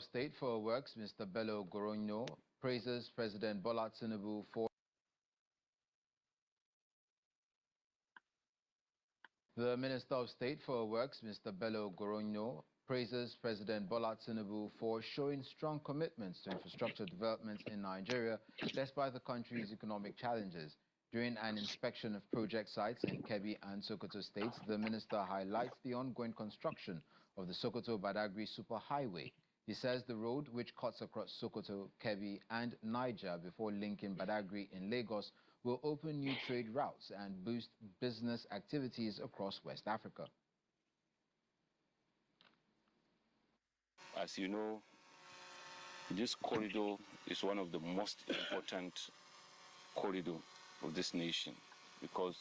of State for Works, Mr. Bello Goronyo, praises President Bola Tinubu for The Minister of State for Works, Mr. Bello Goronyo, praises President Bola Tinubu for showing strong commitments to infrastructure development in Nigeria despite the country's economic challenges. During an inspection of project sites in Kebbi and Sokoto states, the minister highlights the ongoing construction of the Sokoto-Badagry Superhighway. He says the road, which cuts across Sokoto, Kebbi and Niger before linking Badagry in Lagos, will open new trade routes and boost business activities across West Africa. As you know, this corridor is one of the most important corridors of this nation because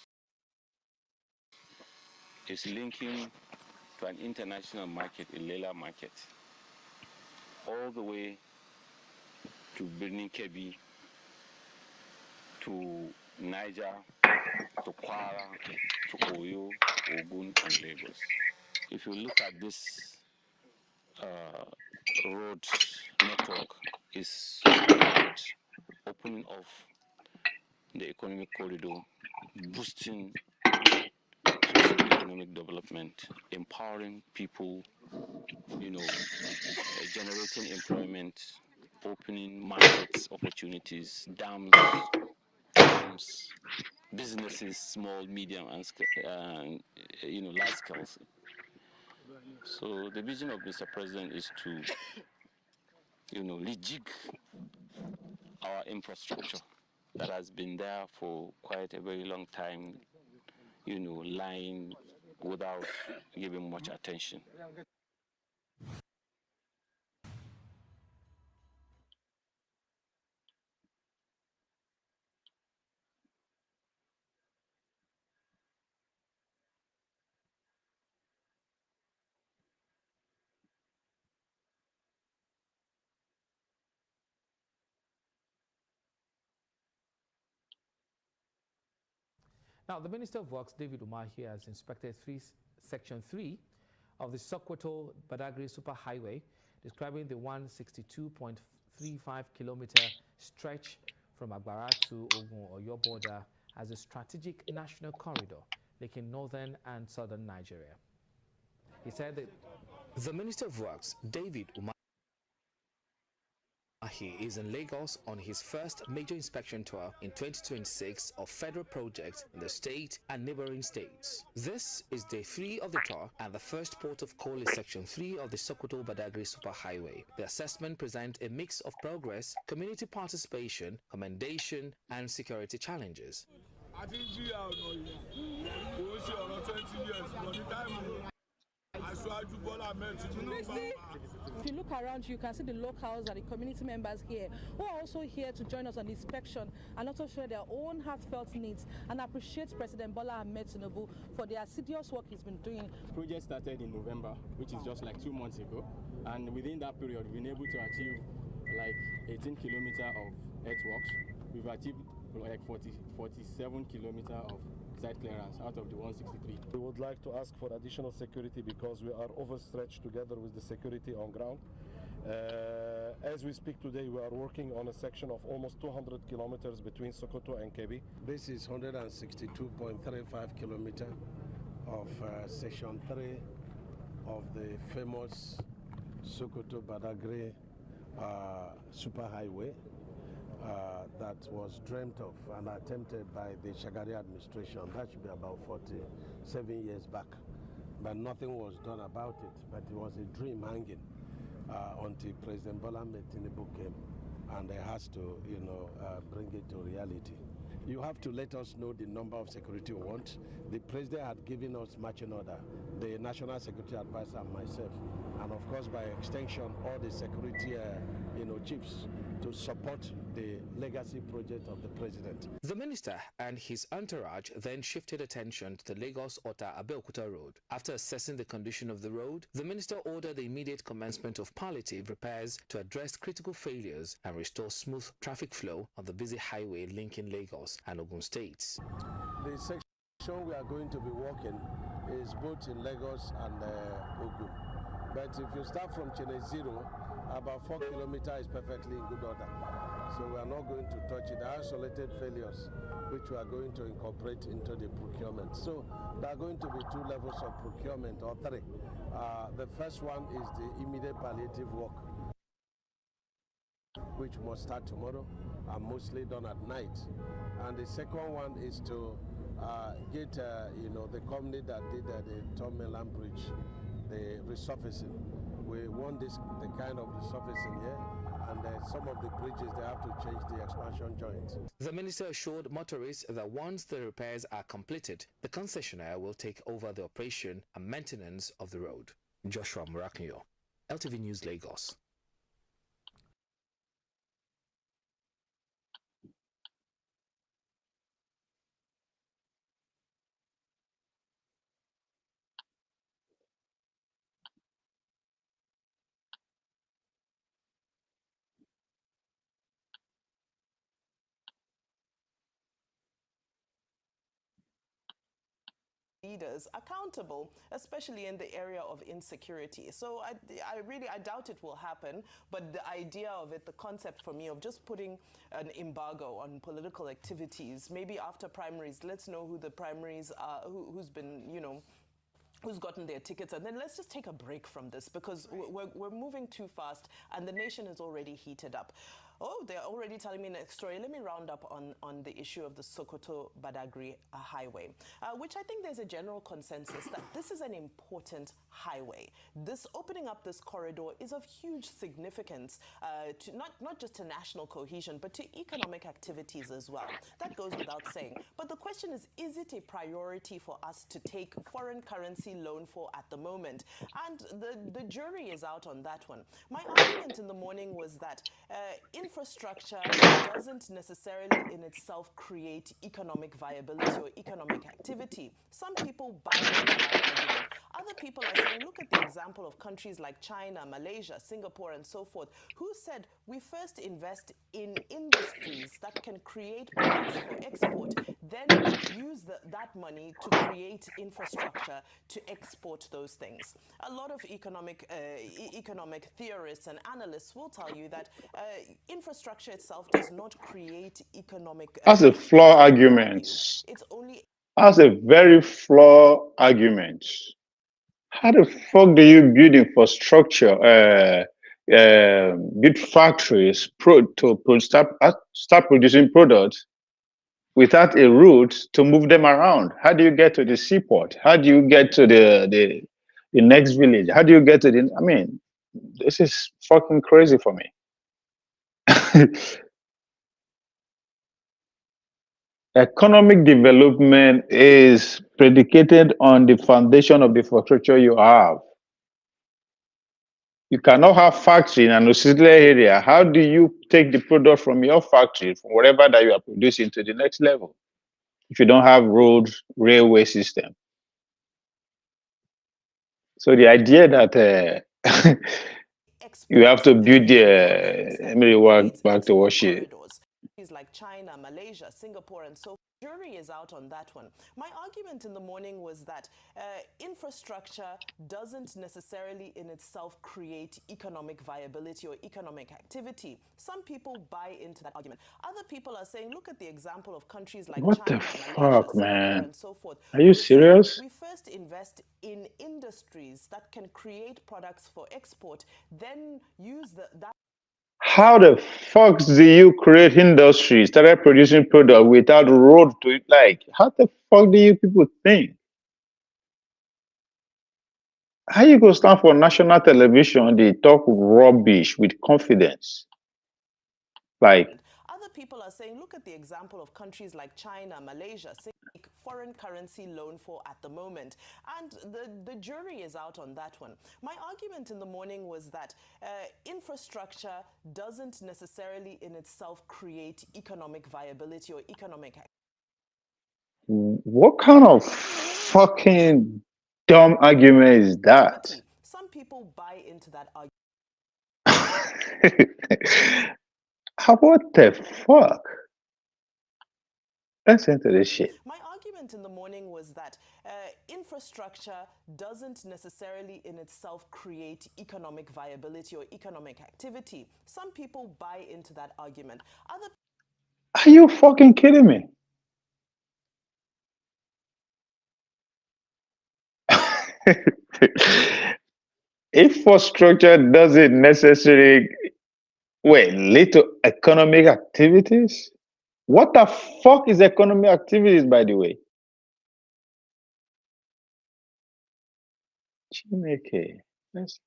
it's linking to an international market, a Lela market, all the way to Birnin Kebbi, to Niger, to Kwara, to Oyo, Ogun, and Lagos. If you look at this road network, is opening off the economic corridor, boosting socio-economic development, empowering people, generating employment, opening markets, opportunities, dams, businesses, small, medium, and large scales. So the vision of Mr. President is to, rejig our infrastructure that has been there for quite a very long time, lying without giving much attention. Now, the Minister of Works, David Umahi, has inspected Section 3 of the Sokoto-Badagry Superhighway, describing the 162.35-kilometer stretch from Agbara to Ogun-Oyo border as a strategic national corridor linking northern and southern Nigeria. He said that the Minister of Works, David Umahi, is in Lagos on his first major inspection tour in 2026 of federal projects in the state and neighboring states. This is day 3 of the tour, and the first port of call is Section 3 of the Sokoto-Badagry Superhighway. The assessment presents a mix of progress, community participation, commendation, and security challenges. If you look around, you can see the locals and the community members here who are also here to join us on the inspection and also share their own heartfelt needs and appreciate President Bola Tinubu for the assiduous work he's been doing. The project started in November, which is just like 2 months ago, and within that period we've been able to achieve like 18 kilometers of earthworks. We've achieved like 47 kilometers of site clearance out of the 163. We would like to ask for additional security because we are overstretched together with the security on ground. As we speak today, we are working on a section of almost 200 kilometers between Sokoto and Kebbi. This is 162.35 kilometers of section 3 of the famous Sokoto-Badagry Superhighway. That was dreamt of and attempted by the Shagari administration. That should be about 47 years back. But nothing was done about it. But it was a dream hanging until President Bola Tinubu came, and they has to, bring it to reality. You have to let us know the number of security we want. The president had given us marching order, the national security advisor and myself, and of course by extension all the security chiefs to support the legacy project of the president. The minister and his entourage then shifted attention to the Lagos-Ota-Abeokuta road. After assessing the condition of the road, the minister ordered the immediate commencement of palliative repairs to address critical failures and restore smooth traffic flow on the busy highway linking Lagos and Ogun states. The section we are going to be walking is both in Lagos and Ogun. But if you start from Chene Zero about 4 kilometers is perfectly in good order. So we are not going to touch it. There are isolated failures which we are going to incorporate into the procurement. So there are going to be two levels of procurement, or three. The first one is the immediate palliative work, which must start tomorrow and mostly done at night. And the second one is to get the company that did the Tom Mainland Bridge, the resurfacing. We want the kind of resurfacing here, and some of the bridges they have to change the expansion joints. The minister assured motorists that once the repairs are completed, the concessionaire will take over the operation and maintenance of the road. Joshua Murakunyo, LTV News, Lagos. Leaders accountable, especially in the area of insecurity. So I doubt it will happen, but the idea of it, the concept for me of just putting an embargo on political activities, maybe after primaries, let's know who the primaries are, who's been, who's gotten their tickets, and then let's just take a break from this, because we're moving too fast and the nation is already heated up. Oh, they're already telling me next story. Let me round up on the issue of the Sokoto-Badagry Highway, which I think there's a general consensus that this is an important highway. This opening up this corridor is of huge significance to not just to national cohesion, but to economic activities as well. That goes without saying. But the question is it a priority for us to take foreign currency loan for at the moment? And the jury is out on that one. My argument in the morning was that infrastructure doesn't necessarily in itself create economic viability or economic activity. Some people buy into that argument. Other people are saying, look at the example of countries like China, Malaysia, Singapore, and so forth, who said we first invest in industries that can create products for export, then use that money to create infrastructure to export those things. A lot of economic theorists and analysts will tell you that infrastructure itself does not create economic. That's a flaw argument. It's only. That's a very flawed argument. How the fuck do you build infrastructure, build factories to start producing products without a route to move them around? How do you get to the seaport? How do you get to the next village? How do you get to the? I mean, this is fucking crazy for me. Economic development is predicated on the foundation of the infrastructure you have. You cannot have factory in an auxiliary area. How do you take the product from your factory, from whatever that you are producing, to the next level, if you don't have roads, railway system? So the idea that you have to build let me work back to what she. Like China, Malaysia, Singapore, and so jury is out on that one. My argument in the morning was that infrastructure doesn't necessarily in itself create economic viability or economic activity. Some people buy into that argument. Other people are saying, look at the example of countries like What China, the Malaysia, fuck, Singapore, man? and so forth. Are you serious? We first invest in industries that can create products for export, then use that. How the fuck do you create industry, started producing product without road to it? Like, how the fuck do you people think? How you go stand for national television, they talk rubbish with confidence? Like, other people are saying, look at the example of countries like China, Malaysia, foreign currency loan for at the moment. And the jury is out on that one. My argument in the morning was that infrastructure doesn't necessarily in itself create economic viability or economic. what kind of fucking dumb argument is that? Some people buy into that argument. What the fuck? Let's enter this shit. My argument in the morning was that infrastructure doesn't necessarily in itself create economic viability or economic activity. Some people buy into that argument. Are you fucking kidding me? Infrastructure doesn't necessarily lead to economic activities. What the fuck is economic activities, by the way? Chineke. Let's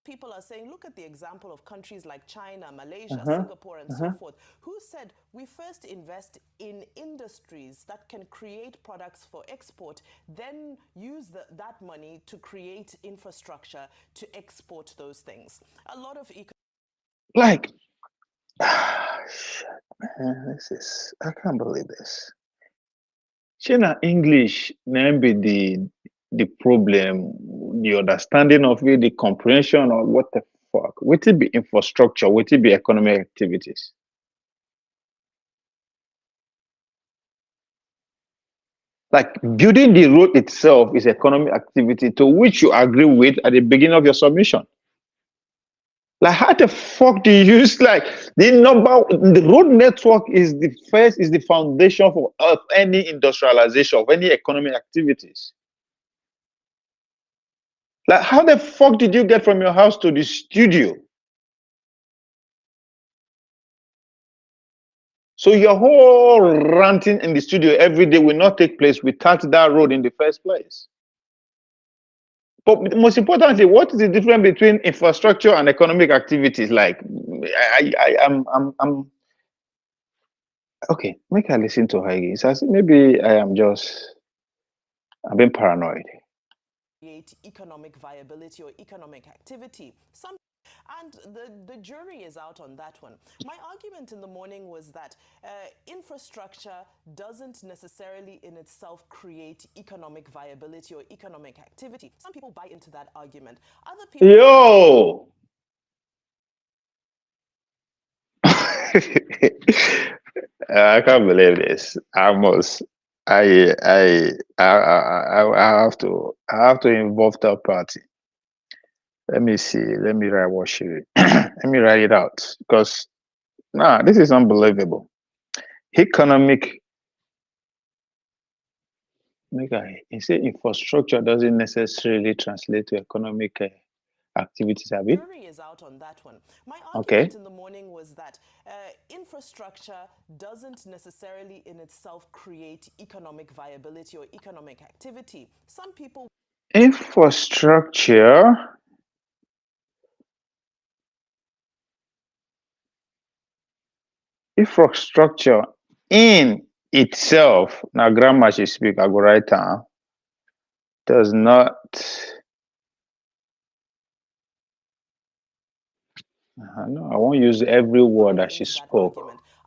People are saying, look at the example of countries like China, Malaysia, Singapore, and so forth, who said we first invest in industries that can create products for export, then use that money to create infrastructure to export those things. A lot of like, I can't believe this. China English name be the problem, the understanding of it, the comprehension of what the fuck. Would it be infrastructure? Would it be economic activities? Like building the road itself is economic activity to which you agree with at the beginning of your submission. Like how the fuck do you use the road network is the foundation for any industrialization of any economic activities. Like how the fuck did you get from your house to the studio? So your whole ranting in the studio every day will not take place without that road in the first place. But most importantly, what is the difference between infrastructure and economic activities? Like, I'm okay. Make I listen to her again. So maybe I'm being paranoid. Create economic viability or economic activity. And the jury is out on that one. My argument in the morning was that infrastructure doesn't necessarily in itself create economic viability or economic activity. Some people buy into that argument. Other people... Yo! I can't believe this. I have to involve third party. Let me see. Let me write what she. Let me write it out because this is unbelievable. Economic. You say infrastructure doesn't necessarily translate to economic activities, have you? Jury is out on that one. My argument in the morning was that infrastructure doesn't necessarily in itself create economic viability or economic activity. Some people... Infrastructure in itself, now grammar she speak, I go write down, does not no, I won't use every word that she spoke.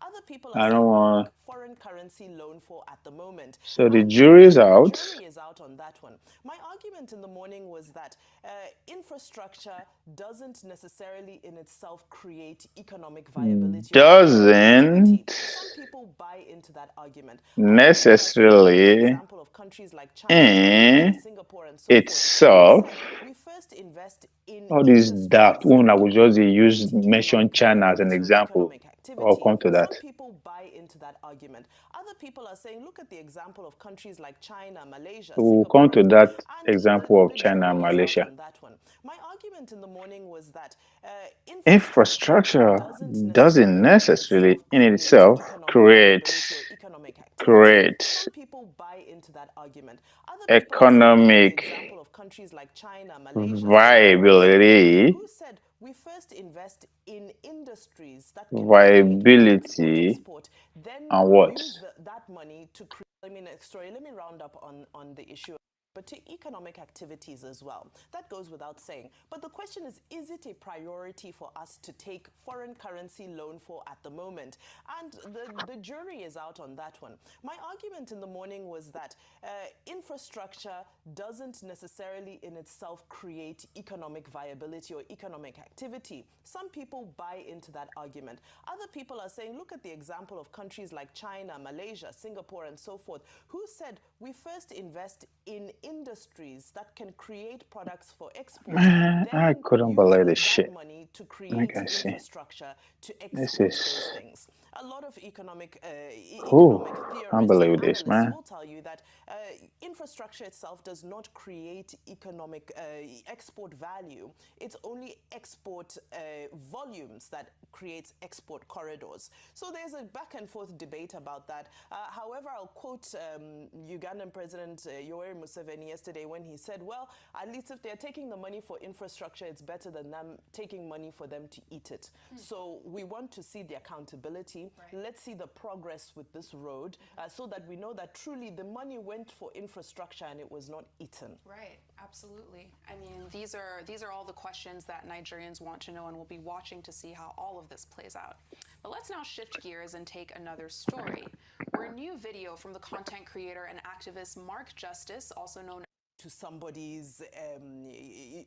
Other people I don't want foreign currency loan for at the moment. So the jury is out. The jury is out on that one. My argument in the morning was that infrastructure doesn't necessarily in itself create economic viability. Doesn't Some people buy into that argument. Necessarily Example of countries like China, Singapore, and so itself. Forth. We first invest in all these daft one I would just use mention China as an example. I'll come to that. Some people buy into that argument. Other people are saying, look at the example of countries like China, Malaysia. We'll come to that example of China and Malaysia. My argument in the morning was that infrastructure doesn't necessarily in itself create Some people buy into that argument. Other people economic example of countries like China, Malaysia, viability, who said we first invest in industries that viability, export, then and what? use that money to create. Let me round up on the issue. but to economic activities as well. That goes without saying. But the question is it a priority for us to take foreign currency loan for at the moment? And the jury is out on that one. My argument in the morning was that infrastructure doesn't necessarily in itself create economic viability or economic activity. Some people buy into that argument. Other people are saying, look at the example of countries like China, Malaysia, Singapore, and so forth, who said we first invest in industries that can create products for export. Man, I couldn't believe this shit. Money to create infrastructure to export those things. A lot of economic theorists and analysts will tell you that infrastructure itself does not create economic export value. It's only export volumes that creates export corridors. So there's a back and forth debate about that. However, I'll quote Ugandan President Yoweri Museveni yesterday when he said, well, at least if they're taking the money for infrastructure, it's better than them taking money for them to eat it. So we want to see the accountability. Right. Let's see the progress with this road so that we know that truly the money went for infrastructure and it was not eaten. Right, absolutely. I mean, these are all the questions that Nigerians want to know, and we'll be watching to see how all of this plays out. But let's now shift gears and take another story, where a new video from the content creator and activist Mark Justice, also known to somebody's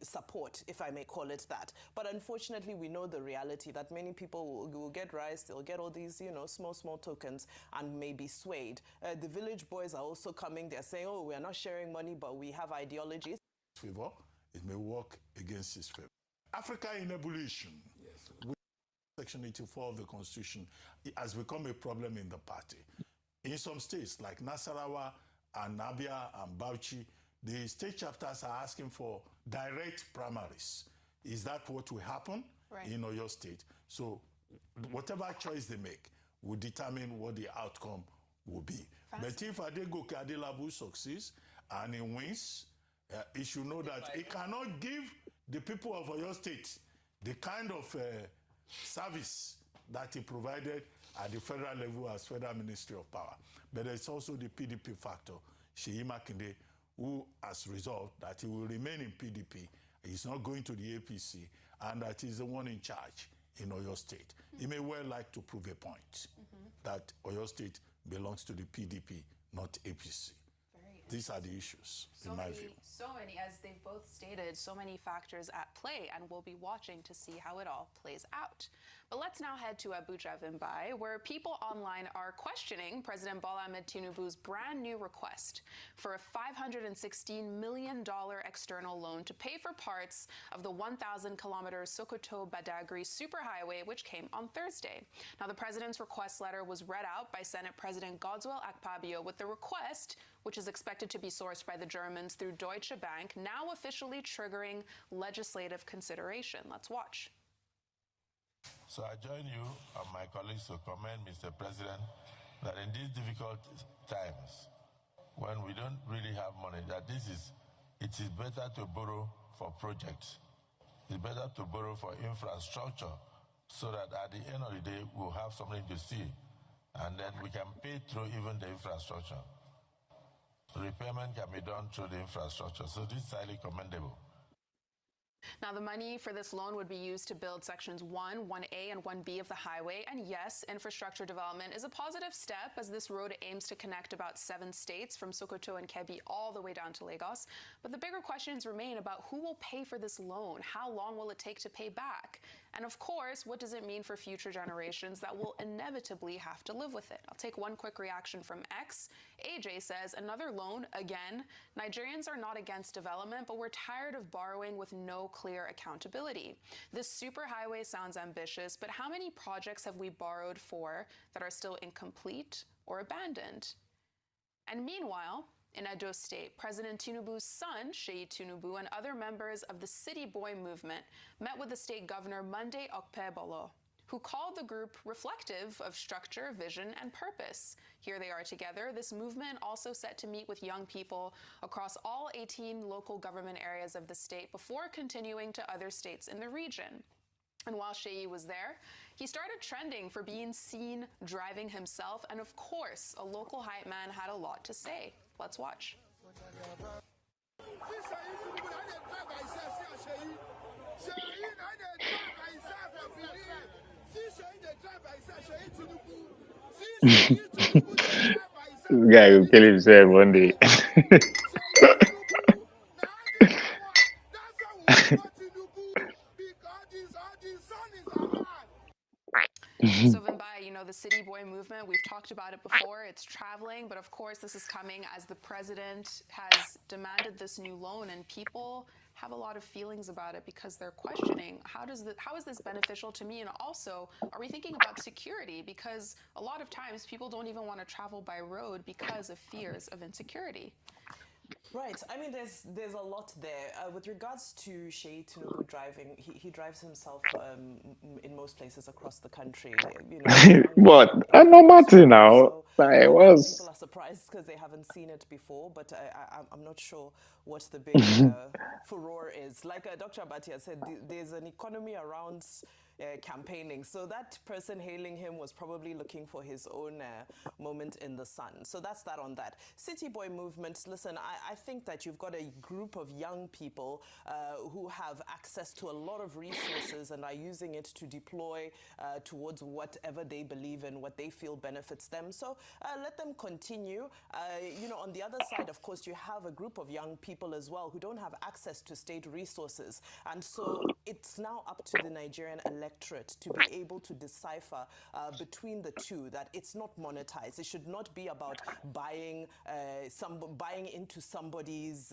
support, if I may call it that. But unfortunately, we know the reality that many people will get rice, they'll get all these, small tokens and may be swayed. The village boys are also coming. They're saying, oh, we are not sharing money, but we have ideologies. Favor, it may work against his favor. Africa in evolution. Yes. With Section 84 of the Constitution, it has become a problem in the party. In some states like Nasarawa and Abia and Bauchi, the state chapters are asking for direct primaries. Is that what will happen in Oyo State? So whatever choice they make will determine what the outcome will be. But if Adegoke Adelabu succeeds and he wins, he should know that he cannot give the people of Oyo State the kind of service that he provided at the federal level as Federal Ministry of Power. But there's also the PDP factor. Sheyi Makinde, who has resolved that he will remain in PDP, he's not going to the APC, and that he's the one in charge in Oyo State. He may well like to prove a point that Oyo State belongs to the PDP, not APC. These are the issues, in my view. So many, as they've both stated, so many factors at play, and we'll be watching to see how it all plays out. But let's now head to Abuja, Vimbai, where people online are questioning President Bola Ahmed Tinubu's brand new request for a $516 million external loan to pay for parts of the 1,000-kilometer Sokoto-Badagry Superhighway, which came on Thursday. Now, the president's request letter was read out by Senate President Godswill Akpabio, with the request, which is expected to be sourced by the Germans through Deutsche Bank, now officially triggering legislative consideration. Let's watch. So I join you and my colleagues to commend Mr. President that in these difficult times, when we don't really have money, that it is better to borrow for projects. It's better to borrow for infrastructure so that at the end of the day, we'll have something to see. And then we can pay through even the infrastructure. Repayment can be done through the infrastructure. So this is highly commendable. Now, the money for this loan would be used to build sections 1, 1A, and 1B of the highway. And yes, infrastructure development is a positive step, as this road aims to connect about 7 states from Sokoto and Kebbi all the way down to Lagos. But the bigger questions remain about who will pay for this loan, how long will it take to pay back, and of course, what does it mean for future generations that will inevitably have to live with it? I'll take one quick reaction from X. AJ says, another loan, again. Nigerians are not against development, but we're tired of borrowing with no clear accountability. This superhighway sounds ambitious, but how many projects have we borrowed for that are still incomplete or abandoned? And meanwhile, in Edo State, President Tinubu's son, Sheyi Tinubu, and other members of the City Boy movement met with the state governor Monday Okpebolo, who called the group reflective of structure, vision, and purpose. Here they are together. This movement also set to meet with young people across all 18 local government areas of the state before continuing to other states in the region. And while Sheyi was there, he started trending for being seen driving himself, and of course, a local hype man had a lot to say. Let's watch. This guy will kill himself one day. So Vimbai, you know, the City Boy movement, we've talked about it before, it's traveling, but of course this is coming as the president has demanded this new loan, and people have a lot of feelings about it because they're questioning how is this beneficial to me, and also are we thinking about security, because a lot of times people don't even want to travel by road because of fears of insecurity. Right. I mean, there's a lot there. With regards to Sheyi Tinubu driving, he drives himself in most places across the country. You know, But I know Martin now. so I maybe was. people are surprised because they haven't seen it before. But I'm not sure what the big furore is. Like Dr. Abatia said, there's an economy around campaigning. So that person hailing him was probably looking for his own moment in the sun. So that's that on that. City Boy movement, listen, I think that you've got a group of young people who have access to a lot of resources and are using it to deploy towards whatever they believe in, what they feel benefits them. So let them continue. You know, on the other side, of course, you have a group of young people as well who don't have access to state resources. And so it's now up to the Nigerian electorate to be able to decipher between the two, that it's not monetized. It should not be about buying into somebody's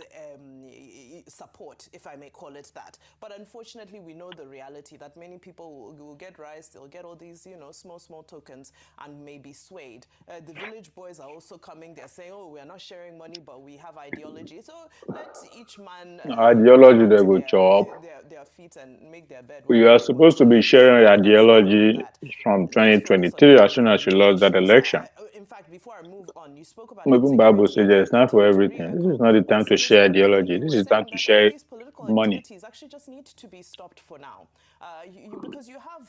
support, if I may call it that. But unfortunately, we know the reality that many people will get rice, they'll get all these, you know, small tokens and may be swayed. The village boys are also coming. They're saying, oh, we are not sharing money, but we have ideology. So let each man Ideology they go chop. their feet and make their bed. You are supposed to be sharing ideology from 2023 as soon as you lost that election. In fact, before I move on, you spoke about Even Bible insecurity. says it's not for everything. This is not the time to share ideology. This is time to share These political money. activities actually just need to be stopped for now, because you have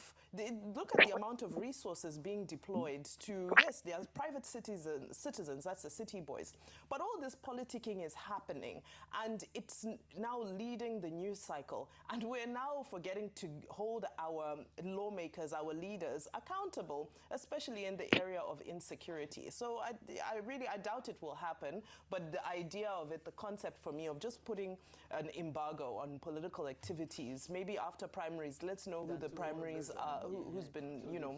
look at the amount of resources being deployed to, yes, they are private citizens, that's the city boys, but all this politicking is happening, and it's now leading the news cycle, and we're now forgetting to hold our lawmakers, our leaders accountable, especially in the area of insecurity. So I doubt it will happen, but the idea of it, the concept for me of just putting an embargo on political activities, maybe after primaries, let's know who the primaries are, who's been, you know,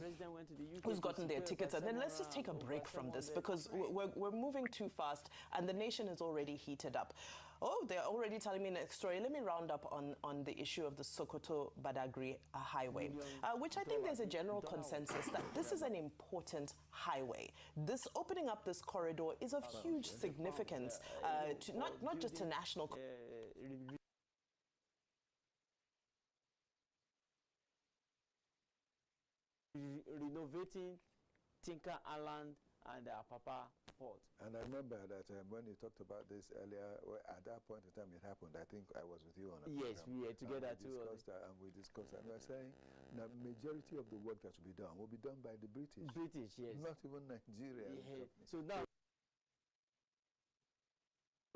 who's gotten their tickets, and then let's just take a break from this, because we're moving too fast and the nation is already heated up. Oh, they're already telling me next story. Let me round up on the issue of the Sokoto-Badagry Highway, which I think there's a general consensus that this is an important highway. This opening up this corridor is of huge significance, to not just to national. Renovating Tinker Island and Papa Port. And I remember that when you talked about this earlier, at that point in time it happened, I think I was with you on it. Yes, we were together too. And we discussed that. And we were saying the majority of the work that will be done by the British. British, yes. Not even Nigeria. Yeah. So now,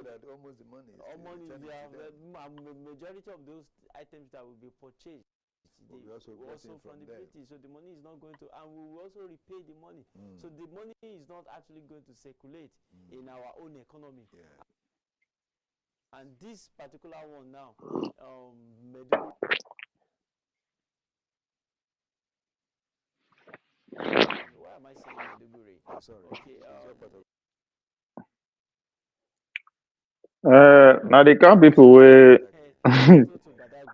that almost the money. Majority of those items that will be purchased, we also from the British, so the money is not going to, and we will also repay the money. So the money is not actually going to circulate in our own economy. Yeah. And this particular one now, why am I saying Meduguri? Sorry. Okay. Now the camp people were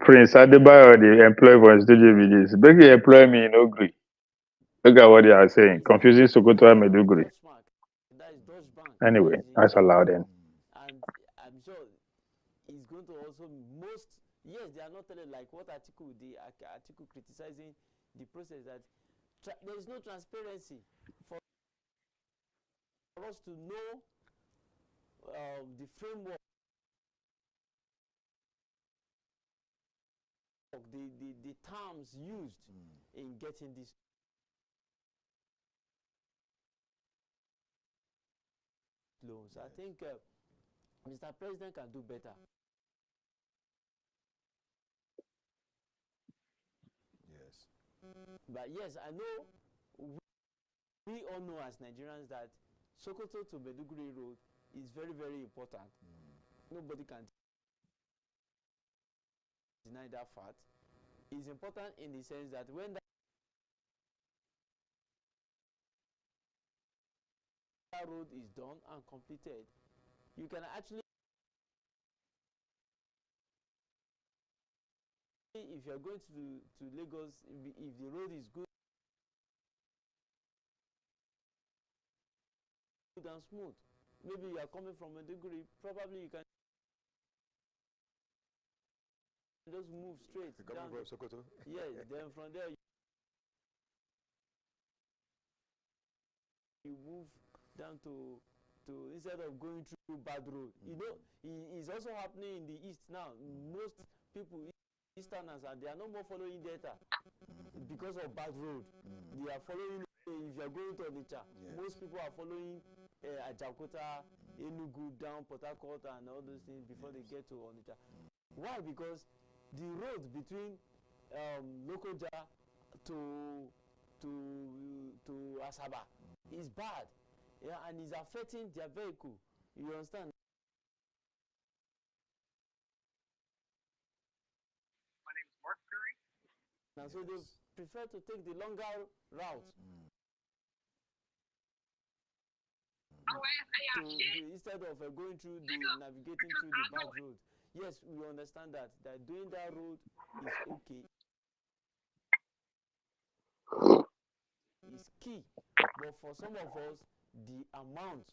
Prince Adebayo, the employee for SDGB. Beg you employ me in Ogri. Look at what they are saying. Confusing Sokoto and Meduguri. That is Dutch Bank. Anyway, that's allowed then. And I'm sure it's going to also yes, they are not telling, like what article criticizing the process, that there is no transparency for us to know the framework, the terms used in getting this loans. I think Mr. President can do better. But yes, I know we all know as Nigerians that Sokoto to Badagry Road is very, very important. Nobody can deny that fact. It's important in the sense that when that road is done and completed, you can actually, if you're going to Lagos, if the road is good and smooth, maybe you are coming from Maiduguri, probably you can just move straight down. From Sokoto? Yes, then from there you move down to instead of going through bad road. You know, it's also happening in the east now. Most people, Easterners, they are no more following data because of bad road. They are following, if you are going to Onitsha, most people are following Ajaokota, Enugu, down Port Harcourt and all those things before they get to Onitsha. Why? Because the road between Lokoja to Asaba is bad, and is affecting their vehicle. You understand? My name is Mark Curry. And so they prefer to take the longer route. Instead of going through navigating through the bad road. Yes, we understand that doing that road is okay. It's key, but for some of us, the amount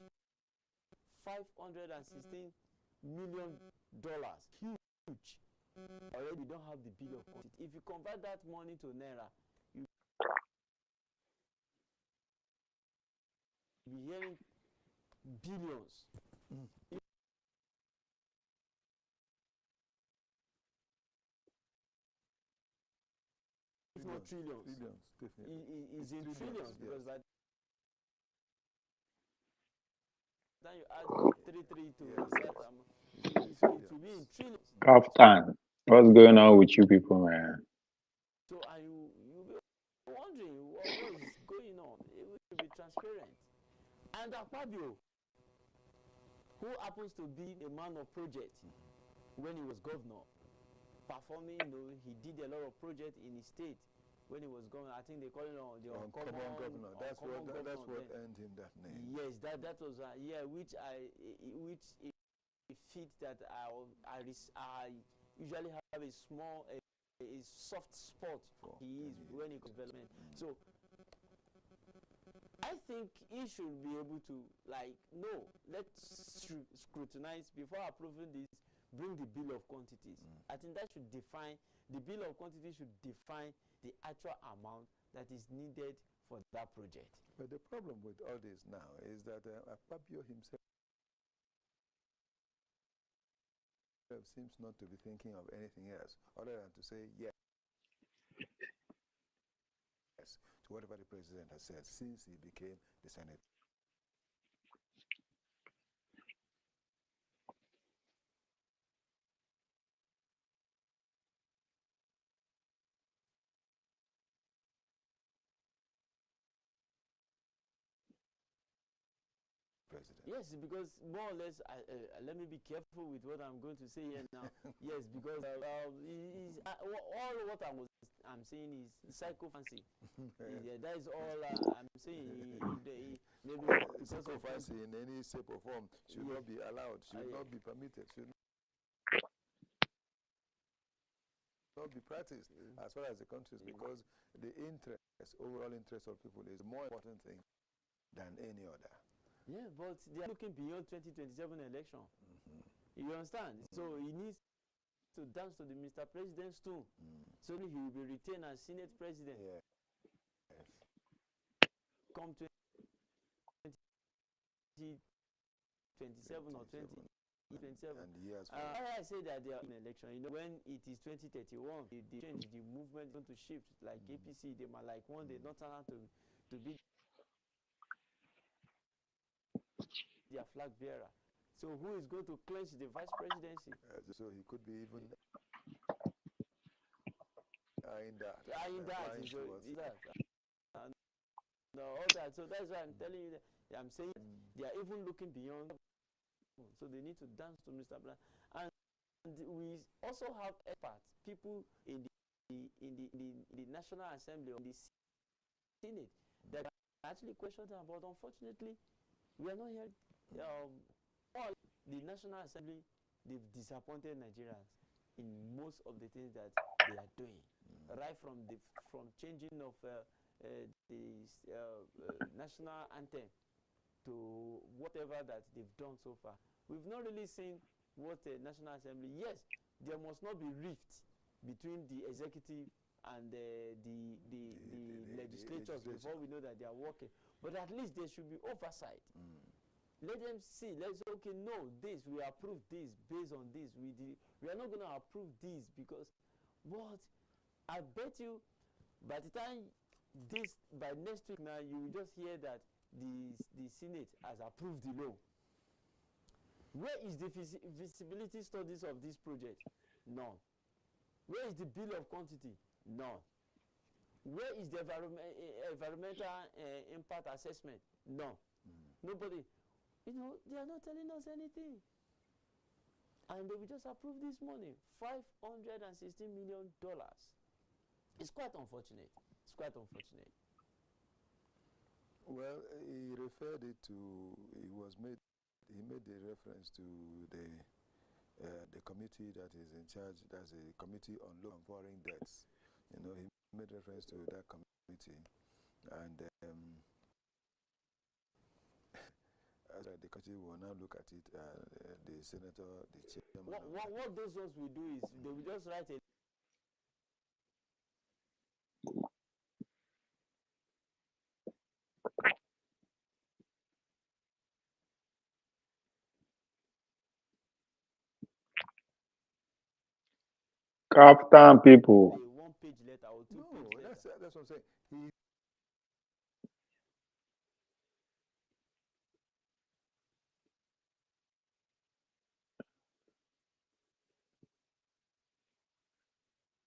$516 million, huge. Already we don't have the bill of quantity. If you convert that money to naira, you be hearing billions. If not trillions. Trillions, definitely. It's in trillions, because by then you add 33 to set, so it will be in trillions. Kaftan. What's going on with you people, man? So and you'll be wondering what is going on. It will be transparent. And Akpabio, who happens to be a man of project when he was governor, performing, he did a lot of projects in his state when he was governor. I think they call it the uncommon governor. That's what earned him that name. Yes, that was which it fits that I usually have a small a soft spot for he is when he comes development. So I think he should be able to let's scrutinize before approving this. Bring the bill of quantities. I think that should define, the bill of quantities should define the actual amount that is needed for that project. But the problem with all this now is that Akpabio himself seems not to be thinking of anything else other than to say yes to whatever the president has said since he became the Senate. President. Yes, because more or less, let me be careful with what I'm going to say here now. Yes, because all what I'm saying is psychophancy. That is all I'm saying. Maybe psychophancy in any shape or form should not be allowed, should not be permitted, should not be practiced as far as the country is, because the overall interest of people is a more important thing than any other. Yeah, but they are looking beyond 2027 election. You understand? So he needs to dance to the Mr. President's tune. So he will be retained as Senate President. Yes. Come 2027 or 2027. And years I say that they are in election. When it is 2031, they change the movement going to shift. Like APC, they might one day not turn out to be their flag bearer. So who is going to clinch the vice presidency? So he could be even in that. In that. Lying to us. No, all that. So that's why I'm telling you that I'm saying they are even looking beyond. So they need to dance to Mr. Blah. And we also have experts, people in the National Assembly or the Senate that actually question them. But unfortunately, we are not here. All the National Assembly, they've disappointed Nigerians in most of the things that they are doing, right from changing of the national anthem to whatever that they've done so far. We've not really seen what a National Assembly. Yes, there must not be rift between the executive and the legislatures before we know that they are working. But at least there should be oversight. Let them see. Let's say, okay, no, this, we approve this based on this. We are not going to approve this because what? I bet you by the time by next week now, you will just hear that the Senate has approved the law. Where is the feasibility studies of this project? None. Where is the bill of quantity? None. Where is the environmental impact assessment? None. Nobody. You know, they are not telling us anything. And they will just approve this money, $516 million. It's quite unfortunate. It's quite unfortunate. Well, he referred it to, he made the reference to the committee that is in charge, that's a committee on low and foreign debts. You know, he made reference to that committee. And the committee will now look at it, the senator, the chairman. What those ones will do is they will just write a Captain people. one-page letter or two-page letter. That's what I'm saying.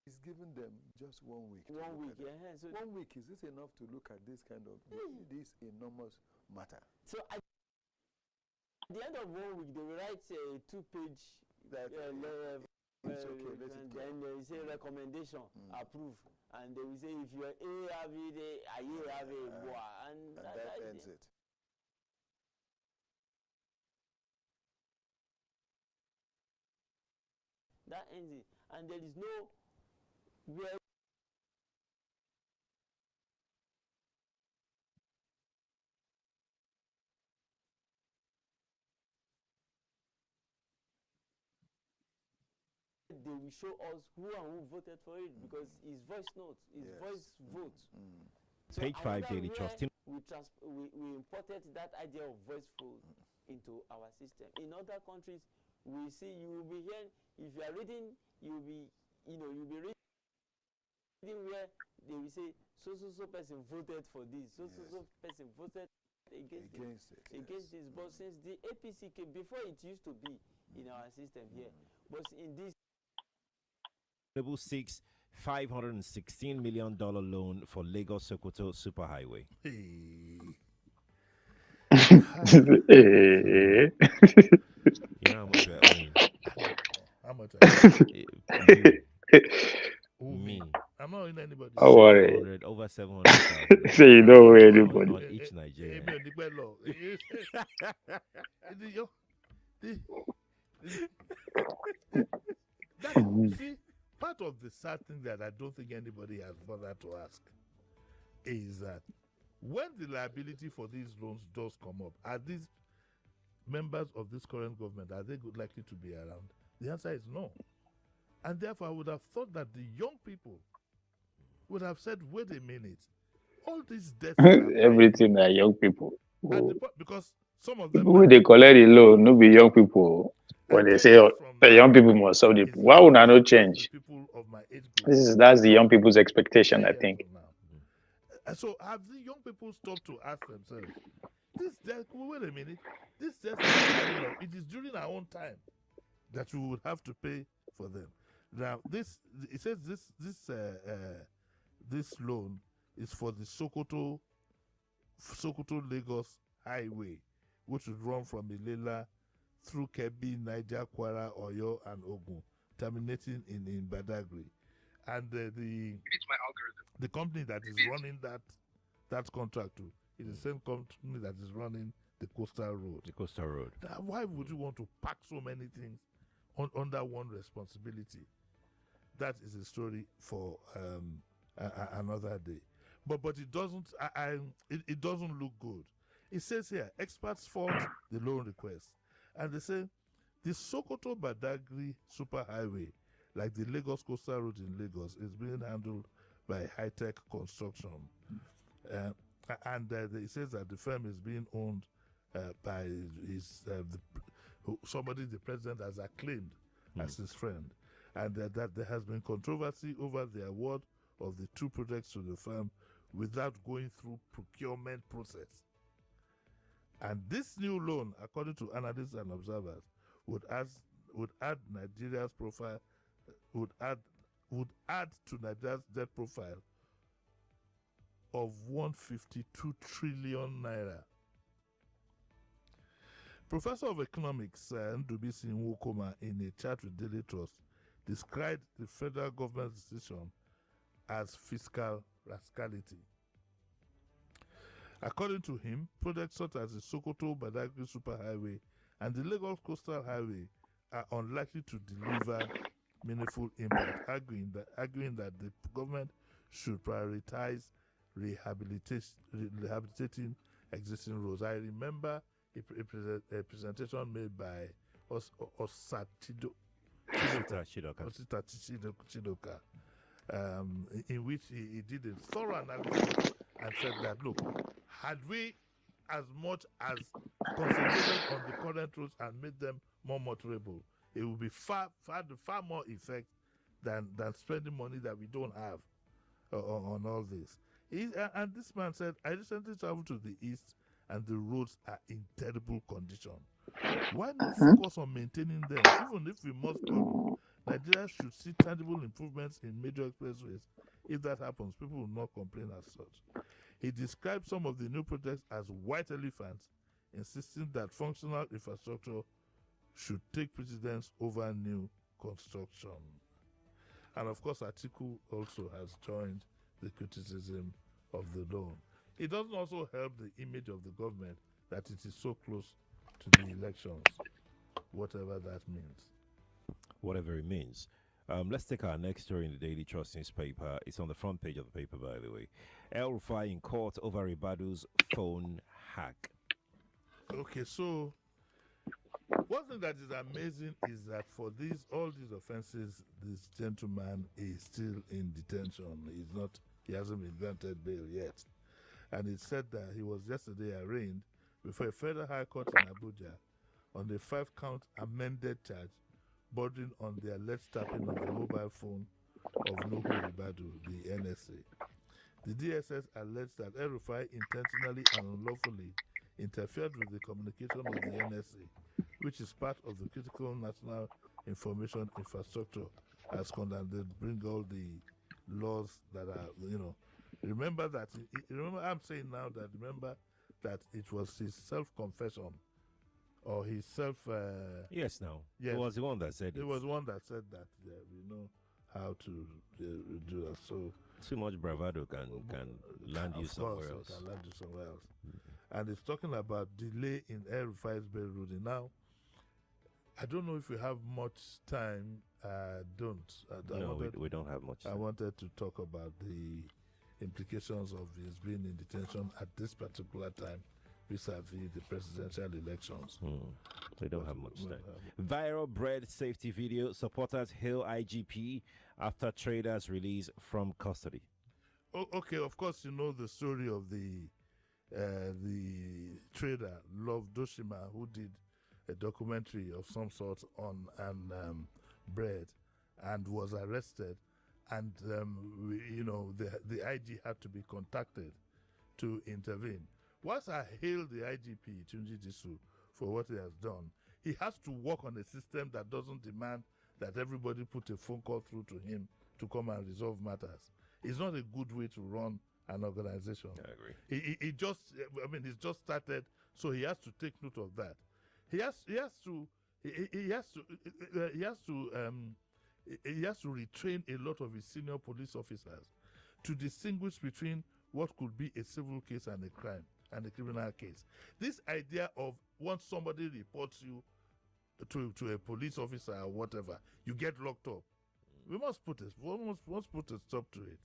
He's given them just 1 week. 1 week, yeah. So 1 week, is this enough to look at this kind of this enormous matter? So at the end of 1 week, they will write a two-page it's okay, let it go. then they will say recommendation, approve, and they will say if you are A, have it, and that ends it. That ends it, and there is no where they will show us who and who voted for it because his voice notes, his voice votes. So Page 5 Daily Trust. We imported that idea of voice vote into our system. In other countries, we see you will be hearing, if you are reading, you'll be reading where they will say so person voted for this, so person voted against this. But since the APC came, before it used to be in our system here, but in this Level 6 $516 million loan for Lagos Sokoto Superhighway. You know how much we're owing? How much? Me. I'm not in anybody. Don't worry. Over 700,000. So you don't owe anybody. On each Nigerian. See, part of the sad thing that I don't think anybody has bothered to ask is that when the liability for these loans does come up, are these members of this current government, are they likely to be around? The answer is no. And therefore, I would have thought that the young people would have said, wait a minute, all these debts everything are young people. Because some of them who they collect the loan, no be young people. When they say the young people must solve it, why would I not change? That's the young people's expectation, I think. So have the young people stopped to ask themselves, this debt, wait a minute, this debt, it is during our own time that we would have to pay for them. Now, it says this loan is for the Sokoto Lagos Highway, which would run from Ilela through Kebbi, Niger, Kwara, Oyo, and Ogun, terminating in Badagry. And the company that is running that contract too is the same company that is running the coastal road. The coastal road. Now, why would you want to pack so many things under one responsibility? That is a story for another day. But it doesn't. It doesn't look good. It says here, experts fault the loan request, and they say the Sokoto-Badagry Superhighway, like the Lagos Coastal Road in Lagos, is being handled by high-tech construction, and it says that the firm is being owned by somebody the president has acclaimed as his friend, and that there has been controversy over the award of the two projects to the firm without going through procurement process. And this new loan, according to analysts and observers, would add Nigeria's profile, would add to Nigeria's debt profile of 152 trillion naira. Professor of Economics Ndubisi Nwokoma, in a chat with Daily Trust, described the federal government's decision as fiscal rascality. According to him, projects such as the Sokoto-Badagry Superhighway and the Lagos Coastal Highway are unlikely to deliver meaningful impact, arguing that the government should prioritize rehabilitating existing roads. I remember a presentation made by Osita Chidoka, in which he did a thorough analysis and said that, look, had we as much as concentrated on the current roads and made them more motorable, it would be far more effect than spending money that we don't have on all this. And this man said, I recently traveled to the east and the roads are in terrible condition. Why not focus on maintaining them? Even if we must go, Nigeria should see tangible improvements in major expressways. If that happens, people will not complain as such. He described some of the new projects as white elephants, insisting that functional infrastructure should take precedence over new construction. And of course, Atiku also has joined the criticism of the loan. It doesn't also help the image of the government that it is so close to the elections, whatever that means. Whatever it means. Let's take our next story in the Daily Trust newspaper. It's on the front page of the paper, by the way. El Rufai in court over Ibadu's phone hack. Okay, so one thing that is amazing is that for all these offenses, this gentleman is still in detention. He hasn't been granted bail yet. And it said that he was yesterday arraigned before a federal high court in Abuja on the 5-count amended charge bordering on the alleged tapping of the mobile phone of Nuhu Ribadu, the NSA. The DSS alleged that El Rufai intentionally and unlawfully interfered with the communication of the NSA, which is part of the critical national information infrastructure, as they bring all the laws that are, Remember I'm saying now that it was his self-confession or his self... yes, now. Yes. It was the one that said it. It was one that said that. Yeah, we know how to do that. So too much bravado can land you somewhere else. Can land you somewhere else. And it's talking about delay in El Rufai's bail ruling. Now, I don't know if we have much time. We don't have much time. I wanted to talk about the implications of his being in detention at this particular time vis-a-vis the presidential elections. We don't have much time. Viral bread safety video. Supporters hail IGP after traders release from custody. Okay, of course, you know the story of the trader, Love Doshima, who did a documentary of some sort on bread and was arrested. And, the IG had to be contacted to intervene. Once I hail the IGP, Tunji Disu, for what he has done, he has to work on a system that doesn't demand that everybody put a phone call through to him to come and resolve matters. It's not a good way to run an organization. I agree. He just, I mean, he's just started, so he has to take note of that. He has to retrain a lot of his senior police officers to distinguish between what could be a civil case and a crime and a criminal case. This idea of once somebody reports you to a police officer or whatever, you get locked up. We must put a stop to it.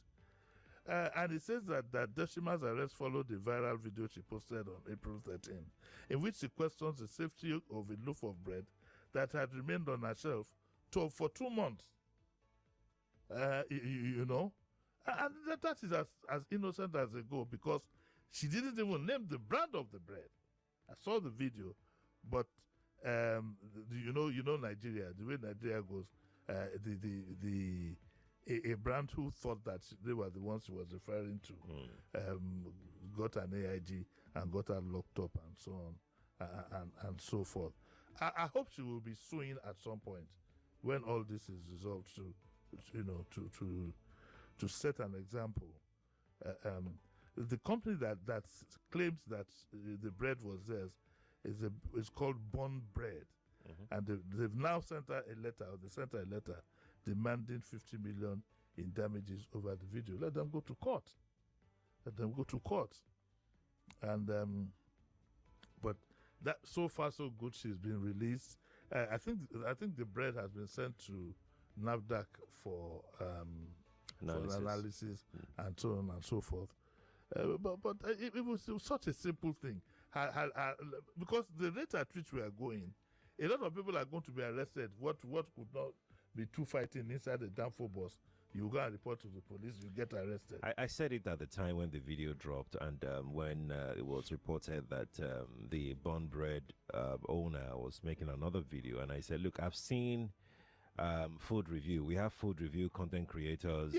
And it says that Deshima's arrest followed the viral video she posted on April 13, in which she questions the safety of a loaf of bread that had remained on her shelf for 2 months. You know, and that is as innocent as they go, because she didn't even name the brand of the bread. I saw the video, but you know Nigeria, the way Nigeria goes, a brand who thought that they were the ones she was referring to got an AIG and got her locked up and so on and so forth. I hope she will be suing at some point when all this is resolved to set an example. The company that claims that the bread was theirs is called Bond Bread, and they've now sent her a letter. They sent her a letter demanding 50 million in damages over the video. Let them go to court. And but that so far so good. She's been released. I think the bread has been sent to NAFDAC for analysis and so on and so forth. But it was such a simple thing. Because the rate at which we are going, a lot of people are going to be arrested. What could not be two fighting inside the Danfo bus? You go and report to the police, you get arrested. I said it at the time when the video dropped, and when it was reported that the Bond Bread owner was making another video, and I said, look, I've seen food review. We have food review content creators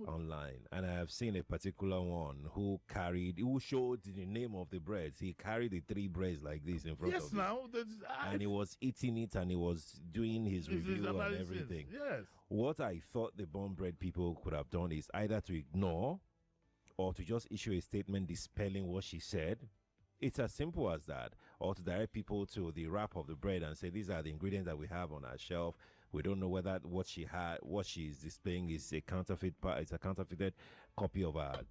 online, and I have seen a particular one who showed the name of the breads. He carried the 3 breads like this in front of him. And he was eating it, and he was doing his review and everything. Yes. What I thought the Bond Bread people could have done is either to ignore or to just issue a statement dispelling what she said. It's as simple as that. Or to direct people to the wrap of the bread and say, these are the ingredients that we have on our shelf. We don't know whether what she's displaying is a counterfeit. It's a counterfeited copy of our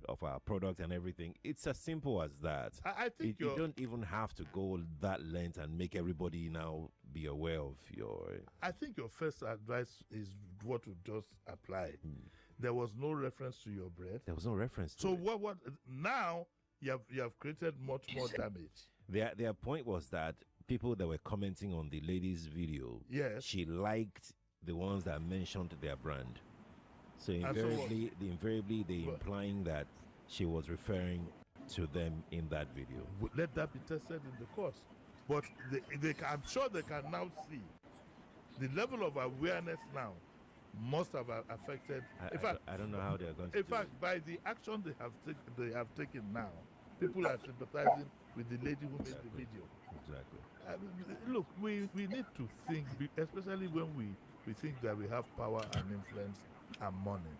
product and everything. It's as simple as that. I think you don't even have to go that length and make everybody now be aware of your. I think your first advice is what would just apply. There was no reference to your bread. There was no reference. So what now? You have created much more damage. Their point was that people that were commenting on the lady's video, she liked the ones that mentioned their brand. So invariably they implying that she was referring to them in that video. Let that be tested in the courts. But I'm sure they can now see the level of awareness now must have affected. I don't know how they are going to. In fact, by the action they have taken now, people are sympathizing with the lady who made the video. Exactly. Look, we need to think, especially when we think that we have power and influence and money.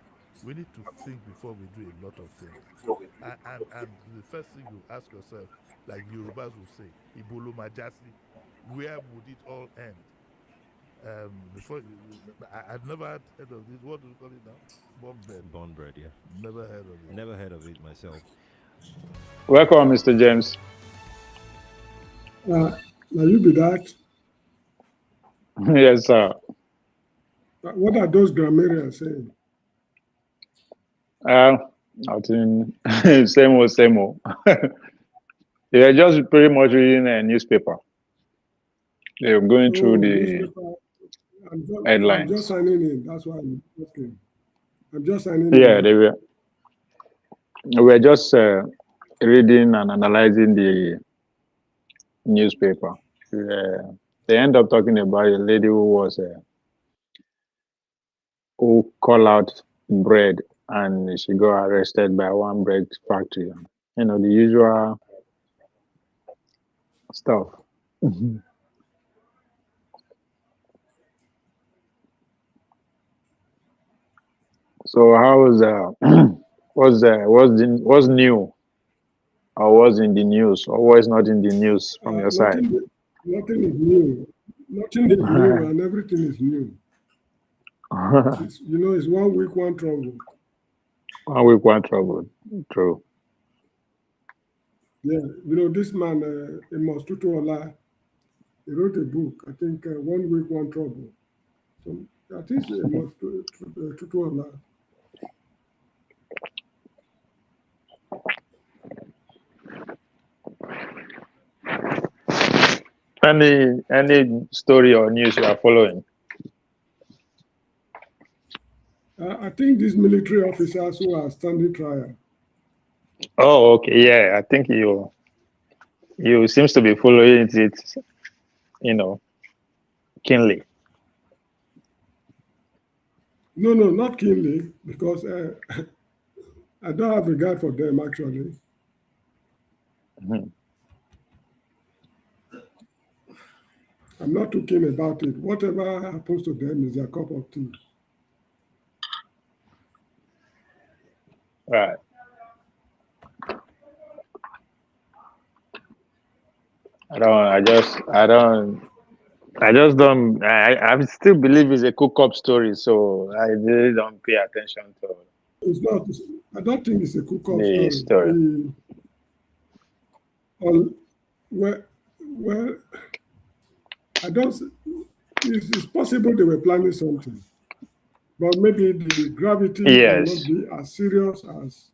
We need to think before we do a lot of things. And the first thing you ask yourself, like Yorubas will say, Ibolo Majasi, where would it all end? I've never heard of this. What do you call it now? Bond bread. Bond bread, yeah. Never heard of it. Never heard of it myself. Welcome, Mr. James. Now you be that. Yes, sir. What are those grammarians saying? Nothing. Same old. They are just pretty much reading a newspaper. They're going through the headlines. I'm just signing in. That's why I'm asking. I'm just signing in. Yeah, they were. We're just reading and analyzing the newspaper. They end up talking about a lady who called out bread, and she got arrested by one bread factory. You know, the usual stuff. So how was what's new or what's in the news or what's not in the news from your side? Nothing is new. Nothing is new, and everything is new. It's, it's 1 week, one trouble. 1 week, one trouble. True. Yeah, this man, Amos Tutuola, he wrote a book, I think, 1 week, one trouble. So I think Amos Tutuola. Any story or news you are following? I think these military officers who are standing trial. Oh, okay. Yeah, I think you seems to be following it, keenly. No, not keenly, because I don't have regard for them, actually. Mm-hmm. I'm not too keen about it. Whatever happens to them is their cup of tea. Right. I still believe it's a cook-up story, so I really don't pay attention to It's not. I don't think it's a cook-up the story. Well, I don't. It's possible they were planning something, but maybe the gravity may not be as serious as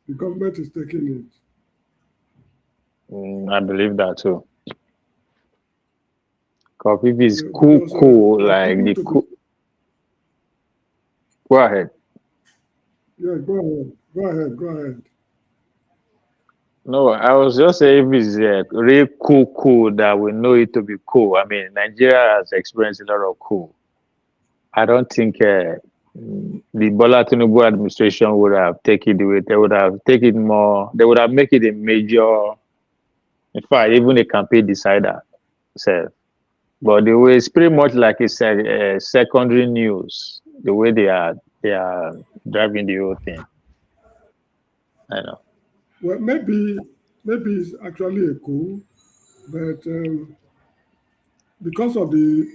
the government is taking it. I believe that too. Because if it's cool, like the cool. Go ahead. Yeah, go ahead. No, I was just saying if it's really cool that we know it to be cool. I mean, Nigeria has experienced a lot of cool. I don't think the Bola Tinubu administration would have taken it away. They would have taken more. They would have made it a major. In fact, even a campaign decider. So, but the way it's pretty much like it's secondary news. The way they are driving the whole thing. I know. Well, maybe it's actually a coup, but because of the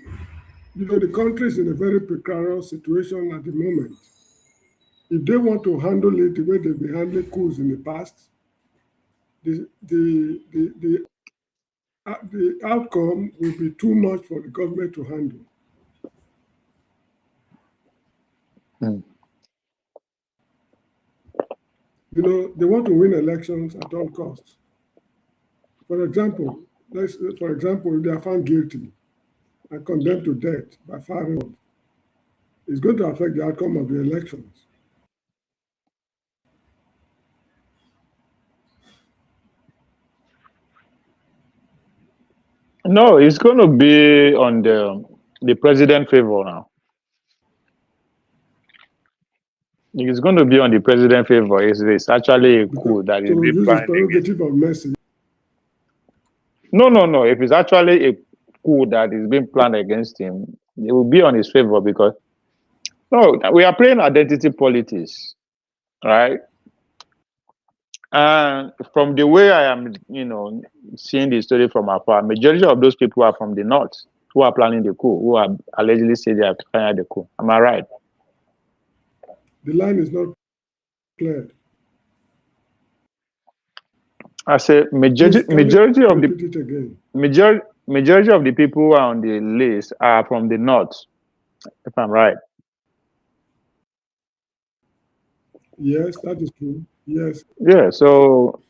country is in a very precarious situation at the moment. If they want to handle it the way they've been handling coups in the past, the outcome will be too much for the government to handle. They want to win elections at all costs. For example, if they are found guilty and condemned to death by Pharaoh, it's going to affect the outcome of the elections. No, it's going to be on the president favor now. It's going to be on the president favor. It's actually a coup that is being planned. Prerogative of mercy. No. If it's actually a coup that is being planned against him, it will be on his favor because we are playing identity politics, right? And from the way I am, seeing the story from afar, majority of those people are from the north who are planning the coup, who are allegedly say they are planning the coup. Am I right? The line is not cleared. I say majority of the majority of the people who are on the list are from the north, if I'm right. Yes, that is true. Yes. Yeah. So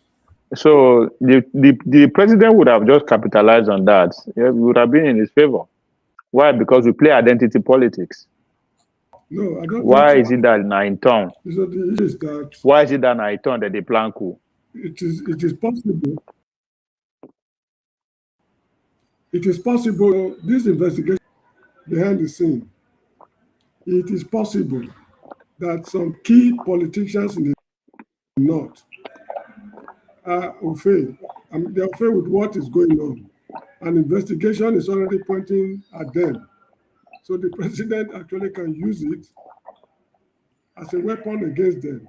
the president would have just capitalized on that. Yeah, we would have been in his favor. Why? Because we play identity politics. No, I don't. Why is it that in turn? Why is it that in turn that they plan coup? It is possible. It is possible. This investigation behind the scene. It is possible that some key politicians in the north are afraid. They're afraid with what is going on. An investigation is already pointing at them. So the president actually can use it as a weapon against them.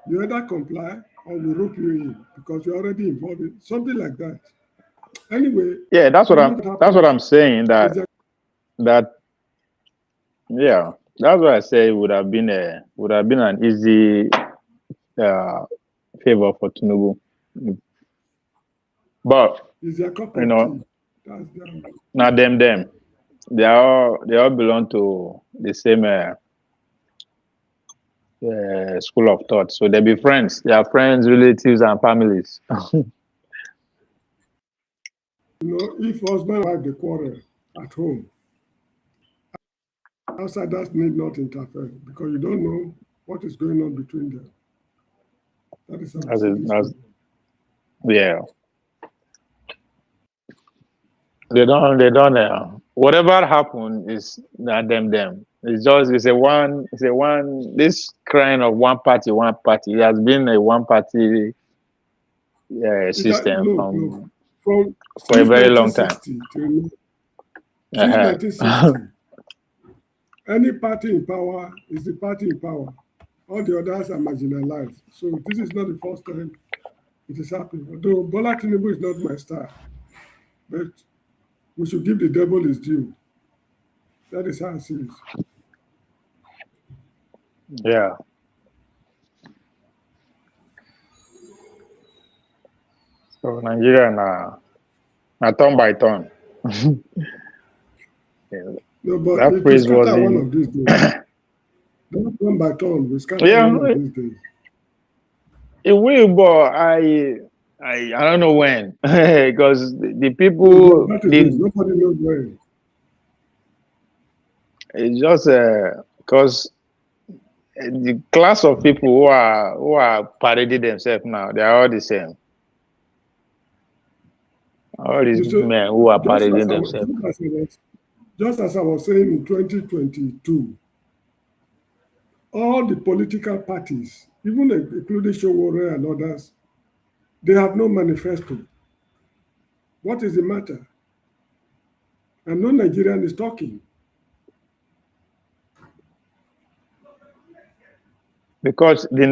You either comply or we rope you in because you're already involved in something like that. Anyway, Yeah, that's what I'm saying. That yeah, that's why I say it would have been an easy favor for Tinubu. But It's their cup you of know, tea. That's them. not them. They all belong to the same school of thought. So they be friends. They are friends, relatives, and families. If husband and wife they quarrel at home, outsiders need not interfere because you don't know what is going on between them. That is how I see this. Yeah. They don't. Whatever happened is not them. It's a one. This crying of one party. It has been a one party system From for a since very long time. 1960 since 1960, any party in power is the party in power. All the others are marginalized. So this is not the first time it is happening. Although Bola Tinubu is not my star, but we should give the devil his due. That is how I see it. Yeah. So Nigeria na turn by turn. No, but that it phrase will was scatter one of these days. Don't turn by turn. We scatter one of these days. It will, but I don't know when because the people nobody knows when. It's just because the class of people who are parading themselves now, they are all the same. All these men who are parading themselves. Just as I was saying in 2022, all the political parties, even including Showore and others, they have no manifesto. What is the matter? And no Nigerian is talking. Because they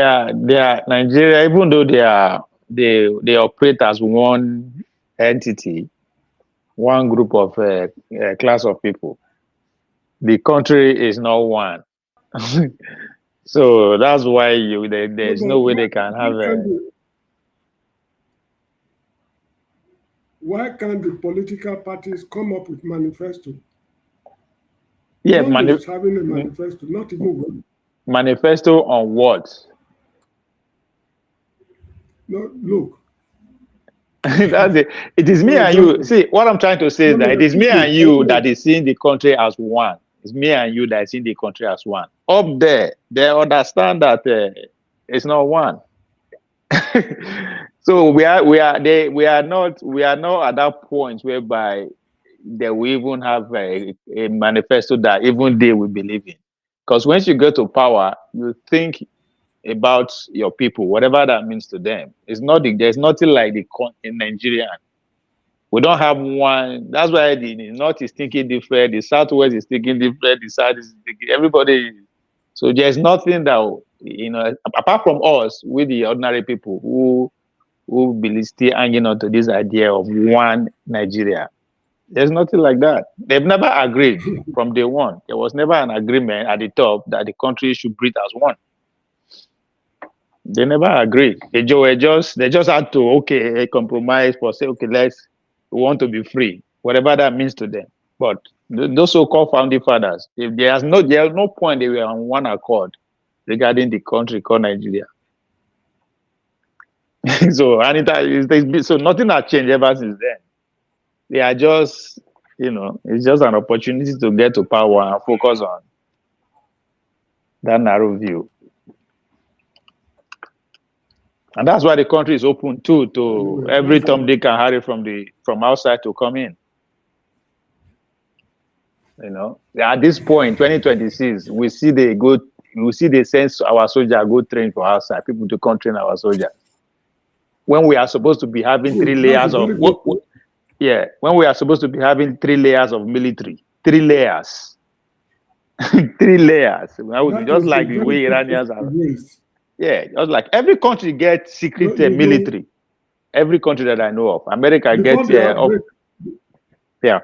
are Nigeria, even though they operate as one entity, one group of class of people, the country is not one. So that's why there's no way they can have a. Why can't the political parties come up with manifesto? Yeah, having a manifesto, not even one. Manifesto on what? No, look. That's it. It is me and you. See, what I'm trying to say is that it is me and you that is seeing the country as one. It's me and you that is seeing the country as one. Up there, they understand that it's not one. So we are not at that point whereby they will even have a manifesto that even they will believe in. Because once you go to power, you think about your people, whatever that means to them. There's nothing like in Nigeria. We don't have one. That's why the North is thinking different, the Southwest is thinking different, the South is thinking, everybody. So there's nothing that, apart from us, with the ordinary people who believe still hanging on to this idea of one Nigeria. There's nothing like that. They've never agreed from day one. There was never an agreement at the top that the country should breathe as one. They never agreed. They just had to compromise for say we want to be free, whatever that means to them. But those so-called founding fathers, if there's no point they were on one accord regarding the country called Nigeria. So so nothing has changed ever since then. They are just, it's just an opportunity to get to power and focus on that narrow view. And that's why the country is open to every Tom, Dick, and Harry from outside to come in. At this point, 2026, we see they send our soldiers go train for outside, people to come train our soldiers. When we are supposed to be having three layers of when we are supposed to be having 3 layers of military, 3 layers. 3 layers. That Just is a like the very way simple Iranians are. waste. Yeah, just like every country gets secret military. Every country that I know of. America Before gets the outbreak, yeah.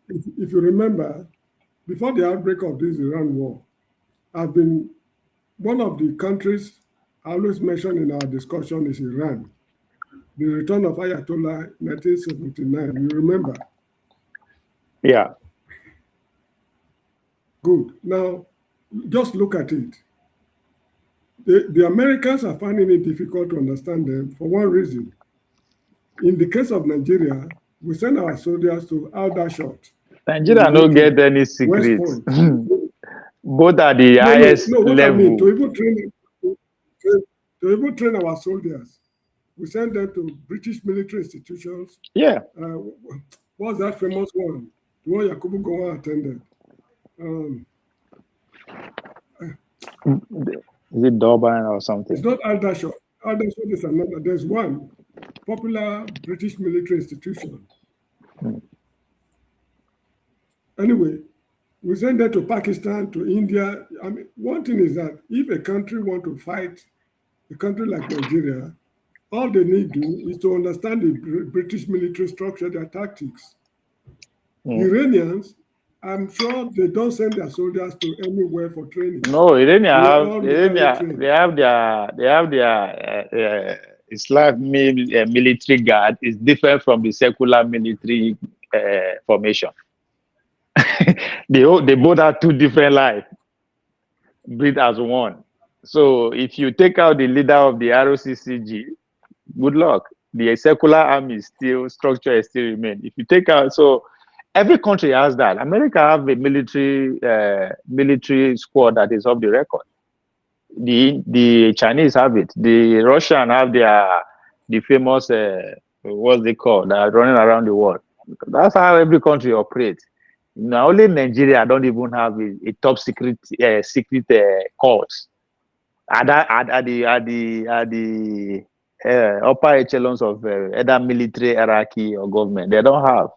If you remember, before the outbreak of this Iran war, I've been one of the countries I always mention in our discussion is Iran. The return of Ayatollah 1979, you remember? Yeah. Good. Now, just look at it. The Americans are finding it difficult to understand them for one reason. In the case of Nigeria, we send our soldiers to Aldershot. Nigeria don't get any West secrets. Point. Both at the highest No, what level. I mean, to even train our soldiers, we send them to British military institutions. Yeah. What's that famous one? The one Yakubu Gowon attended. Is it Durban or something? It's not Aldershot. Aldershot is another. There's one popular British military institution. Anyway, we send them to Pakistan, to India. I mean, one thing is that if a country wants to fight a country like Nigeria, all they need to do is to understand the British military structure, their tactics. Iranians, I'm sure they don't send their soldiers to anywhere for training. No, they have their Islamic military guard is different from the secular military formation. They both have 2 different lives, breed as one. So if you take out the leader of the ROCCG, good luck. The secular army structure still remain. If you take out, so every country has that. America have a military squad that is off the record. The Chinese have it. The Russian have the famous what's they called running around the world. That's how every country operates. Now only Nigeria don't even have a top secret courts at the upper echelons of either military hierarchy or government. They don't have.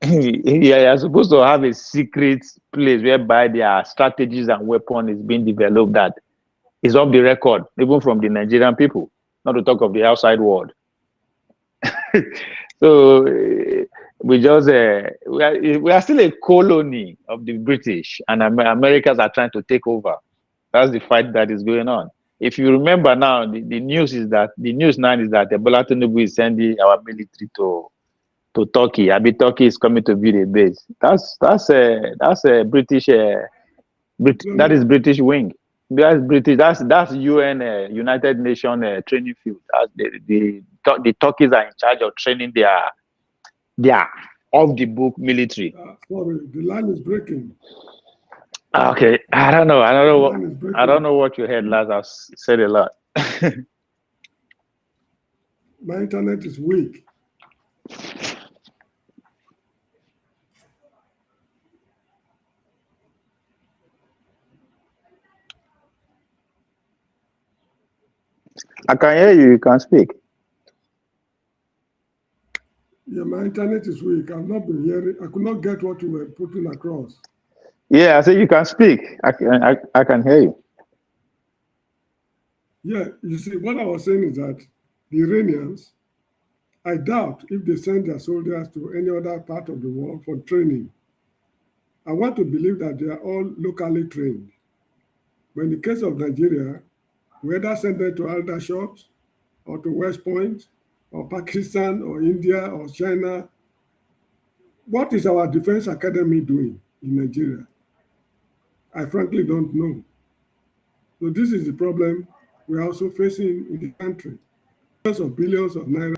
You're supposed to have a secret place whereby their strategies and weapons is being developed that is off the record, even from the Nigerian people, not to talk of the outside world. So we are still a colony of the British, and Americans are trying to take over. That's the fight that is going on. If you remember now, the news now is that Bola Tinubu is sending our military to Turkey. Turkey is coming to build a base. That's a British. That is British wing. That's British. That's UN United Nations training field. The Turkeys are in charge of training their off the book military. Sorry, the line is breaking. Okay, I don't know what you heard last. I've said a lot. My internet is weak. I can hear you. You can speak. Yeah, my internet is weak. I've not been hearing. I could not get what you were putting across. Yeah, I said you can speak. I can hear you. Yeah, you see, what I was saying is that the Iranians, I doubt if they send their soldiers to any other part of the world for training. I want to believe that they are all locally trained. But in the case of Nigeria, we either send them to Aldershot or to West Point or Pakistan or India or China. What is our defense academy doing in Nigeria? I frankly don't know. So this is the problem we're also facing in the country. Billions of naira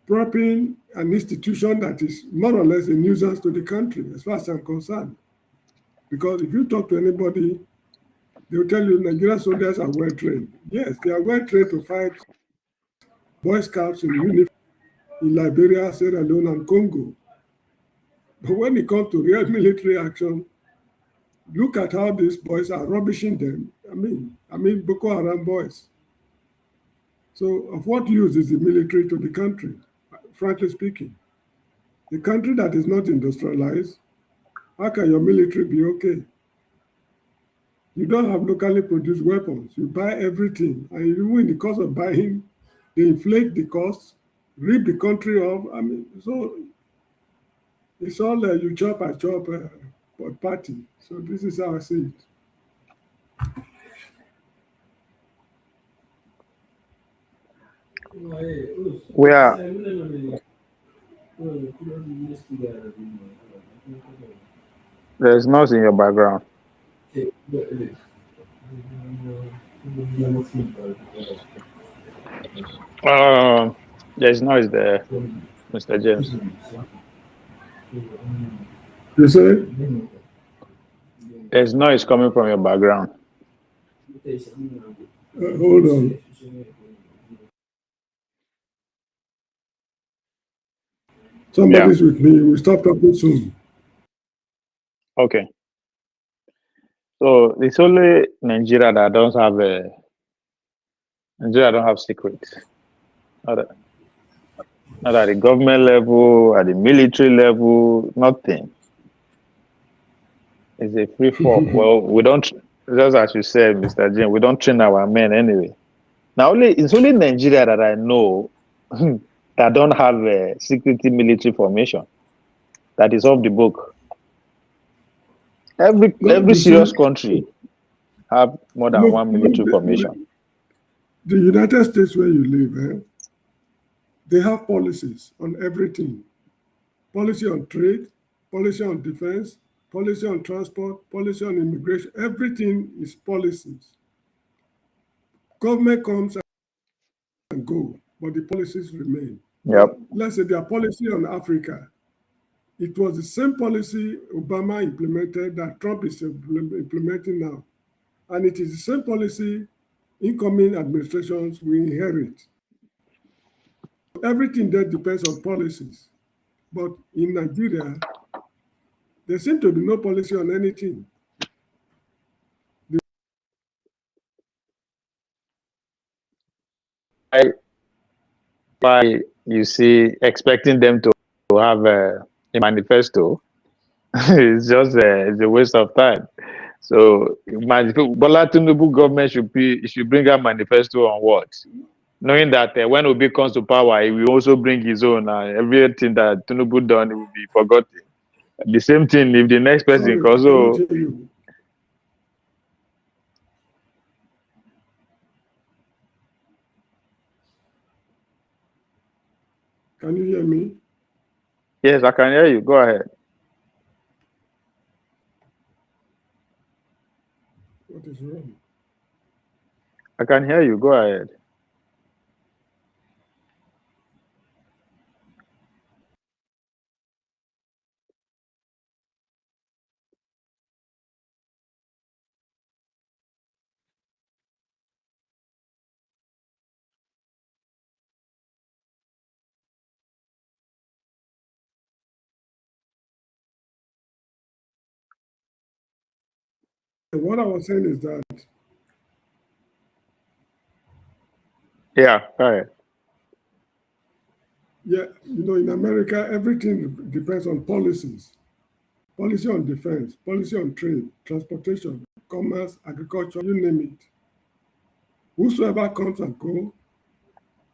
propping an institution that is more or less a nuisance to the country, as far as I'm concerned. Because if you talk to anybody, they'll tell you Nigerian soldiers are well trained. Yes, they are well trained to fight Boy Scouts in uniform in Liberia, Sierra Leone, and Congo. But when it comes to real military action, look at how these boys are rubbishing them. I mean Boko Haram boys. So of what use is the military to the country, frankly speaking? The country that is not industrialized, How can your military be okay? You don't have locally produced weapons. You buy everything, and even in the cost of buying, they inflate the cost, rip the country off. I mean, so it's all you chop, I chop, party. So this is how I see it. We are. There's noise in your background. There's noise there, Mr. James. You say? There's noise coming from your background. Hold on. Somebody's with me. We'll stop talking soon. Okay. So it's only Nigeria that don't have Nigeria don't have secrets. Not at the government level, at the military level, nothing. It's a free fall. Well, we don't, just as you said, Mr. Jim, we don't train our men anyway. Now, it's only Nigeria that I know that don't have a security military formation. That is off the book. Every serious country have more than one military formation. The United States where you live, they have policies on everything. Policy on trade, policy on defense, policy on transport, policy on immigration. Everything is policies. Government comes and go, but the policies remain. Yep. Let's say their policy on Africa. It was the same policy Obama implemented that Trump is implementing now. And it is the same policy incoming administrations will inherit. Everything there depends on policies. But in Nigeria, there seems to be no policy on anything. Why you see expecting them to have a manifesto? It's just it's a waste of time. So Bola Tinubu government should bring a manifesto on what? Knowing that when Obi comes to power, he will also bring his own. Everything that Tinubu done will be forgotten. The same thing if the next person also. Can you hear me? Yes, I can hear you. Go ahead. What is wrong? I can hear you. Go ahead. What I was saying is that. Yeah, go ahead. Yeah, in America, everything depends on policies. Policy on defense, policy on trade, transportation, commerce, agriculture, you name it. Whosoever comes and goes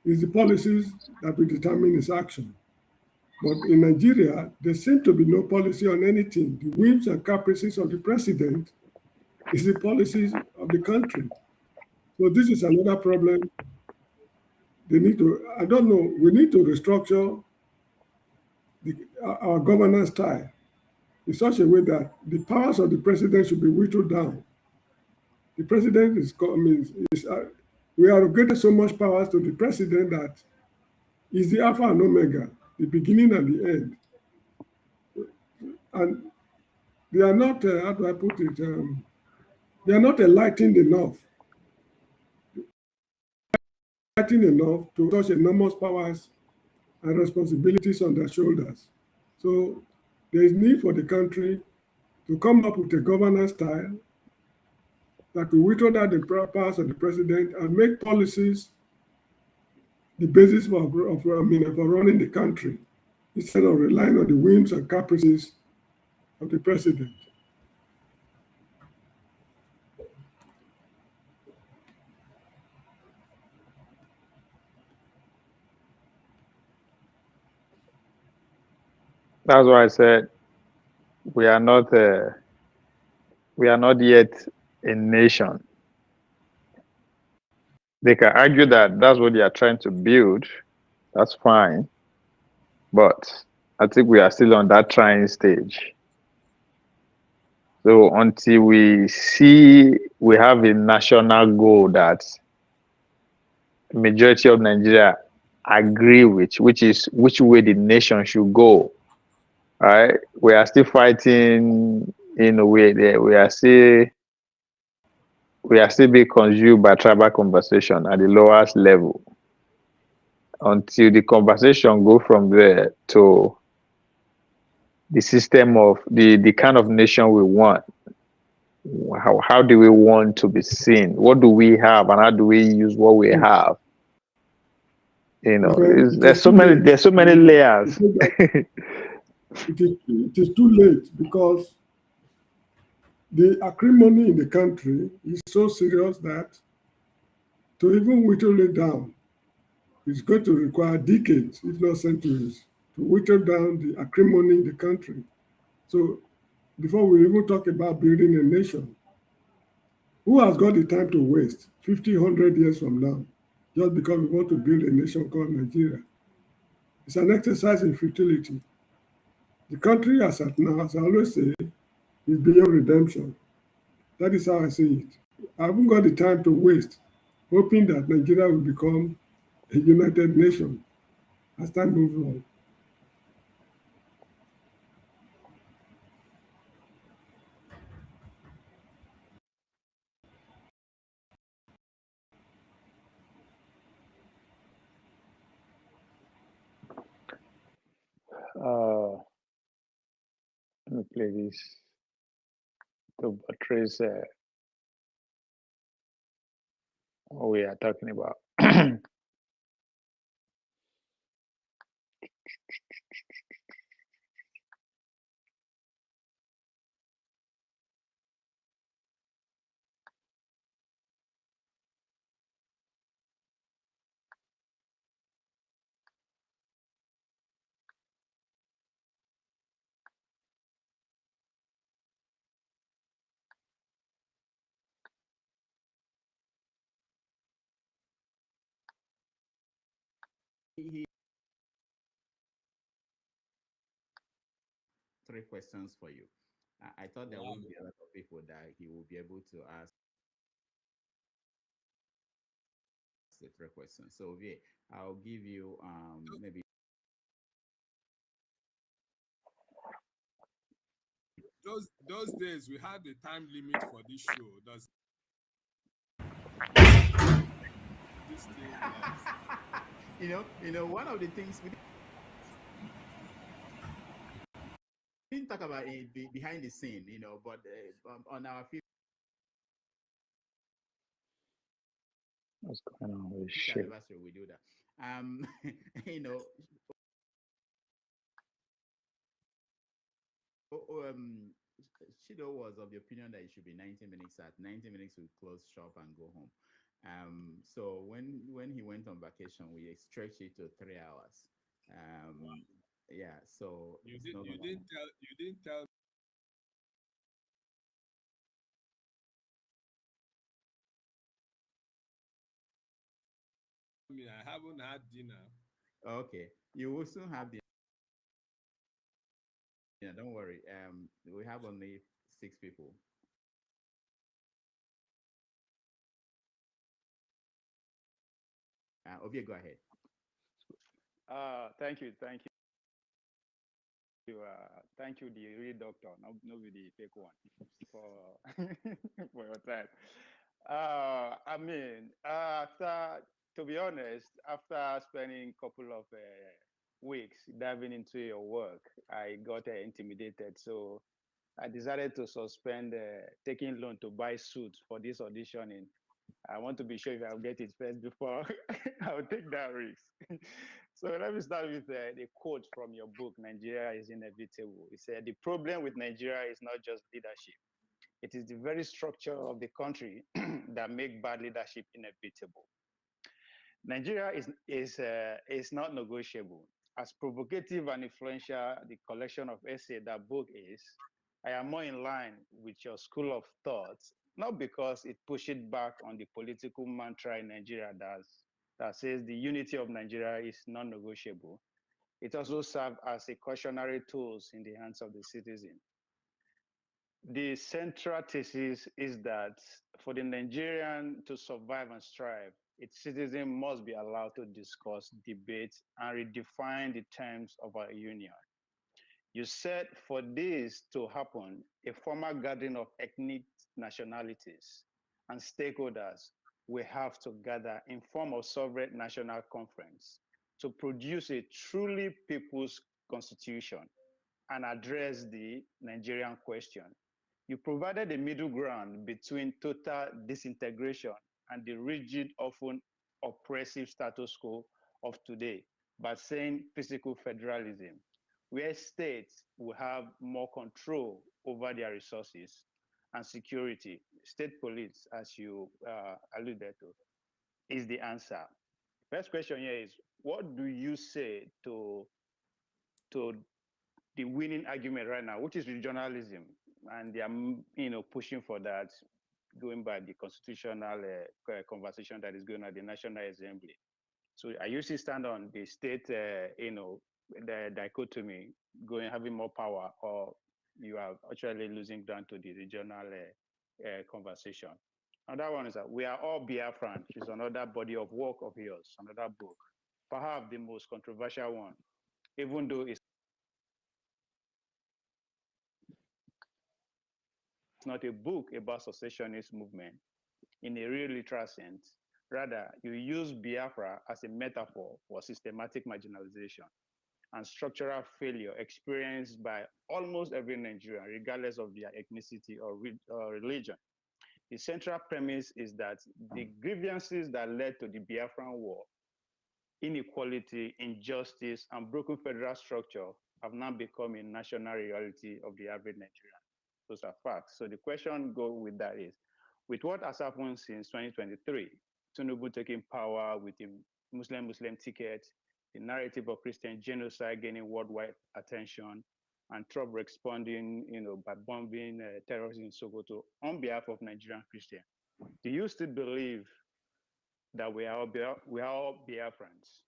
is the policies that will determine his action. But in Nigeria, there seems to be no policy on anything. The whims and caprices of the president is the policies of the country. So this is another problem. They need to, I don't know, we need to restructure our governance style in such a way that the powers of the president should be whittled down. The president we are getting so much powers to the president that is the alpha and omega, the beginning and the end. And they are not, how do I put it, they are not enlightened enough. Enough to touch enormous powers and responsibilities on their shoulders. So there is need for the country to come up with a governance style that will whittle down the powers of the president and make policies the basis for running the country, instead of relying on the whims and caprices of the president. That's why I said we are not yet a nation. They can argue that that's what they are trying to build. That's fine. But I think we are still on that trying stage. So until we see we have a national goal that the majority of Nigeria agree with, which is which way the nation should go, right? We are still fighting in a way that we are still being consumed by tribal conversation at the lowest level until the conversation go from there to the system of the kind of nation we want. How do we want to be seen? What do we have, and how do we use what we have? You know, there's so many layers. It is too late because the acrimony in the country is so serious that to even whittle it down is going to require decades, if not centuries, to whittle down the acrimony in the country. So before we even talk about building a nation, who has got the time to waste 50, 100 years from now just because we want to build a nation called Nigeria? It's an exercise in futility. The country as at now, as I always say, is beyond redemption. That is how I see it. I haven't got the time to waste hoping that Nigeria will become a united nation as time moves on. Let me play this to portrays what we are talking about. Three questions for you. I thought there would be a lot of people that he will be able to ask the three questions. So yeah, I'll give you maybe those days we had a time limit for this show. Does this still work? one of the things we didn't talk about behind the scene, but on our What's going on with fifth shit? anniversary, we do that. You know, Shido was of the opinion that it should be 90 minutes. At 90 minutes, we close shop and go home. So when he went on vacation, we stretched it to 3 hours. Yeah, so You didn't tell me I haven't had dinner. Okay, you will soon have the. Yeah, don't worry. We have only 6 people. Ovie, go ahead. Thank you. Thank you, the real doctor, not with the fake one, for for your time. I mean, to be honest, after spending a couple of weeks diving into your work, I got intimidated. So I decided to suspend taking loan to buy suits for this auditioning. I want to be sure if I'll get it first before I'll take that risk. So let me start with the quote from your book, Nigeria is Inevitable. It said, the problem with Nigeria is not just leadership. It is the very structure of the country that make bad leadership inevitable. Nigeria is not negotiable. As provocative and influential the collection of essays that book is, I am more in line with your school of thought, not because it pushes back on the political mantra in Nigeria that says the unity of Nigeria is non-negotiable. It also serves as a cautionary tool in the hands of the citizen. The central thesis is that for the Nigerian to survive and strive, its citizens must be allowed to discuss, debate, and redefine the terms of our union. You said for this to happen, a formal gathering of ethnic nationalities and stakeholders will have to gather in form of sovereign national conference to produce a truly people's constitution and address the Nigerian question. You provided a middle ground between total disintegration and the rigid, often oppressive status quo of today by saying physical federalism, where states will have more control over their resources and security. State police, as you alluded to, is the answer. First question here is, what do you say to the winning argument right now, which is regionalism, and they are pushing for that, going by the constitutional conversation that is going on at the National Assembly. So I usually stand on the state, the dichotomy, having more power, or you are actually losing ground to the regional conversation. Another one is that we are all Biafran, which is another body of work of yours, another book, perhaps the most controversial one, even though it's not a book about secessionist movement in a real literal sense. Rather, you use Biafra as a metaphor for systematic marginalization and structural failure experienced by almost every Nigerian, regardless of their ethnicity or religion. The central premise is that the grievances that led to the Biafran War, inequality, injustice, and broken federal structure have now become a national reality of the average Nigerian. Those are facts. So the question go with that is, with what has happened since 2023, Tinubu taking power with the Muslim ticket, the narrative of Christian genocide gaining worldwide attention, and Trump responding, by bombing terrorists in Sokoto on behalf of Nigerian Christians. Do you still believe that we are all Biafrans?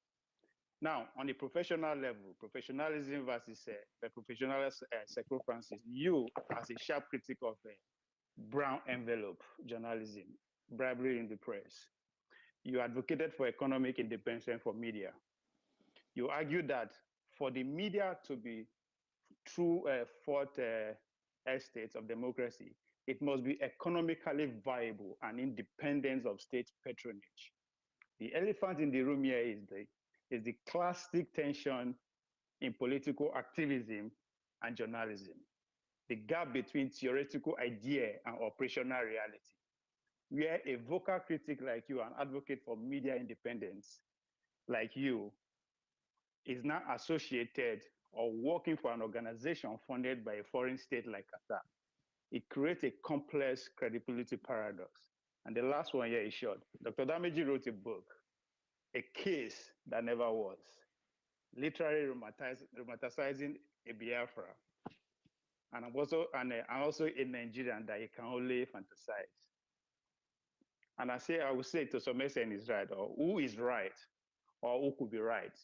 Now, on the professional level, professionalism versus professional circumstances, you, as a sharp critic of brown envelope journalism, bribery in the press, you advocated for economic independence for media. You argued that for the media to be true fourth estates of democracy, it must be economically viable and independent of state patronage. The elephant in the room here is the classic tension in political activism and journalism, the gap between theoretical idea and operational reality, where a vocal critic like you, an advocate for media independence like you, is now associated or working for an organization funded by a foreign state like Qatar. It creates a complex credibility paradox. And the last one here is short. Dr. Dameji wrote a book, A Case That Never Was, literally romanticizing a Biafra. And I'm also a Nigerian that you can only fantasize. And I would say to some extent is right, or who is right, or who could be right,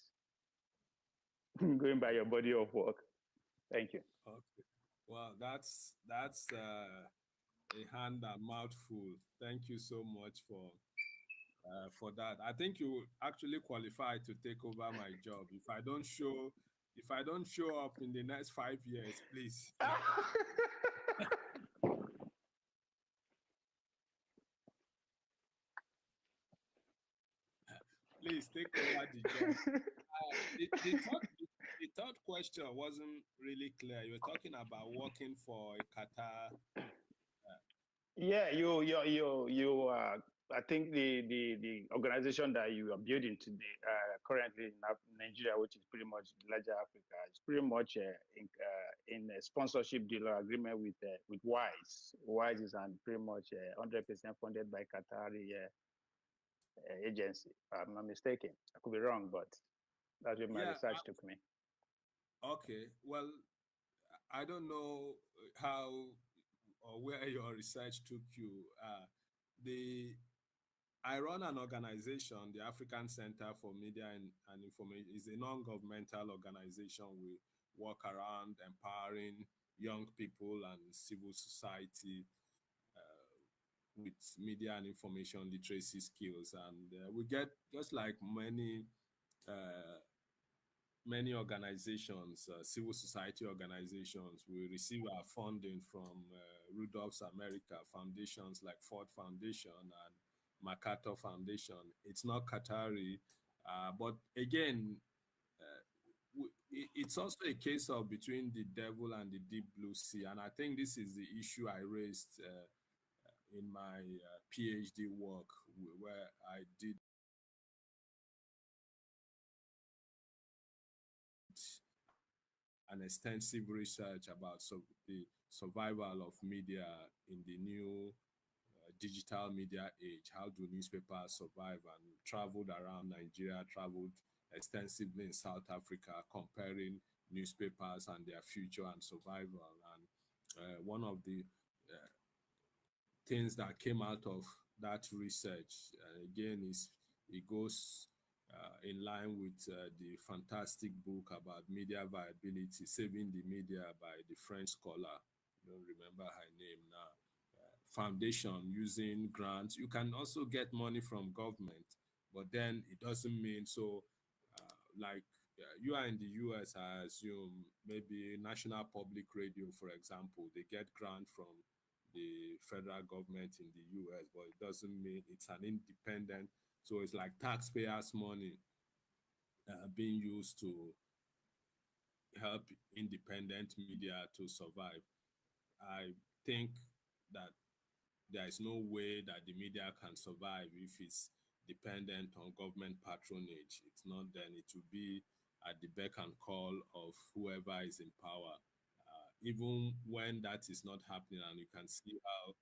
going by your body of work. Thank you. Okay. Well, that's a hand and mouthful. Thank you so much for that. I think you actually qualify to take over my job. If I don't show up in the next 5 years, please. Please take over the job. The third question wasn't really clear. You were talking about working for Qatar. Yeah, you I think the organization that you are building today, currently in Nigeria, which is pretty much larger Africa, is pretty much in a sponsorship deal or agreement with WISE. WISE is pretty much 100% funded by Qatari agency. If I'm not mistaken. I could be wrong, but that's where my Yeah. research took me. Okay. Well, I don't know how or where your research took you. The I run an organization, the African Center for Media and Information. Is a non-governmental organization. We work around empowering young people and civil society with media and information literacy skills. And we get, just like uh, many organizations, civil society organizations, we receive our funding from Rudolph's America foundations like Ford Foundation and MacArthur Foundation. It's not Qatari, but again, it's also a case of between the devil and the deep blue sea. And I think this is the issue I raised in my PhD work, where I did an extensive research about the survival of media in the new digital media age. How do newspapers survive? And traveled around Nigeria, traveled extensively in South Africa, comparing newspapers and their future and survival. And one of the things that came out of that research, again, is it goes in line with the fantastic book about media viability, Saving the Media by the French scholar. I don't remember her name now. Foundation using grants. You can also get money from government, but then it doesn't mean so. Like you are in the US, I assume maybe National Public Radio, for example, they get grant from the federal government in the US, but it doesn't mean it's an independent. So it's like taxpayers' money being used to help independent media to survive. I think that there is no way that the media can survive if it's dependent on government patronage. It's not, then it will be at the beck and call of whoever is in power. Even when that is not happening, and you can see how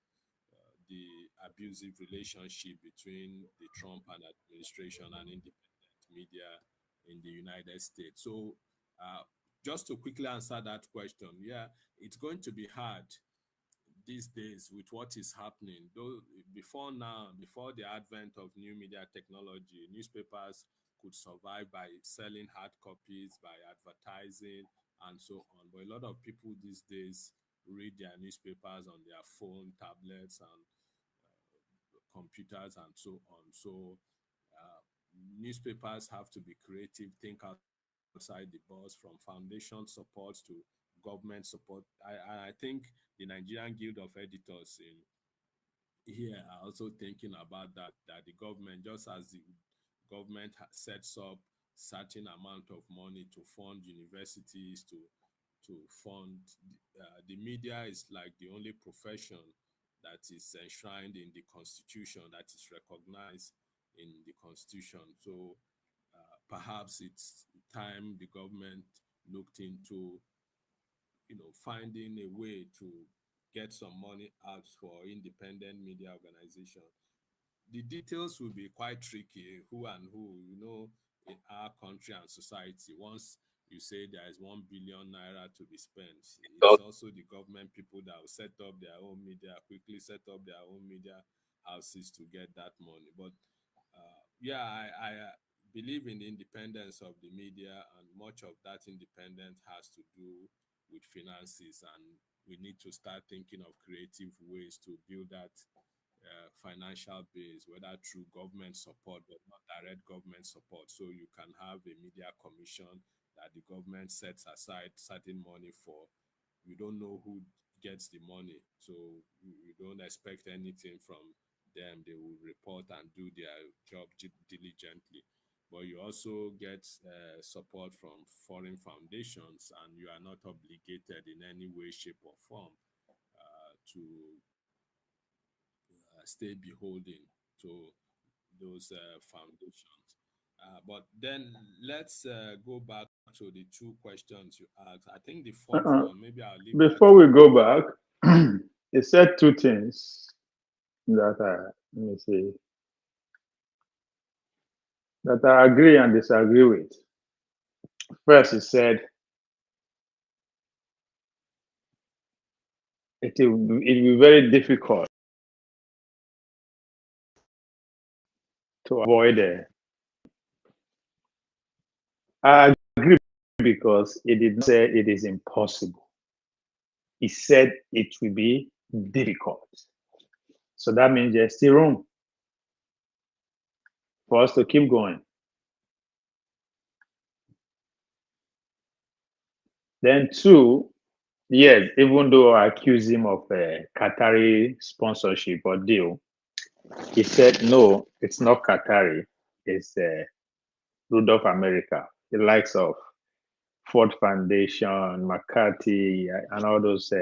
the abusive relationship between the Trump administration and independent media in the United States. So, just to quickly answer that question, yeah, it's going to be hard these days with what is happening. Though before now, before the advent of new media technology, newspapers could survive by selling hard copies, by advertising, and so on. But a lot of people these days read their newspapers on their phone, tablets, and computers, and so on. So newspapers have to be creative, think outside the box, from foundation support to government support. I think the Nigerian Guild of Editors in here are also thinking about that the government, just as the government sets up certain amount of money to fund universities, to fund the media, is like the only profession that is enshrined in the constitution, that is recognized in the constitution. So perhaps it's time the government looked into, finding a way to get some money out for independent media organization. The details will be quite tricky, who and who, in our country and society. Once you say there is 1 billion naira to be spent, it's also the government people that will set up their own media, quickly set up their own media houses to get that money. But yeah, I believe in the independence of the media, and much of that independence has to do with finances, and we need to start thinking of creative ways to build that financial base, whether through government support but not direct government support. So you can have a media commission that the government sets aside certain money for. We don't know who gets the money, so we don't expect anything from them. They will report and do their job diligently. But you also get support from foreign foundations, and you are not obligated in any way, shape, or form to stay beholden to those foundations. But then let's go back to the two questions you asked. I think the fourth one, maybe I'll leave that. Before we go back, he said two things that let me see, that I agree and disagree with. First, he said it will be very difficult to avoid it. I agree because he did not say it is impossible. He said it will be difficult. So that means there's still room for us to keep going. Then two, yes, even though I accuse him of Qatari sponsorship or deal, he said, no, it's not Qatari. It's Rudolph America, the likes of Ford Foundation, McCarthy, and all those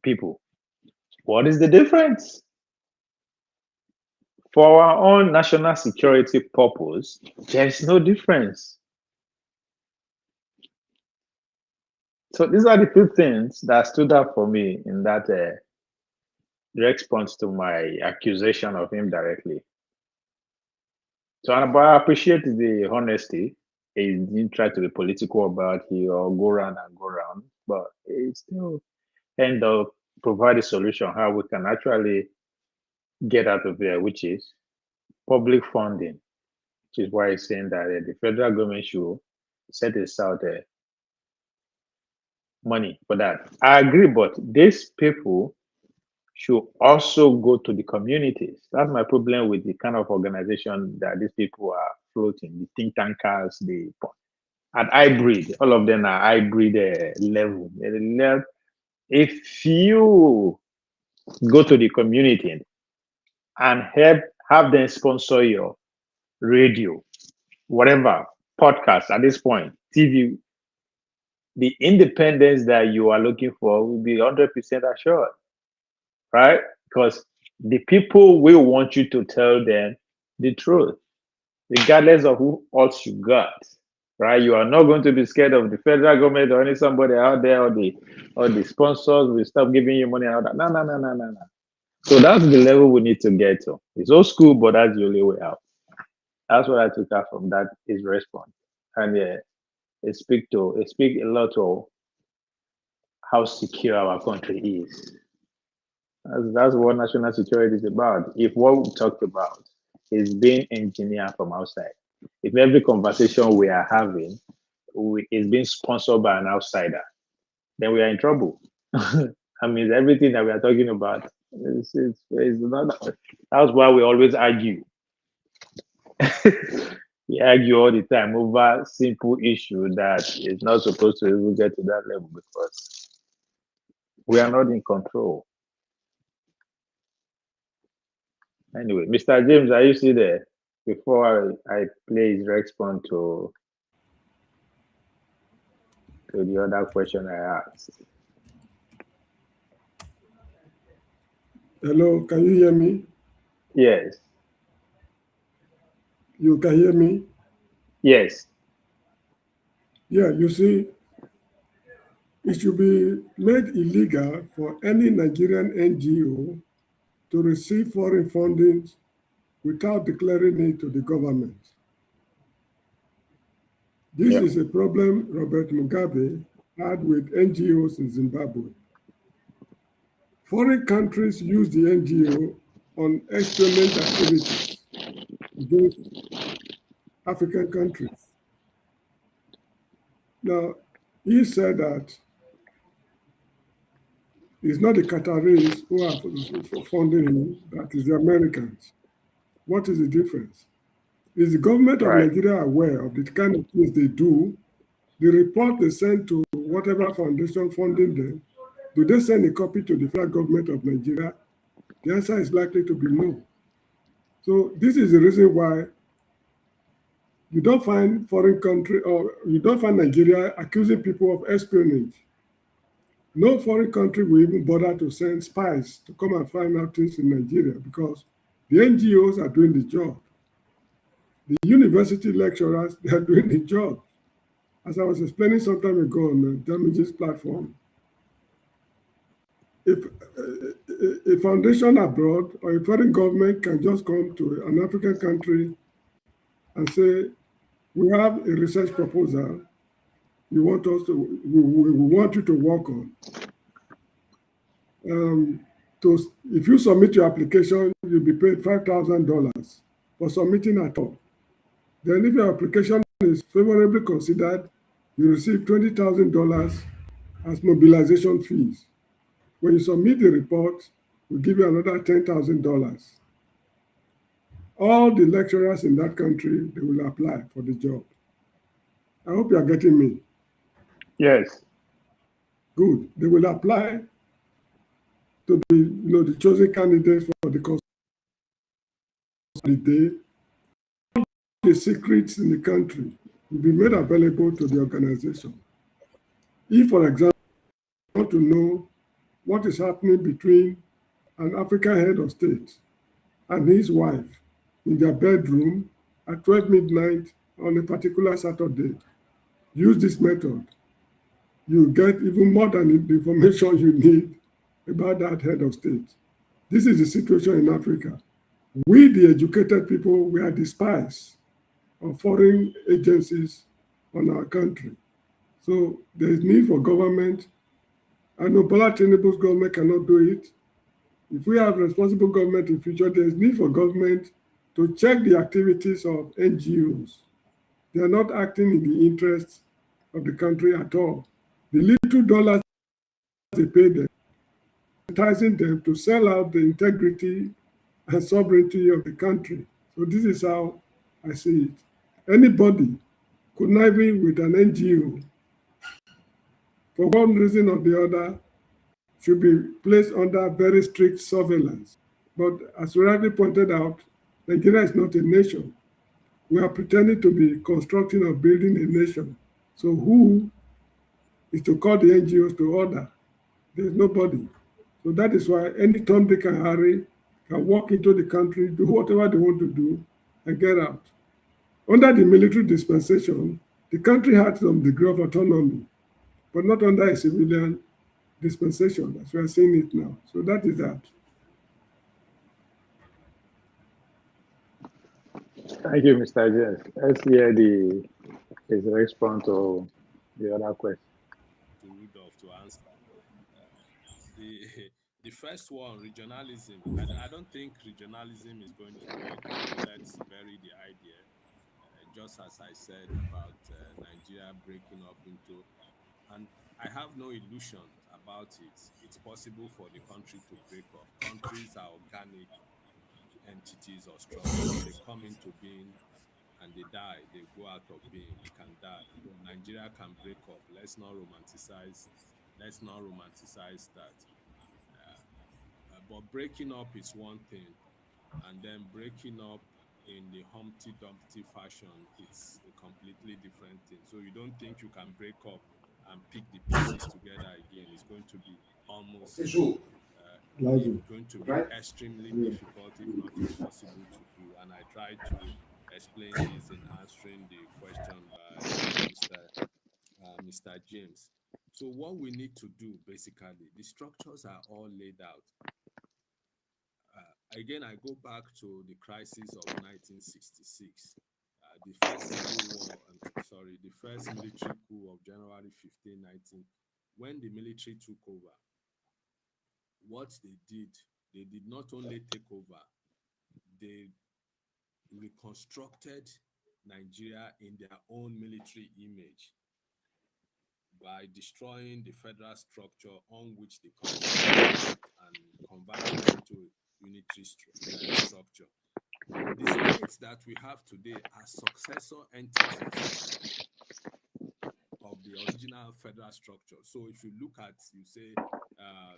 people. What is the difference? For our own national security purpose, there is no difference. So these are the two things that stood out for me in that response to my accusation of him directly. So but I appreciate the honesty. He didn't try to be political about it or go around and go around, but it still end up provide a solution how we can actually get out of there, which is public funding, which is why he's saying that the federal government should set aside money for that. I agree, but these people should also go to the communities. That's my problem with the kind of organization that these people are floating, the think tankers, the at hybrid, all of them are hybrid level. If you go to the community and have them sponsor your radio, whatever, podcast at this point, TV, the independence that you are looking for will be 100% assured, right? Because the people will want you to tell them the truth, regardless of who else you got, right? You are not going to be scared of the federal government or any somebody out there or the sponsors will stop giving you money and all that. No, no, no, no, no, no. So that's the level we need to get to. It's old school, but that's the only way out. That's what I took out from that his response. And yeah, it speak a lot of how secure our country is. That's what national security is about. If what we talked about is being engineered from outside, if every conversation we are having is being sponsored by an outsider, then we are in trouble. I mean, everything that we are talking about is not. That's why we always argue. We argue all the time over simple issue that is not supposed to even get to that level because we are not in control. Anyway, Mr. James, are you still there? Before I play his response to the other question I asked. Hello, can you hear me? Yes. You can hear me? Yes. Yeah, you see, it should be made illegal for any Nigerian NGO to receive foreign funding without declaring it to the government. This is a problem Robert Mugabe had with NGOs in Zimbabwe. Foreign countries use the NGO on espionage activities against African countries. Now, he said that it's not the Qataris who are funding him, that is the Americans. What is the difference? Is the government of Nigeria aware of the kind of things they do? The report they send to whatever foundation funding them, do they send a copy to the federal government of Nigeria? The answer is likely to be no. So this is the reason why you don't find foreign country or you don't find Nigeria accusing people of espionage. No foreign country will even bother to send spies to come and find out things in Nigeria because The NGOs are doing the job. The university lecturers, they are doing the job. As I was explaining some time ago on the Damages platform, if a foundation abroad or a foreign government can just come to an African country and say, we have a research proposal we want you to work on. If you submit your application, you'll be paid $5,000 for submitting at all. Then if your application is favorably considered, you receive $20,000 as mobilization fees. When you submit the report, we'll give you another $10,000. All the lecturers in that country, they will apply for the job. I hope you are getting me. Yes. Good. They will apply to be, the chosen candidates for the course of the day. All the secrets in the country will be made available to the organization. If, for example, you want to know what is happening between an African head of state and his wife in their bedroom at 12 midnight on a particular Saturday, use this method. You get even more than the information you need about that head of state. This is the situation in Africa. We, the educated people, we are the spies of foreign agencies on our country. So there is need for government. I know Bola Tinubu's government cannot do it. If we have responsible government in future, there is need for government to check the activities of NGOs. They are not acting in the interests of the country at all. The little dollars they pay them, enticing them to sell out the integrity and sovereignty of the country. So this is how I see it. Anybody conniving with an NGO, for one reason or the other, should be placed under very strict surveillance. But as rightly pointed out, Nigeria is not a nation. We are pretending to be constructing or building a nation. So who is to call the NGOs to order? There's nobody. So that is why any Tom, Dick, and Harry can walk into the country, do whatever they want to do, and get out. Under the military dispensation, the country had some degree of autonomy, but not under a civilian dispensation, as we are seeing it now. So that is that. Thank you, Mr. James. Let's hear his response to the other question. To Rudolph to answer. The first one, regionalism. I don't think regionalism is going to work. So let's bury the idea. Just as I said about Nigeria breaking up into, and I have no illusion about it. It's possible for the country to break up. Countries are organic entities or structures. They come into being and they die. They go out of being. They can die. So Nigeria can break up. Let's not romanticize that. But breaking up is one thing, and then breaking up in the Humpty Dumpty fashion, it's a completely different thing. So you don't think you can break up and pick the pieces together again. It's going to be almost going to be extremely difficult, if not impossible to do. And I tried to explain this in answering the question by Mr. James. So what we need to do, basically, the structures are all laid out. Again, I go back to the crisis of 1966, the first military coup of January 15, 19. When the military took over, what they did not only take over, they reconstructed Nigeria in their own military image by destroying the federal structure on which the country was built and converting it into unitary structure. The states that we have today are successor entities of the original federal structure. So if you look at,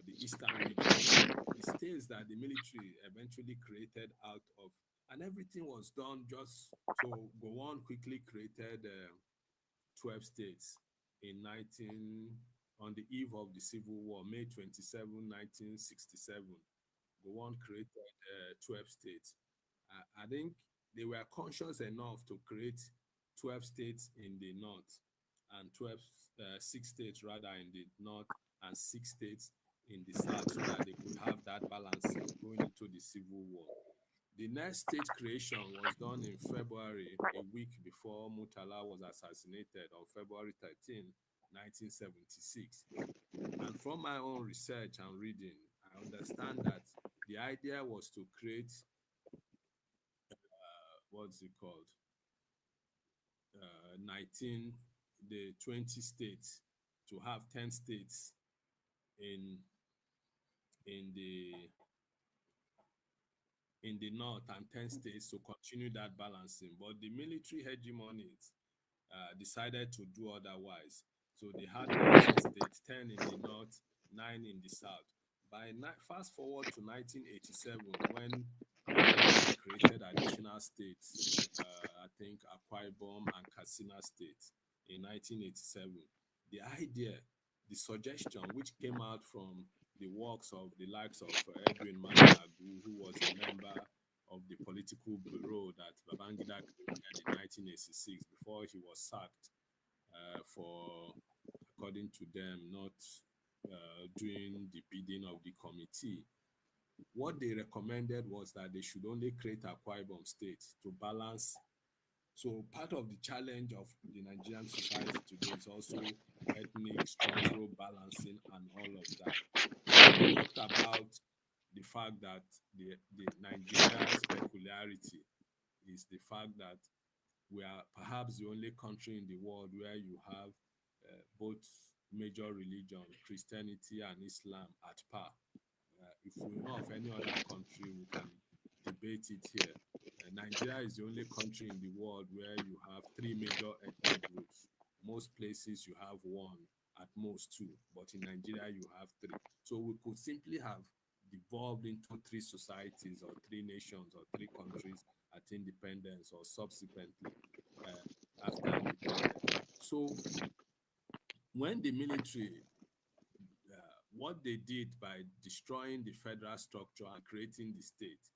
the Eastern region, the states that the military eventually created out of, and everything was done just so Gowon quickly created 12 states on the eve of the Civil War, May 27, 1967. Gowon created 12 states. I think they were conscious enough to create 12 states in the north and 6 states rather in the north and 6 states in the south so that they could have that balancing going into the civil war. The next state creation was done in February, a week before Murtala was assassinated on February 13, 1976. And from my own research and reading, I understand that the idea was to create, what's it called, 20 states, to have 10 states in the north and 10 states to continue that balancing. But the military hegemony decided to do otherwise. So they had 19 states, 10 in the north, 9 in the south. Fast forward to 1987, when they created additional states, I think Akwa Ibom and Katsina states in 1987. The idea, the suggestion, which came out from the works of the likes of Edwin Managu, who was a member of the political bureau that Babangida created in 1986 before he was sacked for, according to them, not doing the bidding of the committee. What they recommended was that they should only create Akwa Ibom state to balance. So part of the challenge of the Nigerian society today is also ethnic structural balancing and all of that. We talked about the fact that the Nigeria's peculiarity is the fact that we are perhaps the only country in the world where you have both major religion, Christianity and Islam, at par. If we know of any other country, we can debate it here. Nigeria is the only country in the world where you have 3 major ethnic groups. Most places you have 1, at most 2, but in Nigeria you have 3. So we could simply have devolved into 3 societies or 3 nations or 3 countries at independence or subsequently after independence. So when the military, what they did by destroying the federal structure and creating the state,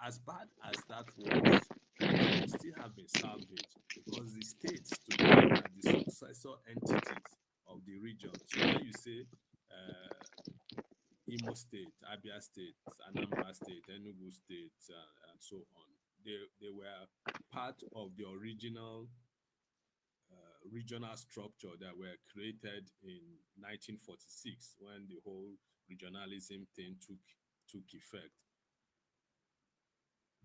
as bad as that was, it would still have been salvaged because the states today are the successor entities of the region. So when you say Imo State, Abia State, Anambra State, Enugu State, and so on, they were part of the original regional structure that were created in 1946 when the whole regionalism thing took effect.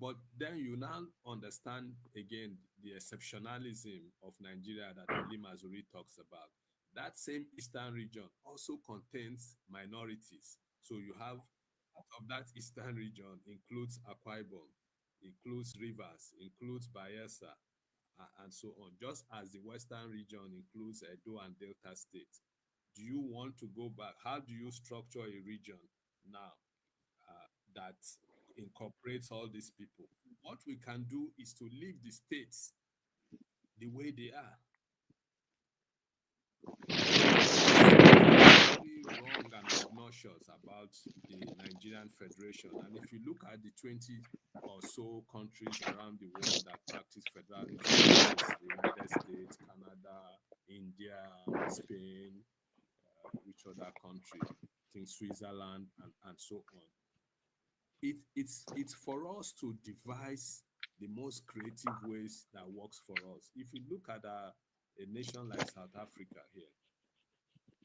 But then you now understand again the exceptionalism of Nigeria that Ali Mazuri talks about. That same eastern region also contains minorities. So you have part of that eastern region includes Akwa Ibom, includes Rivers, includes Bayelsa, and so on, just as the western region includes Edo and Delta State. Do you want to go back? How do you structure a region now that incorporates all these people? What we can do is to leave the states the way they are. Very wrong and obnoxious about the Nigerian Federation. And if you look at the 20 or so countries around the world that practice federalism, the United States, Canada, India, Spain, which other country? I think Switzerland, and so on. It's for us to devise the most creative ways that works for us. If you look at a nation like South Africa here,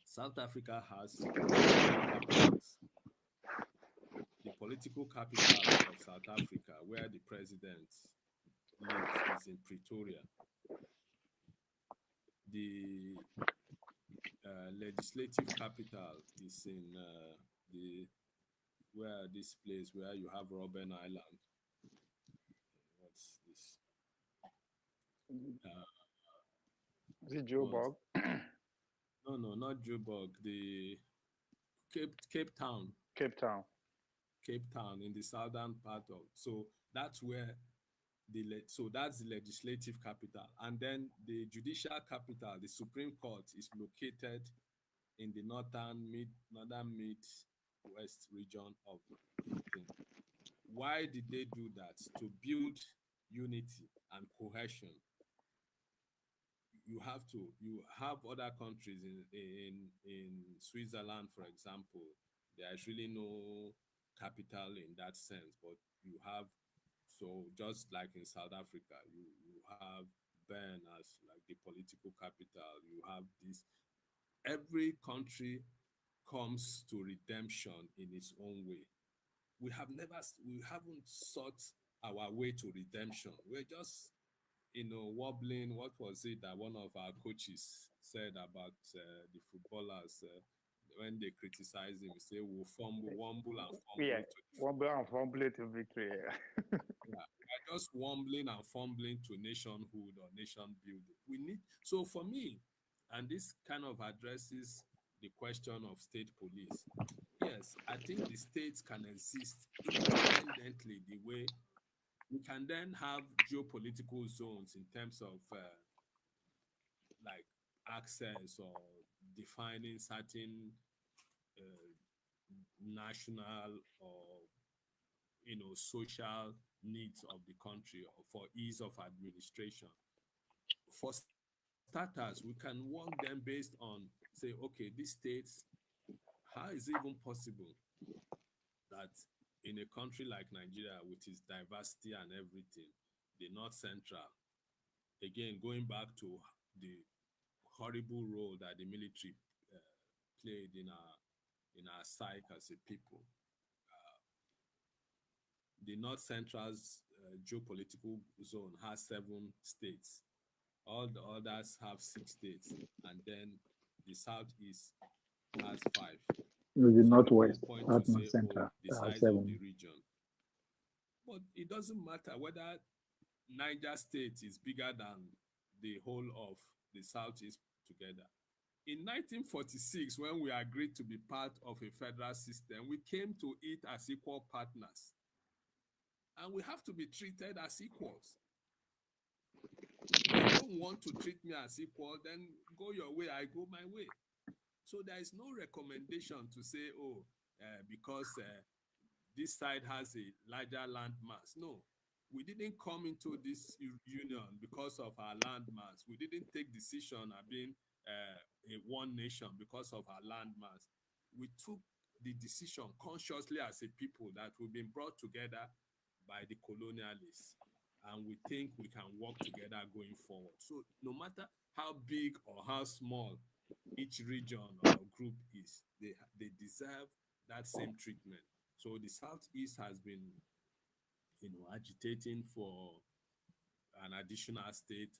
South Africa has capitals. The political capital of South Africa, where the president lives, is in Pretoria. The legislative capital is in this place where you have Robben Island. What's this? Is it Joburg? No, not Joburg. The Cape Town. Cape Town. Cape Town in the southern part of. So that's where that's the legislative capital, and then the judicial capital, the Supreme Court, is located in the northern mid west region of the thing. Why did they do that? To build unity and cohesion. You have other countries in Switzerland, for example. There is really no capital in that sense, but you have, so just like in South Africa, you have Bern as like the political capital. You have this. Every country comes to redemption in its own way. We haven't sought our way to redemption. We're just, wobbling. What was it that one of our coaches said about the footballers when they criticize him? He say, "We'll wumble and Yeah, fumble to wobble and fumble to victory. yeah, we're just wumbling and fumbling to nationhood or nation building. We need, so for me, and this kind of addresses the question of state police. Yes, I think the states can exist independently the way we can then have geopolitical zones in terms of like access or defining certain uh, national or social needs of the country or for ease of administration. For starters, we can work them based on, say, okay, these states, how is it even possible that in a country like Nigeria, with its diversity and everything, the North Central, again, going back to the horrible role that the military played in our psyche as a people. The North Central's geopolitical zone has 7 states. All the others have 6 states, and then the Southeast has 5. The So people Northwest, point to not North say, oh, Central, the there are size of the 7. region. But it doesn't matter whether Niger State is bigger than the whole of the Southeast together. In 1946, when we agreed to be part of a federal system, we came to it as equal partners. And we have to be treated as equals. If you don't want to treat me as equal, then go your way, I go my way. So there is no recommendation to say, oh, because this side has a larger land mass. No, we didn't come into this union because of our land mass. We didn't take decision of being a one nation because of our land mass. We took the decision consciously as a people that we've been brought together by the colonialists, and we think we can work together going forward. So no matter how big or how small each region or group is, they deserve that same treatment. So the Southeast has been, agitating for an additional state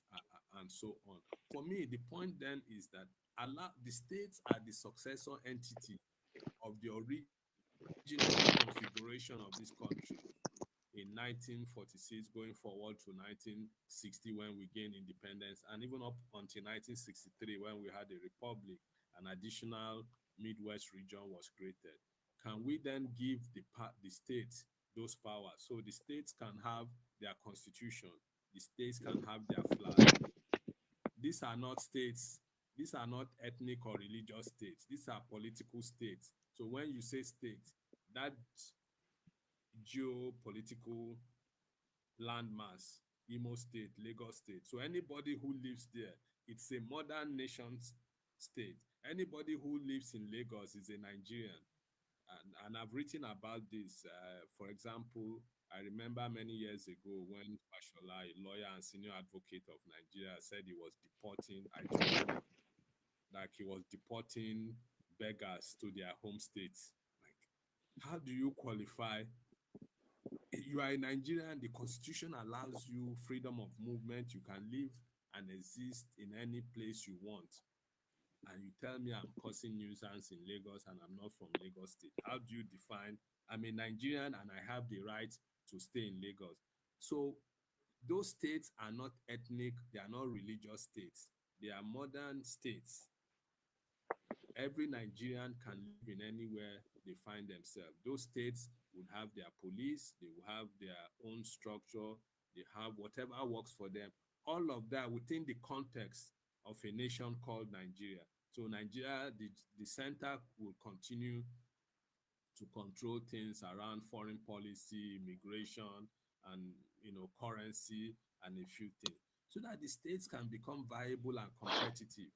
and so on. For me, the point then is that the states are the successor entity of the original configuration of this country in 1946 going forward to 1960 when we gained independence, and even up until 1963 when we had a republic. An additional Midwest region was created. Can we then give the states those powers? So the states can have their constitution, the states can have their flag. These are not states, these are not ethnic or religious states, these are political states. So when you say state, that geopolitical landmass, Imo State, Lagos State. So anybody who lives there, it's a modern nation state. Anybody who lives in Lagos is a Nigerian. And I've written about this. For example, I remember many years ago when Fashola, a lawyer and senior advocate of Nigeria, said he was deporting, I took him on, like he was deporting beggars to their home states. Like, how do you qualify? You are a Nigerian, the constitution allows you freedom of movement. You can live and exist in any place you want. And you tell me I'm causing nuisance in Lagos and I'm not from Lagos State. How do you define? I'm a Nigerian and I have the right to stay in Lagos. So those states are not ethnic, they are not religious states. They are modern states. Every Nigerian can live in anywhere they find themselves. Those states would have their police, they will have their own structure, they have whatever works for them. All of that within the context of a nation called Nigeria. So Nigeria, the center will continue to control things around foreign policy, immigration, and currency, and a few things, so that the states can become viable and competitive.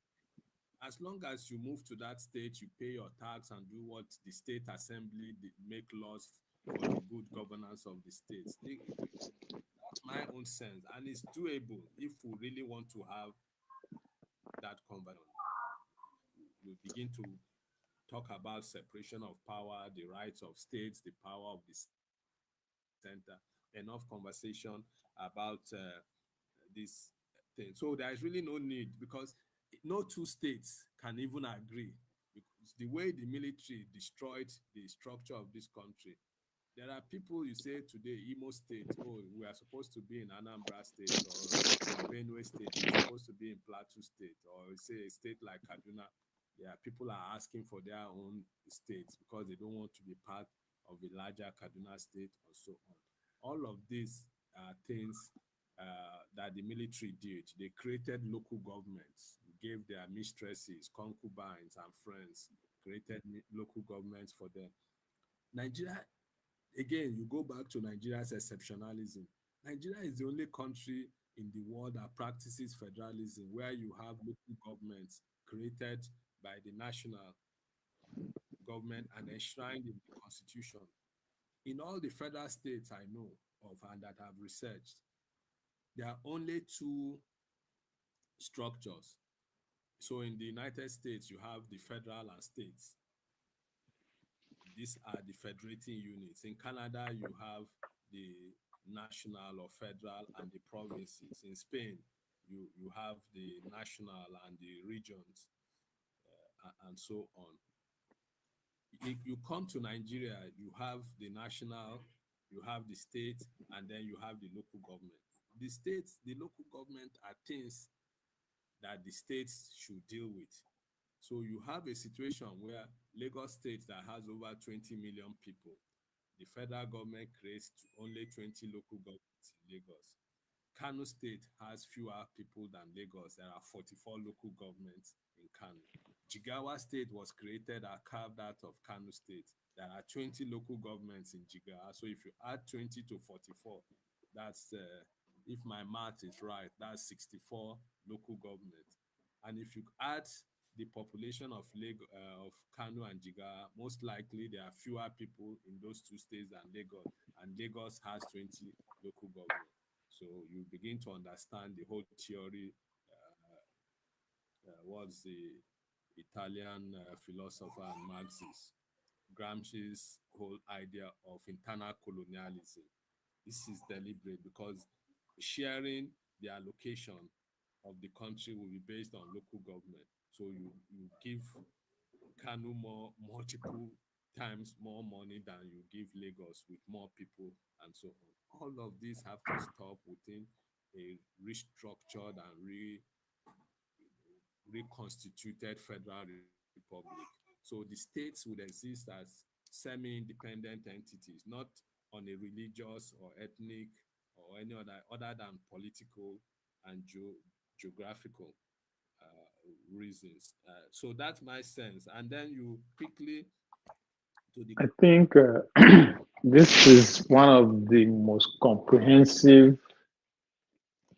As long as you move to that state, you pay your tax and do what the state assembly make laws for the good governance of the states. That's my own sense, and it's doable if we really want to have that conversation. We begin to talk about separation of power, the rights of states, the power of the center, enough conversation about this thing. So there is really no need, because no two states can even agree, because the way the military destroyed the structure of this country. There are people, you say today, Imo State, oh, we are supposed to be in Anambra State, or in Benue State, we're supposed to be in Plateau State, or say a state like Kaduna. Yeah, people are asking for their own states because they don't want to be part of a larger Kaduna State, or so on. All of these are things that the military did. They created local governments, gave their mistresses, concubines, and friends, created local governments for them. Nigeria, again, you go back to Nigeria's exceptionalism. Nigeria is the only country in the world that practices federalism, where you have local governments created by the national government and enshrined in the constitution. In all the federal states I know of and that I've researched, there are only two structures. So in the United States, you have the federal and states. These are the federating units. In Canada, you have the national or federal and the provinces. In Spain, you have the national and the regions, and so on. If you come to Nigeria, you have the national, you have the state, and then you have the local government. The states, the local government are things that the states should deal with. So you have a situation where Lagos State, that has over 20 million people, the federal government creates only 20 local governments in Lagos. Kano State has fewer people than Lagos. There are 44 local governments in Kano. Jigawa State was created and carved out of Kano State. There are 20 local governments in Jigawa. So if you add 20 to 44, that's, if my math is right, that's 64 local governments. And if you add the population of of Kano and Jigawa, most likely there are fewer people in those two states than Lagos. And Lagos has 20 local governments. So you begin to understand the whole theory. What's the Italian philosopher and Marxist, Gramsci's whole idea of internal colonialism. This is deliberate because sharing the allocation of the country will be based on local government. So you give Kanu multiple times more money than you give Lagos with more people, and so on. All of these have to stop within a restructured and reconstituted federal republic. So the states would exist as semi-independent entities, not on a religious or ethnic or any other than political and geographical reasons. So that's my sense. And then you quickly to the I think this is one of the most comprehensive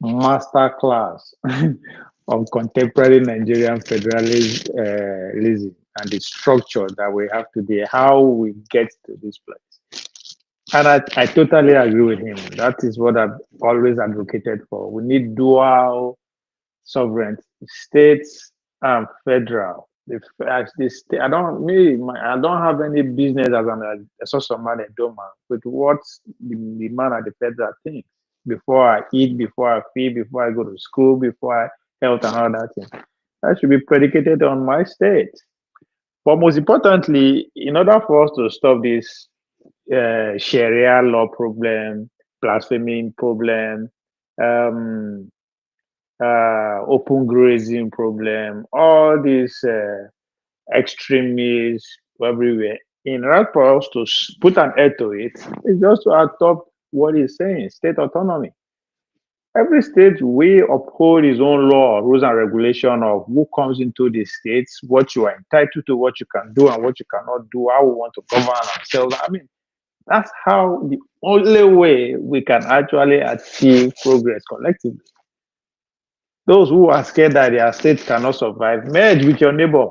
masterclass of contemporary Nigerian federalism and the structure that we have today, how we get to this place. And I totally agree with him. That is what I've always advocated for. We need dual sovereignty, states and federal. I don't have any business as a source of man and doorman with what the man at the federal thinks. Before I eat, before I feed, before I go to school, before I health and all that thing. That should be predicated on my state. But most importantly, in order for us to stop this Sharia law problem, blaspheming problem, um, open grazing problem, all these extremists everywhere. In order for us to put an end to it, it's just to adopt what he's saying, state autonomy. Every state will uphold its own law, rules, and regulation of who comes into the states, what you are entitled to, what you can do, and what you cannot do, how we want to govern ourselves. I mean, that's how the only way we can actually achieve progress collectively. Those who are scared that their state cannot survive, merge with your neighbor,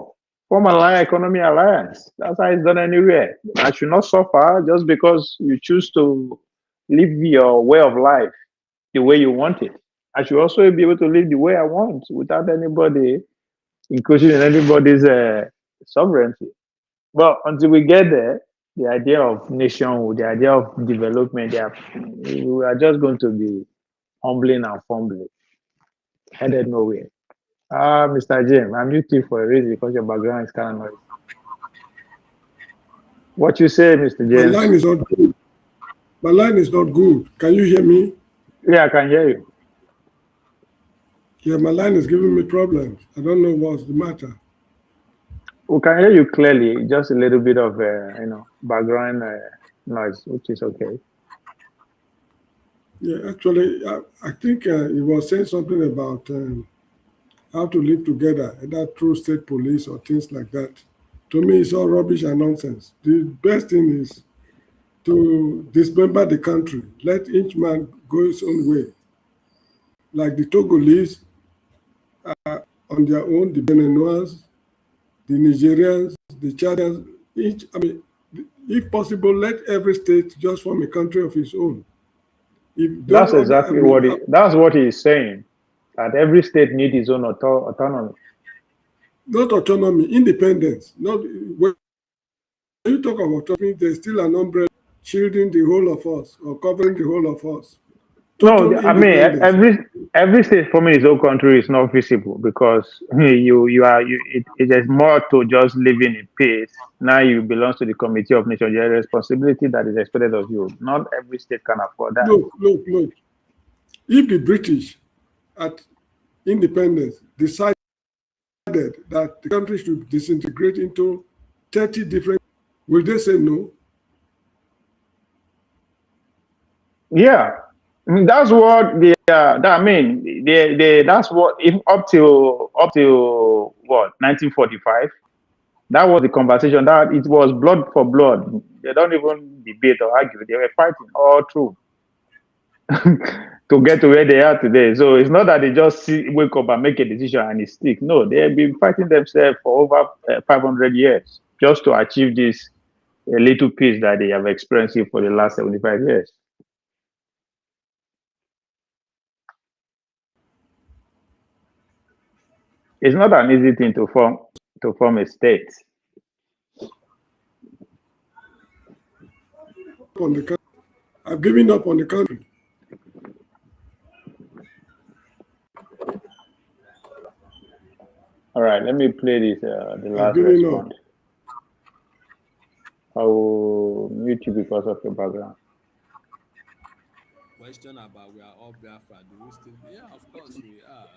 form an economy alliance. That's how it's done anywhere. I should not suffer just because you choose to live your way of life the way you want it. I should also be able to live the way I want without anybody including in anybody's sovereignty. But until we get there, the idea of nationhood, the idea of development, we are just going to be humbling and fumbling, headed nowhere. Mr. James, I'm muting for a reason because your background is kind of noisy. What you say, Mr. My James? line is not good. My line is not good. Can you hear me? Yeah, I can hear you. Yeah, my line is giving me problems. I don't know what's the matter. We can hear you clearly, just a little bit of background noise, which is okay. Yeah, actually, I think he was saying something about how to live together, either through state police or things like that. To me, it's all rubbish and nonsense. The best thing is to dismember the country, let each man go his own way. Like the Togolese on their own, the Beninois, the Nigerians, the Chadians, if possible, let every state just form a country of its own. If those That's other, exactly that's what he is saying. That every state needs its own autonomy. not autonomy, independence. Not when you talk about autonomy, there's still an umbrella shielding the whole of us or covering the whole of us. No, Total I mean independence. every state forming its own country is not visible because it is more to just living in peace. Now you belong to the Committee of Nations. There is responsibility that is expected of you. Not every state can afford that. Look. If the British at independence decided that the country should disintegrate into 30 different, will they say no? Yeah, that's what that's what if up till what 1945. That was the conversation. That it was blood for blood. They don't even debate or argue. They were fighting all through to get to where they are today. So it's not that they just wake up and make a decision and it stick. No, they have been fighting themselves for over 500 years just to achieve this little peace that they have experienced for the last 75 years. It's not an easy thing to form a state. On the country. I've given up on the country. All right, let me play this. The last given up. response. I will mute you because of your background. Question about we are all Biafra. Do we still? Yeah, of course we are.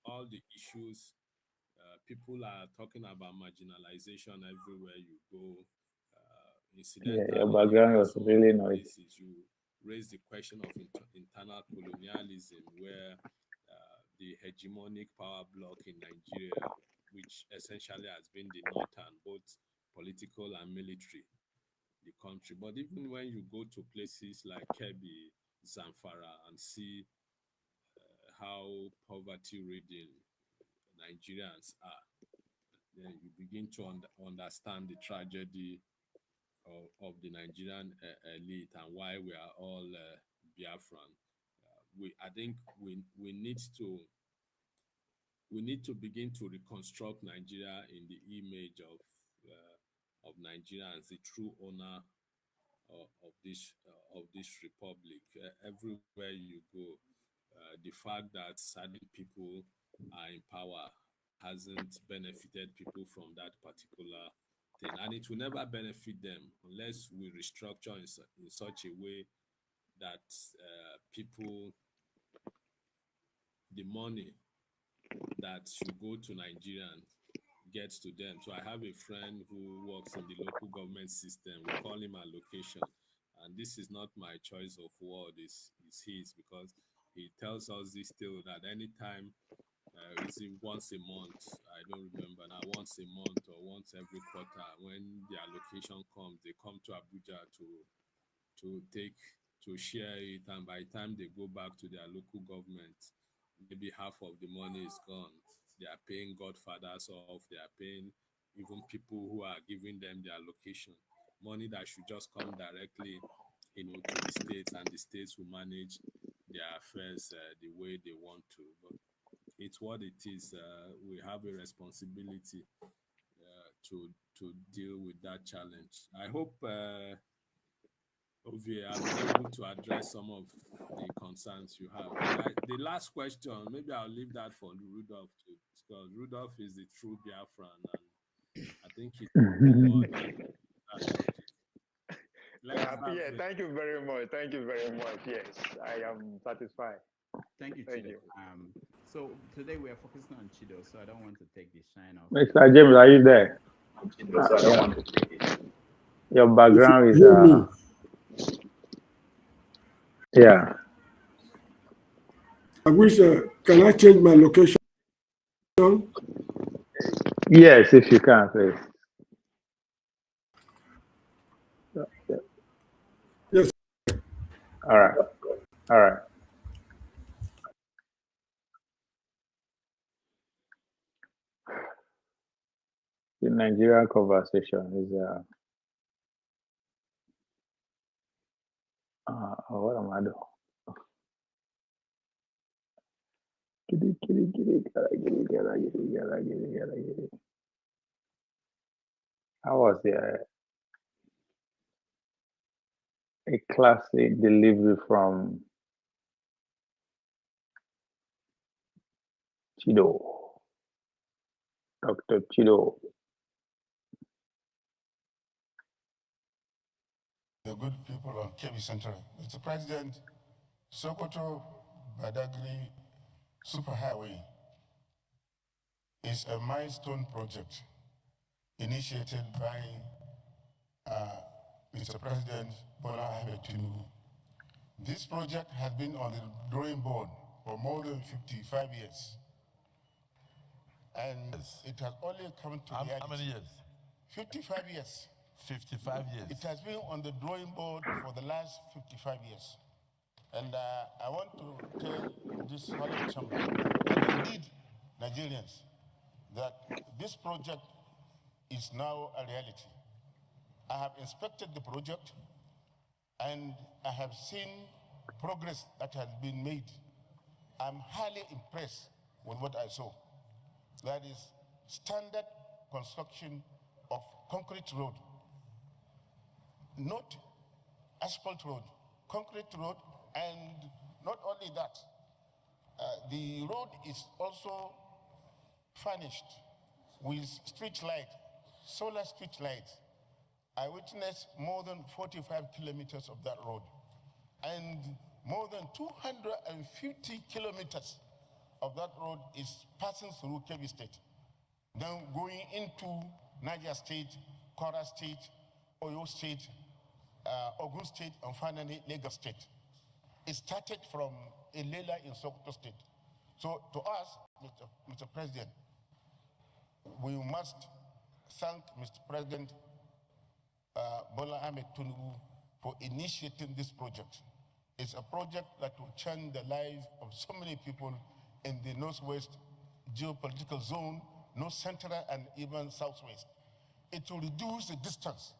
All the issues. People are talking about marginalization everywhere you go. Yeah, your Incidentally, background was also really on noisy. this issue, raise the question of internal colonialism, where the hegemonic power bloc in Nigeria, which essentially has been the northern, both political and military, the country. But even when you go to places like Kebbi, Zamfara, and see how poverty-ridden Nigerians are, then you begin to understand the tragedy of the Nigerian elite and why we are all Biafran. I think we need to begin to reconstruct Nigeria in the image of Nigeria as the true owner of this republic. Everywhere you go, the fact that certain people are in power hasn't benefited people from that particular thing, and it will never benefit them unless we restructure in such a way that people, the money that should go to Nigerians gets to them. So I have a friend who works in the local government system. We call him allocation. And this is not my choice of word. It's is his, because he tells us this still that anytime, is it once a month? I don't remember now, once a month or once every quarter, when the allocation comes, they come to Abuja to share it, and by the time they go back to their local government, maybe half of the money is gone. They are paying godfathers off, they are paying even people who are giving them their allocation. Money that should just come directly, to the states, and the states will manage their affairs the way they want to. But it's what it is. We have a responsibility to deal with that challenge. I hope Ovie, I've been able to address some of the concerns you have. The last question, maybe I'll leave that for Rudolph to discuss. Rudolph is the true Biafran, and I think he's more than that. Yeah, thank you very much. Thank you very much. Yes, I am satisfied. Thank you, Chido. So today we are focusing on Chido, so I don't want to take the shine off. Mr. James, are you there? Chido, so I don't want to take it. Your background is yeah. I wish, can I change my location? Yes, if you can, please. Yes. All right. All right. The Nigerian conversation is what am I doing? I was a classic delivery from Chido, Dr. Chido. The good people of KB Central. Mr. President, Sokoto-Badagry Superhighway is a milestone project initiated by Mr. President Bola Ahmed Tinubu. This project has been on the drawing board for more than 55 years. And it has only come to reality. How many years? 55 years. 55 years. It has been on the drawing board for the last 55 years. And I want to tell this honorable chamber, and indeed Nigerians, that this project is now a reality. I have inspected the project, and I have seen progress that has been made. I'm highly impressed with what I saw. That is standard construction of concrete road, not asphalt road, concrete road. And not only that, the road is also furnished with street light, solar street lights. I witnessed more than 45 kilometers of that road, and more than 250 kilometers of that road is passing through Kebbi State, then going into Niger State, Kwara State, Oyo State, Ogun State, and finally Lagos State. It started from Ilela in Sokoto State. So to us, Mr. President, we must thank Mr. President Bola Ahmed Tinubu for initiating this project. It's a project that will change the lives of so many people in the Northwest geopolitical zone, North Central, and even Southwest. It will reduce the distance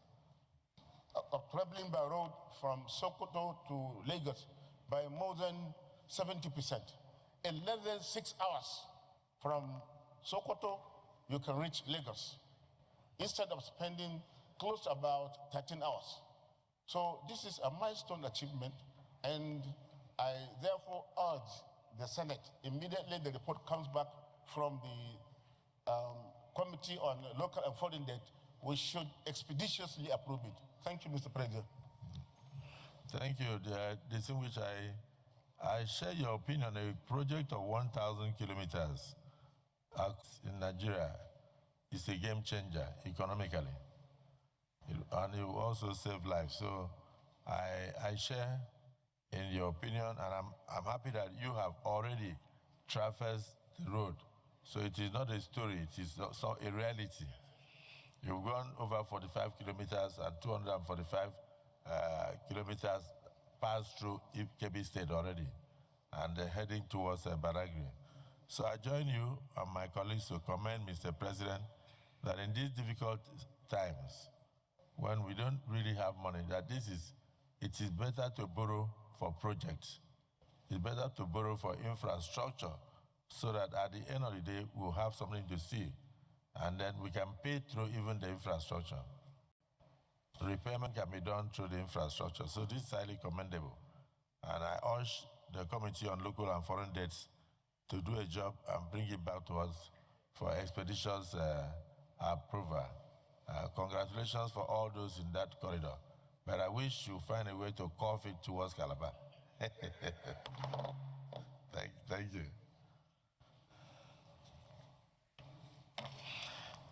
of traveling by road from Sokoto to Lagos by more than 70%. In less than 6 hours from Sokoto, you can reach Lagos, instead of spending close to about 13 hours. So this is a milestone achievement, and I therefore urge the Senate, immediately the report comes back from the Committee on Local and Foreign Debt, we should expeditiously approve it. Thank you, Mr. President. Thank you. The distinguished, I share your opinion. A project of 1,000 kilometers in Nigeria is a game changer economically, and it will also save lives. So I share in your opinion, and I'm happy that you have already traversed the road. So it is not a story, it is also a reality. You've gone over 45 kilometers and 245 kilometers passed through Kebbi State already and heading towards Badagry. So I join you and my colleagues to commend Mr. President that in these difficult times, when we don't really have money, that it is better to borrow for projects. It's better to borrow for infrastructure so that at the end of the day, we'll have something to see. And then we can pay through even the infrastructure. Repayment can be done through the infrastructure. So this is highly commendable. And I urge the Committee on Local and Foreign Debts to do a job and bring it back to us for expeditious approval. Congratulations for all those in that corridor. But I wish you find a way to curve it towards Calabar. Thank you.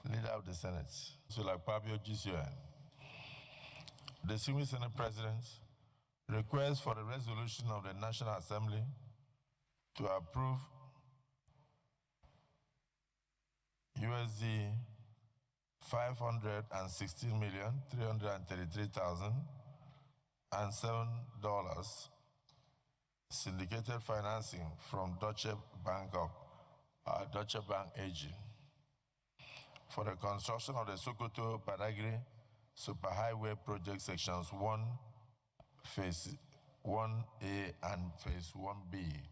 Leader of the Senate, so like Pabio GCN. The Senior Senate President requests for the resolution of the National Assembly to approve USD 516,333,007 syndicated financing from Deutsche Bank AG for the construction of the Sokoto-Badagry Superhighway Project Sections 1, Phase 1A and Phase 1B.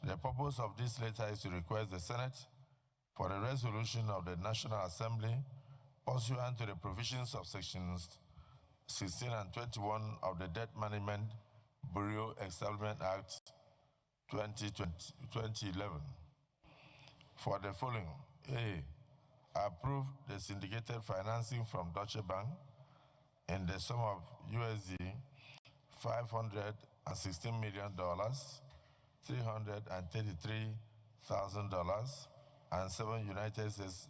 The purpose of this letter is to request the Senate for the resolution of the National Assembly pursuant to the provisions of Sections 16 and 21 of the Debt Management Bureau Establishment Act 2011 for the following. A. Approve the syndicated financing from Deutsche Bank in the sum of USD $516 million, $333,000, and $7 United States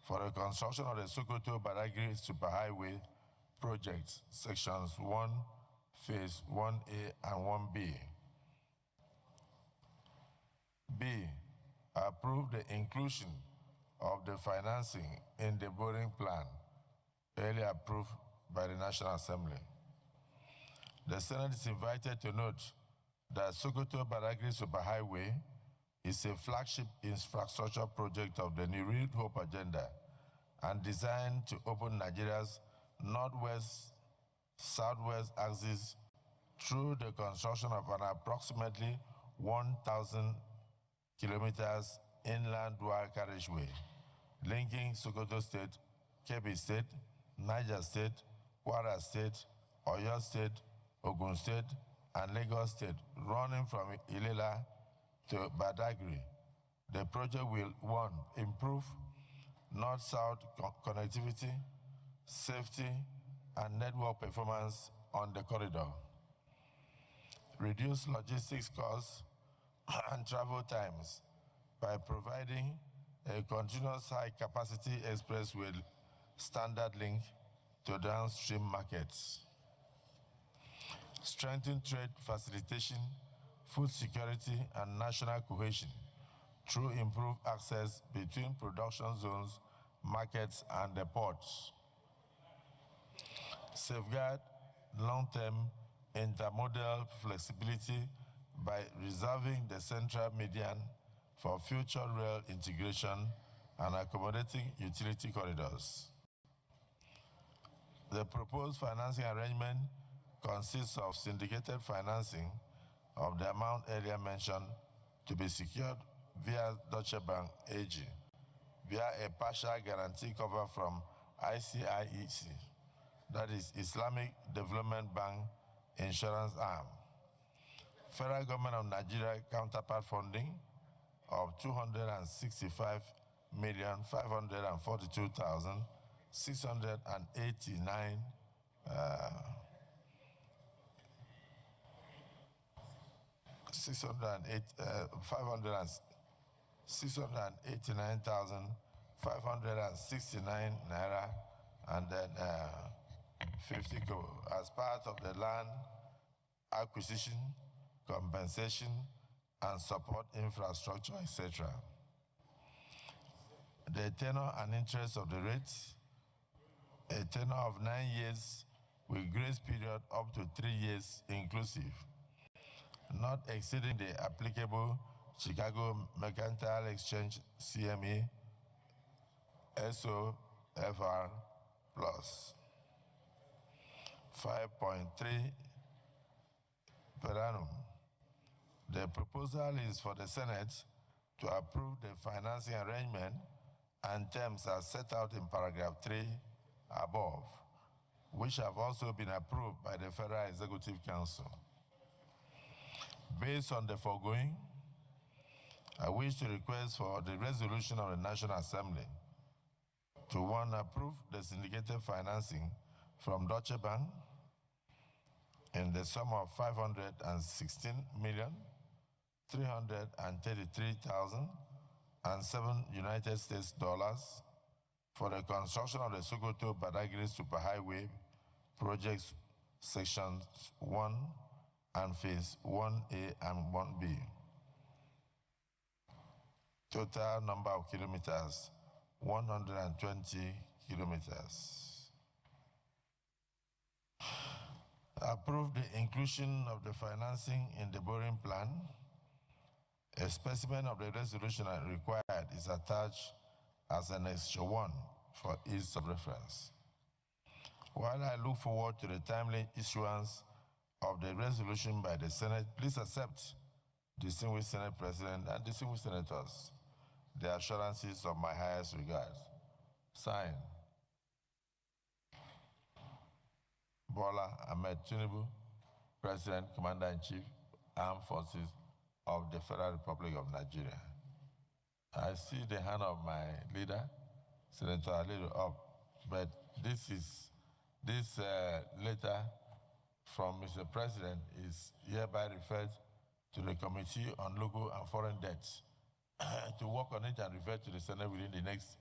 for the construction of the Sokoto-Badagry Superhighway Project, Sections 1, Phase 1A and 1B. B. Approve the inclusion of the financing in the borrowing plan earlier approved by the National Assembly. The Senate is invited to note that Sokoto-Badagry Superhighway is a flagship infrastructure project of the New Renewed Hope Agenda and designed to open Nigeria's northwest-southwest axis through the construction of an approximately 1,000 kilometers inland dual carriageway linking Sokoto State, Kebbi State, Niger State, Kwara State, Oyo State, Ogun State, and Lagos State, running from Ilela to Badagry. The project will, 1, improve north-south connectivity, safety, and network performance on the corridor, reduce logistics costs and travel times by providing a continuous high-capacity expressway standard link to downstream markets, strengthen trade facilitation, food security, and national cohesion through improved access between production zones, markets, and the ports, safeguard long-term intermodal flexibility by reserving the central median for future rail integration and accommodating utility corridors. The proposed financing arrangement consists of syndicated financing of the amount earlier mentioned to be secured via Deutsche Bank AG, via a partial guarantee cover from ICIEC, that is Islamic Development Bank Insurance Arm, Federal Government of Nigeria counterpart funding of 265,542,689 689,569 naira and then 50 kobo as part of the land acquisition, compensation, and support infrastructure, etc. The tenor and interest of the rates, a tenor of 9 years with grace period up to 3 years inclusive, not exceeding the applicable Chicago Mercantile Exchange CME SOFR plus 5.3 per annum. The proposal is for the Senate to approve the financing arrangement and terms as set out in paragraph 3 above, which have also been approved by the Federal Executive Council. Based on the foregoing, I wish to request for the resolution of the National Assembly to 1, approve the syndicated financing from Deutsche Bank in the sum of 516,333,007 United States dollars for the construction of the Sokoto-Badagry Superhighway projects sections 1 and phase 1A and 1B. Total number of kilometers, 120 kilometers. Approve the inclusion of the financing in the borrowing plan. A specimen of the resolution required is attached as an extra 1 for ease of reference. While I look forward to the timely issuance of the resolution by the Senate, please accept, distinguished Senate President and distinguished Senators, the assurances of my highest regard. Signed, Bola Ahmed Tinubu, President, Commander-in-Chief, Armed Forces of the Federal Republic of Nigeria. I see the hand of my leader, Senator Aliru, up, but this letter from Mr. President is hereby referred to the Committee on Local and Foreign Debts to work on it and refer to the Senate within the next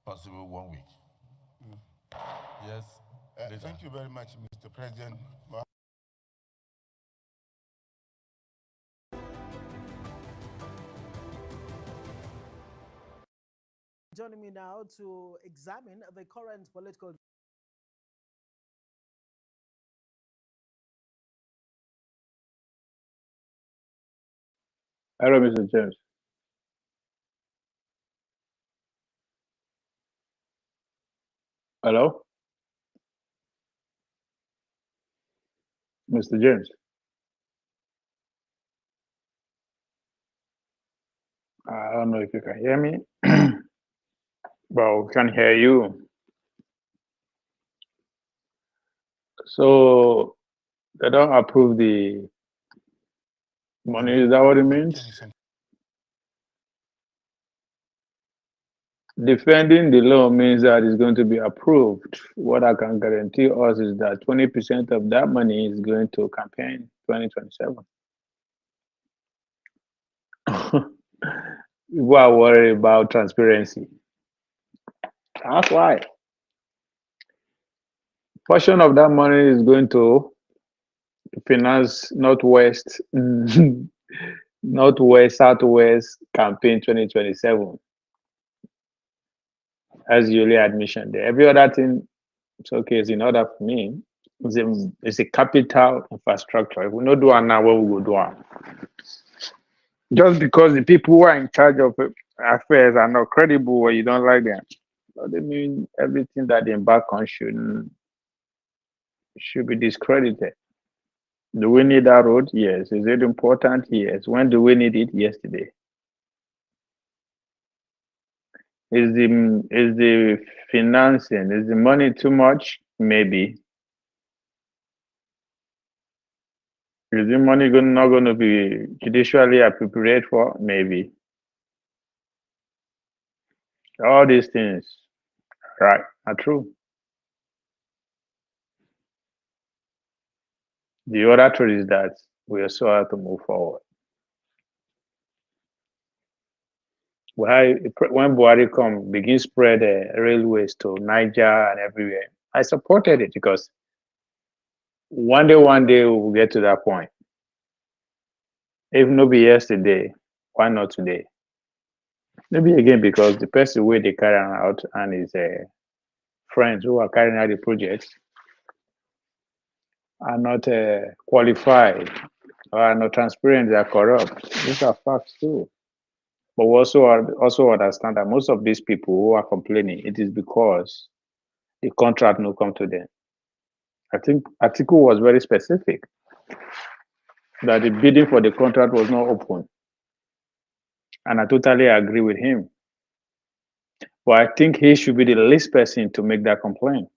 possible 1 week. Yes. Thank you very much, Mr. President. Joining me now to examine the current political Hello, Mr. James. Hello? Mr. James. I don't know if you can hear me, but we can hear you. So they don't approve the money, is that what it means? Defending the law means that it's going to be approved. What I can guarantee us is that 20% of that money is going to campaign 2027. People are worried about transparency. That's why. Portion of that money is going to finance Northwest, Northwest, Southwest campaign 2027. As yearly admission there. Every other thing, it's okay, it's in order for me. It's a capital infrastructure. If we don't do it now, what we will do it? Just because the people who are in charge of affairs are not credible or you don't like them, doesn't mean everything that they embark on should be discredited. Do we need that road? Yes. Is it important? Yes. When do we need it? Yesterday. Is the financing, is the money too much? Maybe. Is the money not going to be judicially appropriated for? Maybe. All these things, right, are true. The other truth is that we also have to move forward. When Buhari begin spread railways to Niger and everywhere, I supported it because One day we will get to that point. If no be yesterday, why not today? Maybe again because the person where they carry out and his friends who are carrying out the project are not qualified or are not transparent, they are corrupt. These are facts too. But we also understand that most of these people who are complaining, it is because the contract no come to them. I think Atiku was very specific that the bidding for the contract was not open. And I totally agree with him. But I think he should be the least person to make that complaint.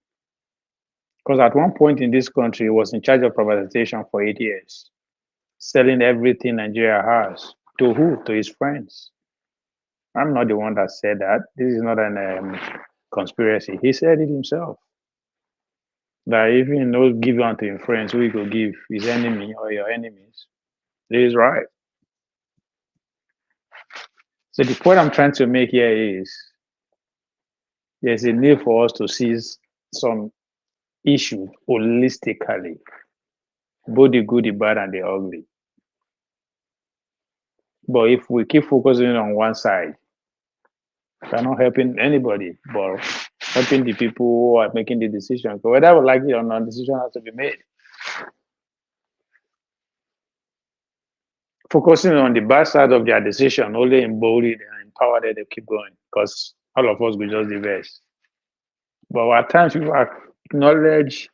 Because at one point in this country, he was in charge of privatization for 8 years, selling everything Nigeria has. To who? To his friends. I'm not the one that said that. This is not an conspiracy. He said it himself. That if you no give unto your friends, who you go give his enemy or your enemies. This is right. So the point I'm trying to make here is there's a need for us to seize some issue holistically, both the good, the bad, and the ugly. But if we keep focusing on one side, we're not helping anybody, but helping the people who are making the decision. So whether we like it or not, decision has to be made. Focusing on the bad side of their decision only embolden and empower them to keep going because all of us will just the best. But at times, people acknowledge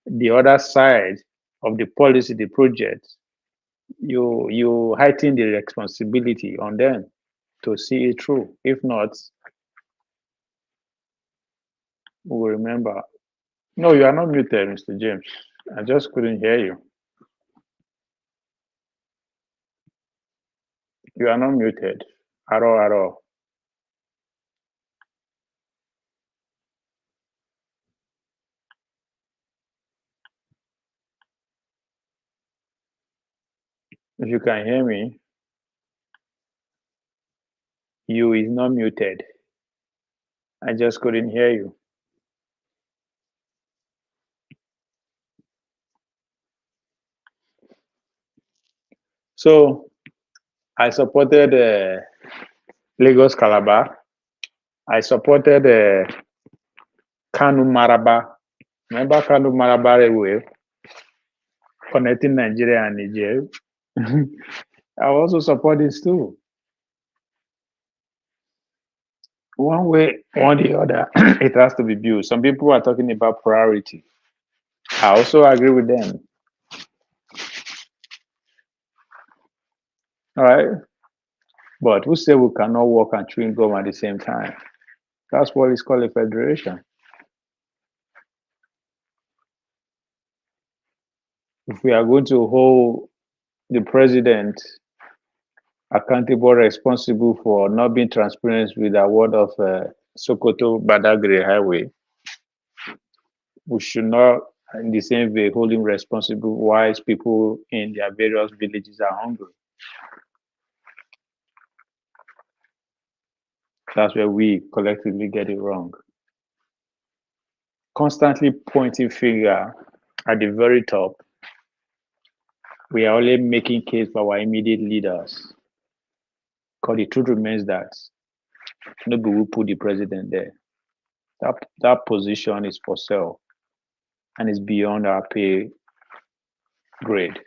the other side of the policy, the project. You heighten the responsibility on them to see it through. If not, we will remember. No, you are not muted, Mr. James. I just couldn't hear you. You are not muted at all, at all. If you can hear me, you is not muted. I just couldn't hear you. So I supported Lagos Calabar. I supported Kanu Maraba. Remember Kanu Maraba Railway connecting Nigeria and Niger? I also support this too. One way or the other, it has to be built. Some people are talking about priority. I also agree with them. All right. But who said we cannot work and chewing gum at the same time? That's what is called a federation. If we are going to hold the president accountable, responsible for not being transparent with the award of Sokoto-Badagry Highway, we should not, in the same way, hold him responsible while people in their various villages are hungry. That's where we collectively get it wrong. Constantly pointing finger at the very top, we are only making case for our immediate leaders. Because the truth remains that nobody will put the president there. That position is for sale and is beyond our pay grade.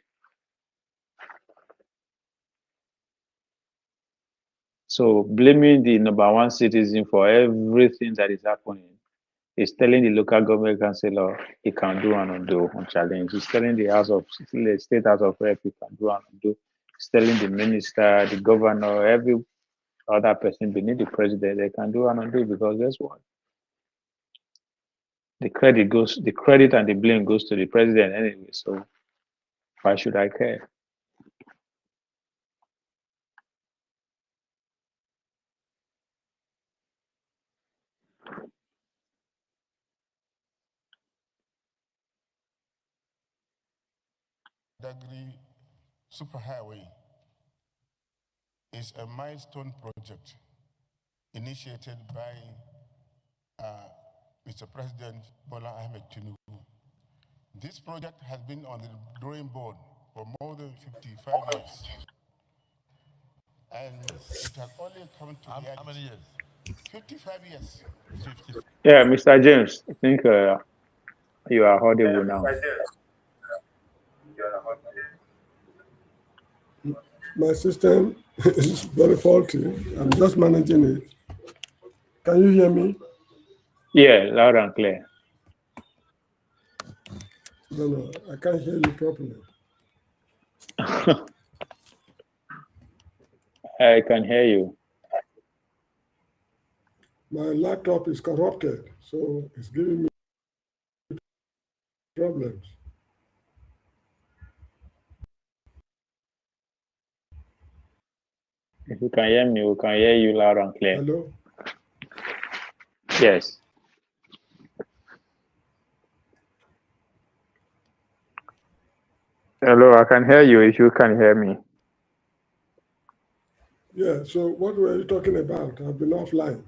So blaming the number one citizen for everything that is happening is telling the local government councillor he can do and undo on challenge. He's telling the state house of rep he can do and undo. He's telling the minister, the governor, every other person beneath the president they can do and undo because guess what? The credit and the blame goes to the president anyway. So why should I care? Badagry Superhighway is a milestone project initiated by Mr. President Bola Ahmed Tinubu This project has been on the drawing board for more than 55 years. And it has only come to reality. How many years? 55 years. 50. Yeah, Mr. James, I think you are audible now. My system is very faulty. I'm just managing it. Can you hear me? Yeah, loud and clear. No, I can't hear you properly. I can hear you. My laptop is corrupted, so it's giving me problems. If you can hear me, we can hear you loud and clear. Hello? Yes. Hello, I can hear you if you can hear me. Yeah, so what were you talking about? I've been offline.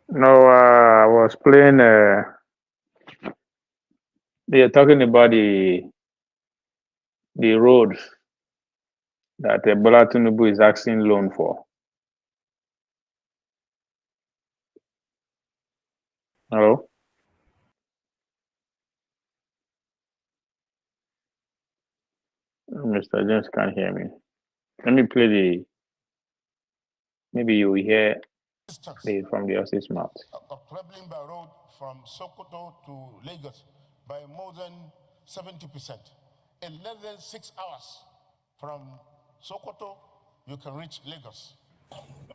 No, I was playing. They're talking about the road that Bola Tinubu is asking loan for. Hello? Mr. James can't hear me. Let me play the. Maybe you will hear from the horse's mouth. Of traveling by road from Sokoto to Lagos by more than 70%. In less than 6 hours from Sokoto, you can reach Lagos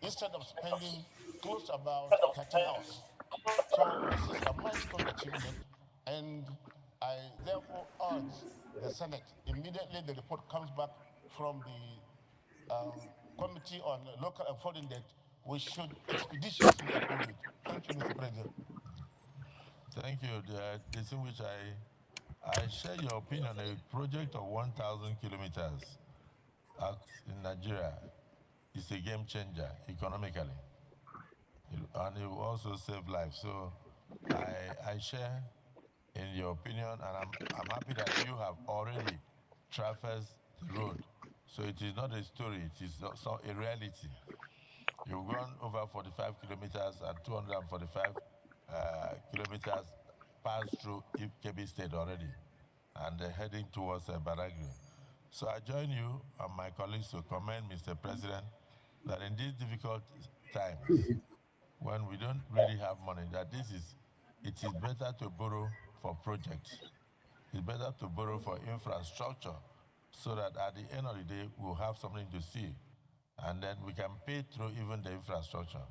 instead of spending close to about 13 hours. So this is a milestone achievement, and I therefore urge the Senate, immediately the report comes back from the Committee on Local and Foreign Debt, we should expeditiously approve it. Thank you, Mr. President. Thank you. The distinguished, I share your opinion. A project of 1,000 kilometers in Nigeria is a game changer economically, and it will also save lives. So I share in your opinion, and I'm happy that you have already traversed the road. So it is not a story, it is also a reality. You've gone over 45 kilometers and 245 kilometers passed through Kebbi State already, and heading towards Badagry. So I join you and my colleagues to commend Mr. President that in these difficult times, when we don't really have money, that it is better to borrow for projects. It's better to borrow for infrastructure so that at the end of the day, we'll have something to see. And then we can pay through even the infrastructure.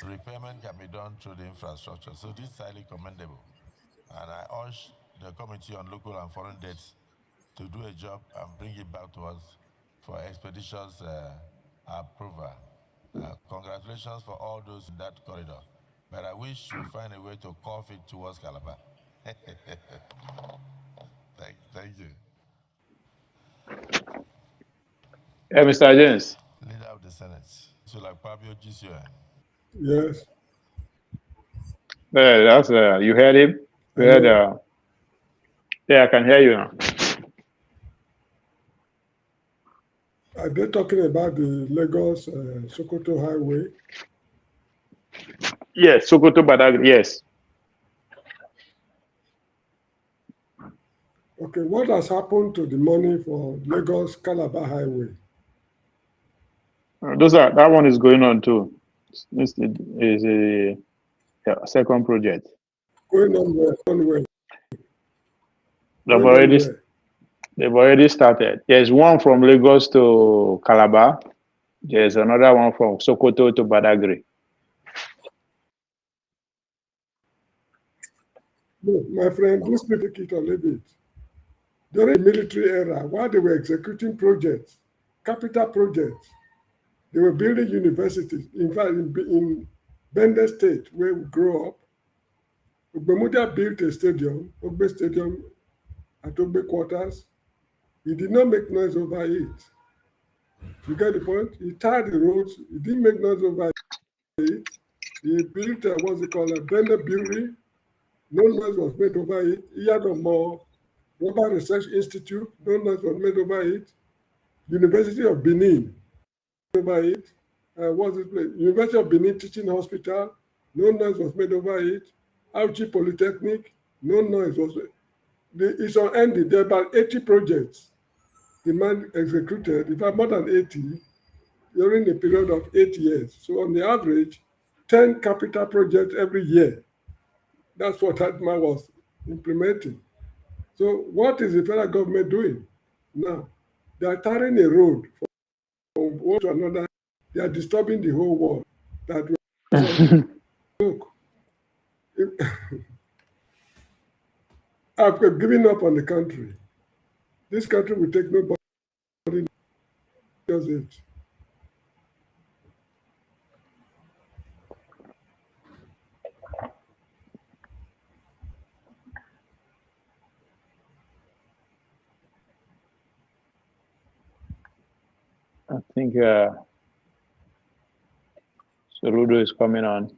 Repayment can be done through the infrastructure. So this is highly commendable. And I urge the Committee on Local and Foreign Debts to do a job and bring it back to us for expeditious approval. Congratulations for all those in that corridor. But I wish you find a way to curve it towards Calabar. Thank you. Mr. James. Leader of the Senate. So like Pabio Gisio. Yes. That's you heard him? You heard, yeah, I can hear you now. Are they talking about the Lagos Sokoto Highway? Yes, Sokoto-Badagry, yes. Okay, what has happened to the money for Lagos Calabar Highway? That one is going on too. This is a second project. Going on where? They've already started. There's one from Lagos to Calabar. There's another one from Sokoto to Badagry. No, my friend, this people take it or leave it. During the military era, while they were executing projects, capital projects, they were building universities. In fact, in Bender State, where we grew up, Ogbemudia built a stadium, Ogbe Stadium at Ogbe Quarters. He did not make noise over it. You get the point? He tarred the roads. He didn't make noise over it. He built what's it called, a Bender Brewery. no noise was made over it. Iyadomo Global Research Institute, no noise was made over it. University of Benin, over it. What's it place? University of Benin Teaching Hospital, no noise was made over it. Auchi Polytechnic, no noise was made. It's on ending. There are about 80 projects the man executed, in fact, more than 80, during a period of 8 years. So on the average, 10 capital projects every year. That's what that man was implementing. So what is the federal government doing now? They are tarring a road from one to another. They are disturbing the whole world. That look, I've given up on the country. This country will take nobody. Does it? I think Cerudo is coming on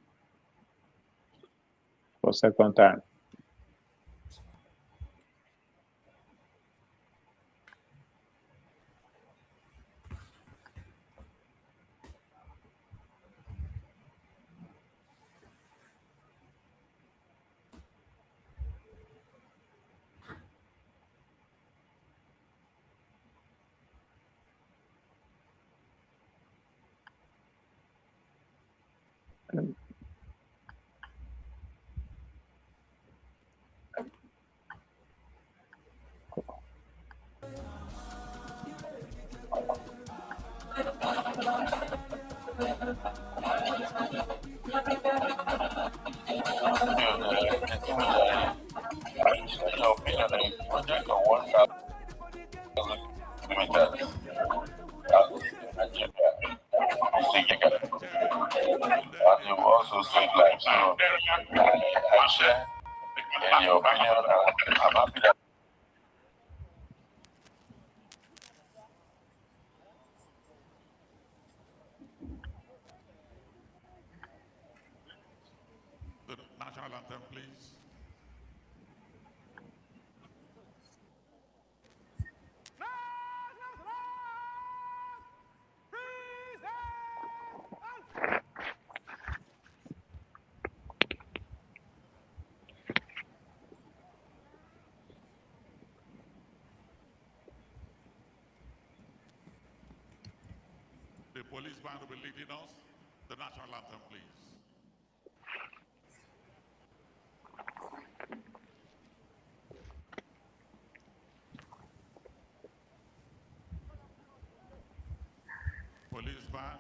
for second time. You also save lives. So I share in your opinion. I'm happy that The national anthem, please. The police band will be leading us. The national anthem, please. Police band.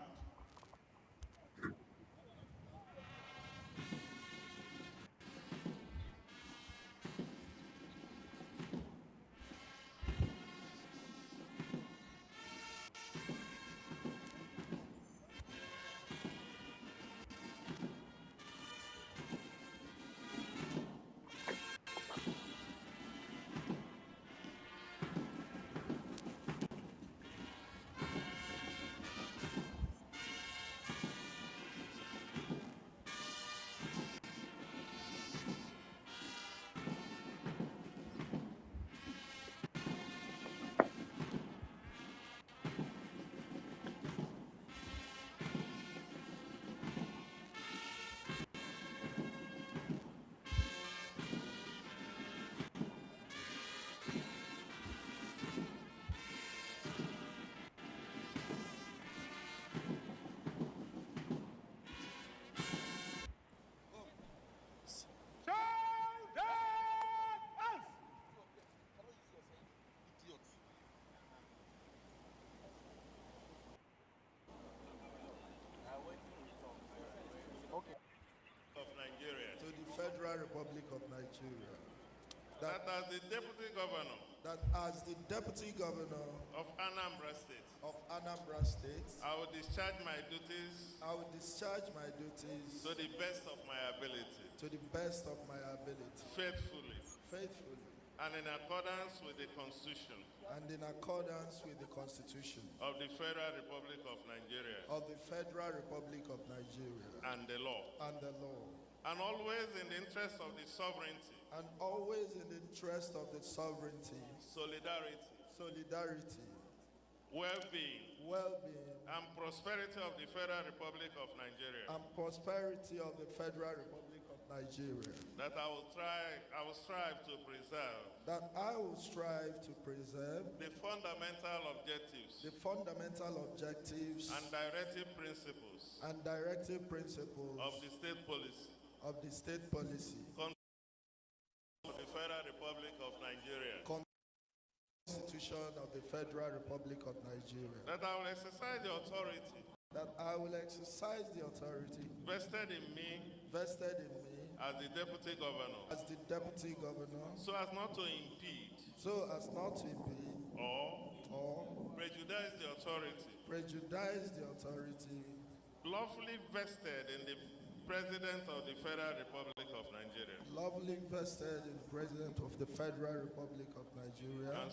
Of Nigeria. To the Federal Republic of Nigeria. That as the Deputy Governor. That as the Deputy Governor. Of Anambra State. Of Anambra State. I will discharge my duties. I will discharge my duties. To the best of my ability. To the best of my ability. Faithfully. Faithfully. And in accordance with the Constitution. And in accordance with the Constitution. Of the Federal Republic of Nigeria. Of the Federal Republic of Nigeria. And the law. And the law. and always in the interest of the sovereignty, and always in the interest of the sovereignty, solidarity, well-being, and prosperity of the Federal Republic of Nigeria. and prosperity of the Federal Republic of Nigeria. That I will strive to preserve That I will strive to preserve the fundamental objectives the fundamental objectives and directive principles and directive principles of the state policy of the state policy of the Federal Republic of Nigeria. Constitution of the Federal Republic of Nigeria. That I will exercise the authority That I will exercise the authority vested in me as the Deputy Governor, so as not to impede or prejudice the authority lawfully vested in the President of the Federal Republic of Nigeria. lawfully vested in the President of the Federal Republic of Nigeria, and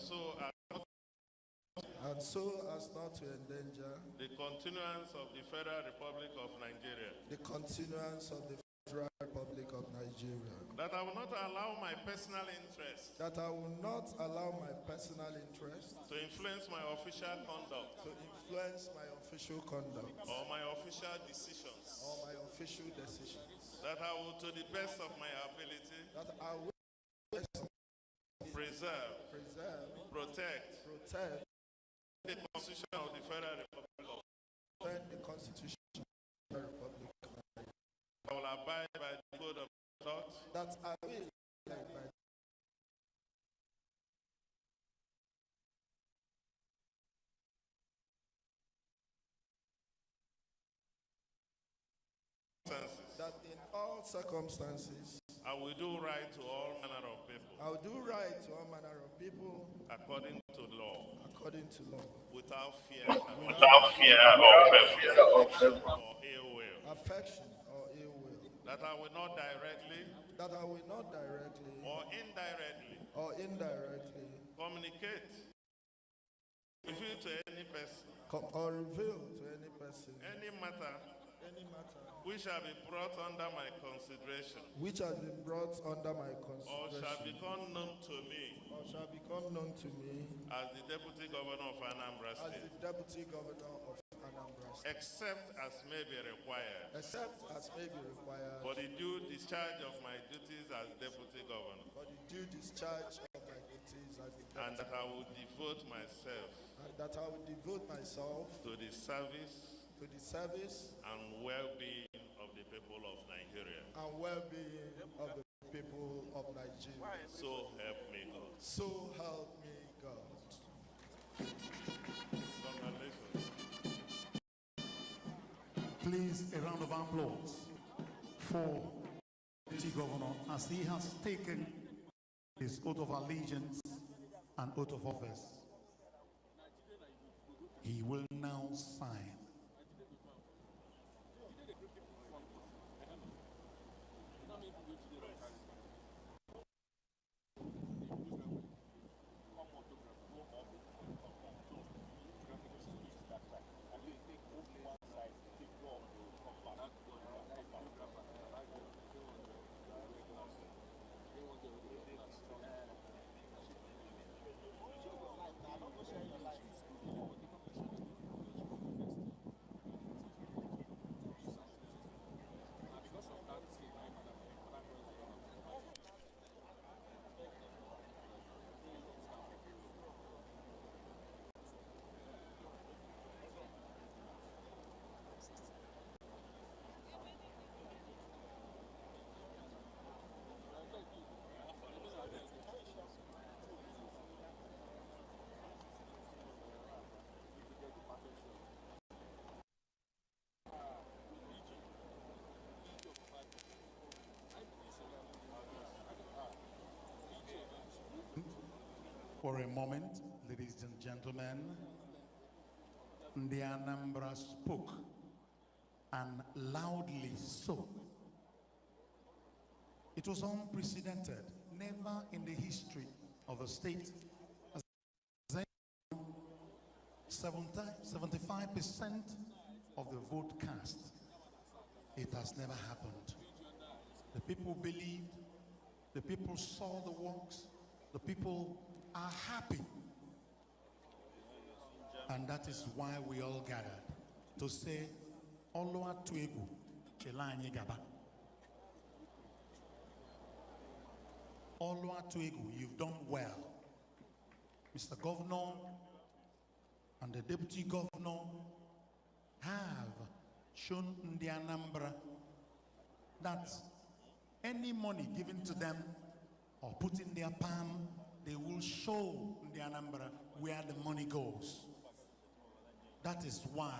so as not to endanger the continuance of the Federal Republic of Nigeria. the continuance of the Federal Republic of Nigeria. That I will not allow my personal interest That I will not allow my personal interest to influence my official conduct or my official decisions. That I will, to the best of my ability, that I will preserve, protect the Constitution of the Federal Republic of the Constitution of the Republic of Nigeria. I will abide by the code of conduct. That I will abide by that in all circumstances I will do right to all manner of people. I will do right to all manner of people According to law. Without fear or ill will. affection or ill will. That I will not directly or indirectly communicate, reveal to any person, any matter which shall be brought under my consideration, or shall become known to me as the Deputy Governor of Anambra State, except as may be required for the due discharge of my duties as Deputy Governor, and that I will devote myself to the service and well-being of the people of Nigeria. So help me God. So help me God. Congratulations. Please, a round of applause for the Deputy Governor as he has taken his oath of allegiance and oath of office. He will now sign. For a moment, ladies and gentlemen, the Anambra spoke, and loudly so. It was unprecedented. Never in the history of a state has 75% of the vote cast. It has never happened. The people believed, the people saw the works, the people are happy. And that is why we all gathered to say, Oluwa Tuegu, Elanye Gaba. Oluwa Tuegu, you've done well. Mr. Governor and the Deputy Governor have shown the Anambra that any money given to them or put in their palm, they will show the Anambra where the money goes. That is why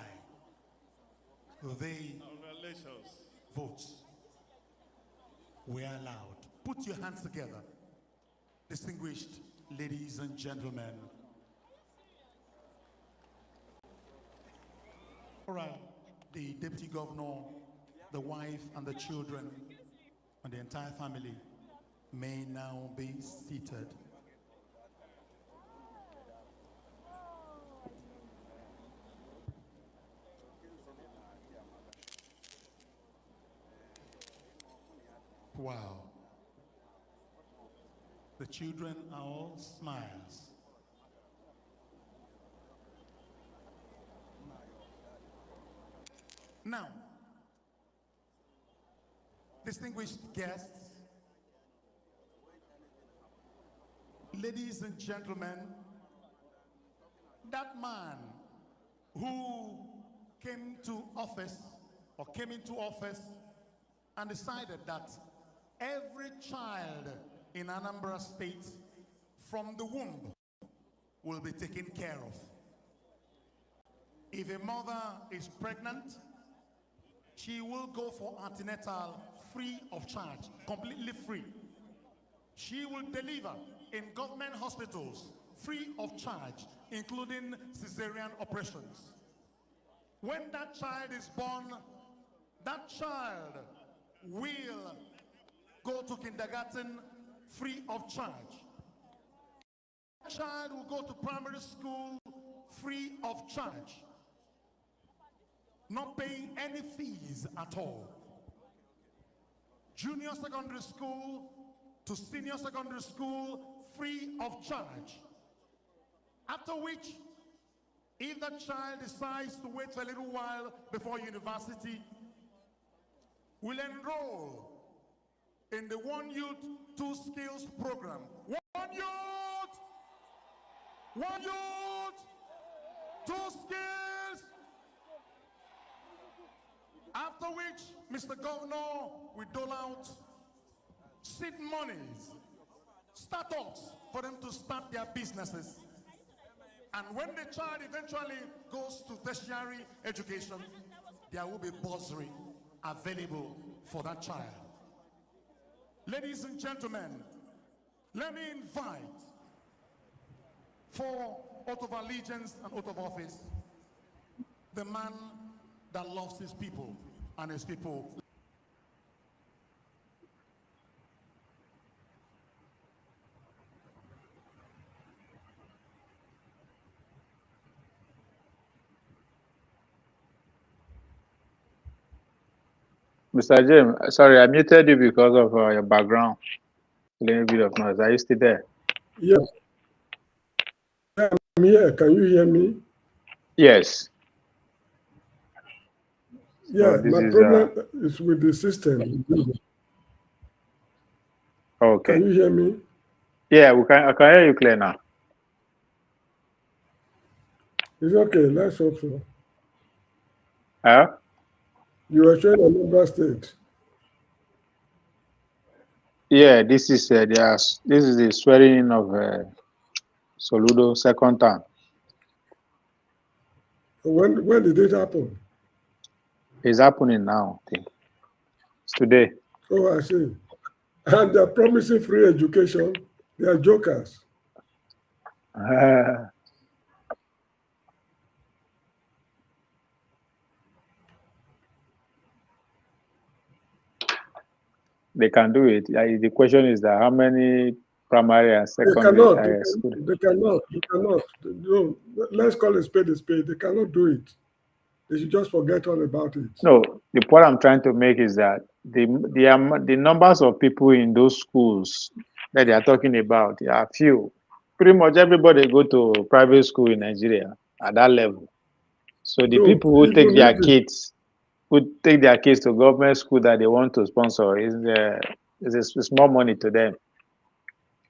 they votes were allowed. Put your hands together, distinguished ladies and gentlemen. All right, the Deputy Governor, the wife and the children and the entire family may now be seated. Wow. The children are all smiles. Now, distinguished guests, ladies and gentlemen, that man who came to office or came into office and decided that every child in Anambra State from the womb will be taken care of. If a mother is pregnant, she will go for antenatal free of charge, completely free. She will deliver in government hospitals free of charge, including cesarean operations. When that child is born, that child will go to kindergarten free of charge. That child will go to primary school free of charge, not paying any fees at all. Junior secondary school to senior secondary school free of charge. After which, if the child decides to wait for a little while before university, will enroll in the One Youth, Two Skills program. One youth, two skills. After which, Mr. Governor will dole out seed monies, startups for them to start their businesses. And when the child eventually goes to tertiary education, there will be bursary available for that child. Ladies and gentlemen, let me invite for oath of allegiance and oath of office the man that loves his people and his people. Mr. James, sorry, I muted you because of your background. A little bit of noise. Are you still there? Yes. I'm here. Can you hear me? Yes. Yeah, so my problem is with the system. Okay. Can you hear me? Yeah, I can hear you clear now. It's okay. Let's hope so. Huh? You are showing a number state. Yeah, this is the swearing in of Soludo second term. When did it happen? It's happening now. I think. It's today. Oh, I see. And they're promising free education. They are jokers. They can do it. The question is that how many primary and secondary They cannot. No, let's call a spade a spade. They cannot do it. They should just forget all about it. No, the point I'm trying to make is that the numbers of people in those schools that they are talking about are few. Pretty much everybody go to private school in Nigeria at that level. So the Look, people who take even their if it's, kids to government school that they want to sponsor is a small money to them.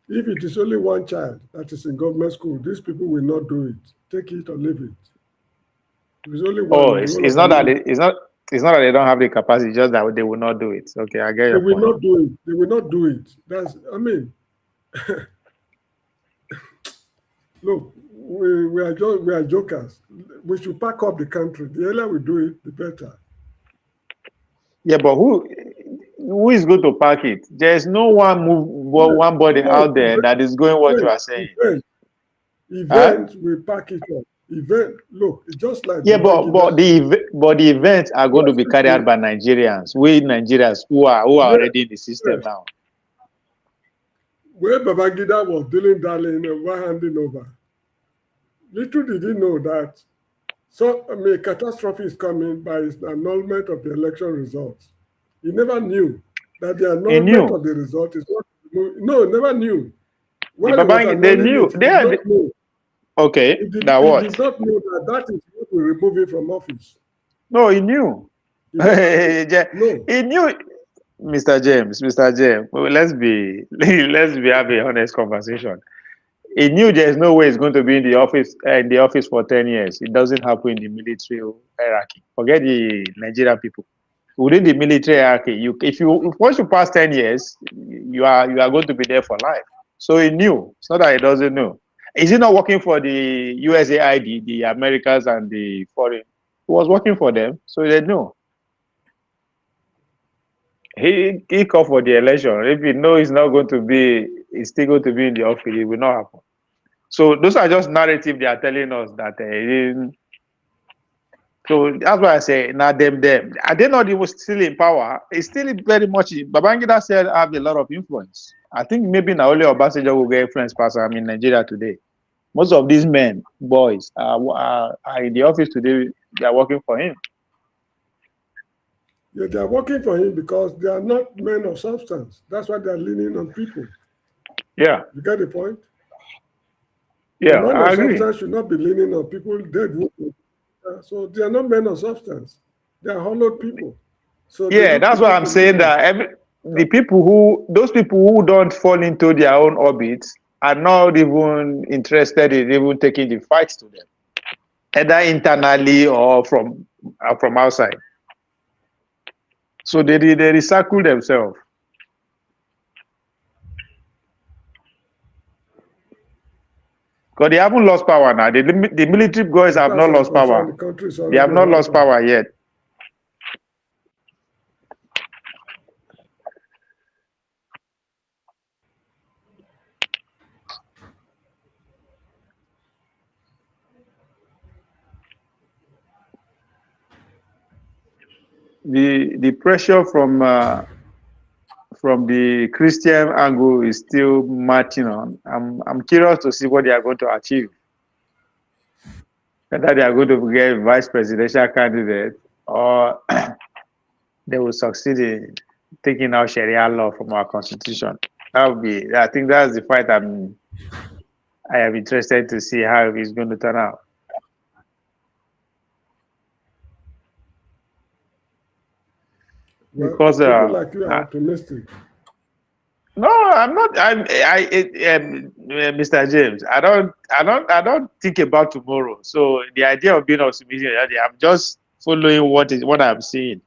if it is only one child that is in government school, these people will not do it. Take it or leave it. If it's only one Oh, in the whole it's of not that America, it's not that they don't have the capacity, just that they will not do it. Okay, I get they your will point. not do it. They will not do it. That's, I mean, look, we are jokers. We should pack up the country. The earlier we do it, the better. Yeah, but who is going to pack it? There's no one body out there that is going what you are saying. Huh? Event will pack it up. Event, look, it's just like Yeah, the but the events are going to be carried out by Nigerians. We Nigerians who are already in the system now. Where Babangida was dealing darling over handing over, little did he know that a catastrophe is coming by his annulment of the election results. He never knew that the He annulment knew. of the result is what. No, never knew. While he was They annulling knew. it, he did not know. Okay, He that what? did not know that is what will remove him from office. No, he knew. He never knew. No. He knew. Mr. James, well, let's be have a honest conversation. He knew there's no way he's going to be in the office for 10 years. It doesn't happen in the military hierarchy. Forget the Nigerian people. Within the military hierarchy, once you pass 10 years, you are going to be there for life. So he knew. It's not that he doesn't know. Is he not working for the USAID, the Americans and the foreign? He was working for them, so they knew. He called for the election. If he knows he's not going to be, he's still going to be in the office, it will not happen. So those are just narrative they are telling us that so that's why I say now them. Are they not even still in power? It's still very much. Babangida said have a lot of influence. I think maybe now only Obasanjo will get influence past him in Nigeria today. Most of these men, boys, are in the office today. They are working for him. Yeah, they are working for him because they are not men of substance. That's why they are leaning on people. Yeah. You get the point? Yeah, the men I of agree. substance should not be leaning on people dead women. So they are not men of substance. They are hollowed people. So Yeah, that's why I'm saying that those people who don't fall into their own orbit are not even interested in even taking the fight to them, either internally or from outside. So they recycle themselves. Because they haven't lost power now. The military guys have not lost power. They have not lost power yet. The pressure from the Christian angle is still marching on. I'm curious to see what they are going to achieve. Whether they are going to get vice presidential candidate or they will succeed in taking out Sharia law from our constitution. I think that's the fight I am interested to see how it's going to turn out. Well, because people like you are optimistic. No, I'm not. Mr. James, I don't think about tomorrow. So the idea of being optimistic, I'm just following what I'm seeing.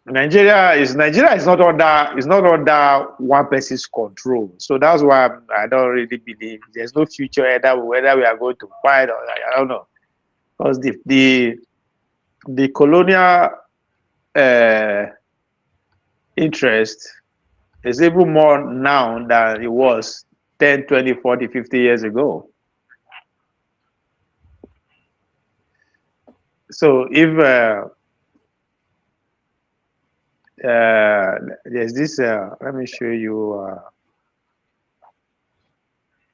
Nigeria is not under one person's control. So that's why I don't really believe there's no future whether we are going to fight or I don't know, because the colonial interest is even more now than it was 10, 20, 40, 50 years ago. So if there's this, let me show you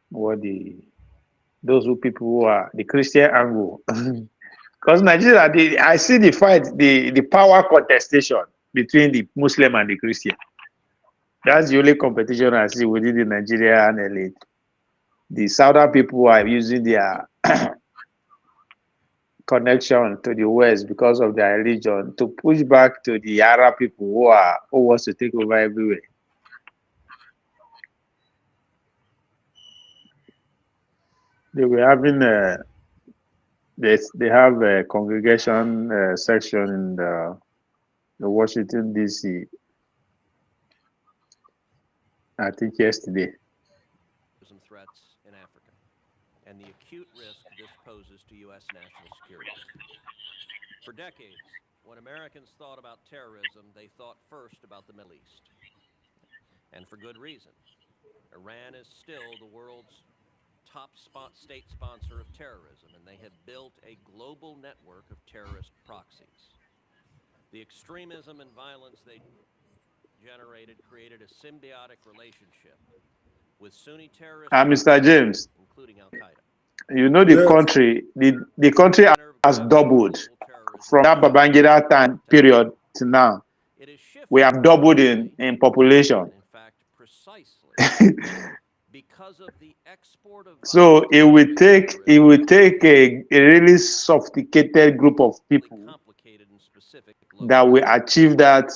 what those who people who are the Christian angle. Because Nigeria, I see the fight, the power contestation between the Muslim and the Christian. That's the only competition I see within the Nigerian elite. The Southern people are using their connection to the West because of their religion to push back to the Arab people who wants to take over everywhere. They were having they have a congregation section in the Washington D.C. I think yesterday. Threats in Africa and the acute risk this poses to U.S. national security. For decades, when Americans thought about terrorism, they thought first about the Middle East. And for good reason. Iran is still the world's top state sponsor of terrorism, and they have built a global network of terrorist proxies. The extremism and violence they generated created a symbiotic relationship with Sunni terrorists, Mr. James, including Al-Qaeda. You know the country, the country has doubled from that Babangida time period to now. We have doubled in population. In fact, precisely because of the export of So it will take a really sophisticated group of people that will achieve that.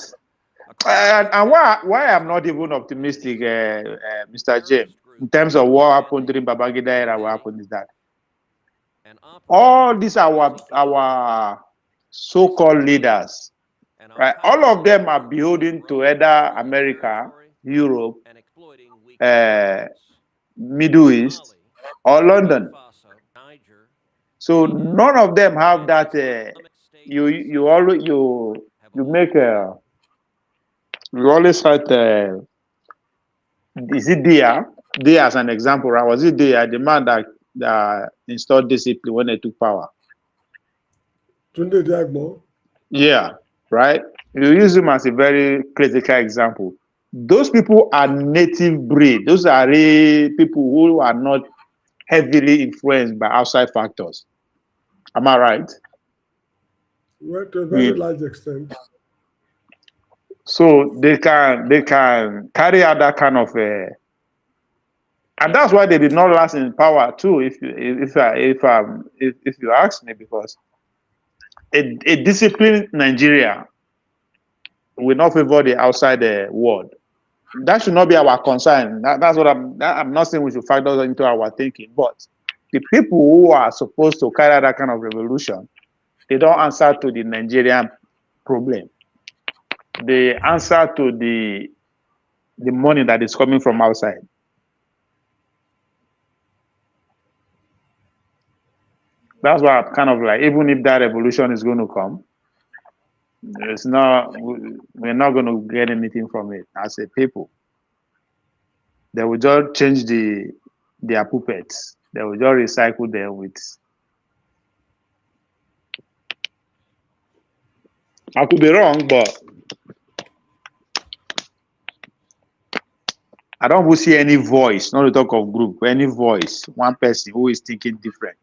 And why I'm not even optimistic, Mr. James, in terms of what happened during Babangida era, what happened is that all these our so-called leaders, right? All of them are beholden to either America, Europe, Middle East, or London. So none of them have that. You always had. Is it Dia? Dia as an example, right? Was it Dia, the man that installed discipline when they took power? Tunde Diagbo. Yeah, right. You use him as a very critical example. Those people are native breed. Those are people who are not heavily influenced by outside factors. Am I right? Well, to a very large extent. So they can carry out that kind of and that's why they did not last in power too. If you ask me, because a disciplined Nigeria will not favor the outside world. That should not be our concern. That's what I'm not saying we should factor into our thinking. But the people who are supposed to carry out that kind of revolution, they don't answer to the Nigerian problem. They answer to the money that is coming from outside. That's why I'm kind of like, even if that revolution is going to come, we're not going to get anything from it as a people. They will just change their puppets. They will just recycle them with. I could be wrong, but I don't see any voice, not to talk of group, any voice, one person who is thinking different.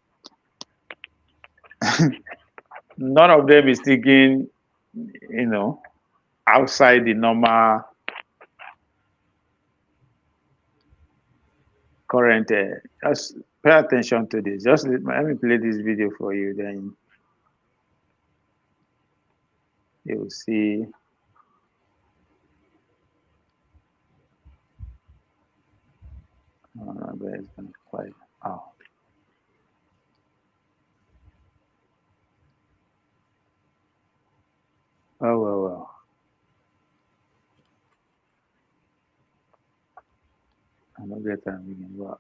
None of them is thinking, outside the normal current. Just pay attention to this. Just let me play this video for you, then you'll see. Oh, no, but it's gonna be quiet. Oh. Oh, well. I'm not get time again. But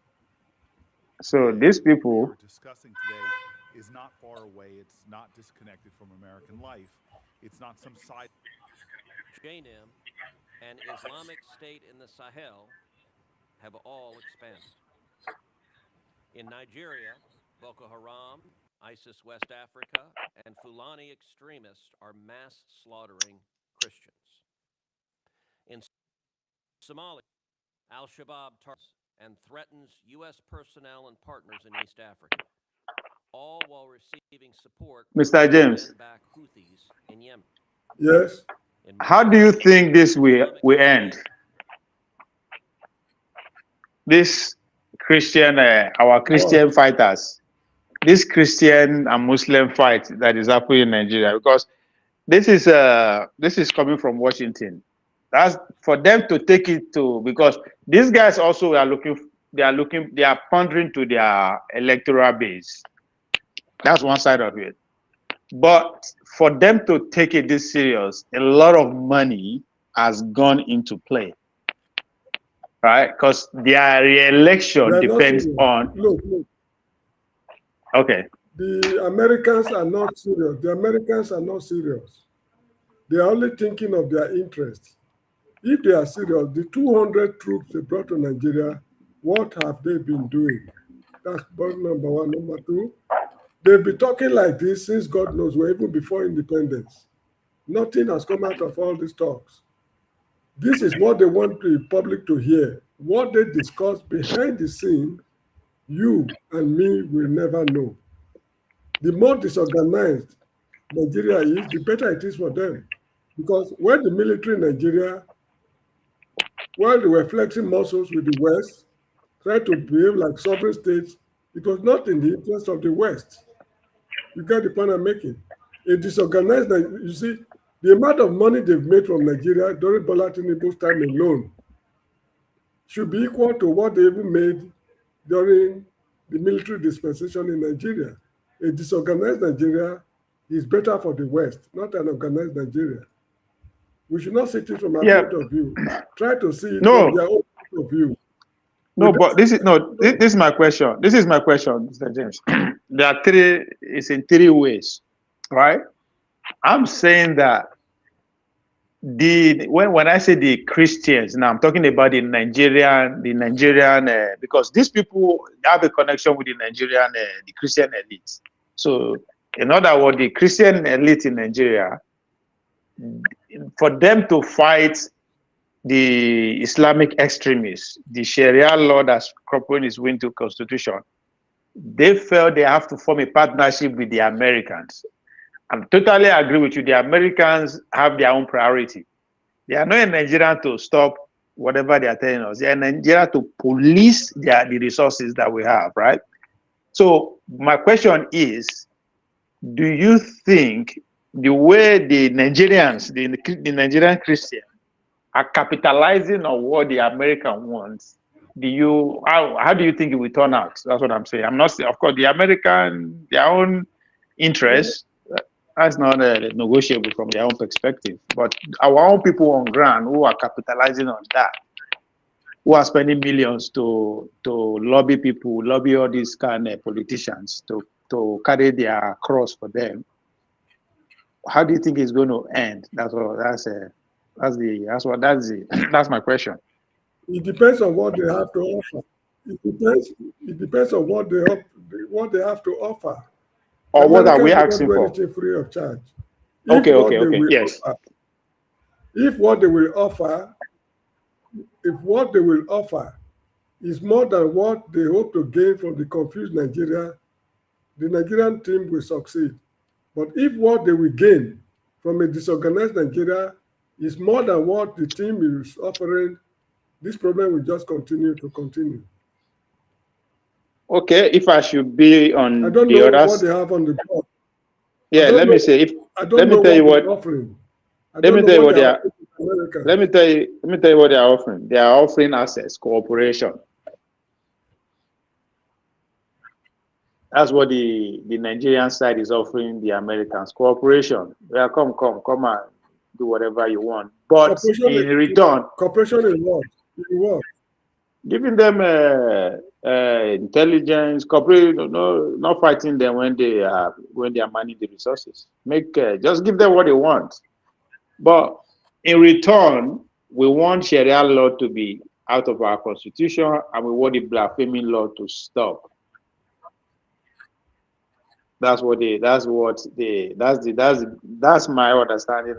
so these people we're discussing today is not far away. It's not disconnected from American life. It's not some side. JNIM and Islamic State in the Sahel have all expanded. In Nigeria, Boko Haram, ISIS West Africa, and Fulani extremists are mass slaughtering Christians. In Somalia, Al-Shabaab targets and threatens U.S. personnel and partners in East Africa, all while receiving support Mr. from James, Iran-backed Houthis in Yemen. Yes. How do you think this will end? This Christian, our Christian fighters, this Christian and Muslim fight that is happening in Nigeria, because this is coming from Washington. That's for them to take it to, because these guys also they are pandering to their electoral base. That's one side of it. But for them to take it this serious, a lot of money has gone into play, right? Because their re-election depends on. Look. Okay. The Americans are not serious. The Americans are not serious. They are only thinking of their interests. If they are serious, the 200 troops they brought to Nigeria, what have they been doing? That's point number one. Number two, they've been talking like this since God knows where, even before independence. Nothing has come out of all these talks. This is what they want the public to hear. What they discuss behind the scene, you and me will never know. The more disorganized Nigeria is, the better it is for them. Because when the military in Nigeria, while they were flexing muscles with the West, trying to behave like sovereign states, it was not in the interest of the West. You get the point I'm making. A disorganized, you see, the amount of money they've made from Nigeria during Bola Tinubu's time alone should be equal to what they even made during the military dispensation in Nigeria. A disorganized Nigeria is better for the West, not an organized Nigeria. We should not see it from our point of view. Try to see it from their own point of view. No, but this is my question. This is my question, Mr. James. There are it's in three ways, right? I'm saying that when I say the Christians, now I'm talking about the Nigerian, because these people have a connection with the Nigerian, the Christian elite. So, in other words, the Christian elite in Nigeria, for them to fight the Islamic extremists, the Sharia law that's cropping its way into constitution, they felt they have to form a partnership with the Americans. I totally agree with you. The Americans have their own priority. They are not in Nigeria to stop whatever they are telling us. They are in Nigeria to police the resources that we have, right? So my question is, do you think the way the Nigerians, the Nigerian Christians, are capitalizing on what the American wants? How do you think it will turn out? That's what I'm saying. I'm not saying, of course, the American, their own interests, that's not negotiable from their own perspective. But our own people on ground who are capitalizing on that, who are spending millions to lobby all these kind of politicians to carry their cross for them. How do you think it's going to end? That's my question. It depends on what they have to offer. It depends on what they have to offer. Or what are we asking for? Anything free of charge. Okay. Yes. If what they will offer is more than what they hope to gain from the confused Nigeria, the Nigerian team will succeed. But if what they will gain from a disorganized Nigeria is more than what the team is offering, this problem will just continue. Okay, if I should be on I don't know what they have on the board. Yeah, let me say, let me tell you what they are offering. They are offering access, cooperation. That's what the Nigerian side is offering the Americans, cooperation. Yeah, come and do whatever you want. But in return, cooperation in what? Giving them intelligence, cooperation, not fighting them when they are manning the resources. Just give them what they want. But in return, we want Sharia law to be out of our constitution, and we want the blaspheming law to stop. That's my understanding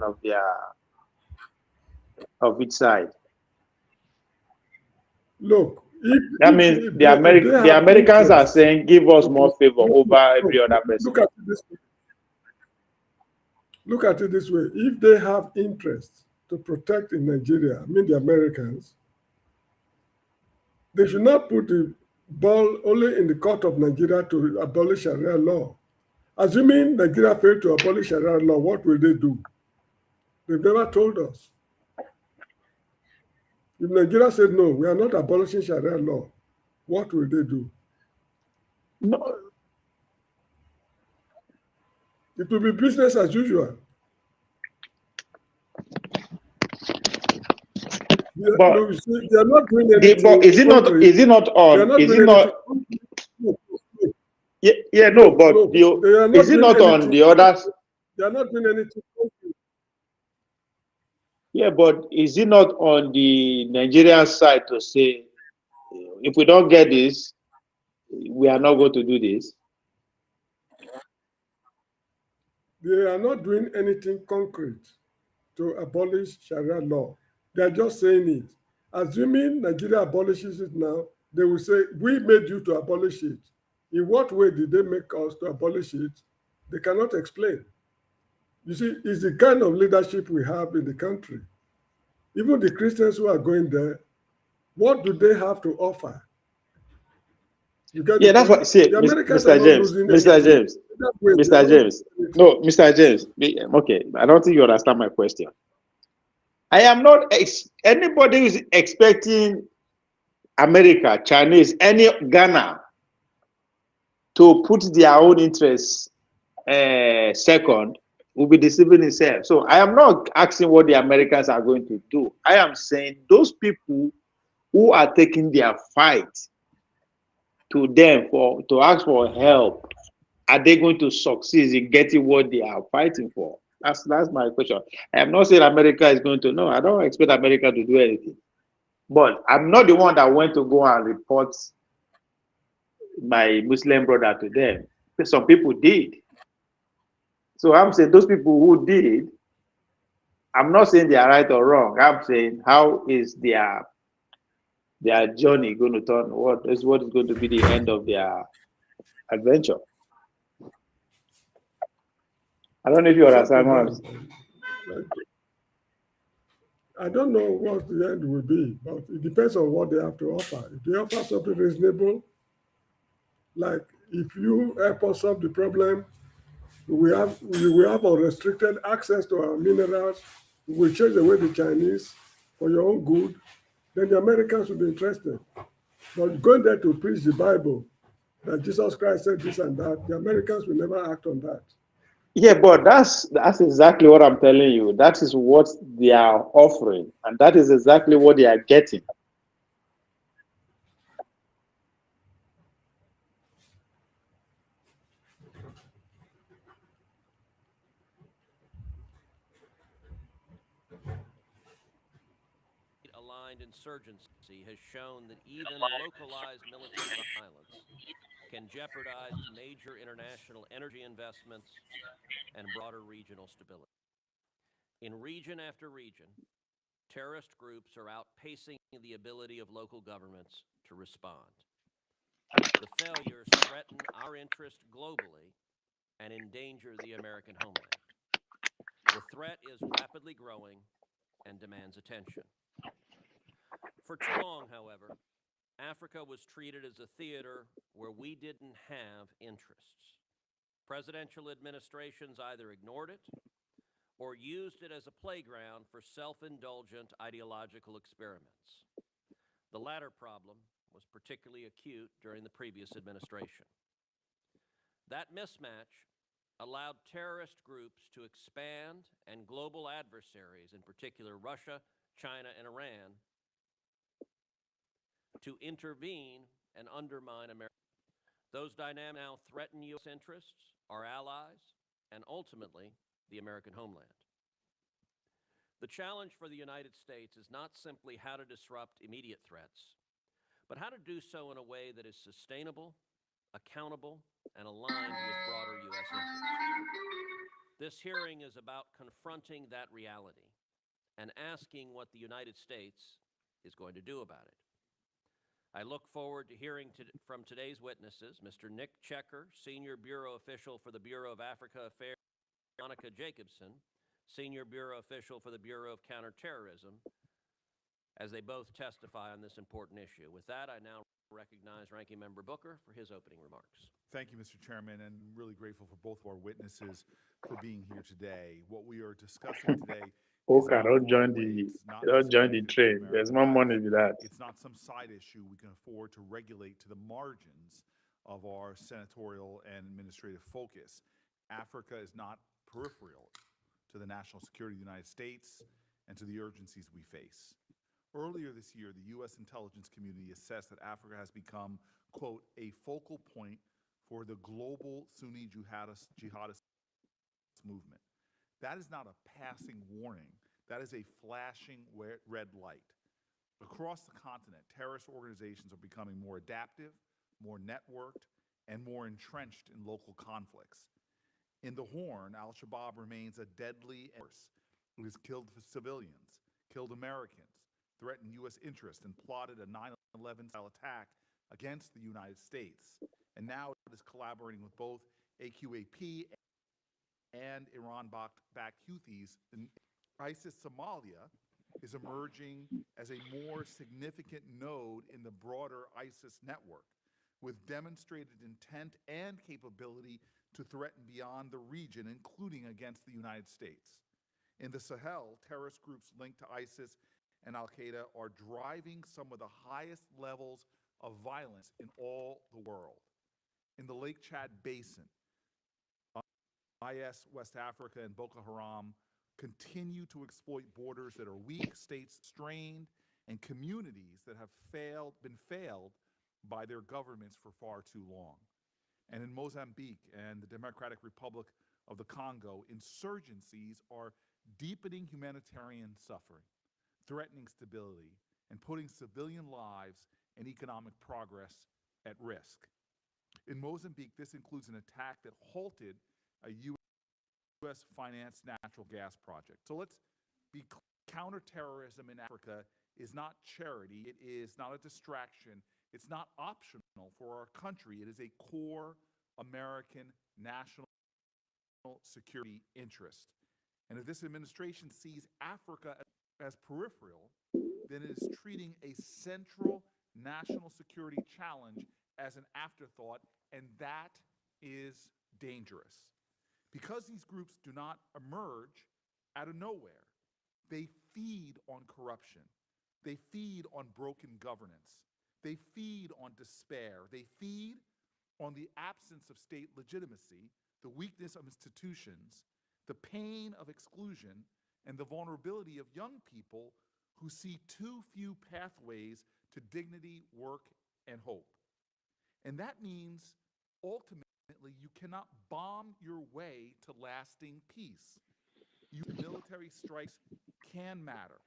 of each side. Look, That means if the have Americans are interest saying, give us to more favor over every other look person. at it this way. Look at it this way. If they have interest to protect in Nigeria, I mean the Americans, they should not put the ball only in the court of Nigeria to abolish Sharia law. Assuming Nigeria failed to abolish Sharia law, what will they do? They've never told us. If Nigeria said, no, we are not abolishing Sharia law, what will they do? No. It will be business as usual. But no, you see, they are not doing anything. but is it not? Is it not They are on? not Is doing it not? anything. Yeah, no. But They are not is it doing not on anything. the others? They are not doing anything. Yeah, but is it not on the Nigerian side to say, if we don't get this, we are not going to do this? They are not doing anything concrete to abolish Sharia law. They are just saying it. Assuming Nigeria abolishes it now, they will say, we made you to abolish it. In what way did they make us to abolish it? They cannot explain. You see, it's the kind of leadership we have in the country. Even the Christians who are going there, what do they have to offer? You get Yeah, the that's point? what. See, The Americans Mr. are not James, losing Mr. anything. James, Mr. James. No, Mr. James. Okay, I don't think you understand my question. I am not anybody who is expecting America, Chinese, any Ghana to put their own interests second will be deceiving himself. So I am not asking what the Americans are going to do. I am saying those people who are taking their fight to them to ask for help, are they going to succeed in getting what they are fighting for? That's my question. I am not saying America is going to. No, I don't expect America to do anything. But I'm not the one that went to go and report my Muslim brother to them. Some people did. So I'm saying those people who did, I'm not saying they are right or wrong. I'm saying how is their journey going to turn? What is going to be the end of their adventure? I don't know if you understand what I'm saying. I don't know what the end will be, but it depends on what they have to offer. If they offer something reasonable, like if you help us solve the problem, we will have unrestricted access to our minerals, we will change the way the Chinese for your own good, then the Americans will be interested. But going there to preach the Bible, that Jesus Christ said this and that, the Americans will never act on that. Yeah, but that's exactly what I'm telling you. That is what they are offering, and that is exactly what they are getting. Aligned insurgency has shown that even localized military violence can jeopardize major international energy investments and broader regional stability. In region after region, terrorist groups are outpacing the ability of local governments to respond. The failures threaten our interest globally and endanger the American homeland. The threat is rapidly growing and demands attention. For too long, however, Africa was treated as a theater where we didn't have interests. Presidential administrations either ignored it or used it as a playground for self-indulgent ideological experiments. The latter problem was particularly acute during the previous administration. That mismatch allowed terrorist groups to expand and global adversaries, in particular Russia, China, and Iran, to intervene and undermine America. Those dynamics now threaten U.S. interests, our allies, and ultimately the American homeland. The challenge for the United States is not simply how to disrupt immediate threats, but how to do so in a way that is sustainable, accountable, and aligned with broader U.S. interests. This hearing is about confronting that reality and asking what the United States is going to do about it. I look forward to hearing from today's witnesses, Mr. Nick Checker, Senior Bureau Official for the Bureau of Africa Affairs, Monica Jacobson, Senior Bureau Official for the Bureau of Counterterrorism, as they both testify on this important issue. With that, I now recognize Ranking Member Booker for his opening remarks. Thank you, Mr. Chairman, and I'm really grateful for both of our witnesses for being here today. What we are discussing today Okay, don't join the train. There's more money with that. It's not some side issue we can afford to regulate to the margins of our senatorial and administrative focus. Africa is not peripheral to the national security of the United States and to the urgencies we face. Earlier this year, the U.S. intelligence community assessed that Africa has become, quote, a focal point for the global Sunni jihadist movement. That is not a passing warning. That is a flashing red light. Across the continent, terrorist organizations are becoming more adaptive, more networked, and more entrenched in local conflicts. In the Horn, al-Shabaab remains a deadly force. It has killed civilians, killed Americans, threatened U.S. interests, and plotted a 9/11-style attack against the United States. And now it is collaborating with both AQAP and Iran-backed Houthis. ISIS Somalia is emerging as a more significant node in the broader ISIS network, with demonstrated intent and capability to threaten beyond the region, including against the United States. In the Sahel, terrorist groups linked to ISIS and al-Qaeda are driving some of the highest levels of violence in all the world. In the Lake Chad Basin, IS West Africa and Boko Haram continue to exploit borders that are weak, states strained, and communities that have been failed by their governments for far too long. And in Mozambique and the Democratic Republic of the Congo, insurgencies are deepening humanitarian suffering, threatening stability, and putting civilian lives and economic progress at risk. In Mozambique, this includes an attack that halted a U.S.-financed natural gas project. So let's be clear. Counterterrorism in Africa is not charity. It is not a distraction. It's not optional for our country. It is a core American national security interest. And if this administration sees Africa as peripheral, then it is treating a central national security challenge as an afterthought, and that is dangerous. Because these groups do not emerge out of nowhere, they feed on corruption. They feed on broken governance. They feed on despair. They feed on the absence of state legitimacy, the weakness of institutions, the pain of exclusion, and the vulnerability of young people who see too few pathways to dignity, work, and hope. And that means, ultimately, you cannot bomb your way to lasting peace. Military strikes can matter.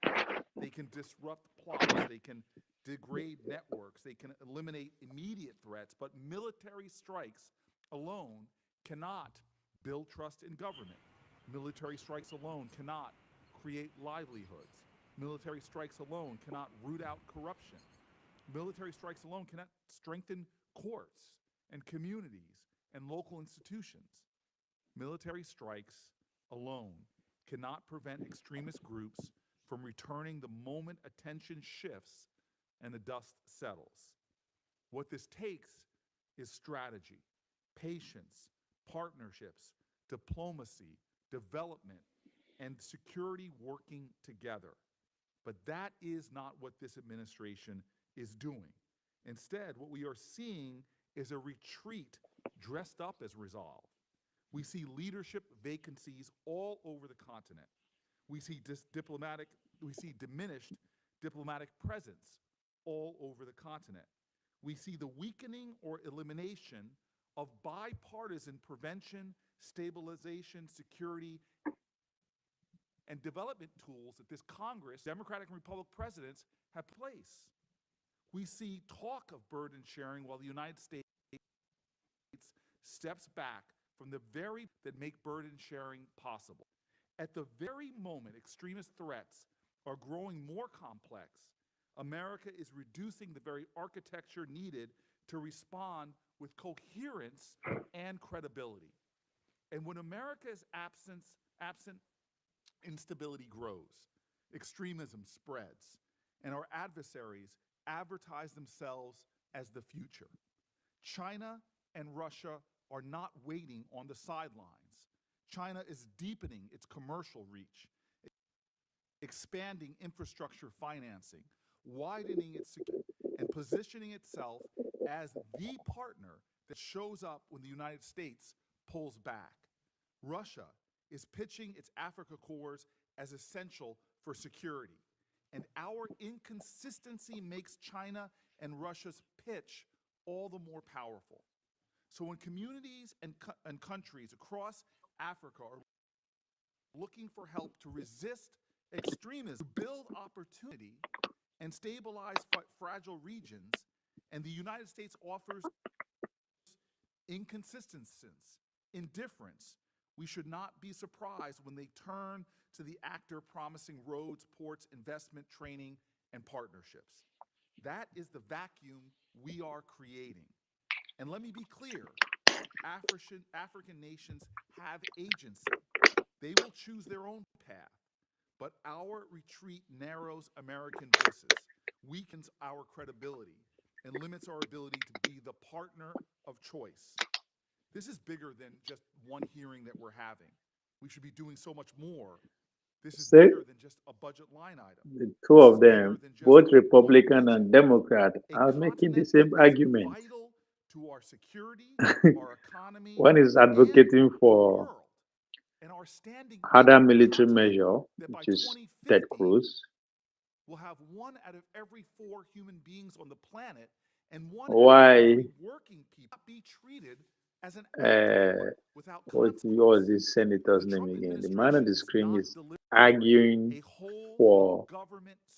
They can disrupt plots. They can degrade networks. They can eliminate immediate threats. But military strikes alone cannot build trust in government. Military strikes alone cannot create livelihoods. Military strikes alone cannot root out corruption. Military strikes alone cannot strengthen courts and communities and local institutions. Military strikes alone cannot prevent extremist groups from returning the moment attention shifts and the dust settles. What this takes is strategy, patience, partnerships, diplomacy, development, and security working together. But that is not what this administration is doing. Instead, what we are seeing is a retreat dressed up as resolve. We see leadership vacancies all over the continent. We see diminished diplomatic presence all over the continent. We see the weakening or elimination of bipartisan prevention, stabilization, security, and development tools that this Congress, Democratic and Republican presidents, have placed. We see talk of burden sharing while the United States steps back from the very that make burden sharing possible. At the very moment extremist threats are growing more complex, America is reducing the very architecture needed to respond with coherence and credibility. And when America is absent, instability grows, extremism spreads, and our adversaries advertise themselves as the future. China and Russia are not waiting on the sidelines. China is deepening its commercial reach, expanding infrastructure financing, widening its security, and positioning itself as the partner that shows up when the United States pulls back. Russia is pitching its Africa cores as essential for security, and our inconsistency makes China and Russia's pitch all the more powerful. So when communities and countries across Africa are looking for help to resist extremism, to build opportunity, and stabilize fragile regions, and the United States offers inconsistencies, indifference, we should not be surprised when they turn to the actor promising roads, ports, investment, training, and partnerships. That is the vacuum we are creating. And let me be clear, African nations have agency. They will choose their own path. But our retreat narrows American voices, weakens our credibility, and limits our ability to be the partner of choice. This is bigger than just one hearing that we're having. We should be doing so much more. This is bigger than just a budget line item. The two of them, both Republican and Democrat, are making the same argument. Vital to our security, our economy, One is advocating for and our standing other military measure, which is Ted Cruz. We'll have 1 out of every 4 human beings on the planet, and 1 Why? out of every working people be treated as an without what was this senator's name again? The man on the screen is arguing for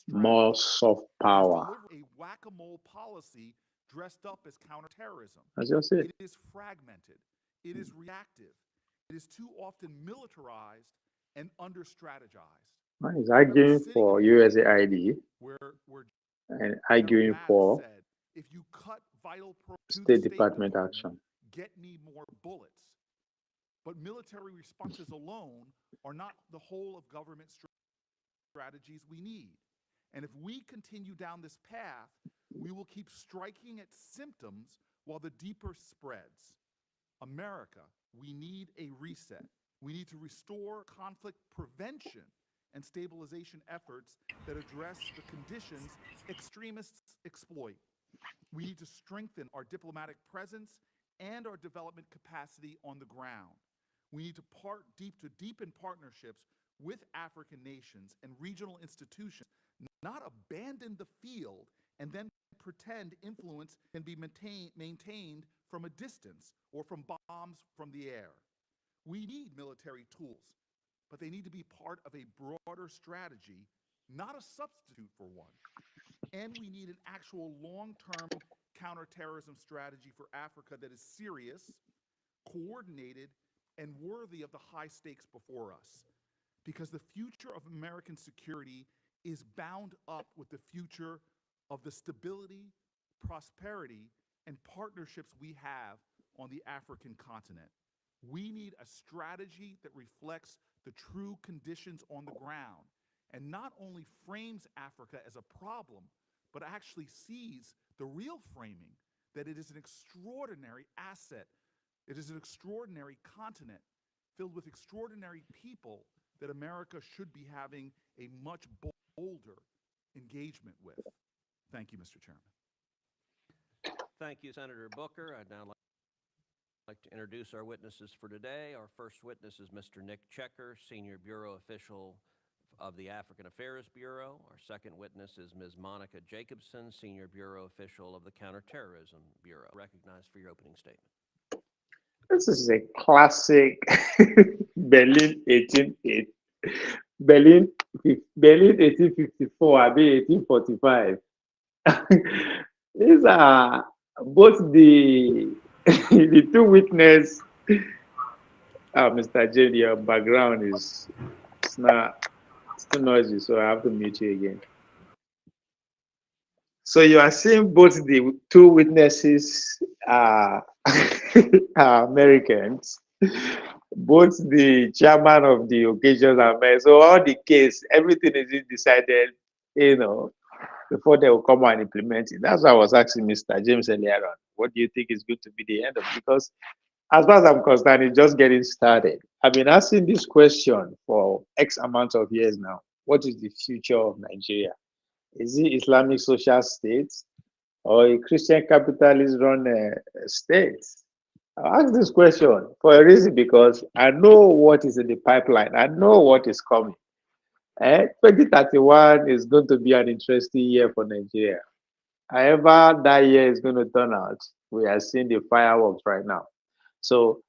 more soft power. A whack-a-mole policy dressed up as counterterrorism. As you said, it is fragmented. It is reactive. It is too often militarized and under-strategized. Man is arguing for USAID and arguing for if you cut vital State Department action. Get me more bullets. But military responses alone are not the whole of government strategies we need. And if we continue down this path, we will keep striking at symptoms while the deeper spreads. America, we need a reset. We need to restore conflict prevention and stabilization efforts that address the conditions extremists exploit. We need to strengthen our diplomatic presence and our development capacity on the ground. We need to deepen partnerships with African nations and regional institutions, not abandon the field and then pretend influence can be maintained from a distance or from bombs from the air. We need military tools, but they need to be part of a broader strategy, not a substitute for one. And we need an actual long-term counterterrorism strategy for Africa that is serious, coordinated, and worthy of the high stakes before us. Because the future of American security is bound up with the future of the stability, prosperity, and partnerships we have on the African continent. We need a strategy that reflects the true conditions on the ground and not only frames Africa as a problem, but actually sees the real framing, that it is an extraordinary asset. It is an extraordinary continent filled with extraordinary people that America should be having a much bolder engagement with. Thank you, Mr. Chairman. Thank you, Senator Booker. I'd now like to introduce our witnesses for today. Our first witness is Mr. Nick Checker, Senior Bureau Official of the African Affairs Bureau. Our second witness is Ms. Monica Jacobson, Senior Bureau Official of the Counterterrorism Bureau. Recognized for your opening statement. This is a classic Berlin 1850. Berlin 1854, I mean 1845. These are both the the two witnesses. Mr. J, your background is it's too noisy, so I have to mute you again. So you are seeing both the two witnesses are are Americans, both the chairman of the occasions are American. So all the case, everything is decided, you know, before they will come and implement it. That's why I was asking Mr. James earlier on, what do you think is going to be the end of it? Because as far as I'm concerned, it's just getting started. I've been asking this question for X amount of years now. What is the future of Nigeria? Is it Islamic social state or a Christian capitalist run state? I ask this question for a reason because I know what is in the pipeline. I know what is coming. 2031 is going to be an interesting year for Nigeria. However, that year is going to turn out, we are seeing the fireworks right now. So,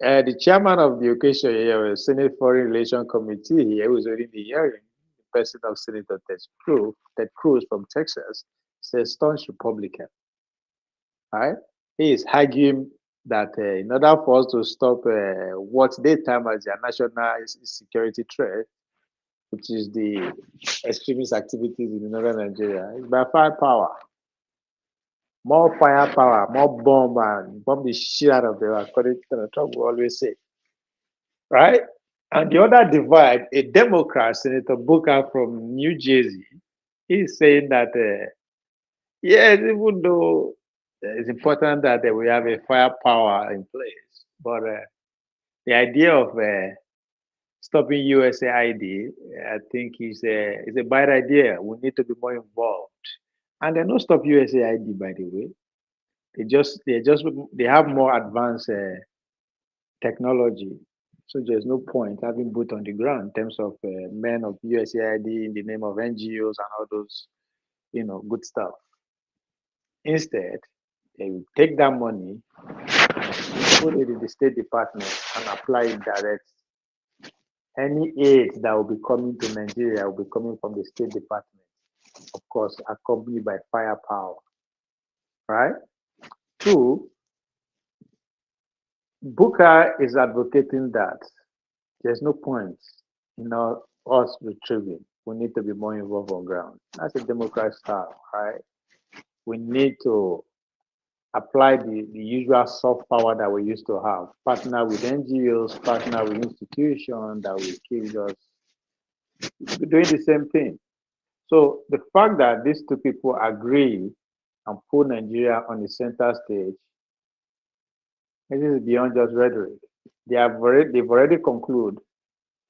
the chairman of the occasion here, Senate Foreign Relations Committee here, was reading the hearing, the person of Senator Ted Cruz from Texas, says staunch Republican. Right? He is arguing that in order for us to stop what they term as their national security threat, which is the extremist activities in northern Nigeria, is by firepower. More firepower, more bomb, and bomb the shit out of them, according to Donald Trump, we always say. Right? And the other divide, a Democrat, Senator Booker from New Jersey, he's saying that, yes, even though it's important that we have a firepower in place, but the idea of stopping USAID, I think is a bad idea. We need to be more involved. And they don't stop USAID, by the way. They have more advanced technology. So there's no point having boot on the ground in terms of men of USAID in the name of NGOs and all those, good stuff. Instead, they will take that money, put it in the State Department, and apply it direct. Any aid that will be coming to Nigeria will be coming from the State Department, of course, accompanied by firepower. Right? Two, Booker is advocating that there's no point in us retrieving. We need to be more involved on ground. That's a Democrat style, right? We need to apply the usual soft power that we used to have. Partner with NGOs, partner with institutions that will keep us doing the same thing. So the fact that these two people agree and put Nigeria on the center stage, this is beyond just rhetoric. They've already concluded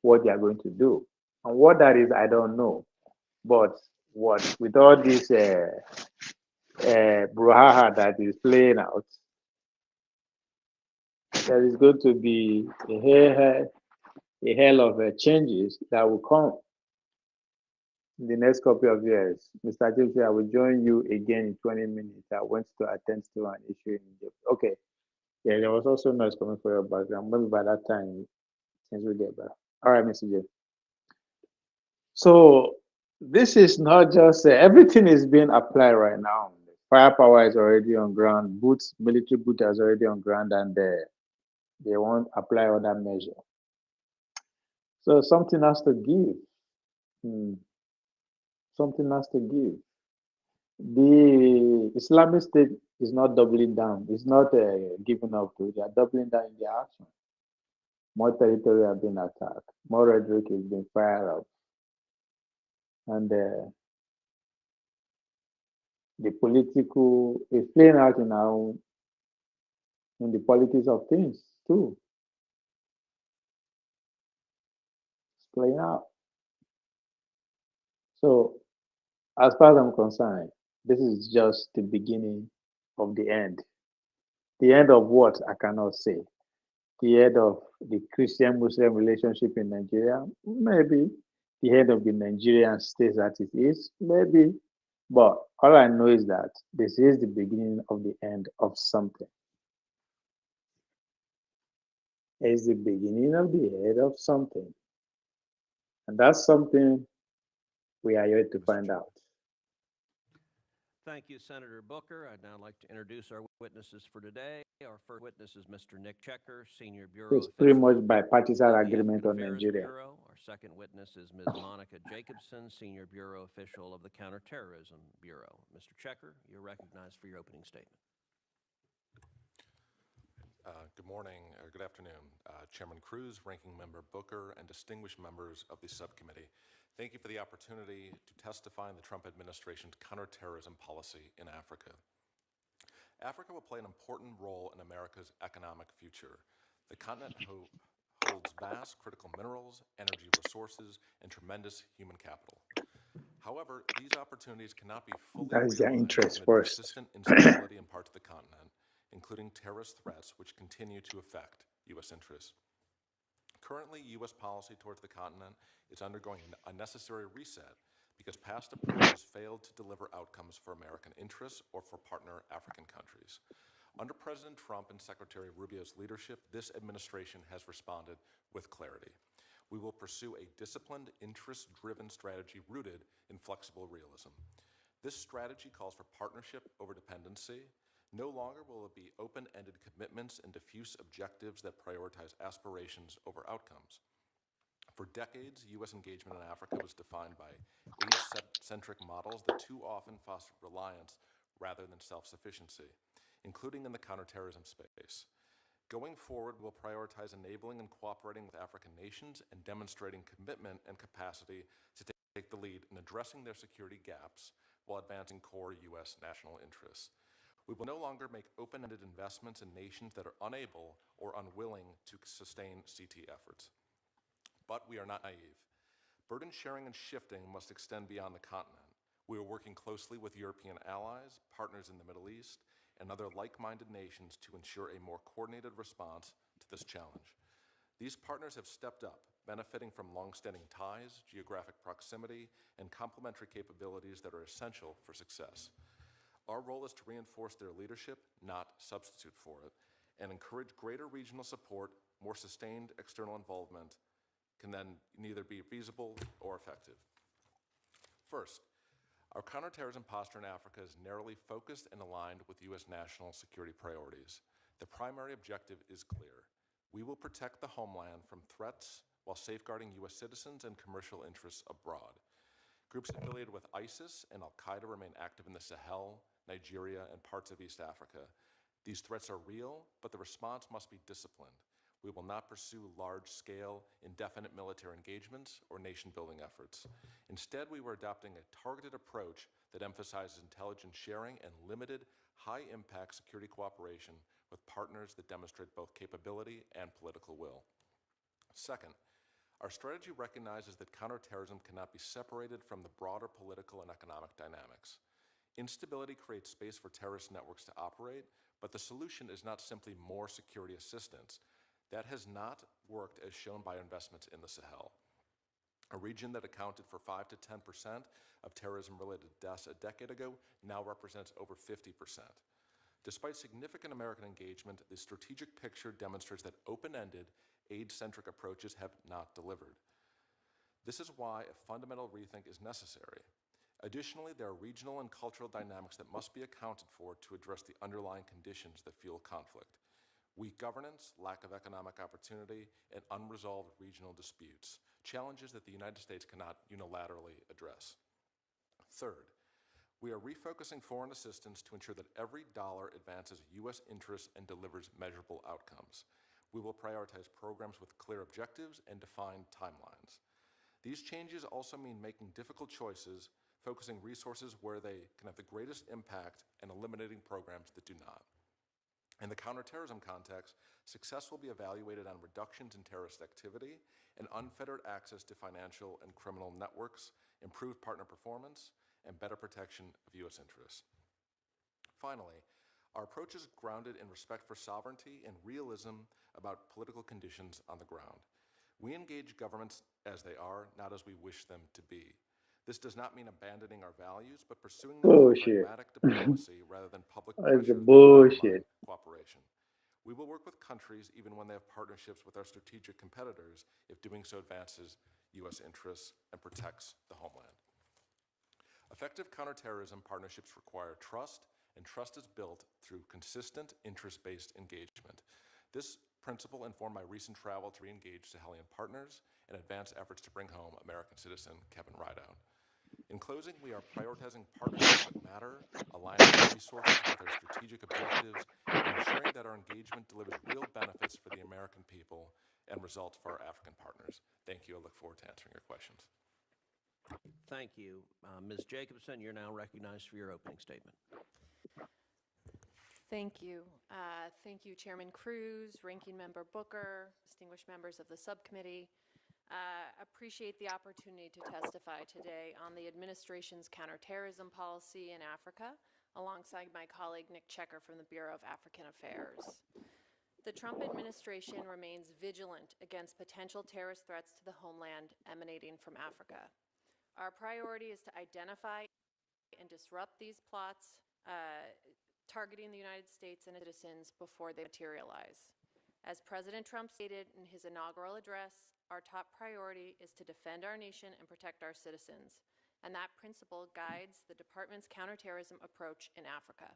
what they are going to do. And what that is, I don't know. But with all this brouhaha that is playing out, there is going to be a hell of changes that will come in the next couple of years. Mr. James, I will join you again in 20 minutes. I went to attend to an issue in Egypt. Okay. Yeah, there was also noise coming from your background. Maybe by that time, things will get better. All right, Mr. J. So this is not just everything is being applied right now. Firepower is already on ground. Military boot is already on ground, and they won't apply other measures. So something has to give. Something has to give. The Islamic State is not doubling down. It's not giving up. They are doubling down in their action. More territory have been attacked. More rhetoric is being fired up. And the political is playing out in the politics of things too. It's playing out. So as far as I'm concerned, this is just the beginning of the end. The end of what? I cannot say. The end of the Christian-Muslim relationship in Nigeria? Maybe. The end of the Nigerian state that it is? Maybe. But all I know is that this is the beginning of the end of something. It's the beginning of the end of something. And that's something we are yet to find out. Thank you, Senator Booker. I'd now like to introduce our witnesses for today. Our first witness is Mr. Nick Checker, Senior Bureau It's pretty Official much bipartisan of the agreement African on Affairs Nigeria. Bureau. Our second witness is Ms. Monica Jacobson, Senior Bureau Official of the Counterterrorism Bureau. Mr. Checker, you're recognized for your opening statement. Good morning, or good afternoon, Chairman Cruz, Ranking Member Booker, and distinguished members of the subcommittee. Thank you for the opportunity to testify in the Trump administration's counterterrorism policy in Africa. Africa will play an important role in America's economic future. The continent holds vast critical minerals, energy resources, and tremendous human capital. However, these opportunities cannot be fully That's their realized interest amid first. persistent instability in parts of the continent, including terrorist threats which continue to affect U.S. interests. Currently, U.S. policy towards the continent is undergoing a necessary reset because past approaches failed to deliver outcomes for American interests or for partner African countries. Under President Trump and Secretary Rubio's leadership, this administration has responded with clarity. We will pursue a disciplined, interest-driven strategy rooted in flexible realism. This strategy calls for partnership over dependency. No longer will it be open-ended commitments and diffuse objectives that prioritize aspirations over outcomes. For decades, U.S. engagement in Africa was defined by age-centric models that too often fostered reliance rather than self-sufficiency, including in the counterterrorism space. Going forward, we'll prioritize enabling and cooperating with African nations and demonstrating commitment and capacity to take the lead in addressing their security gaps while advancing core U.S. national interests. We will no longer make open-ended investments in nations that are unable or unwilling to sustain CT efforts. But we are not naive. Burden sharing and shifting must extend beyond the continent. We are working closely with European allies, partners in the Middle East, and other like-minded nations to ensure a more coordinated response to this challenge. These partners have stepped up, benefiting from long-standing ties, geographic proximity, and complementary capabilities that are essential for success. Our role is to reinforce their leadership, not substitute for it, and encourage greater regional support. More sustained external involvement can then neither be feasible or effective. First, our counterterrorism posture in Africa is narrowly focused and aligned with U.S. national security priorities. The primary objective is clear. We will protect the homeland from threats while safeguarding U.S. citizens and commercial interests abroad. Groups affiliated with ISIS and Al-Qaeda remain active in the Sahel, Nigeria, and parts of East Africa. These threats are real, but the response must be disciplined. We will not pursue large-scale, indefinite military engagements or nation-building efforts. Instead, we were adopting a targeted approach that emphasizes intelligence sharing and limited, high-impact security cooperation with partners that demonstrate both capability and political will. Second, our strategy recognizes that counterterrorism cannot be separated from the broader political and economic dynamics. Instability creates space for terrorist networks to operate, but the solution is not simply more security assistance. That has not worked as shown by investments in the Sahel, a region that accounted for 5 to 10% of terrorism-related deaths a decade ago now represents over 50%. Despite significant American engagement, the strategic picture demonstrates that open-ended, aid-centric approaches have not delivered. This is why a fundamental rethink is necessary. Additionally, there are regional and cultural dynamics that must be accounted for to address the underlying conditions that fuel conflict. Weak governance, lack of economic opportunity, and unresolved regional disputes, challenges that the United States cannot unilaterally address. Third, we are refocusing foreign assistance to ensure that every dollar advances U.S. interests and delivers measurable outcomes. We will prioritize programs with clear objectives and defined timelines. These changes also mean making difficult choices, focusing resources where they can have the greatest impact and eliminating programs that do not. In the counterterrorism context, success will be evaluated on reductions in terrorist activity and unfettered access to financial and criminal networks, improved partner performance, and better protection of U.S. interests. Finally, our approach is grounded in respect for sovereignty and realism about political conditions on the ground. We engage governments as they are, not as we wish them to be. This does not mean abandoning our values, but pursuing them through pragmatic diplomacy rather than public pressure that undermine cooperation. We will work with countries even when they have partnerships with our strategic competitors if doing so advances U.S. interests and protects the homeland. Effective counterterrorism partnerships require trust, and trust is built through consistent, interest-based engagement. This principle informed my recent travel to re-engage Sahelian partners and advance efforts to bring home American citizen Kevin Rideout. In closing, we are prioritizing partnerships that matter, aligning our resources with our strategic objectives, and ensuring that our engagement delivers real benefits for the American people and results for our African partners. Thank you. I look forward to answering your questions. Thank you. Ms. Jacobson, you're now recognized for your opening statement. Thank you. Thank you, Chairman Cruz, Ranking Member Booker, distinguished members of the subcommittee. Appreciate the opportunity to testify today on the administration's counterterrorism policy in Africa, alongside my colleague Nick Checker from the Bureau of African Affairs. The Trump administration remains vigilant against potential terrorist threats to the homeland emanating from Africa. Our priority is to identify and disrupt these plots, targeting the United States and its citizens before they materialize. As President Trump stated in his inaugural address, our top priority is to defend our nation and protect our citizens, and that principle guides the department's counterterrorism approach in Africa.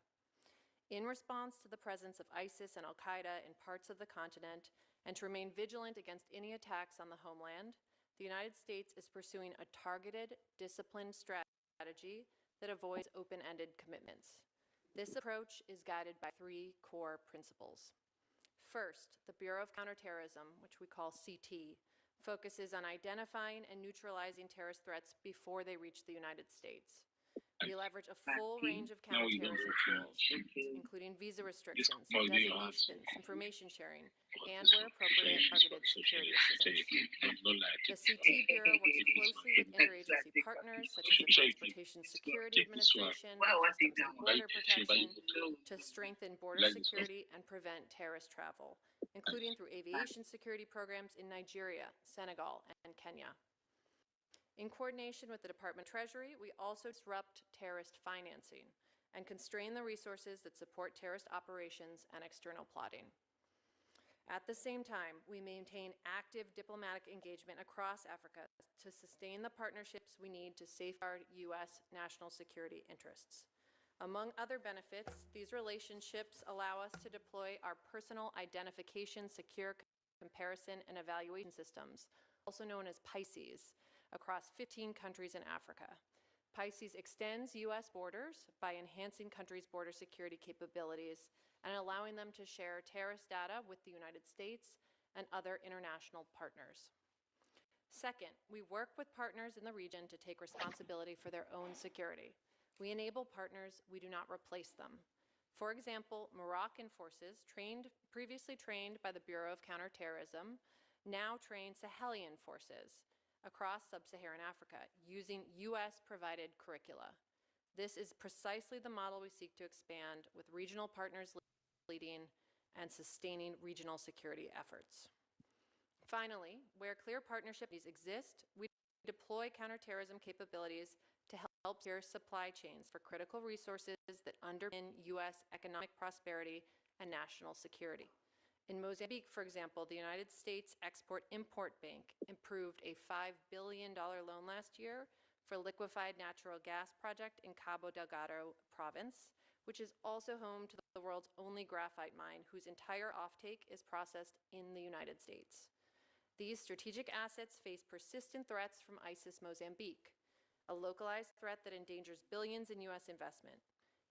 In response to the presence of ISIS and al-Qaeda in parts of the continent, and to remain vigilant against any attacks on the homeland, the United States is pursuing a targeted, disciplined strategy that avoids open-ended commitments. This approach is guided by three core principles. First, the Bureau of Counterterrorism, which we call CT, focuses on identifying and neutralizing terrorist threats before they reach the United States. We leverage a full range of counterterrorism tools, including visa restrictions, designations, information sharing, and, where appropriate, targeted security assistance. The CT Bureau works closely with interagency partners such as the Transportation Security Administration, Customs and Border Protection, to strengthen border security and prevent terrorist travel, including through aviation security programs in Nigeria, Senegal, and Kenya. In coordination with the Department of Treasury, we also disrupt terrorist financing and constrain the resources that support terrorist operations and external plotting. At the same time, we maintain active diplomatic engagement across Africa to sustain the partnerships we need to safeguard U.S. national security interests. Among other benefits, these relationships allow us to deploy our personal identification, secure comparison, and evaluation systems, also known as PICES, across 15 countries in Africa. PICES extends U.S. borders by enhancing countries' border security capabilities and allowing them to share terrorist data with the United States and other international partners. Second, we work with partners in the region to take responsibility for their own security. We enable partners, we do not replace them. For example, Moroccan forces, previously trained by the Bureau of Counterterrorism, now train Sahelian forces across sub-Saharan Africa using U.S.-provided curricula. This is precisely the model we seek to expand, with regional partners leading and sustaining regional security efforts. Finally, where clear partnerships exist, we deploy counterterrorism capabilities to help secure supply chains for critical resources that underpin U.S. economic prosperity and national security. In Mozambique, for example, the United States Export-Import Bank approved a $5 billion loan last year for a liquefied natural gas project in Cabo Delgado province, which is also home to the world's only graphite mine, whose entire offtake is processed in the United States. These strategic assets face persistent threats from ISIS Mozambique, a localized threat that endangers billions in U.S. investment.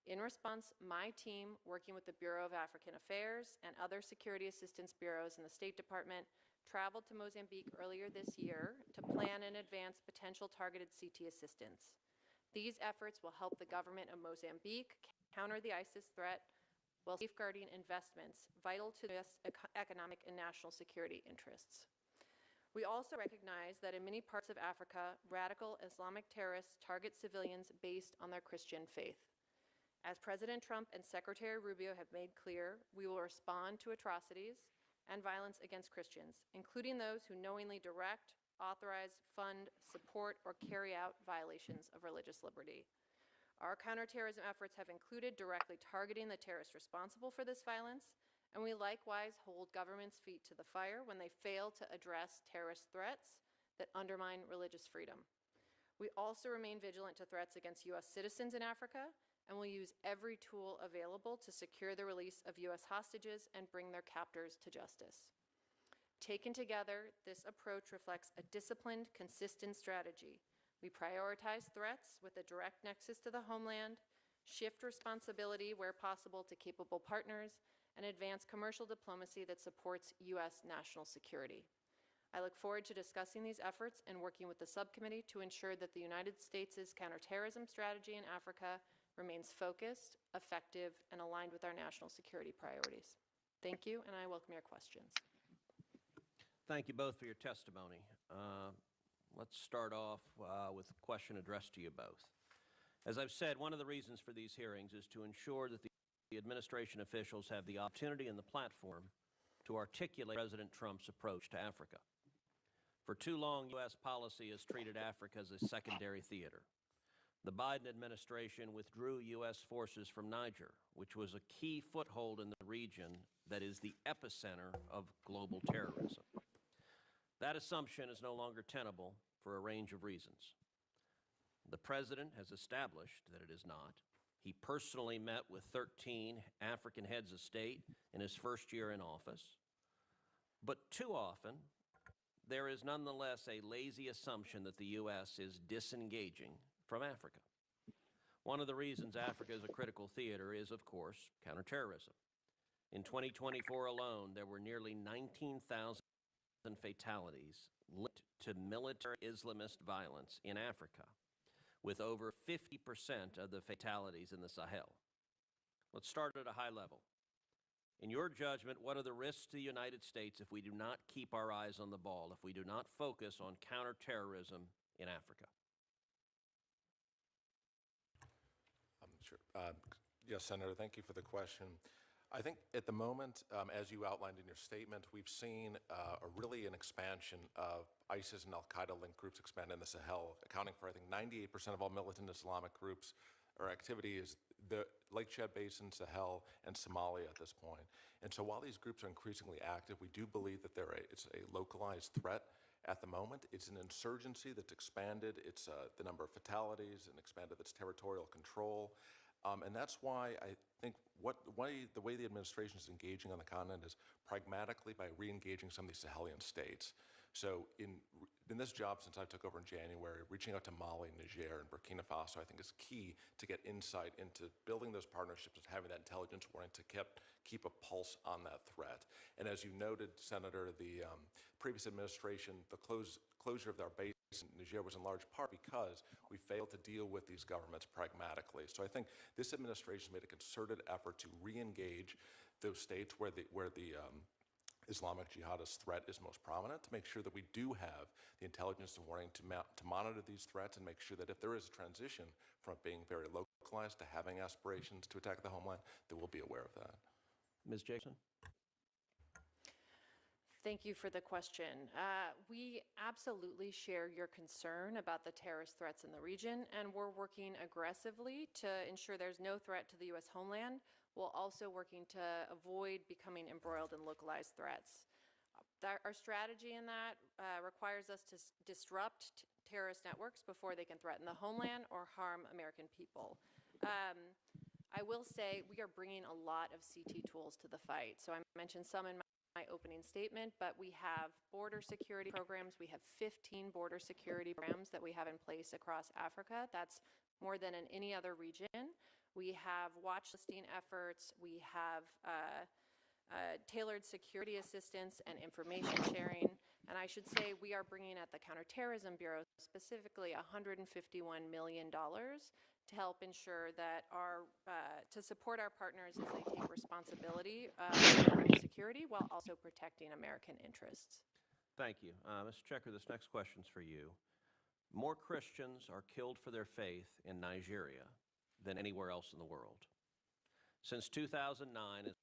In response, my team, working with the Bureau of African Affairs and other security assistance bureaus in the State Department, traveled to Mozambique earlier this year to plan and advance potential targeted CT assistance. These efforts will help the government of Mozambique counter the ISIS threat while safeguarding investments vital to U.S. economic and national security interests. We also recognize that in many parts of Africa, radical Islamic terrorists target civilians based on their Christian faith. As President Trump and Secretary Rubio have made clear, we will respond to atrocities and violence against Christians, including those who knowingly direct, authorize, fund, support, or carry out violations of religious liberty. Our counterterrorism efforts have included directly targeting the terrorists responsible for this violence, and we likewise hold governments' feet to the fire when they fail to address terrorist threats that undermine religious freedom. We also remain vigilant to threats against U.S. citizens in Africa, and will use every tool available to secure the release of U.S. hostages and bring their captors to justice. Taken together, this approach reflects a disciplined, consistent strategy. We prioritize threats with a direct nexus to the homeland, shift responsibility where possible to capable partners, and advance commercial diplomacy that supports U.S. national security. I look forward to discussing these efforts and working with the subcommittee to ensure that the United States' counterterrorism strategy in Africa remains focused, effective, and aligned with our national security priorities. Thank you, and I welcome your questions. Thank you both for your testimony. Let's start off with a question addressed to you both. As I've said, one of the reasons for these hearings is to ensure that the administration officials have the opportunity and the platform to articulate President Trump's approach to Africa. For too long, U.S. policy has treated Africa as a secondary theater. The Biden administration withdrew U.S. forces from Niger, which was a key foothold in the region that is the epicenter of global terrorism. That assumption is no longer tenable for a range of reasons. The President has established that it is not. He personally met with 13 African heads of state in his first year in office. But too often, there is nonetheless a lazy assumption that the U.S. is disengaging from Africa. One of the reasons Africa is a critical theater is, of course, counterterrorism. In 2024 alone, there were nearly 19,000 fatalities linked to military Islamist violence in Africa, with over 50% of the fatalities in the Sahel. Let's start at a high level. In your judgment, what are the risks to the United States if we do not keep our eyes on the ball, if we do not focus on counterterrorism in Africa? Sure. Yes, Senator, thank you for the question. I think at the moment, as you outlined in your statement, we've seen really an expansion of ISIS and al-Qaeda-linked groups expand in the Sahel, accounting for, I think, 98% of all militant Islamic groups or activity is the Lake Chad Basin, Sahel, and Somalia at this point. And so while these groups are increasingly active, we do believe that it's a localized threat at the moment. It's an insurgency that's expanded the number of fatalities and expanded its territorial control. And that's why I think the way the administration is engaging on the continent is pragmatically by re-engaging some of these Sahelian states. So in this job since I took over in January, reaching out to Mali, Niger, and Burkina Faso, I think is key to get insight into building those partnerships and having that intelligence warning to keep a pulse on that threat. And as you noted, Senator, the previous administration, the closure of their base in Niger was in large part because we failed to deal with these governments pragmatically. So I think this administration made a concerted effort to re-engage those states where the Islamic jihadist threat is most prominent, to make sure that we do have the intelligence and warning to monitor these threats and make sure that if there is a transition from being very localized to having aspirations to attack the homeland, that we'll be aware of that. Ms. Jackson? Thank you for the question. We absolutely share your concern about the terrorist threats in the region, and we're working aggressively to ensure there's no threat to the U.S. homeland, while also working to avoid becoming embroiled in localized threats. Our strategy in that requires us to disrupt terrorist networks before they can threaten the homeland or harm American people. I will say we are bringing a lot of CT tools to the fight. So I mentioned some in my opening statement, but we have border security programs. We have 15 border security programs that we have in place across Africa. That's more than in any other region. We have watch listing efforts. We have tailored security assistance and information sharing. And I should say we are bringing at the Counterterrorism Bureau specifically $151 million to help ensure that to support our partners as they take responsibility for security while also protecting American interests. Thank you. Mr. Checker, this next question's for you. More Christians are killed for their faith in Nigeria than anywhere else in the world. Since 2009,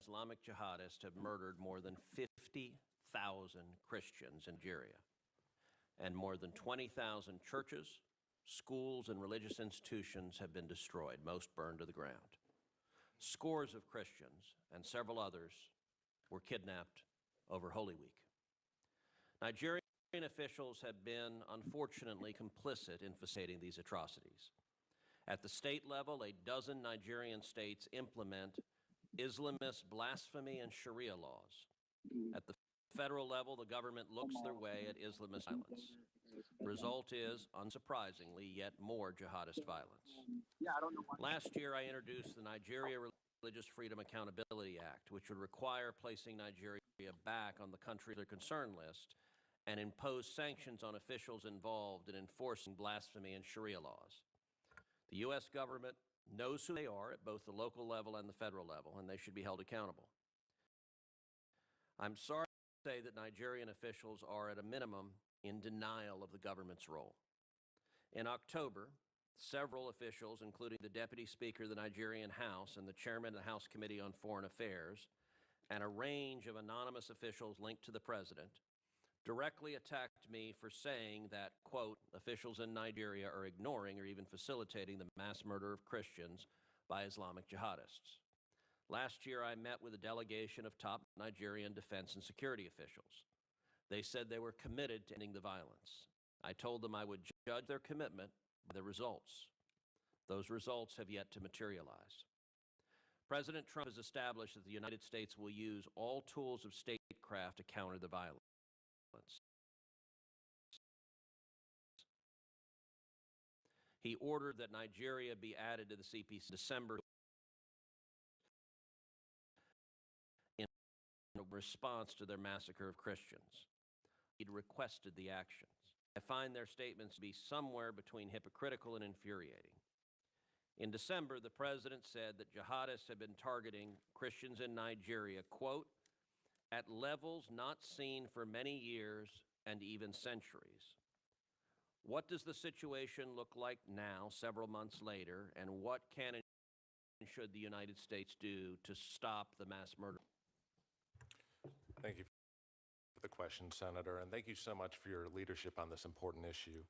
Islamic jihadists have murdered more than 50,000 Christians in Nigeria, and more than 20,000 churches, schools, and religious institutions have been destroyed, most burned to the ground. Scores of Christians and several others were kidnapped over Holy Week. Nigerian officials have been, unfortunately, complicit in facilitating these atrocities. At the state level, a dozen Nigerian states implement Islamist blasphemy and Sharia laws. At the federal level, the government looks their way at Islamist violence. The result is, unsurprisingly, yet more jihadist violence. Last year, I introduced the Nigeria Religious Freedom Accountability Act, which would require placing Nigeria back on the countries they're concerned list and impose sanctions on officials involved in enforcing blasphemy and Sharia laws. The U.S. government knows who they are at both the local level and the federal level, and they should be held accountable. I'm sorry to say that Nigerian officials are, at a minimum, in denial of the government's role. In October, several officials, including the Deputy Speaker of the Nigerian House and the Chairman of the House Committee on Foreign Affairs, and a range of anonymous officials linked to the President, directly attacked me for saying that, quote, officials in Nigeria are ignoring or even facilitating the mass murder of Christians by Islamic jihadists. Last year, I met with a delegation of top Nigerian defense and security officials. They said they were committed to ending the violence. I told them I would judge their commitment by the results. Those results have yet to materialize. President Trump has established that the United States will use all tools of statecraft to counter the violence. He ordered that Nigeria be added to the CPC in December in response to their massacre of Christians. He'd requested the actions. I find their statements to be somewhere between hypocritical and infuriating. In December, the President said that jihadists have been targeting Christians in Nigeria, quote, at levels not seen for many years and even centuries. What does the situation look like now, several months later, and what can and should the United States do to stop the mass murder? Thank you for the question, Senator, and thank you so much for your leadership on this important issue.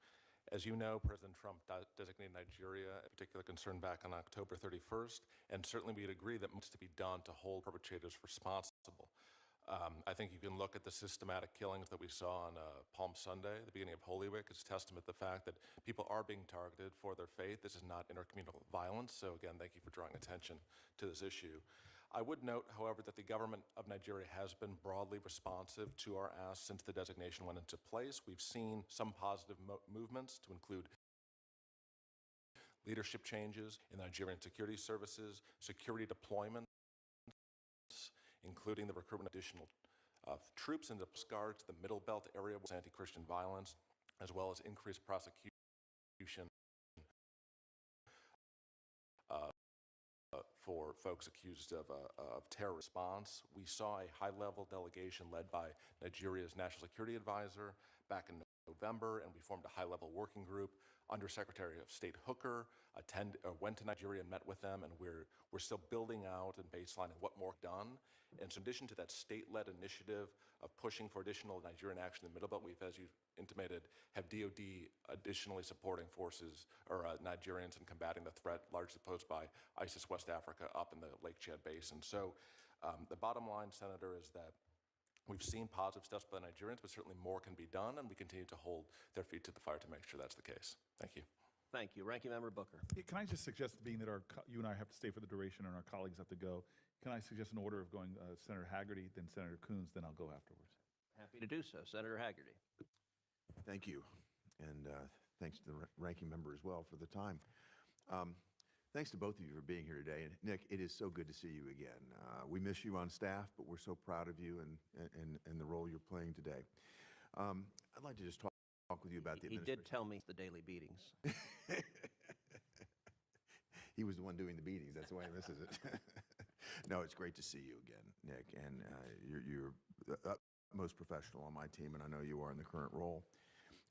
As you know, President Trump designated Nigeria a particular concern back on October 31st, and certainly we'd agree that much to be done to hold perpetrators responsible. I think you can look at the systematic killings that we saw on Palm Sunday, the beginning of Holy Week, as testament to the fact that people are being targeted for their faith. This is not intercommunal violence, so again, thank you for drawing attention to this issue. I would note, however, that the government of Nigeria has been broadly responsive to our ask since the designation went into place. We've seen some positive movements to include leadership changes in the Nigerian security services, security deployments, including the recruitment of additional troops in the Guard to the Middle Belt area with anti-Christian violence, as well as increased prosecution for folks accused of terror response. We saw a high-level delegation led by Nigeria's National Security Advisor back in November, and we formed a high-level working group. Undersecretary of State Hooker went to Nigeria and met with them, and we're still building out and baselining what more done. And so in addition to that state-led initiative of pushing for additional Nigerian action in the Middle Belt, we've, as you intimated, have DOD additionally supporting forces or Nigerians in combating the threat largely posed by ISIS West Africa up in the Lake Chad Basin. So the bottom line, Senator, is that we've seen positive steps by the Nigerians, but certainly more can be done, and we continue to hold their feet to the fire to make sure that's the case. Thank you. Thank you. Ranking Member Booker. Can I just suggest, being that you and I have to stay for the duration and our colleagues have to go, can I suggest an order of going Senator Haggerty, then Senator Coons, then I'll go afterwards? Happy to do so. Senator Haggerty. Thank you. And thanks to the ranking member as well for the time. Thanks to both of you for being here today. And Nick, it is so good to see you again. We miss you on staff, but we're so proud of you and the role you're playing today. I'd like to just talk with you about the He did tell me the daily beatings. He was the one doing the beatings. That's why he misses it. No, it's great to see you again, Nick. And you're the utmost professional on my team, and I know you are in the current role.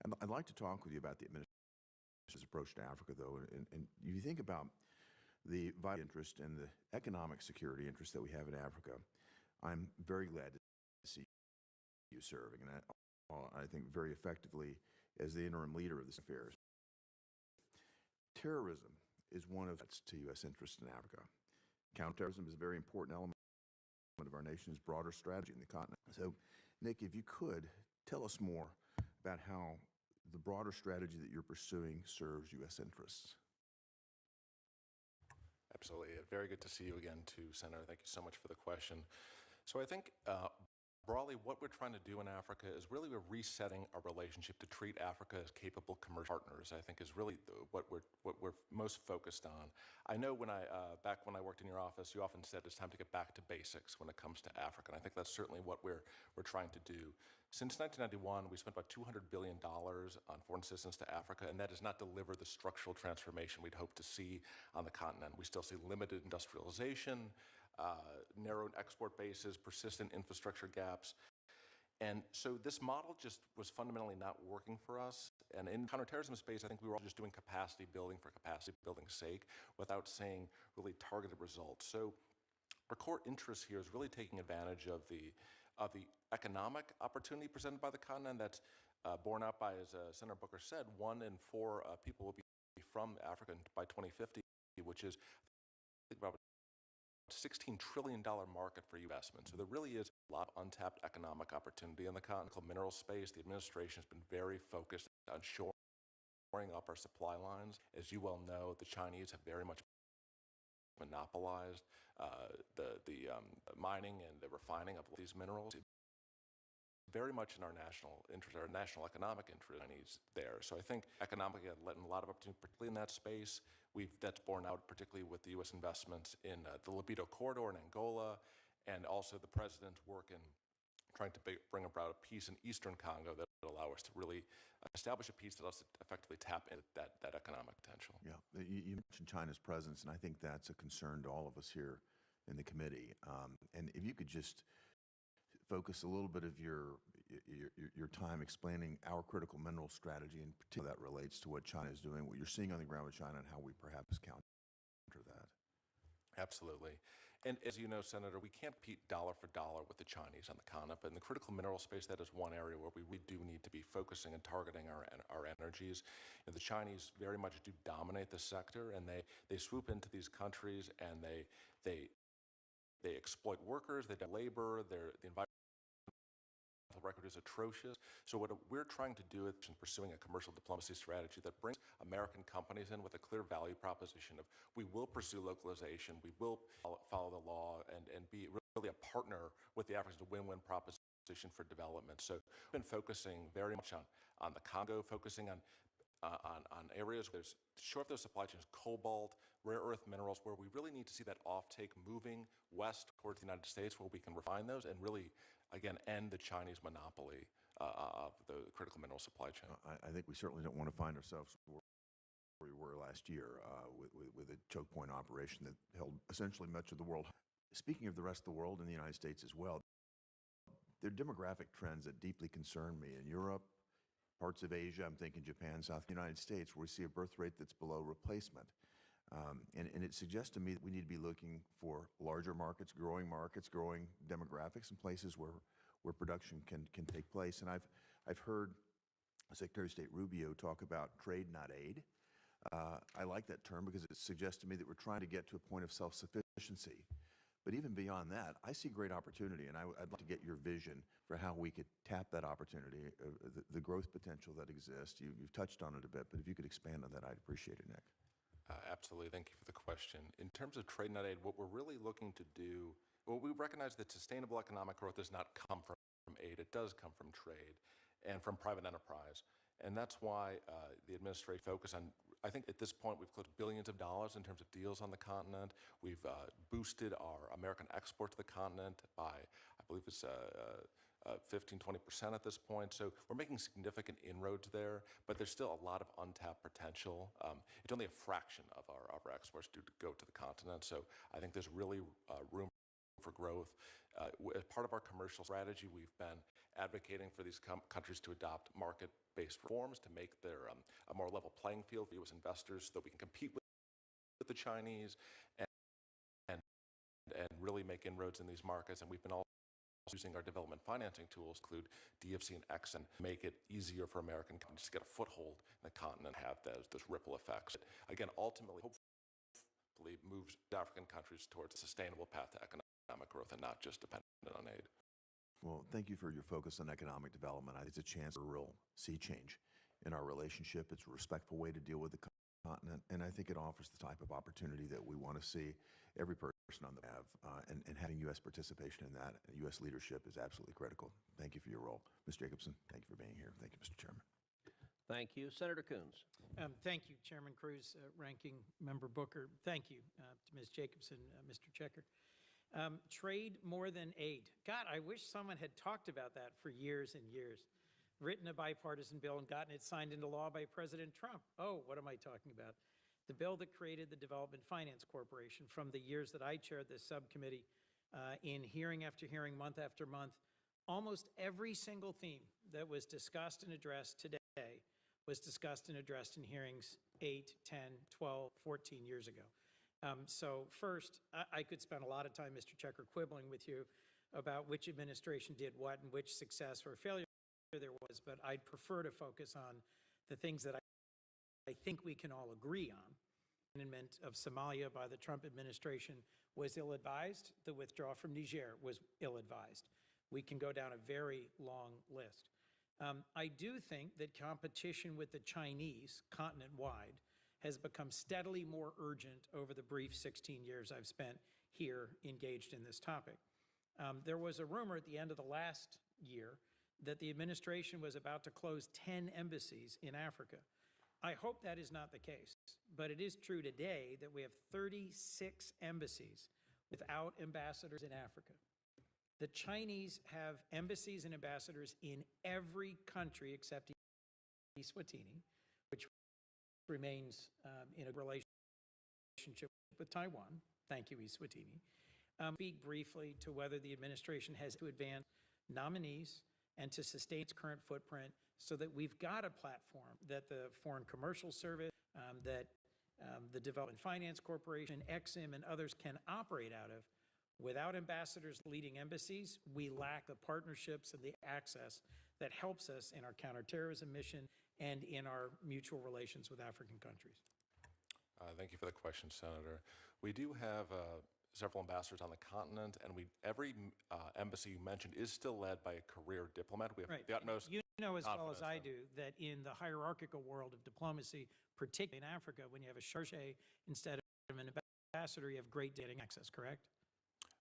And I'd like to talk with you about the administration's approach to Africa, though. And you think about the vital interest and the economic security interest that we have in Africa. I'm very glad to see you serving, and I think very effectively as the interim leader of this affairs. Terrorism is one of to U.S. interests in Africa. Counterterrorism is a very important element of our nation's broader strategy in the continent. So, Nick, if you could, tell us more about how the broader strategy that you're pursuing serves U.S. interests? Absolutely. Very good to see you again, too, Senator. Thank you so much for the question. So I think broadly, what we're trying to do in Africa is really we're resetting our relationship to treat Africa as capable commercial partners. I think is really what we're most focused on. I know back when I worked in your office, you often said it's time to get back to basics when it comes to Africa, and I think that's certainly what we're trying to do. Since 1991, we spent about $200 billion on foreign assistance to Africa, and that does not deliver the structural transformation we'd hope to see on the continent. We still see limited industrialization, narrowed export bases, persistent infrastructure gaps. And so this model just was fundamentally not working for us. And in counterterrorism space, I think we were all just doing capacity building for capacity building's sake without seeing really targeted results. So our core interest here is really taking advantage of the economic opportunity presented by the continent that's borne out by, as Senator Booker said, 1 in 4 people will be from Africa by 2050, which is about $16 trillion market for investment. So there really is a lot of untapped economic opportunity in the continental mineral space. The administration has been very focused on shoring up our supply lines. As you well know, the Chinese have very much monopolized the mining and the refining of these minerals. Very much in our national interest, our national economic interest needs there. So I think economically, letting a lot of opportunity, particularly in that space. That's borne out particularly with the U.S. investments in the Libido corridor in Angola, and also the president's work in trying to bring about a peace in Eastern Congo that would allow us to really establish a peace that allows us to effectively tap into that economic potential. Yeah, you mentioned China's presence, and I think that's a concern to all of us here in the committee. And if you could just focus a little bit of your time explaining our critical mineral strategy, and particularly that relates to what China is doing, what you're seeing on the ground with China, and how we perhaps counter that. Absolutely. And as you know, Senator, we can't compete dollar for dollar with the Chinese on the continent, but in the critical mineral space, that is one area where we do need to be focusing and targeting our energies. And the Chinese very much do dominate the sector, and they swoop into these countries, and they exploit workers, they do labor, the environmental record is atrocious. So what we're trying to do is pursuing a commercial diplomacy strategy that brings American companies in with a clear value proposition of we will pursue localization, we will follow the law, and be really a partner with the Africans, a win-win proposition for development. So we've been focusing very much on the Congo, focusing on areas where there's short those supply chains, cobalt, rare earth minerals, where we really need to see that offtake moving west towards the United States, where we can refine those and really, again, end the Chinese monopoly of the critical mineral supply chain. I think we certainly don't want to find ourselves where we were last year with a choke point operation that held essentially much of the world. Speaking of the rest of the world and the United States as well, there are demographic trends that deeply concern me in Europe, parts of Asia, I'm thinking Japan, South United States, where we see a birth rate that's below replacement. And it suggests to me that we need to be looking for larger markets, growing demographics in places where production can take place. And I've heard Secretary of State Rubio talk about trade, not aid. I like that term because it suggests to me that we're trying to get to a point of self-sufficiency. But even beyond that, I see great opportunity, and I'd like to get your vision for how we could tap that opportunity, the growth potential that exists. You've touched on it a bit, but if you could expand on that, I'd appreciate it, Nick. Absolutely. Thank you for the question. In terms of trade, not aid, what we're really looking to do, well, we recognize that sustainable economic growth does not come from aid. It does come from trade and from private enterprise. And that's why the administration focus on, I think at this point, we've closed billions of dollars in terms of deals on the continent. We've boosted our American export to the continent by, I believe it's 15-20% at this point. So we're making significant inroads there, but there's still a lot of untapped potential. It's only a fraction of our exports do go to the continent. So I think there's really room for growth. As part of our commercial strategy, we've been advocating for these countries to adopt market-based reforms to make there a more level playing field for U.S. investors so that we can compete with the Chinese and really make inroads in these markets. And we've been also using our development financing tools, include DFC and X, and make it easier for American companies to get a foothold in the continent and have those ripple effects. Again, ultimately, hopefully moves African countries towards a sustainable path to economic growth and not just dependent on aid. Well, thank you for your focus on economic development. It's a chance for a real sea change in our relationship. It's a respectful way to deal with the continent, and I think it offers the type of opportunity that we want to see every person on the have, and having U.S. participation in that, U.S. leadership is absolutely critical. Thank you for your role. Ms. Jacobson, thank you for being here. Thank you, Mr. Chairman. Thank you. Senator Coons. Thank you, Chairman Cruz, Ranking Member Booker. Thank you to Ms. Jacobson, Mr. Checker. Trade more than aid. God, I wish someone had talked about that for years and years. Written a bipartisan bill and gotten it signed into law by President Trump. Oh, what am I talking about? The bill that created the Development Finance Corporation. From the years that I chaired this subcommittee, in hearing after hearing, month after month, almost every single theme that was discussed and addressed today was discussed and addressed in hearings 8, 10, 12, 14 years ago. So first, I could spend a lot of time, Mr. Checker, quibbling with you about which administration did what and which success or failure there was, but I'd prefer to focus on the things that I think we can all agree on. The abandonment of Somalia by the Trump administration was ill-advised. The withdrawal from Niger was ill-advised. We can go down a very long list. I do think that competition with the Chinese, continent-wide, has become steadily more urgent over the brief 16 years I've spent here engaged in this topic. There was a rumor at the end of the last year that the administration was about to close 10 embassies in Africa. I hope that is not the case, but it is true today that we have 36 embassies without ambassadors in Africa. The Chinese have embassies and ambassadors in every country except Eswatini, which remains in a relationship with Taiwan. Thank you, Eswatini. Speak briefly to whether the administration has to advance nominees and to sustain its current footprint so that we've got a platform that the Foreign Commercial Service, that the Development Finance Corporation, EXIM, and others can operate out of. Without ambassadors leading embassies, we lack the partnerships and the access that helps us in our counterterrorism mission and in our mutual relations with African countries. Thank you for the question, Senator. We do have several ambassadors on the continent, and every embassy you mentioned is still led by a career diplomat. We have the utmost You know as well as I do that in the hierarchical world of diplomacy, particularly in Africa, when you have a chargé instead of an ambassador, you have great dating access, correct?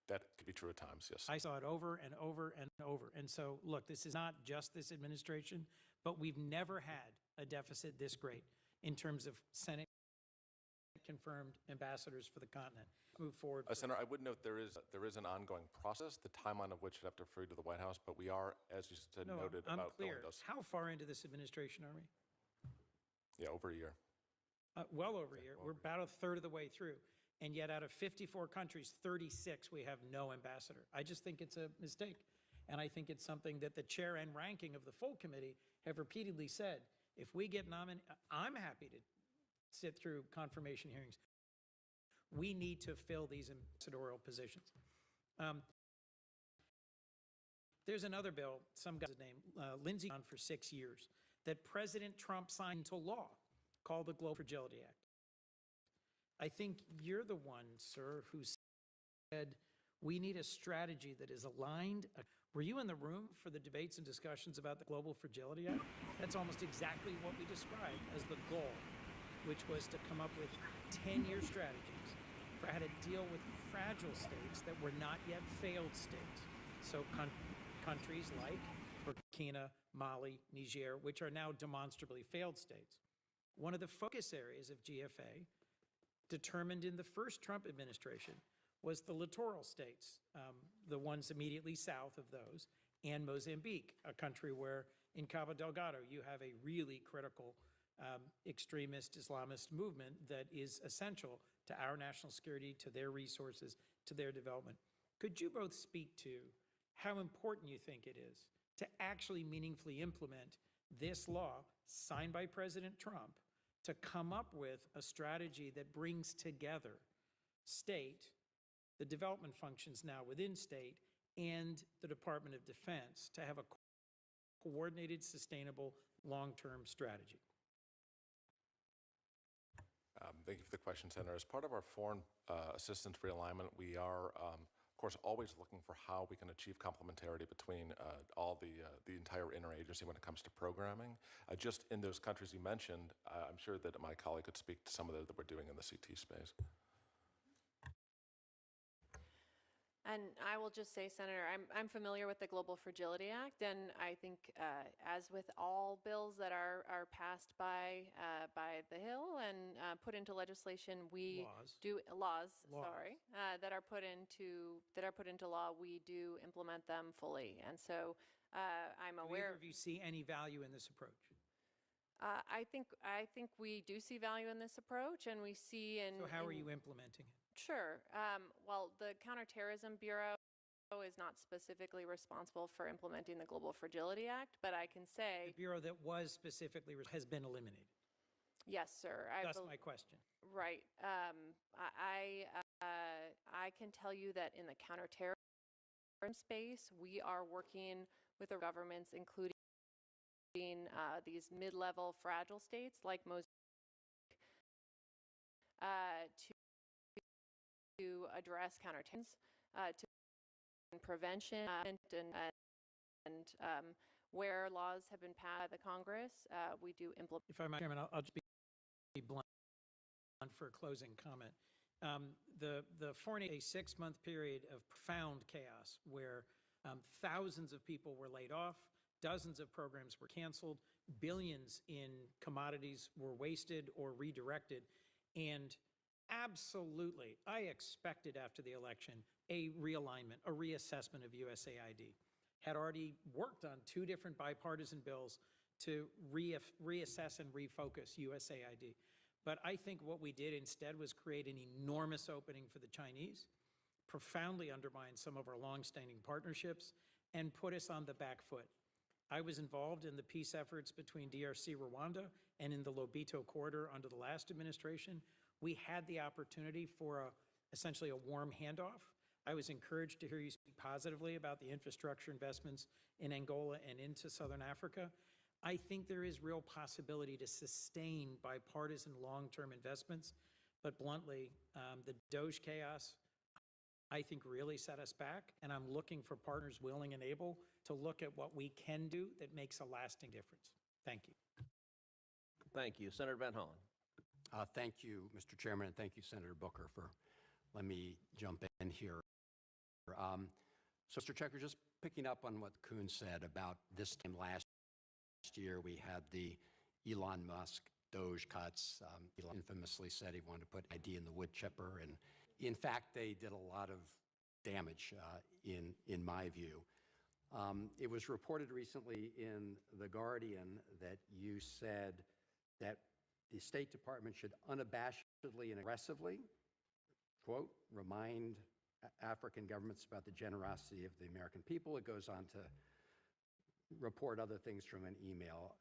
That could be true at times, yes. I saw it over and over and over. And so, look, this is not just this administration, but we've never had a deficit this great in terms of Senate confirmed ambassadors for the continent. Move forward. Senator, I would note there is an ongoing process, the timeline of which would have to refer to the White House, but we are, as you said, noted I'm about clear. those. How far into this administration are we? Yeah, over a year. Well over a year. We're about a third of the way through. And yet out of 54 countries, 36, we have no ambassador. I just think it's a mistake. And I think it's something that the chair and ranking of the full committee have repeatedly said. If we get nominated, I'm happy to sit through confirmation hearings. We need to fill these ambassadorial positions. There's another bill, some guy's name, Lindsey, on for 6 years, that President Trump signed into law called the Global Fragility Act. I think you're the one, sir, who said we need a strategy that is aligned. Were you in the room for the debates and discussions about the Global Fragility Act? That's almost exactly what we described as the goal, which was to come up with 10-year strategies for how to deal with fragile states that were not yet failed states. So countries like Burkina, Mali, Niger, which are now demonstrably failed states. One of the focus areas of GFA, determined in the first Trump administration, was the littoral states, the ones immediately south of those, and Mozambique, a country where in Cabo Delgado you have a really critical extremist Islamist movement that is essential to our national security, to their resources, to their development. Could you both speak to how important you think it is to actually meaningfully implement this law signed by President Trump to come up with a strategy that brings together state, the development functions now within state, and the Department of Defense to have a coordinated, sustainable, long-term strategy? Thank you for the question, Senator. As part of our foreign assistance realignment, we are, of course, always looking for how we can achieve complementarity between all the entire interagency when it comes to programming. Just in those countries you mentioned, I'm sure that my colleague could speak to some of that we're doing in the CT space. And I will just say, Senator, I'm familiar with the Global Fragility Act, and I think, as with all bills that are passed by the Hill and put into legislation, we do laws. Sorry, that are put into law. We do implement them fully, and so I'm aware. Do you see any value in this approach? I think we do see value in this approach, and we see in. So how are you implementing it? Sure. Well, the Counterterrorism Bureau is not specifically responsible for implementing the Global Fragility Act, but I can say the bureau that was specifically has been eliminated. Yes, sir. That's my question. Right. I can tell you that in the counterterrorism space, we are working with the governments, including these mid-level fragile states like Mozambique, to address counterterrorism, to prevention, and where laws have been passed by the Congress, we do implement. If I might, Chairman, I'll just be blunt for a closing comment. The foreign aid, a 6-month period of profound chaos where thousands of people were laid off, dozens of programs were canceled, billions in commodities were wasted or redirected, and absolutely, I expected after the election a realignment, a reassessment of USAID. Had already worked on 2 different bipartisan bills to reassess and refocus USAID. But I think what we did instead was create an enormous opening for the Chinese, profoundly undermine some of our longstanding partnerships, and put us on the back foot. I was involved in the peace efforts between DRC, Rwanda, and in the Lobito corridor under the last administration. We had the opportunity for essentially a warm handoff. I was encouraged to hear you speak positively about the infrastructure investments in Angola and into Southern Africa. I think there is real possibility to sustain bipartisan long-term investments, but bluntly, the Doge chaos, I think, really set us back, and I'm looking for partners willing and able to look at what we can do that makes a lasting difference. Thank you. Thank you. Senator Van Hollen. Thank you, Mr. Chairman, and thank you, Senator Booker, for letting me jump in here. So, Mr. Checker, just picking up on what Kuhn said about this time last year, we had the Elon Musk Doge cuts. Elon infamously said he wanted to put ID in the wood chipper, and in fact, they did a lot of damage, in my view. It was reported recently in The Guardian that you said that the State Department should unabashedly and aggressively, quote, remind African governments about the generosity of the American people. It goes on to report other things from an email.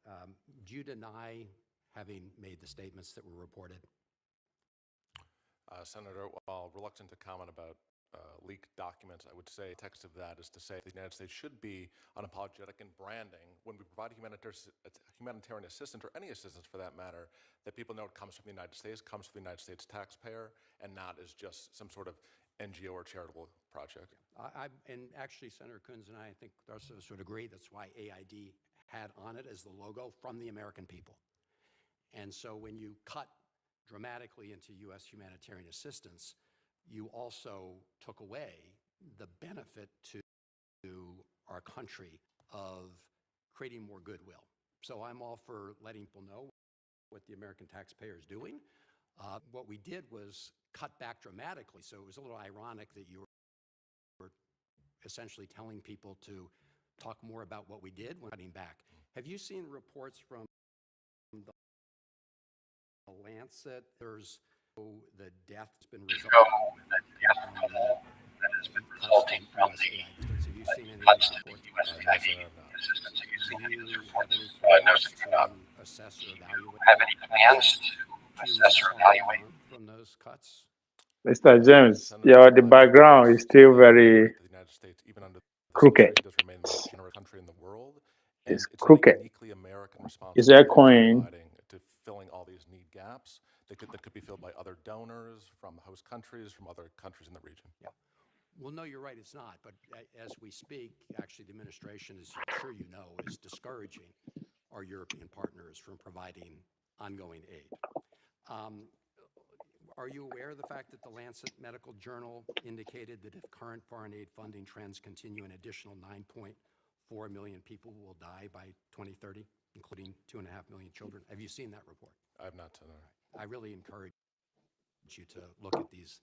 Do you deny having made the statements that were reported? Senator, while reluctant to comment about leaked documents, I would say the text of that is to say the United States should be unapologetic in branding when we provide humanitarian assistance, or any assistance for that matter, that people know it comes from the United States, comes from the United States taxpayer, and not as just some sort of NGO or charitable project. And actually, Senator Coons and I think also sort of agree. That's why AID had on it as the logo, from the American people. And so when you cut dramatically into U.S. humanitarian assistance, you also took away the benefit to our country of creating more goodwill. So I'm all for letting people know what the American taxpayer is doing. What we did was cut back dramatically, so it was a little ironic that you were essentially telling people to talk more about what we did when cutting back. Have you seen reports from the Lancet? There's the death's been resolved. Have you seen any reports? Do you have any plans to assess or evaluate from those cuts? Mr. James, the background is still very crooked. It's crooked. It's echoing. To filling all these need gaps that could be filled by other donors from host countries, from other countries in the region. Yeah. Well, no, you're right, it's not. But as we speak, actually, the administration, as I'm sure you know, is discouraging our European partners from providing ongoing aid. Are you aware of the fact that the Lancet Medical Journal indicated that if current foreign aid funding trends continue, an additional 9.4 million people will die by 2030, including 2.5 million children? Have you seen that report? I have not seen that. I really encourage you to look at these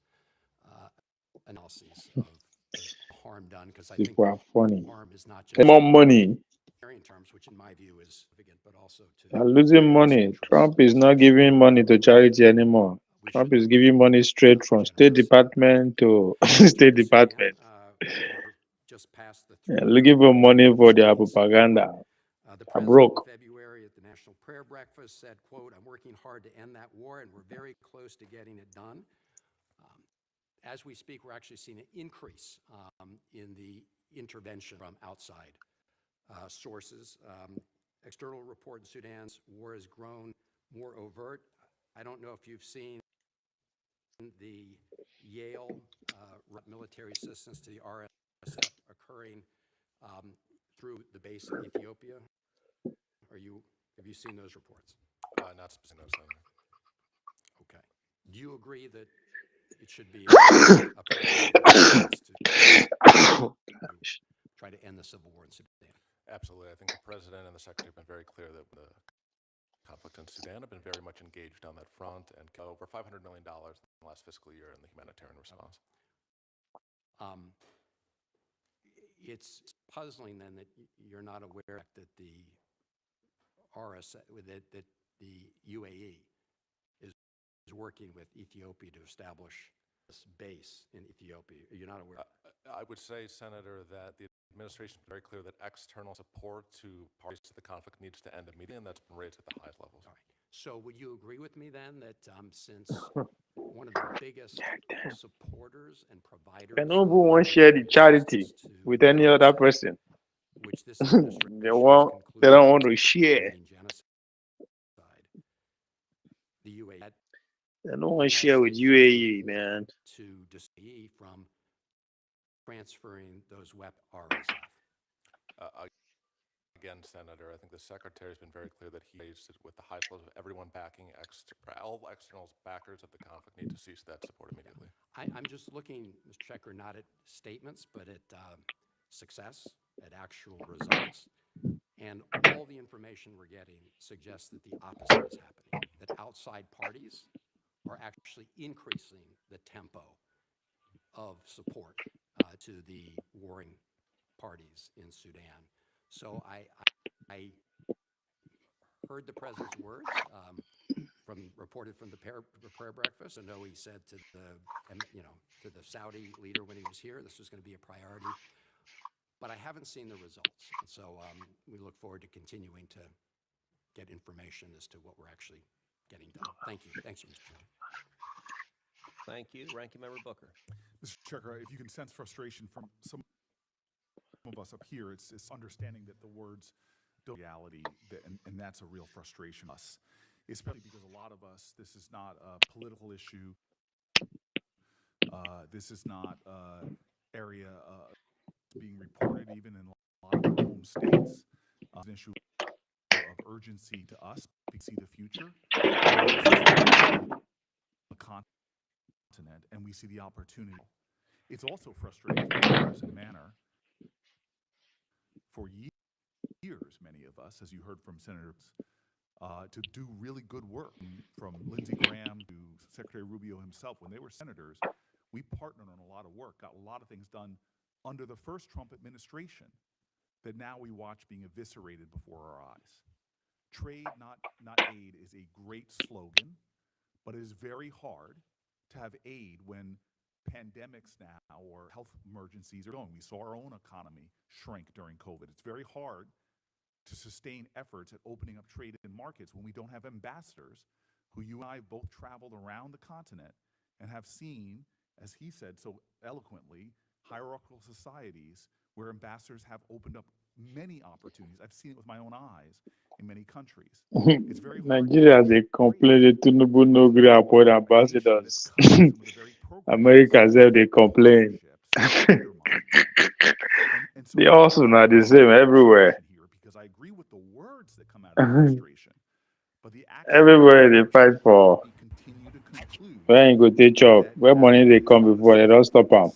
analyses of the harm done, because I think People are funny. harm is not just More money. in terms, which in my view is significant, but also to They're losing money. Trump is not giving money to charity anymore. Trump is giving money straight from State Department to State Department. we're just past the Yeah, looking for money for their propaganda. The I'm president broke. in February at the National Prayer Breakfast said, quote, "I'm working hard to end that war, and we're very close to getting it done." As we speak, we're actually seeing an increase in the intervention from outside sources. External report in Sudan's war has grown more overt. I don't know if you've seen the Yale military assistance to the RSF occurring through the base in Ethiopia. Have you seen those reports? Not specifically, no, Senator. Okay. Do you agree that it should be a priority to try to end the civil war in Sudan? Absolutely. I think the President and the Secretary have been very clear that the conflict in Sudan have been very much engaged on that front and over $500 million in the last fiscal year in the humanitarian response. It's puzzling then that you're not aware that the RSF, that the UAE is working with Ethiopia to establish this base in Ethiopia. You're not aware? I would say, Senator, that the administration is very clear that external support to parties to the conflict needs to end immediately, and that's been raised at the highest levels. All right. So would you agree with me then that since one of the biggest supporters and providers They don't even want to share the charity with any other person. which this administration they don't want to share. Genocide, the UAE They don't want to share with UAE, man. to dissuade from transferring those weapons RSF. Again, Senator, I think the Secretary has been very clear that he raised it with the highest levels of everyone backing all external backers of the conflict need to cease that support immediately. I'm just looking, Mr. Checker, not at statements, but at success, at actual results. And all the information we're getting suggests that the opposite is happening, that outside parties are actually increasing the tempo of support to the warring parties in Sudan. So I heard the president's words reported from the prayer breakfast. I know he said to the Saudi leader when he was here, this was going to be a priority. But I haven't seen the results. So we look forward to continuing to get information as to what we're actually getting done. Thank you. Thanks, Mr. Chairman. Thank you. Ranking Member Booker. Mr. Checker, if you can sense frustration from some of us up here, it's understanding that the words don't reality, and that's a real frustration to us, especially because a lot of us, this is not a political issue. This is not an area being reported even in a lot of our home states. It's an issue of urgency to us. We see the future, the continent, and we see the opportunity. It's also frustrating in a partisan manner. For years, many of us, as you heard from Senators, to do really good work, from Lindsey Graham to Secretary Rubio himself. When they were senators, we partnered on a lot of work, got a lot of things done under the first Trump administration that now we watch being eviscerated before our eyes. Trade, not aid, is a great slogan, but it is very hard to have aid when pandemics now or health emergencies are going. We saw our own economy shrink during COVID. It's very hard to sustain efforts at opening up trade and markets when we don't have ambassadors who you and I have both traveled around the continent and have seen, as he said so eloquently, hierarchical societies where ambassadors have opened up many opportunities. I've seen it with my own eyes in many countries. It's very Nigeria, they complain that Tinubu no agree appoint ambassadors. America said they complain. And so They also not the same everywhere. here because I agree with the words that come out of the administration, but the action Everywhere they fight for where you go take chop, where money they come before they don't stop them.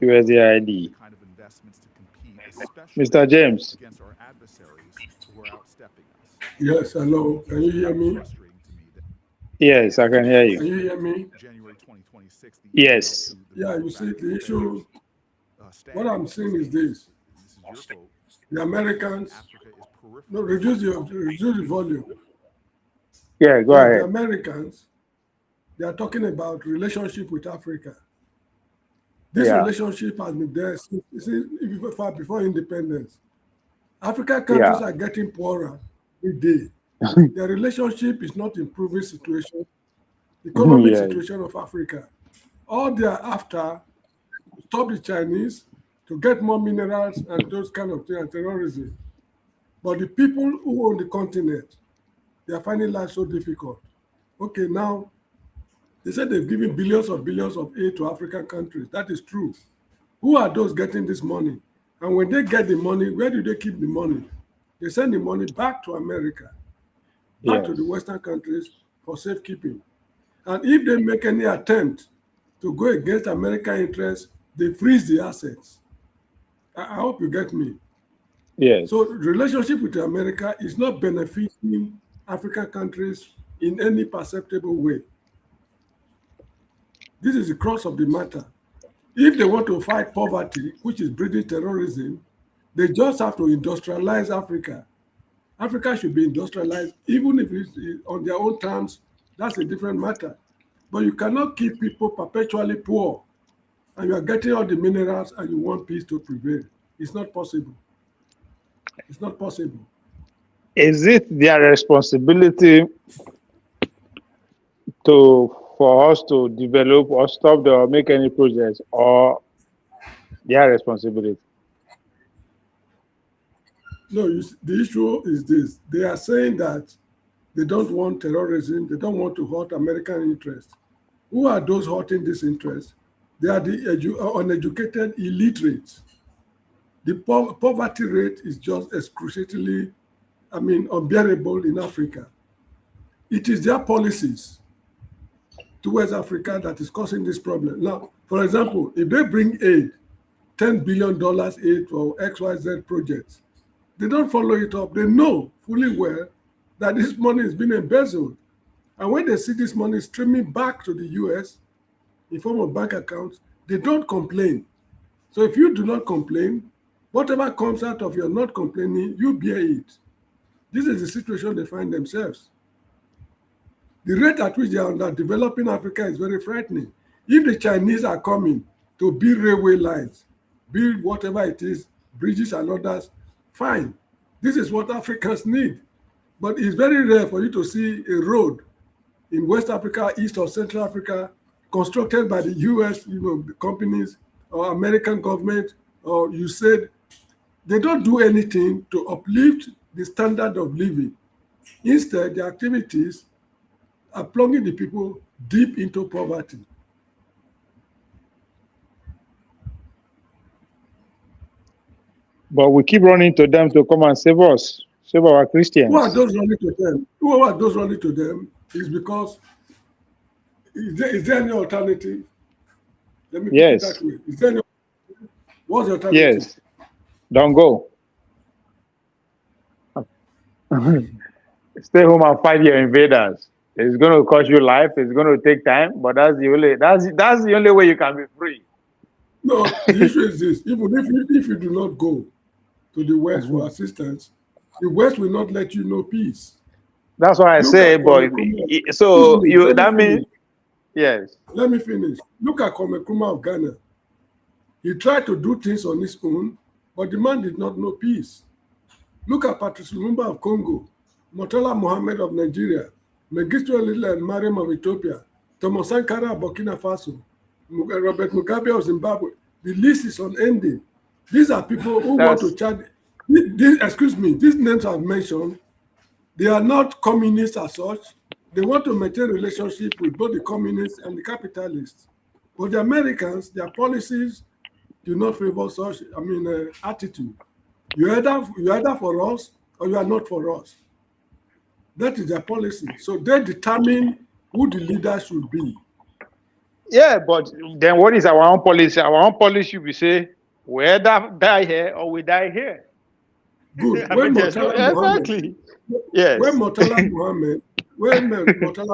USAID. kind of investments to compete, especially Mr. James. against our adversaries who are outstepping us. Yes, hello. Can you hear me? Yes, I can hear you. Can you hear me? January 2026. Yes. Yeah, you see, the issue, what I'm saying is this. The Americans, no, reduce the volume. Yeah, go The ahead. Americans, they are talking about relationship with Africa. This Yeah. relationship has been there since far before independence. African countries are getting poorer every day. Their relationship is not improving situation, economic Yes. situation of Africa. All they are after, stop the Chinese, to get more minerals and those kind of things, and terrorism. But the people who own the continent, they are finding life so difficult. Okay, now, they said they've given billions of aid to African countries. That is true. Who are those getting this money? And when they get the money, where do they keep the money? They send the money back to America, back to the Western countries for safekeeping. And if they make any attempt to go against American interests, they freeze the assets. I hope you get me. Yes. So relationship with America is not benefiting African countries in any perceptible way. This is the crux of the matter. If they want to fight poverty, which is breeding terrorism, they just have to industrialize Africa. Africa should be industrialized, even if it's on their own terms. That's a different matter. But you cannot keep people perpetually poor, and you are getting all the minerals, and you want peace to prevail. It's not possible. It's not possible. Is it their responsibility for us to develop or stop or make any progress, or their responsibility? No, the issue is this. They are saying that they don't want terrorism. They don't want to hurt American interests. Who are those hurting this interest? They are the uneducated illiterates. The poverty rate is just excruciatingly, unbearable in Africa. It is their policies towards Africa that is causing this problem. Now, for example, if they bring aid, $10 billion aid for XYZ projects, they don't follow it up. They know fully well that this money is being embezzled. And when they see this money streaming back to the US in form of bank accounts, they don't complain. So if you do not complain, whatever comes out of your not complaining, you bear it. This is the situation they find themselves. The rate at which they are underdeveloping Africa is very frightening. If the Chinese are coming to build railway lines, build whatever it is, bridges and others, fine. This is what Africans need. But it's very rare for you to see a road in West Africa, East or Central Africa, constructed by the US companies or American government, or you said, they don't do anything to uplift the standard of living. Instead, the activities are plunging the people deep into poverty. But we keep running to them to come and save us, save our Christians. Who are those running to them? Who are those running to them is because, is there any alternative? Let me put it that way. Is there any, what's the alternative? Yes. Don't go. Stay home and fight your invaders. It's going to cost you life. It's going to take time, but that's the only way you can be free. No, the issue is this: even if you do not go to the West for assistance, the West will not let you know peace. That's what I say. But so you that means yes. Let me finish. Look at Kwame Nkrumah of Ghana. He tried to do things on his own, but the man did not know peace. Look at Patrice Lumumba of Congo, Murtala Mohammed of Nigeria, Mengistu Haile Mariam of Ethiopia, Thomas Sankara of Burkina Faso, Robert Mugabe of Zimbabwe. The list is unending. These are people who want to charge. Excuse me, these names I've mentioned, they are not communists as such. They want to maintain relationship with both the communists and the capitalists. But the Americans, their policies do not favor such, attitude. You're either for us or you are not for us. That is their policy. So they determine who the leader should be. Yeah, but then what is our own policy? Our own policy, we say, we either die here or we die here. Good. I mean, there's no, exactly. Yes. When Murtala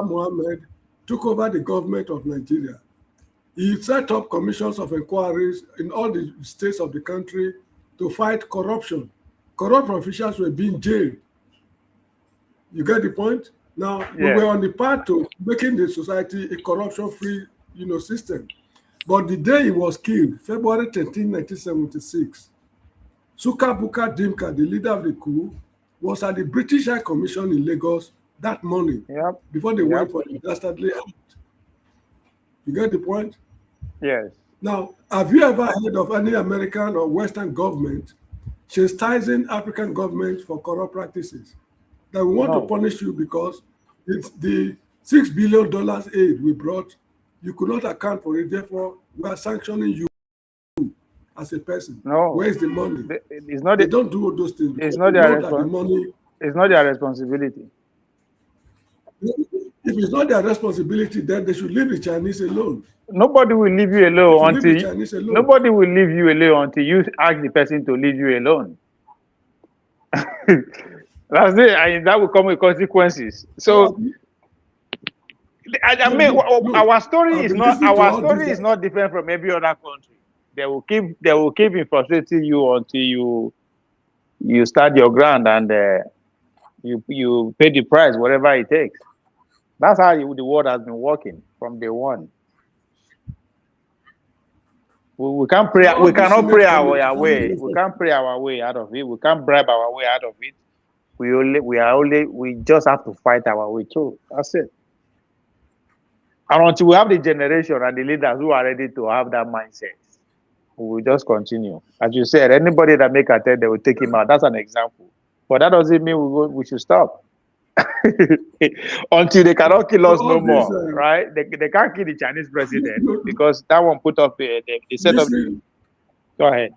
Mohammed took over the government of Nigeria, he set up commissions of inquiries in all the states of the country to fight corruption. Corrupt officials were being jailed. You get the point? Now, we were on the path to making the society a corruption-free, system. But the day he was killed, February 13, 1976, Sukabuka Dimka, the leader of the coup, was at the British High Commission in Lagos that morning before they went for the dastardly act. You get the point? Yes. Now, have you ever heard of any American or Western government chastising African governments for corrupt practices? That we want to punish you because it's the $6 billion aid we brought, you could not account for it, therefore we are sanctioning you as a person. No. Where is the money? It's not they don't do those things. It's not their responsibility. It's not their responsibility. If it's not their responsibility, then they should leave the Chinese alone. Nobody will leave you alone nobody will leave you alone until you ask the person to leave you alone. That's it. And that will come with consequences. So our story is not different from every other country. They will keep frustrating you until you start your ground and you pay the price, whatever it takes. That's how the world has been working from day one. We can't pray. We cannot pray our way. We can't pray our way out of it. We can't bribe our way out of it. We just have to fight our way through. That's it. And until we have the generation and the leaders who are ready to have that mindset, we will just continue. As you said, anybody that make attempt, they will take him out. That's an example. But that doesn't mean we should stop. Until they cannot kill us no more, right? They can't kill the Chinese president because that one put up the set up. Go ahead.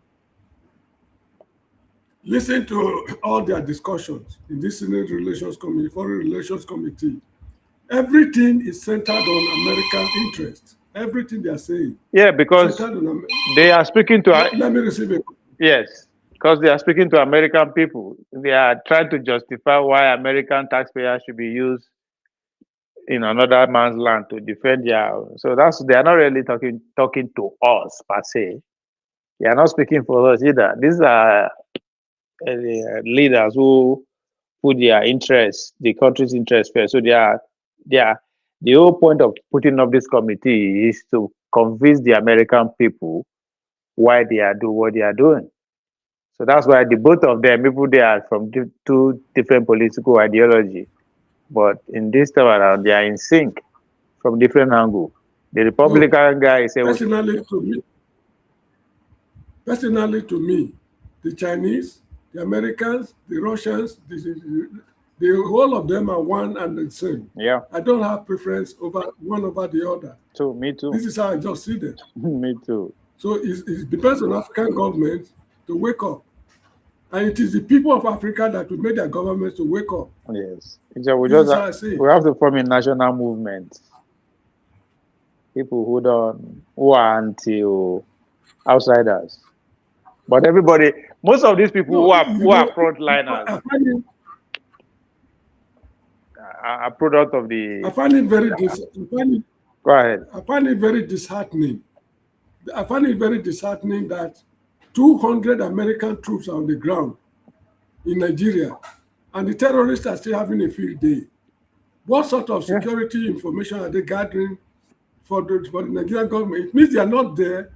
Listen to all their discussions in this Senate Relations Committee, Foreign Relations Committee. Everything is centered on American interests. Everything they are saying. Yeah, because they are speaking to. Let me receive it. Yes. Because they are speaking to American people. They are trying to justify why American taxpayers should be used in another man's land to defend their. So they are not really talking to us per se. They are not speaking for us either. These are leaders who put their interests, the country's interests first. So the whole point of putting up this committee is to convince the American people why they are doing what they are doing. So that's why the both of them, people they are from two different political ideology, but in this time around they are in sync from different angles. The Republican guy is saying, personally to me, the Chinese, the Americans, the Russians, the whole of them are one and the same. Yeah. I don't have preference over one over the other. Me too. This is how I just see them. Me too. So it depends on African governments to wake up. And it is the people of Africa that will make their governments to wake up. Yes. We have to form a national movement. People who are anti-outsiders. But everybody, most of these people who are frontliners are product of the. I find it very Go ahead. I find it very disheartening. I find it very disheartening that 200 American troops are on the ground in Nigeria, and the terrorists are still having a field day. What sort of security information are they gathering for the Nigerian government? It means they are not there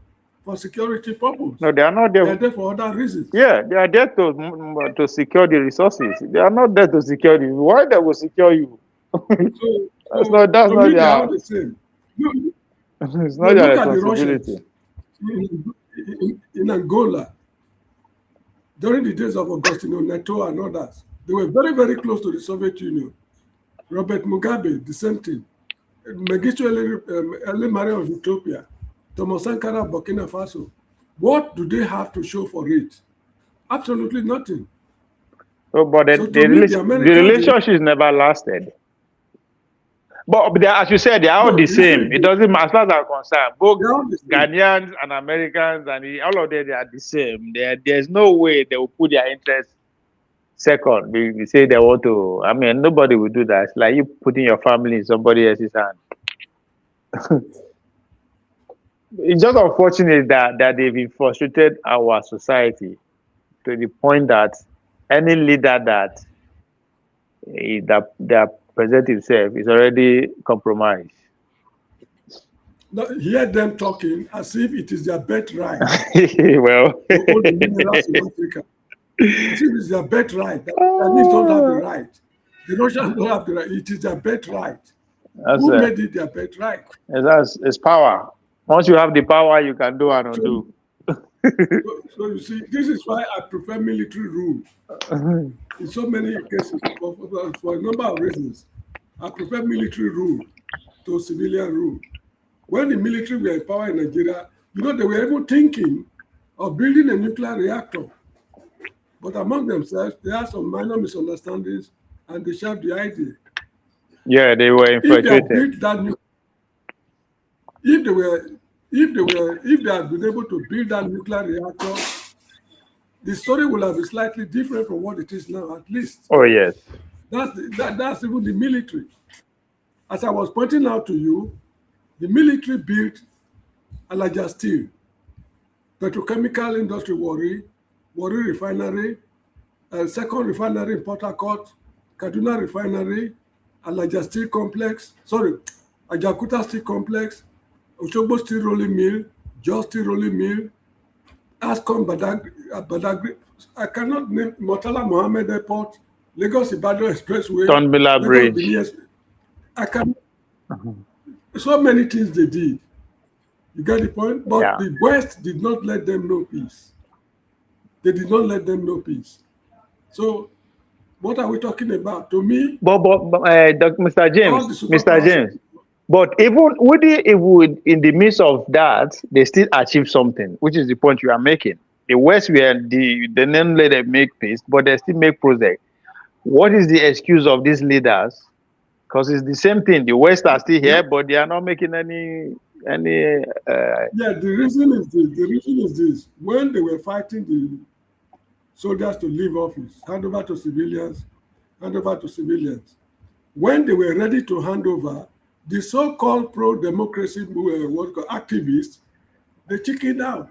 for security purposes. No, they are not there. They are there for other reasons. Yeah, they are there to secure the resources. They are not there to secure you. Why they will secure you? That's not the same. It's not their responsibility. In Angola, during the days of Agostinho Neto and others, they were very, very close to the Soviet Union. Robert Mugabe, the same thing. Mengistu Elimare of Ethiopia, Thomas Sankara, Burkina Faso. What do they have to show for it? Absolutely nothing. Oh, but So to me, the the Americans, relationship never lasted. But as you said, they are all no, the you see, same. It doesn't matter as far as I'm concerned. Both they're all the same. Ghanaians and Americans and all of them, they are the same. There's no way they will put their interests second. We say they want to. I mean, nobody will do that. It's like you putting your family in somebody else's hand. It's just unfortunate that they've frustrated our society to the point that any leader that presents himself is already compromised. Hear them talking as if it is their birthright Well, to own the minerals in Africa. As if it's their birthright. The Chinese don't have the right. The Russians don't have the right. It is their birthright. Who made it their birthright? It's power. Once you have the power, you can do and undo. So you see, this is why I prefer military rule. In so many cases, for a number of reasons, I prefer military rule to civilian rule. When the military were in power in Nigeria, they were even thinking of building a nuclear reactor. But among themselves, there are some minor misunderstandings, and they shelved the idea. Yeah, they were infiltrated. If they had been able to build that nuclear reactor, the story would have been slightly different from what it is now, at least. Oh, yes. That's even the military. As I was pointing out to you, the military built Alaja Steel, petrochemical industry Warri refinery, second refinery in Port Harcourt, Kaduna refinery, Alaja Steel complex, Ajakuta Steel complex, Oshogbo Steel rolling mill, Jos Steel rolling mill, Ascom Badagry, I cannot name Murtala Mohammed Airport, Lagos Ibadan Expressway, Tonbila Bridge. I can. So many things they did. You get the point? But the West did not let them know peace. They did not let them know peace. So, what are we talking about? To me, Mr. James, but even in the midst of that, they still achieve something, which is the point you are making. The West they didn't let them make peace, but they still make progress. What is the excuse of these leaders? Because it's the same thing. The West are still here, but they are not making any. Yeah, the reason is this. When they were fighting the soldiers to leave office, hand over to civilians. When they were ready to hand over, the so-called pro-democracy activists, they chickened out.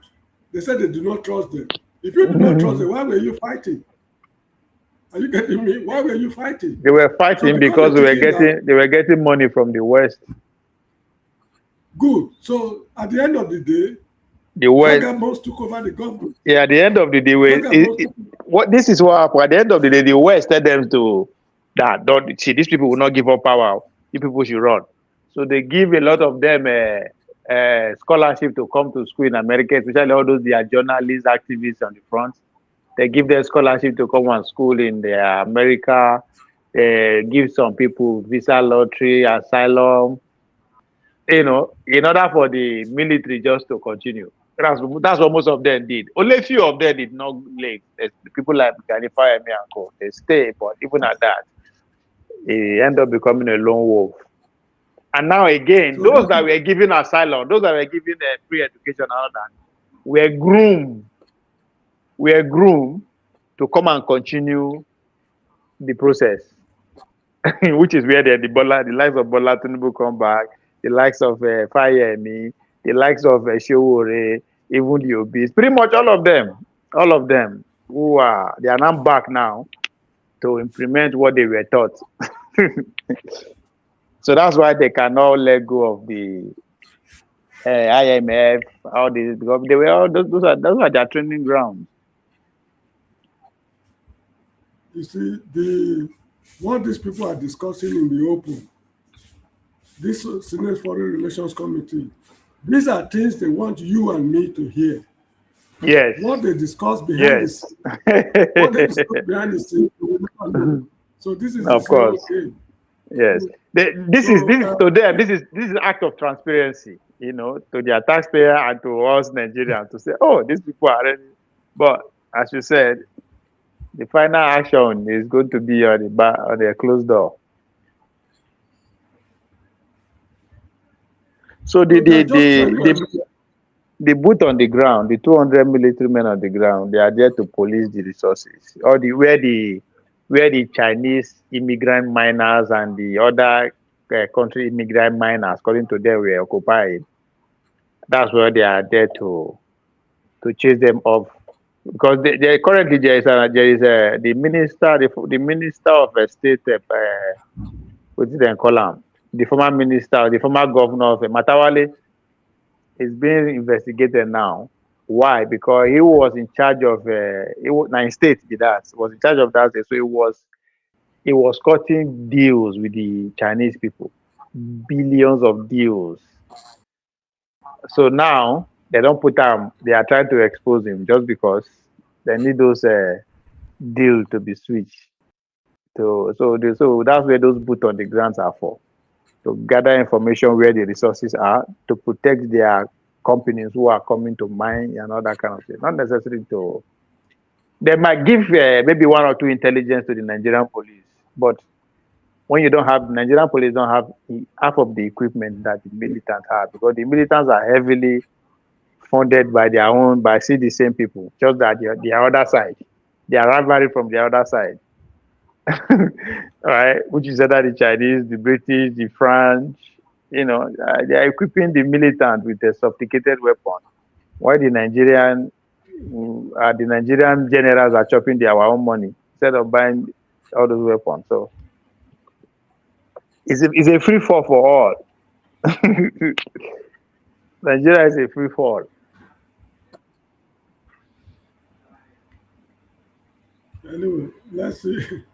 They said they do not trust them. If you do not trust them, why were you fighting? Are you getting me? Why were you fighting? They were fighting because they were getting money from the West. Good. So at the end of the day, the West took over the government. Yeah, at the end of the day, this is what happened. At the end of the day, the West tell them to don't see, these people will not give up power. You people should run. So they give a lot of them scholarship to come to school in America, especially all those their journalists, activists on the front. They give them scholarship to come and school in America. They give some people visa lottery, asylum. In order for the military just to continue. That's what most of them did. Only a few of them did not leave. People like Gani Fire and Co. They stay, but even at that, they end up becoming a lone wolf. And now again, those that were given asylum, those that were given free education and all that, were groomed to come and continue the process, which is where the likes of Bola Tinubu come back, the likes of Fayemi, the likes of Shewore, even the Obis, pretty much all of them they are now back now to implement what they were taught. So that's why they cannot let go of the IMF, all this, because they were all those are their training grounds. You see, what these people are discussing in the open, this Senate Foreign Relations Committee, these are things they want you and me to hear. Yes. What they discuss behind the scenes, we will never know. So this is of course. Game. Yes. This is to them. This is act of transparency. to their taxpayer and to us Nigerians to say, oh, these people are ready. But as you said, the final action is going to be on the closed door. So the boot on the ground, the 200 military men on the ground, they are there to police the resources, or where the Chinese immigrant miners and the other country immigrant miners, according to them, were occupied. That's where they are there to chase them off, because currently there is the minister of state, what did they call him? The former minister, the former governor of Matawale, is being investigated now. Why? Because he was in charge of nine states. Was in charge of that. So he was cutting deals with the Chinese people, billions of deals. So now they don't put him. They are trying to expose him just because they need those deals to be switched. So that's where those boots on the ground are for, to gather information where the resources are, to protect their companies who are coming to mine and all that kind of thing. Not necessarily to. They might give maybe one or two intelligence to the Nigerian police, but when you don't have Nigerian police, don't have half of the equipment that the militants have, because the militants are heavily funded by the same people, just that the other side, they are rivalry from the other side. Right, which is either the Chinese, the British, the French. They are equipping the militant with a sophisticated weapon, while the Nigerian generals are chopping their own money instead of buying all those weapons. So it's a free fall for all. Nigeria is a free fall. Anyway, let's see.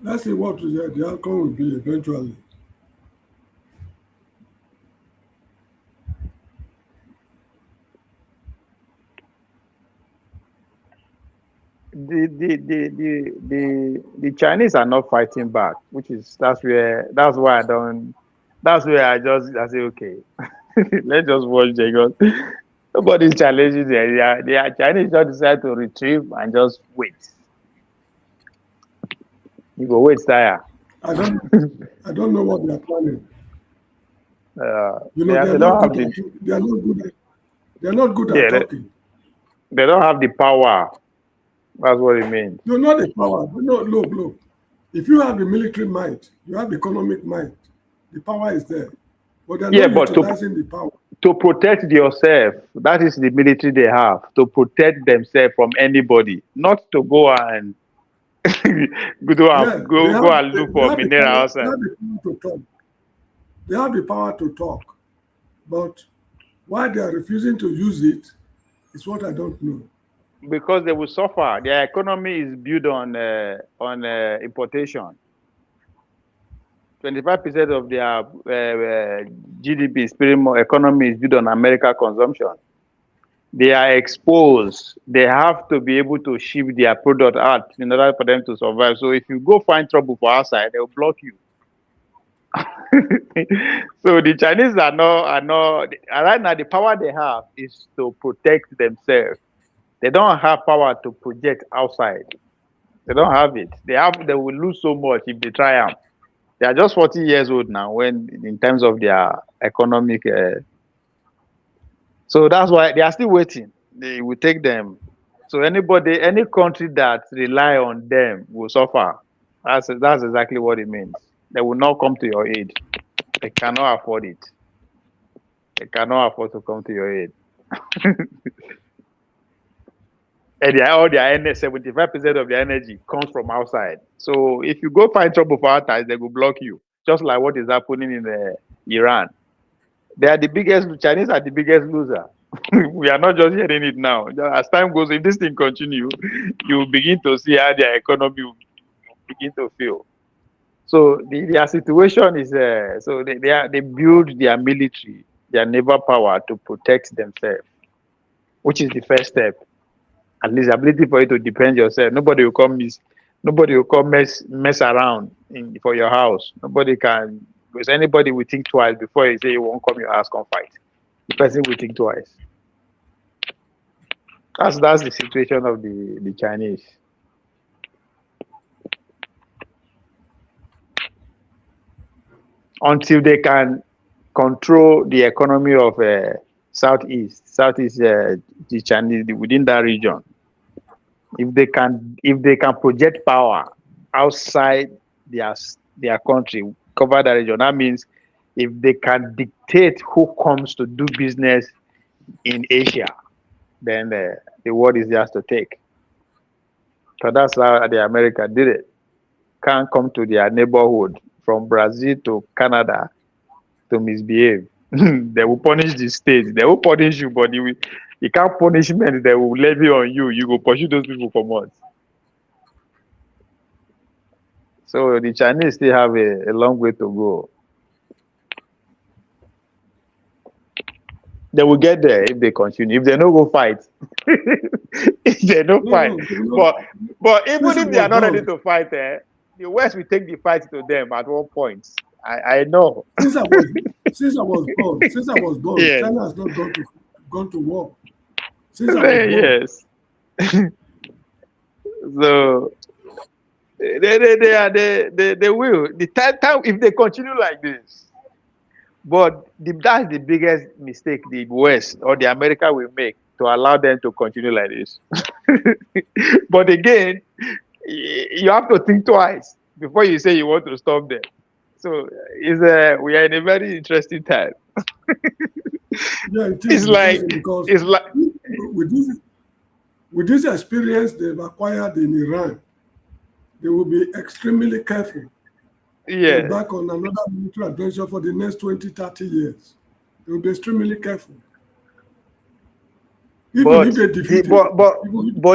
Let's see what the outcome will be eventually. The Chinese are not fighting back, that's why I say okay, let's just watch because nobody's challenging them. The Chinese just decide to retrieve and just wait. You go wait, tire. I don't know what they are planning. They are not good at talking. They don't have the power. That's what it means. No, not the power. No, look. If you have the military might, you have the economic might. The power is there. But they're not utilizing the power. To protect yourself, that is the military they have. To protect themselves from anybody. Not to go and go and look for mineral outside. They have the power to talk. But why they are refusing to use it is what I don't know. Because they will suffer. Their economy is built on importation. 25% of their GDP economy is built on American consumption. They are exposed. They have to be able to ship their product out in order for them to survive. So if you go find trouble for outside, they will block you. So the Chinese are not right now. The power they have is to protect themselves. They don't have power to project outside. They don't have it. They will lose so much if they try them. They are just 40 years old now in terms of their economic. So that's why they are still waiting. They will take them. So any country that rely on them will suffer. That's exactly what it means. They will not come to your aid. They cannot afford it. They cannot afford to come to your aid. And all their 75% of their energy comes from outside. So if you go find trouble for outside, they will block you. Just like what is happening in Iran. Chinese are the biggest loser. We are not just hearing it now. As time goes, if this thing continues, you will begin to see how their economy will begin to fail. So their situation is so they build their military, their naval power to protect themselves, which is the first step. At least ability for you to defend yourself. Nobody will come mess around for your house. Nobody can Because anybody will think twice before you say you won't come your house, come fight. The person will think twice. That's the situation of the Chinese. Until they can control the economy of Southeast, the Chinese within that region. If they can project power outside their country, cover that region, that means if they can dictate who comes to do business in Asia, then the world is theirs to take. So that's how the America did it. Can't come to their neighborhood from Brazil to Canada to misbehave. They will punish the state. They will punish you, but you can't punishment they will levy on you. You go pursue those people for months. So the Chinese still have a long way to go. They will get there if they continue. If they don't go fight, if they don't fight. But even if they are not ready to fight, the West will take the fight to them at one point. I know. Since I was born, yes. China has not gone to war. Since I was born. Yes. So they will. The time if they continue like this. But that's the biggest mistake the West or the America will make, to allow them to continue like this. But again, you have to think twice before you say you want to stop them. So we are in a very interesting time. Yeah, it's like with this experience they've acquired in Iran, they will be extremely careful. Yeah. Back on another military adventure for the next 20, 30 years. They will be extremely careful. But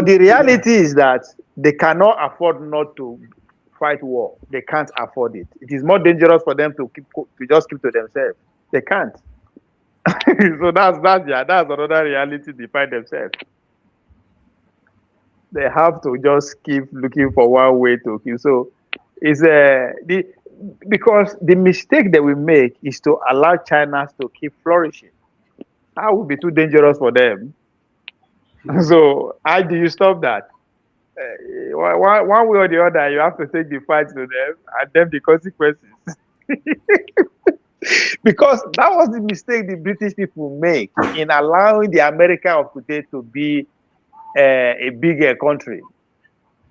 the reality is that they cannot afford not to fight war. They can't afford it. It is more dangerous for them to just keep to themselves. They can't. So that's another reality they find themselves. They have to just keep looking for one way to kill. So it's because the mistake that we make is to allow China to keep flourishing. That would be too dangerous for them. So how do you stop that? One way or the other, you have to take the fight to them and then the consequences. Because that was the mistake the British people make in allowing the America of today to be a bigger country.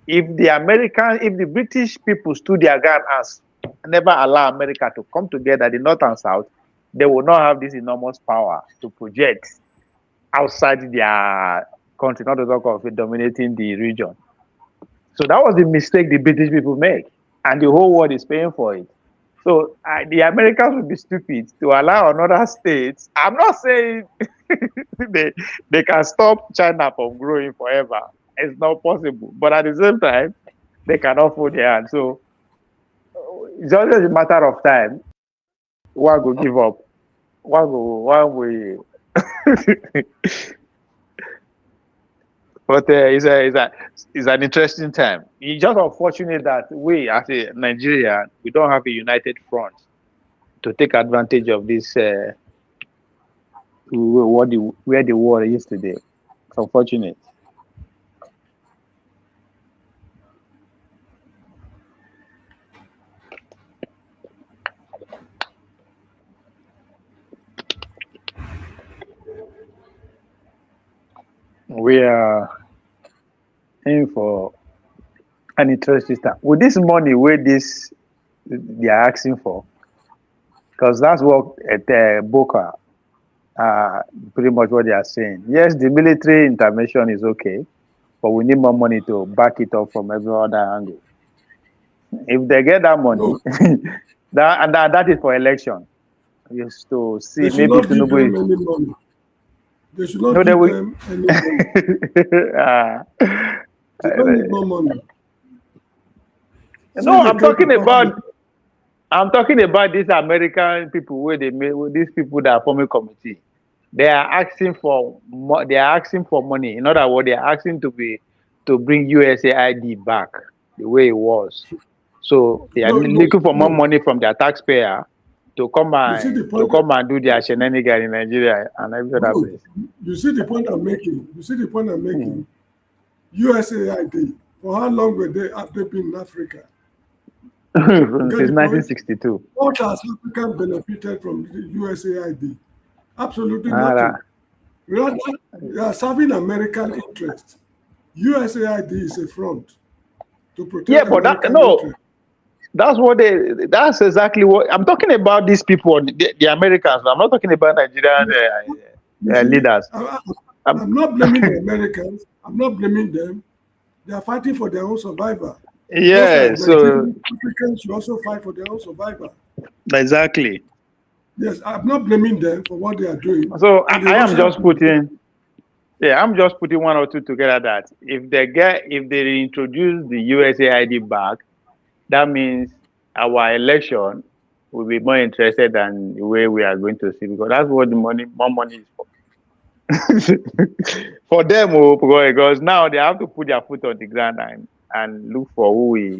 If the British people stood their ground and never allow America to come together, the North and South, they will not have this enormous power to project outside their country, not to talk of it dominating the region. So that was the mistake the British people make, and the whole world is paying for it. So the Americans would be stupid to allow another state. I'm not saying they can stop China from growing forever. It's not possible. But at the same time, they cannot fold their hand. So it's just a matter of time. One will give up. One will. But it's an interesting time. It's just unfortunate that we, as a Nigeria, we don't have a united front to take advantage of this. Where the war is today. It's unfortunate. We are aiming for an interesting time. With this money, where they are asking for, because that's what at Boca, pretty much what they are saying. Yes, the military intervention is okay, but we need more money to back it up from every other angle. If they get that money, that is for election. Just to see they maybe Tinubu give them any money. They should not give them any money. They don't need more money. No, I'm talking about these American people where these people that are forming committee. They are asking for money. In other words, they are asking to bring USAID back the way it was. So they are looking for more money from their taxpayer to come and do their shenanigans in Nigeria and every other place. You see the point I'm making. USAID. For how long have they been in Africa? Since 1962. What has Africa benefited from the USAID? Absolutely nothing. Rather, they are serving American interests. USAID is a front to protect American interests. That's exactly what I'm talking about. These people, the Americans. I'm not talking about Nigerian leaders. I'm not blaming the Americans. I'm not blaming them. They are fighting for their own survival. Yes, so Africans should also fight for their own survival. Exactly. Yes, I'm not blaming them for what they are doing. So I'm just putting one or two together that if they introduce the USAID back, that means our election will be more interested than the way we are going to see, because that's what more money is for. For them, because now they have to put their foot on the ground and look for who will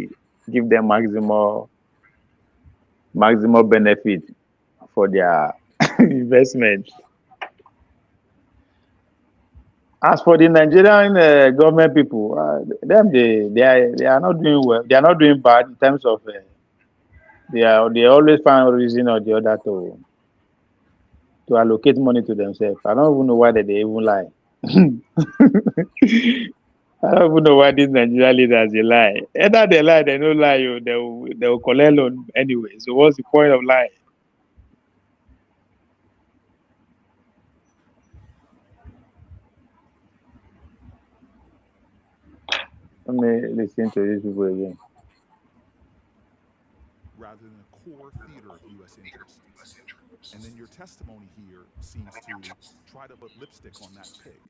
give them maximum benefit for their investment. As for the Nigerian government people, they are not doing well. They are not doing bad in terms of they always find a reason or the other to allocate money to themselves. I don't even know why they even lie. I don't even know why these Nigerian leaders they lie. Either they lie, they don't lie, they will collect loan anyway. So what's the point of lying? Let me listen to these people again. Rather than a core theater of U.S. interests. And then your testimony here seems to try to put lipstick on that pig.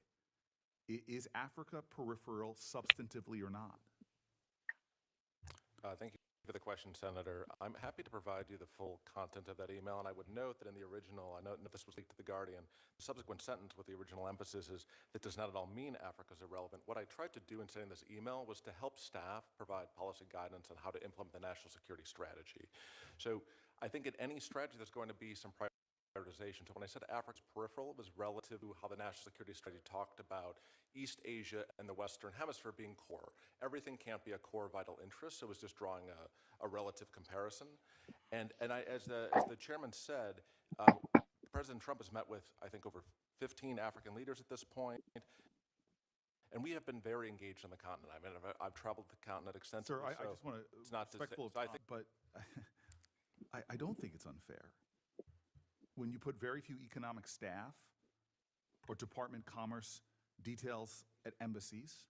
Is Africa peripheral substantively or not? Thank you for the question, Senator. I'm happy to provide you the full content of that email, and I would note that in the original, I know this was leaked to The Guardian, the subsequent sentence with the original emphasis is that does not at all mean Africa is irrelevant. What I tried to do in sending this email was to help staff provide policy guidance on how to implement the national security strategy. So I think in any strategy there's going to be some prioritization. So when I said Africa's peripheral, it was relative to how the national security strategy talked about East Asia and the Western Hemisphere being core. Everything can't be a core vital interest, so it was just drawing a relative comparison. And as the chairman said, President Trump has met with, I think, over 15 African leaders at this point. And we have been very engaged on the continent. I mean, I've traveled the continent extensively. Sir, I just want to be respectful of Tom, but I don't think it's unfair. When you put very few economic staff or Department of Commerce details at embassies,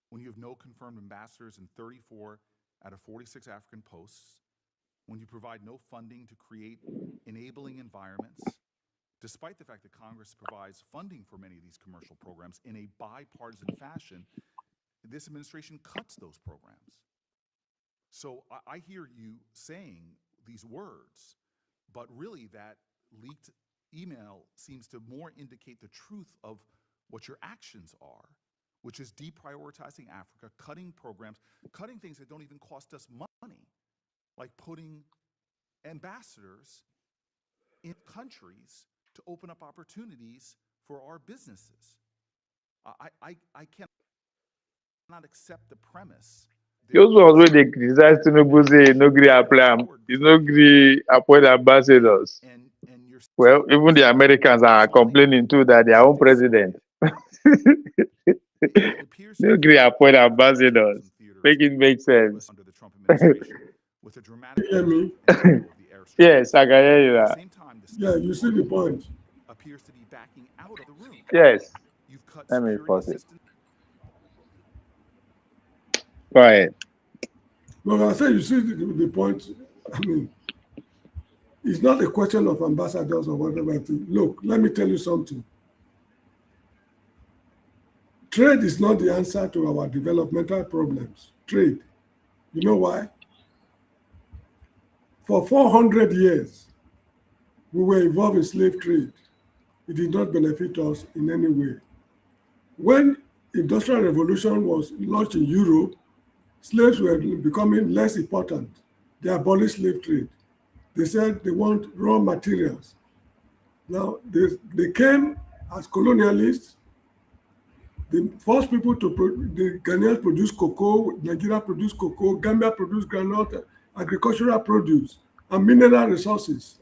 when you have no confirmed ambassadors in 34 out of 46 African posts, when you provide no funding to create enabling environments, despite the fact that Congress provides funding for many of these commercial programs in a bipartisan fashion, this administration cuts those programs. So I hear you saying these words, but really that leaked email seems to more indicate the truth of what your actions are, which is deprioritizing Africa, cutting programs, cutting things that don't even cost us money, like putting ambassadors in countries to open up opportunities for our businesses. I cannot accept the premise. Those ones where they criticize Tinubu say no agree apply, no agree appoint ambassadors. Well, even the Americans are complaining too that their own president no agree appoint ambassadors. Make it make sense. Under the Trump administration, with a dramatic hear me? Yes, I can hear you. At the same time, the Yeah, you see the point. appears to be backing out of the room. Yes. You've cut Let me security pause it. assistance. Go ahead. No, I say you see the point. I mean, it's not a question of ambassadors or whatever. Look, let me tell you something. Trade is not the answer to our developmental problems. Trade. You know why? For 400 years, we were involved in slave trade. It did not benefit us in any way. When Industrial Revolution was launched in Europe, slaves were becoming less important. They abolished slave trade. They said they want raw materials. Now, they came as colonialists. The first people the Ghanaians produced cocoa, Nigeria produced cocoa, Gambia produced groundnut, agricultural produce, and mineral resources.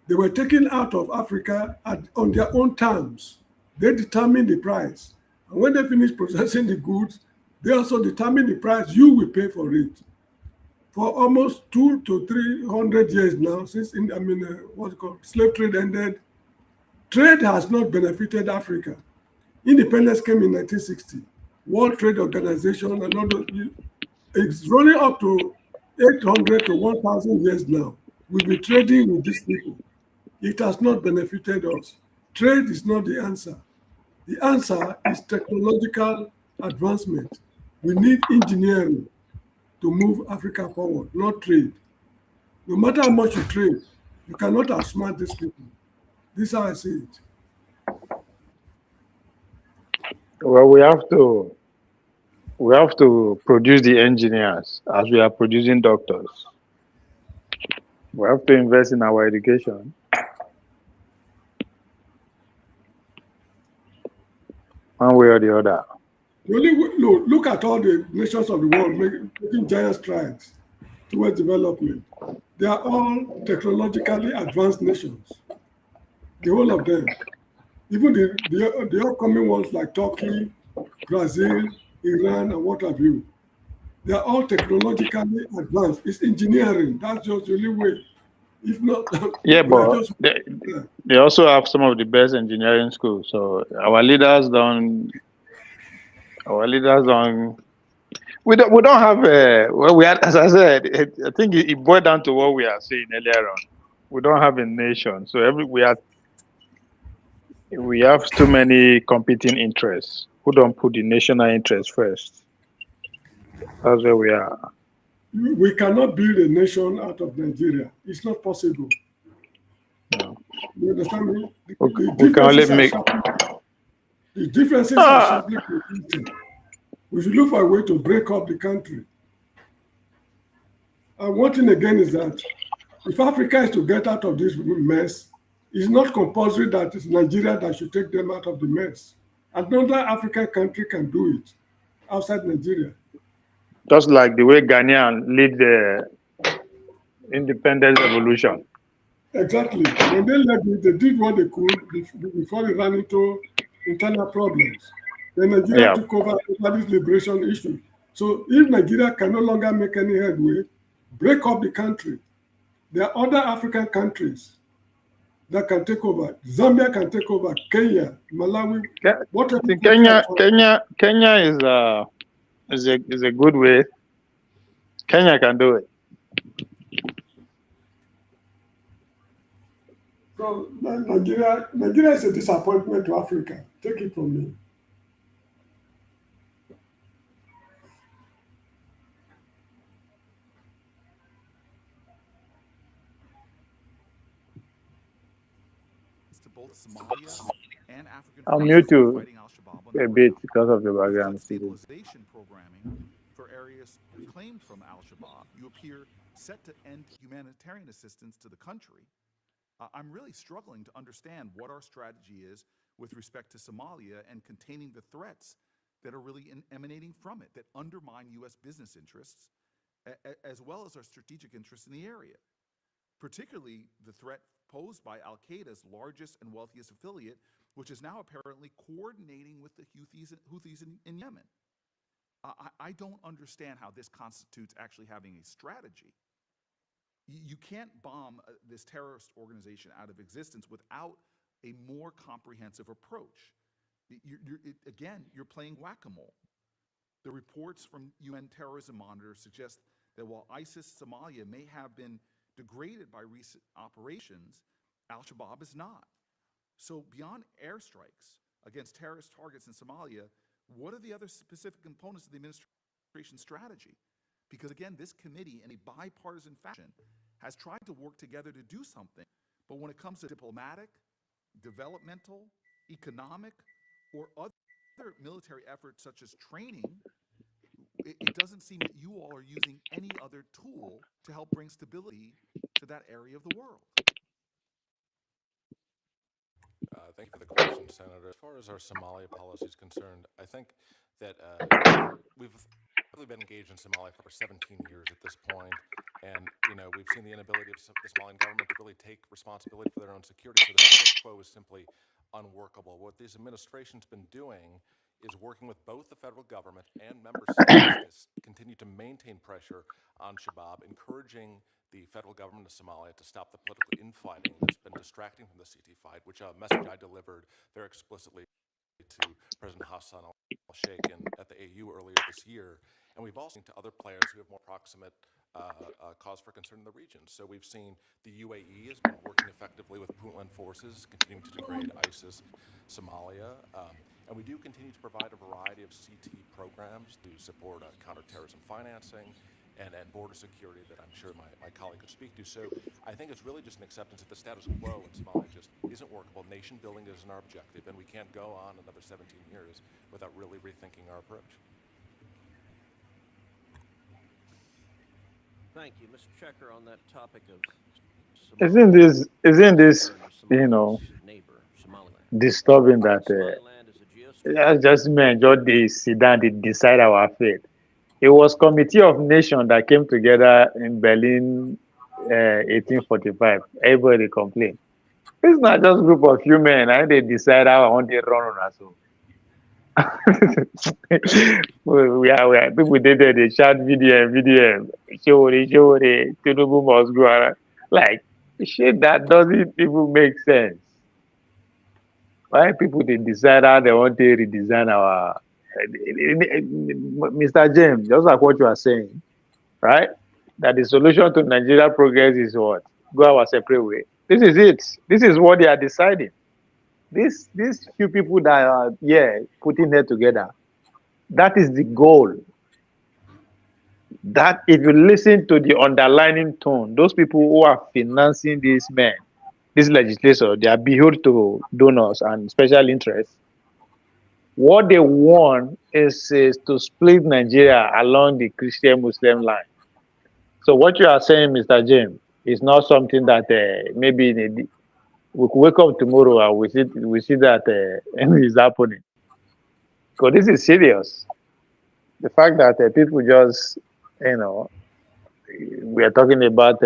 They were taken out of Africa on their own terms. They determined the price. And when they finish processing the goods, they also determine the price you will pay for it. For almost 200 to 300 years now, since what's it called, slave trade ended, trade has not benefited Africa. Independence came in 1960. World Trade Organization and all those, it's running up to 800 to 1,000 years now. We've been trading with these people. It has not benefited us. Trade is not the answer. The answer is technological advancement. We need engineering to move Africa forward, not trade. No matter how much you trade, you cannot outsmart these people. This is how I see it. Well, we have to produce the engineers as we are producing doctors. We have to invest in our education. One way or the other. Look at all the nations of the world making giant strides towards development. They are all technologically advanced nations. The whole of them. Even the upcoming ones like Turkey, Brazil, Iran, and what have you. They are all technologically advanced. It's engineering. That's just the only way. If not, Yeah, but they also have some of the best engineering schools. So our leaders don't. We don't have. Well, we had, as I said, I think it boiled down to what we are saying earlier on. We don't have a nation, so we have too many competing interests who don't put the national interest first. That's where we are. We cannot build a nation out of Nigeria. It's not possible. No. You understand me? The differences are sharply competing. We should look for a way to break up the country. And one thing again is that if Africa is to get out of this mess, it's not compulsory that it's Nigeria that should take them out of the mess. Another African country can do it outside Nigeria. Just like the way Ghanaian lead the independence revolution. Exactly. When they led it, they did what they could before they ran into internal problems. Then Nigeria took over this liberation issue. So if Nigeria can no longer make any headway, break up the country. There are other African countries that can take over. Zambia can take over. Kenya, Malawi. Kenya is a good way. Kenya can do it. So Nigeria is a disappointment to Africa. Take it from me. To both Somalia and African I'll mute you fighting Al-Shabaab a bit because of the background. Stabilization programming for areas claimed from Al-Shabaab, you appear set to end humanitarian assistance to the country. I'm really struggling to understand what our strategy is with respect to Somalia and containing the threats that are really emanating from it, that undermine U.S. business interests, as well as our strategic interests in the area, particularly the threat posed by al-Qaeda's largest and wealthiest affiliate, which is now apparently coordinating with the Houthis in Yemen. I don't understand how this constitutes actually having a strategy. You can't bomb this terrorist organization out of existence without a more comprehensive approach. You're playing whack-a-mole. The reports from UN Terrorism Monitor suggest that while ISIS Somalia may have been degraded by recent operations, Al-Shabaab is not. So beyond airstrikes against terrorist targets in Somalia, what are the other specific components of the administration's strategy? Because again, this committee, in a bipartisan fashion, has tried to work together to do something. But when it comes to diplomatic, developmental, economic, or other military efforts such as training, it doesn't seem that you all are using any other tool to help bring stability to to that area of the world? Thank you for the question, Senator. As far as our Somalia policy is concerned, I think that we've really been engaged in Somalia for 17 years at this point, and we've seen the inability of the Somalian government to really take responsibility for their own security. So the status quo is simply unworkable. What this administration's been doing is working with both the federal government and member states to continue to maintain pressure on Shabaab, encouraging the federal government of Somalia to stop the political infighting that's been distracting from the CT fight, which a message I delivered very explicitly to President Hassan al-Sheikh at the AU earlier this year. And we've also seen to other players who have more proximate cause for concern in the region. So we've seen the UAE has been working effectively with Puntland forces, continuing to degrade ISIS, Somalia. And we do continue to provide a variety of CT programs to support counterterrorism financing and border security that I'm sure my colleague could speak to. So I think it's really just an acceptance that the status quo in Somalia just isn't workable. Nation building isn't our objective, and we can't go on another 17 years without really rethinking our approach. Thank you. Mr. Checker, on that topic of Isn't this disturbing that just men just sit down, they decide our fate. It was Committee of Nations that came together in Berlin 1845. Everybody complained. It's not just a group of few men. They decide how I want to run on us. we are people did there, they shout VDM, show it, Tinubu must go. Like, shit that doesn't even make sense. Why people they decide how they want to redesign our Mr. James, just like what you are saying, right? That the solution to Nigeria progress is what? Go our separate way. This is it. This is what they are deciding. These few people that are putting it together, that is the goal. That if you listen to the underlying tone, those people who are financing these men, this legislature, they are beholden to donors and special interests. What they want is to split Nigeria along the Christian-Muslim line. So what you are saying, Mr. James, is not something that maybe we could wake up tomorrow and we see that is happening. Because this is serious. The fact that people just, we are talking about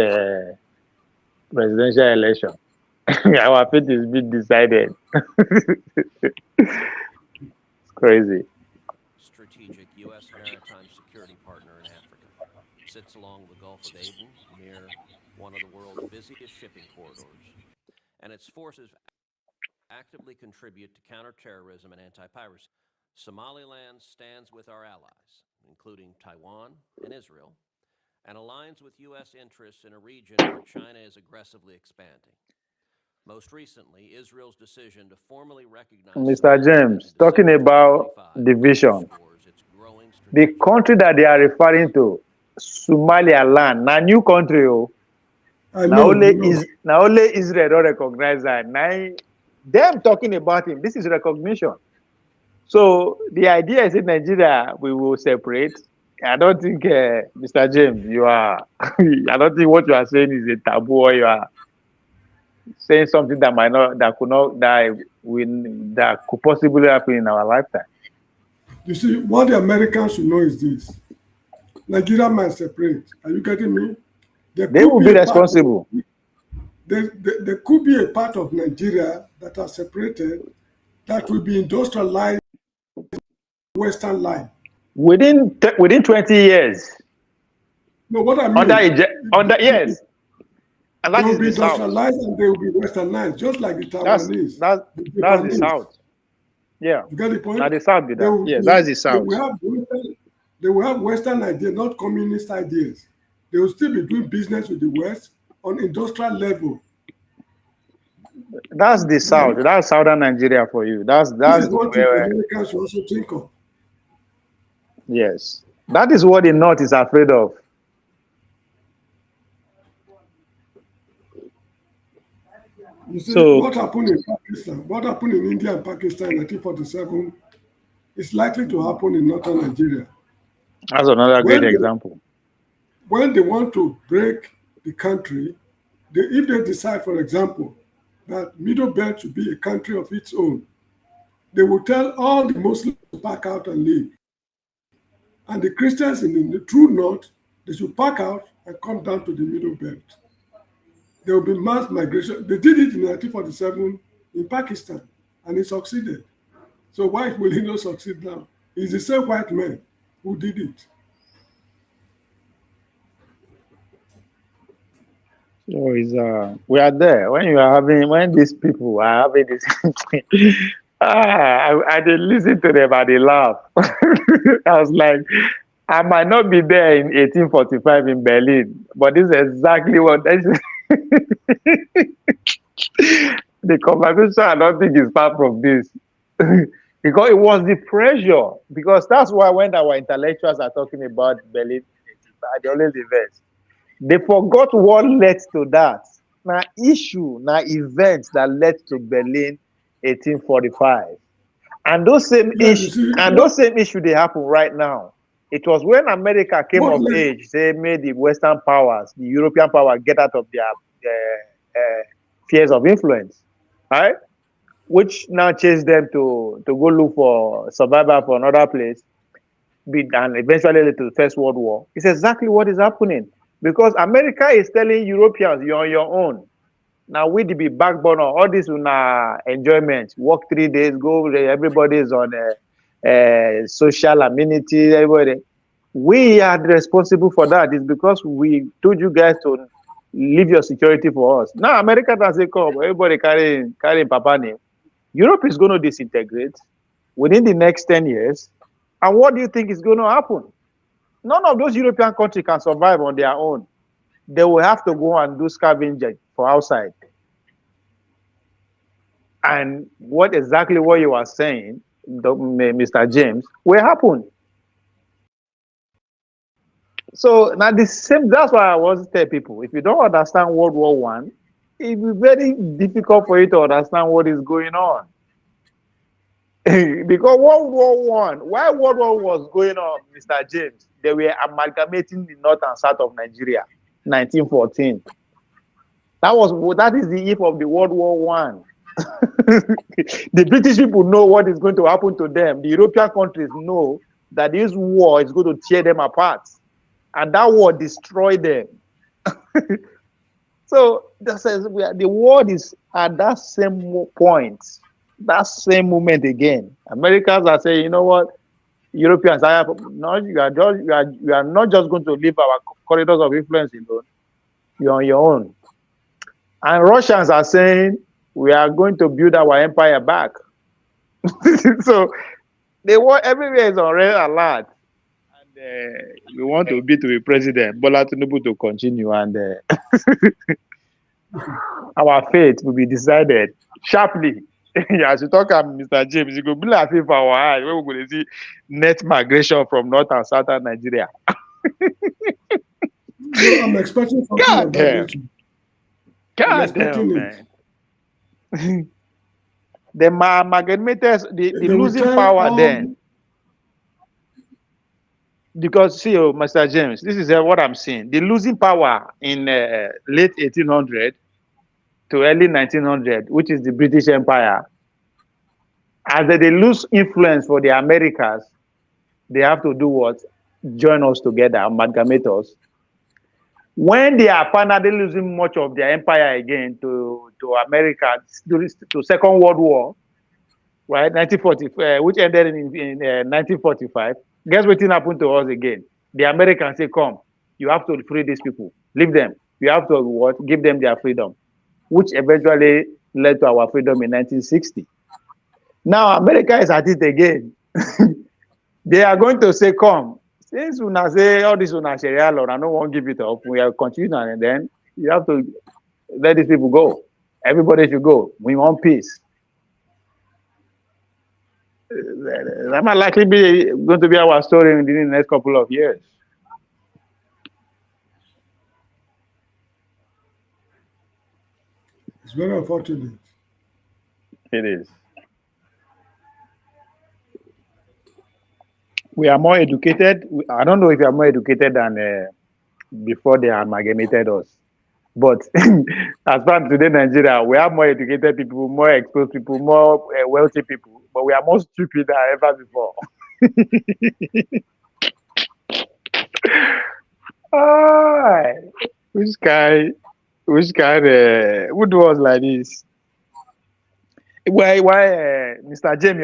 presidential election. Our fate is being decided. It's crazy. Strategic U.S. maritime security partner in Africa. Sits along the Gulf of Aden, near one of the world's busiest shipping corridors. And its forces actively contribute to counterterrorism and anti-piracy. Somaliland stands with our allies, including Taiwan and Israel, and aligns with U.S. interests in a region where China is aggressively expanding. Most recently, Israel's decision to formally recognize Mr. James, talking about division, the country that they are referring to, Somaliland, now new country. Now only Israel don't recognize that. Now, them talking about him, this is recognition. So the idea is in Nigeria, we will separate. I don't think, Mr. James, I don't think what you are saying is a taboo, or you are saying something that could possibly happen in our lifetime. You see, what the Americans should know is this: Nigeria might separate. Are you getting me? They will be responsible. There could be a part of Nigeria that are separated that will be industrialized Western line. Within 20 years. No, what I mean. Yes. And that they will is be the South. industrialized and they will be Westernized, just like the Taiwanese. That's the South. Yeah. You get the point? Now the South did that. Yes, that's the South. They will have Western ideas, not communist ideas. They will still be doing business with the West on industrial level. That's the South. That's Southern Nigeria for you. That's what the Americans should also think of. Yes. That is what the North is afraid of. You see, what happened in Pakistan, what happened in India and Pakistan in 1947 is likely to happen in northern Nigeria. That's another great example. When they want to break the country, if they decide, for example, that Middle Belt should be a country of its own, they will tell all the Muslims to pack out and leave. And the Christians in the true north, they should pack out and come down to the Middle Belt. There will be mass migration. They did it in 1947 in Pakistan, and it succeeded. So why will he not succeed now? It's the same white men who did it. So it's, we are there when you are having, when these people are having this. I did listen to them and they laugh. I was like, I might not be there in 1845 in Berlin, but this is exactly what the conversation. I don't think is far from this. Because it was the pressure. Because that's why when our intellectuals are talking about Berlin, they always invest. They forgot what led to that. Now issue, now events that led to Berlin 1845. And those same issues they happen right now. It was when America came of age, they made the Western powers, the European power, get out of their fears of influence, right? Which now chased them to go look for survival for another place, and eventually led to the First World War. It's exactly what is happening. Because America is telling Europeans, you're on your own. Now we be backbone of all this enjoyment. Work 3 days, go, everybody is on social amenities, everybody. We are responsible for that. It's because we told you guys to leave your security for us. Now America doesn't come, everybody carrying Papa name. Europe is going to disintegrate within the next 10 years. And what do you think is going to happen? None of those European countries can survive on their own. They will have to go and do scavenging for outside. And what you are saying, Mr. James, will happen. So now that's why I always tell people, if you don't understand World War I, it will be very difficult for you to understand what is going on. Because World War I, while World War was going on, Mr. James, they were amalgamating the north and south of Nigeria, 1914. That is the eve of the World War I. The British people know what is going to happen to them. The European countries know that this war is going to tear them apart. And that war destroyed them. So that says the world is at that same point, that same moment again. Americans are saying, you know what? Europeans are you are not just going to leave our corridors of influence alone. You're on your own. And Russians are saying, we are going to build our empire back. So they want everywhere is on red alert. And we want to be president, Bola Tinubu to continue, and our fate will be decided sharply. As you talk about Mr. James, you go be like for our eyes when we're going to see net migration from north and southern Nigeria. No, I'm expecting something God damn. God damn, man. The amalgamators, the losing power then. Because, see, Mr. James, this is what I'm seeing. The losing power in late 1800 to early 1900, which is the British Empire, as they lose influence for the Americas, they have to do what? Join us together, amalgamate us. When they are finally losing much of their empire again to America, to Second World War, right, 1940, which ended in 1945, guess what happened to us again? The Americans say, come, you have to free these people. Leave them. You have to what? Give them their freedom, which eventually led to our freedom in 1960. Now America is at it again. They are going to say, come, since we say all this on Sharia law, I don't want to give it up. We are continuing, and then you have to let these people go. Everybody should go. We want peace. That might likely be going to be our story in the next couple of years. It's very unfortunate. It is. We are more educated. I don't know if we are more educated than before they amalgamated us. But as far as today Nigeria, we have more educated people, more exposed people, more wealthy people, but we are more stupid than ever before. Ah, which guy who do us like this? Why, Mr. James,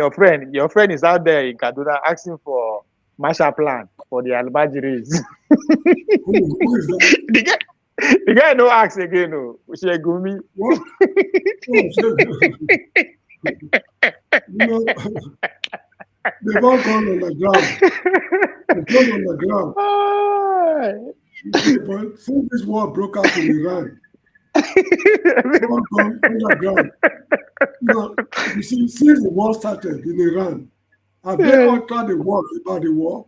your friend is out there in Kaduna asking for Marshall Plan for the Albajiris. Who is that? The guy no ask again, no. Shegumi. What? Oh, you know, they've all gone on the ground. They've gone on the ground. But since this war broke out in Iran, they've all gone on the ground. You see, since the war started in Iran, have they altered the war about the war?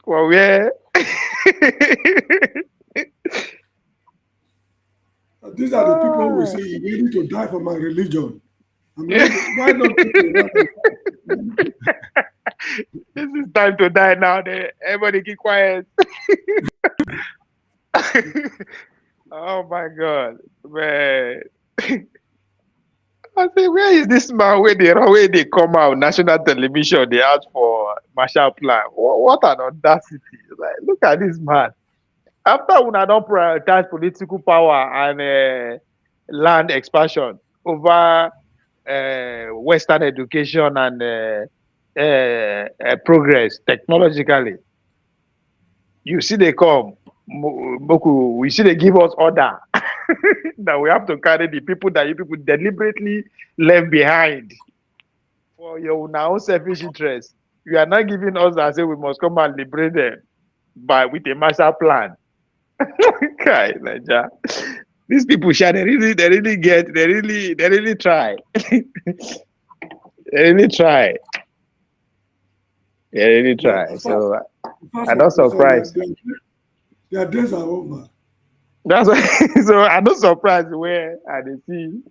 Well, yeah. These are the people who say, "I'm ready to die for my religion." I'm ready to, why not go to Iran? This is time to die now. Everybody keep quiet. Oh my God, man. I say, where is this man where they come out national television, they ask for Marshall Plan? What an audacity. Like, look at this man. After when I don't prioritize political power and land expansion over Western education and progress technologically, you see they come, Boku, we see they give us order that we have to carry the people that you people deliberately left behind for your own selfish interest. You are not giving us that say we must come and liberate them with a Marshall Plan. Okay, Naija. These people, they really try. They really try. They really try. So I'm not surprised. Their days are over. That's why, so I'm not surprised where I see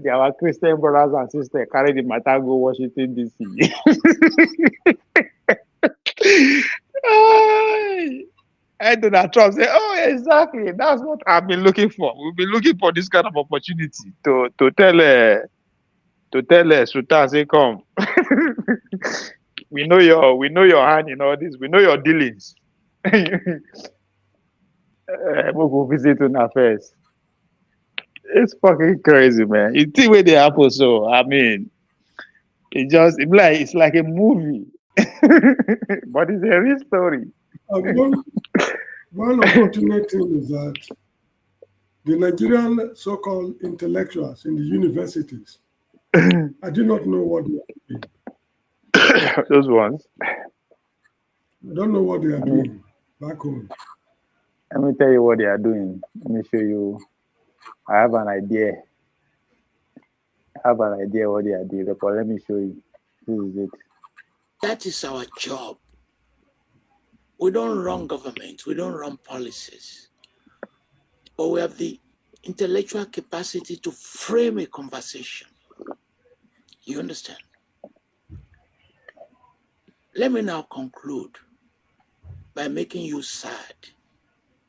our Christian brothers and sisters carry the matter go Washington DC. And Donald Trump say, "Oh, exactly. That's what I've been looking for. We've been looking for this kind of opportunity to tell Sultan, say, come. we know your hand in all this. We know your dealings. We'll go visit on first." It's fucking crazy, man. You see where they happen, so I mean, it's like a movie, but it's a real story. One unfortunate thing is that the Nigerian so-called intellectuals in the universities, I do not know what they are doing. Those ones. I don't know what they are doing back home. Let me tell you what they are doing. Let me show you. I have an idea. What they are doing. But let me show you. This is it. That is our job. We don't run government. We don't run policies. But we have the intellectual capacity to frame a conversation. You understand? Let me now conclude by making you sad.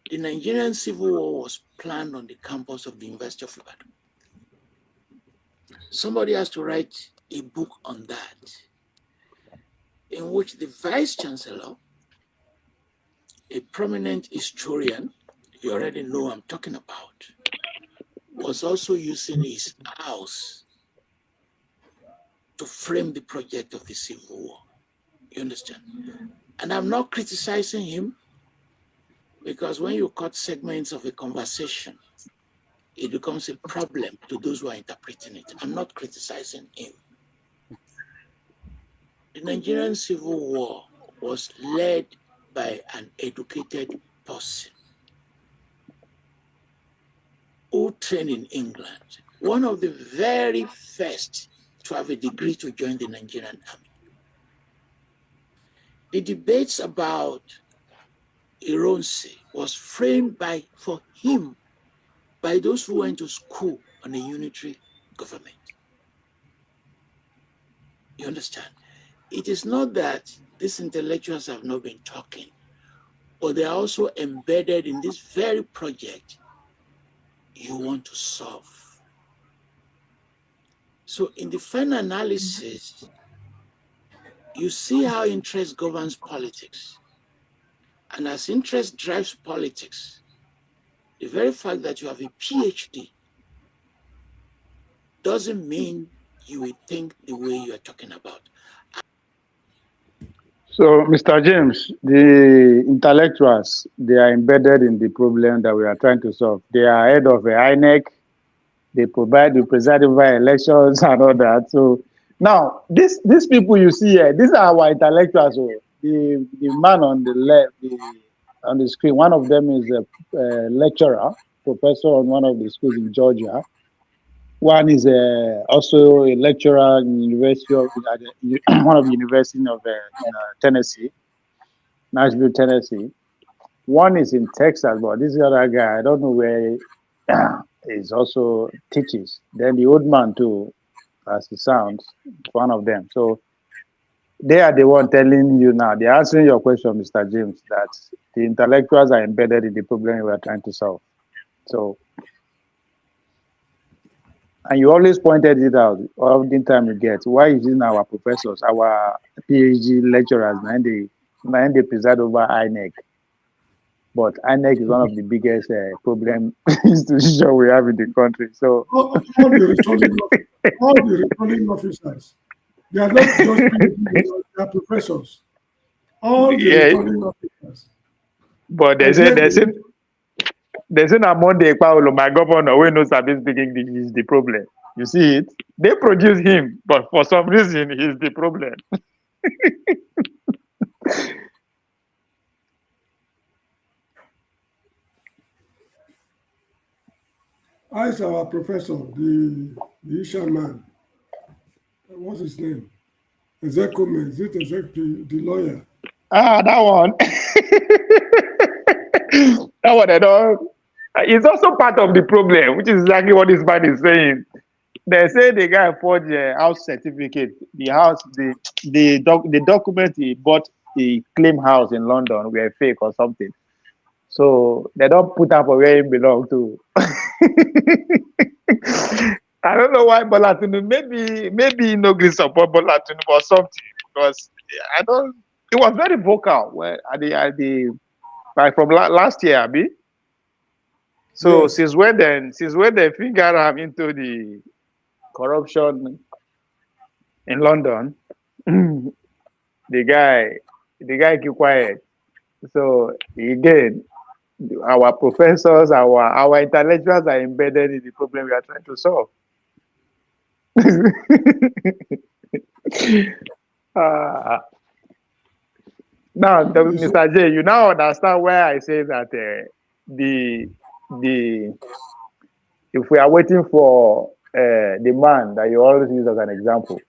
The Nigerian Civil War was planned on the campus of the University of Ibadan. Somebody has to write a book on that, in which the Vice Chancellor, a prominent historian, you already know who I'm talking about, was also using his house to frame the project of the Civil War. You understand? And I'm not criticizing him, because when you cut segments of a conversation, it becomes a problem to those who are interpreting it. I'm not criticizing him. The Nigerian Civil War was led by an educated person who trained in England, one of the very first to have a degree to join the Nigerian army. The debates about Ironsi was framed for him by those who went to school on a unitary government. You understand? It is not that these intellectuals have not been talking, but they are also embedded in this very project you want to solve. So in the final analysis, you see how interest governs politics. And as interest drives politics, the very fact that you have a PhD doesn't mean you will think the way you are talking about. So, Mr. James, the intellectuals, they are embedded in the problem that we are trying to solve. They are head of a INEC. They preside over elections and all that. So now, these people you see here, these are our intellectuals. So the man on the left, on the screen, one of them is a lecturer, professor on one of the schools in Georgia. One is also a lecturer in University of one of the universities of Tennessee, Nashville, Tennessee. One is in Texas, but this other guy, I don't know where is also teaches. Then the old man too, as it sounds, one of them. So they are the one telling you now. They're answering your question, Mr. James, that the intellectuals are embedded in the problem we are trying to solve. So, and you always pointed it out all the time you get. Why is it our professors, our PhD lecturers, and they preside over INEC? But INEC is one of the biggest problem institution we have in the country. So all the returning officers, they are not just PhD, they are professors. All the returning officers. But they say na Monday Paulo, my governor, we no sabi speak English is the problem. You see it? They produce him, but for some reason he's the problem. How is our professor, the Asian man? What's his name? Ezekome, is it Ezekome, the lawyer? Ah, that one. That one, I don't. It's also part of the problem, which is exactly what this man is saying. They say the guy forged a house certificate. The house, the document he bought, the claim house in London were fake or something. So they don't put up where he belongs to. I don't know why Bola Tinubu, maybe no agree support Bola Tinubu or something, because I don't. It was very vocal like from last year, Abi. So yes. since when they figure him into the corruption in London, the guy keep quiet. So again, our professors, our intellectuals are embedded in the problem we are trying to solve. Now, Mr. J, you now understand why I say that if we are waiting for the man that you always use as an example,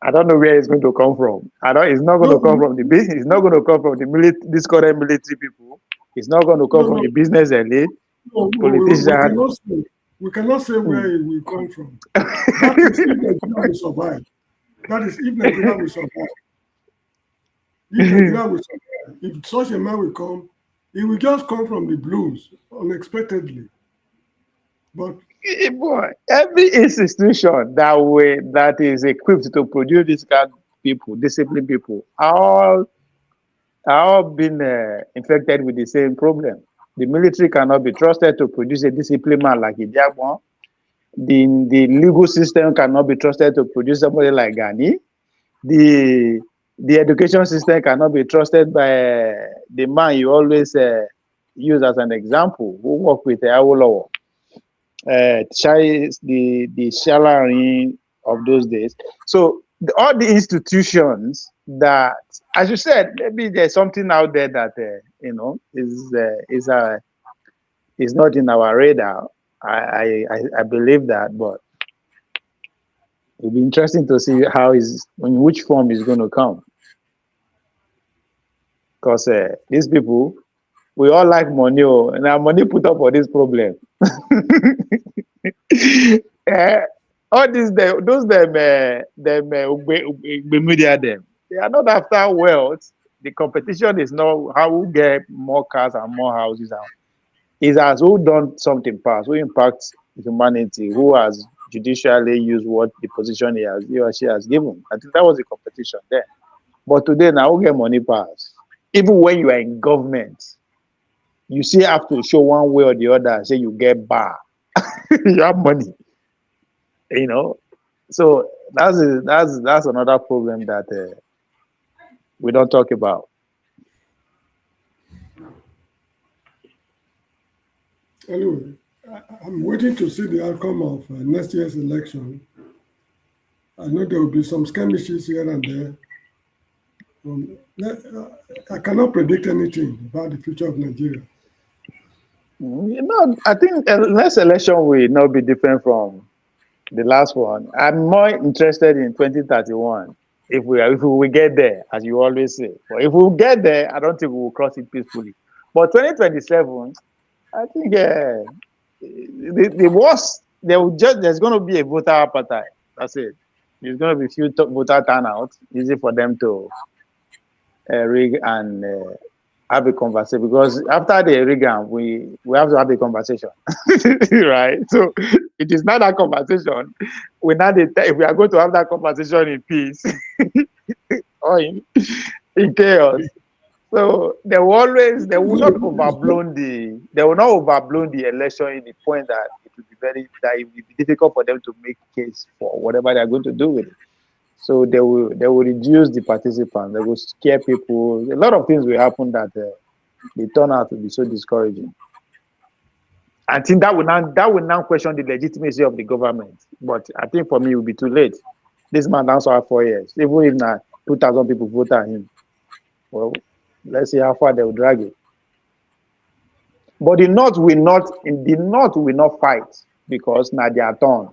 I don't know where it's going to come from. It's not going to come from the business. It's not going to come from the this current military people. It's not going to come from the business elite, politicians. We cannot say where it will come from. That is if Nigeria will survive. That is if Nigeria will survive. If Nigeria will survive, if such a man will come, it will just come from the blues unexpectedly. But boy, every institution that is equipped to produce this kind of people, disciplined people, are all been infected with the same problem. The military cannot be trusted to produce a disciplined man like Idiagbon. The legal system cannot be trusted to produce somebody like Gani. The education system cannot be trusted by the man you always use as an example, who worked with Awolowo. The Shalari of those days. So all the institutions that, as you said, maybe there's something out there that is not in our radar. I believe that, but it'll be interesting to see in which form is going to come. Because these people, we all like money, and our money put up for this problem. All these media, they are not after wealth. The competition is not how we get more cars and more houses. It's as who done something past, who impacts humanity, who has judicially used what the position he or she has given. I think that was the competition there. But today now we get money pass. Even when you are in government, you still have to show one way or the other, say you get bar. You have money. You know. So that's another problem that we don't talk about. Anyway, I'm waiting to see the outcome of next year's election. I know there will be some skirmishes here and there. I cannot predict anything about the future of Nigeria. You know, I think the next election will not be different from the last one. I'm more interested in 2031 if we get there, as you always say. But if we get there, I don't think we will cross it peacefully. But 2027, I think the worst there's going to be a voter appetite. That's it. There's going to be few voter turnout, easy for them to rig and have a conversation, because after the rig, we have to have a conversation, right? So it is not that conversation. If we are going to have that conversation in peace or in chaos. So they will not overblown the election in the point that it will be difficult for them to make case for whatever they are going to do with it. So they will reduce the participants. They will scare people. A lot of things will happen that they turn out to be so discouraging. I think that will now question the legitimacy of the government. But I think for me it will be too late. This man now have 4 years. Even if now 2,000 people vote on him, well, let's see how far they will drag it. But the North will not fight because now they are torn.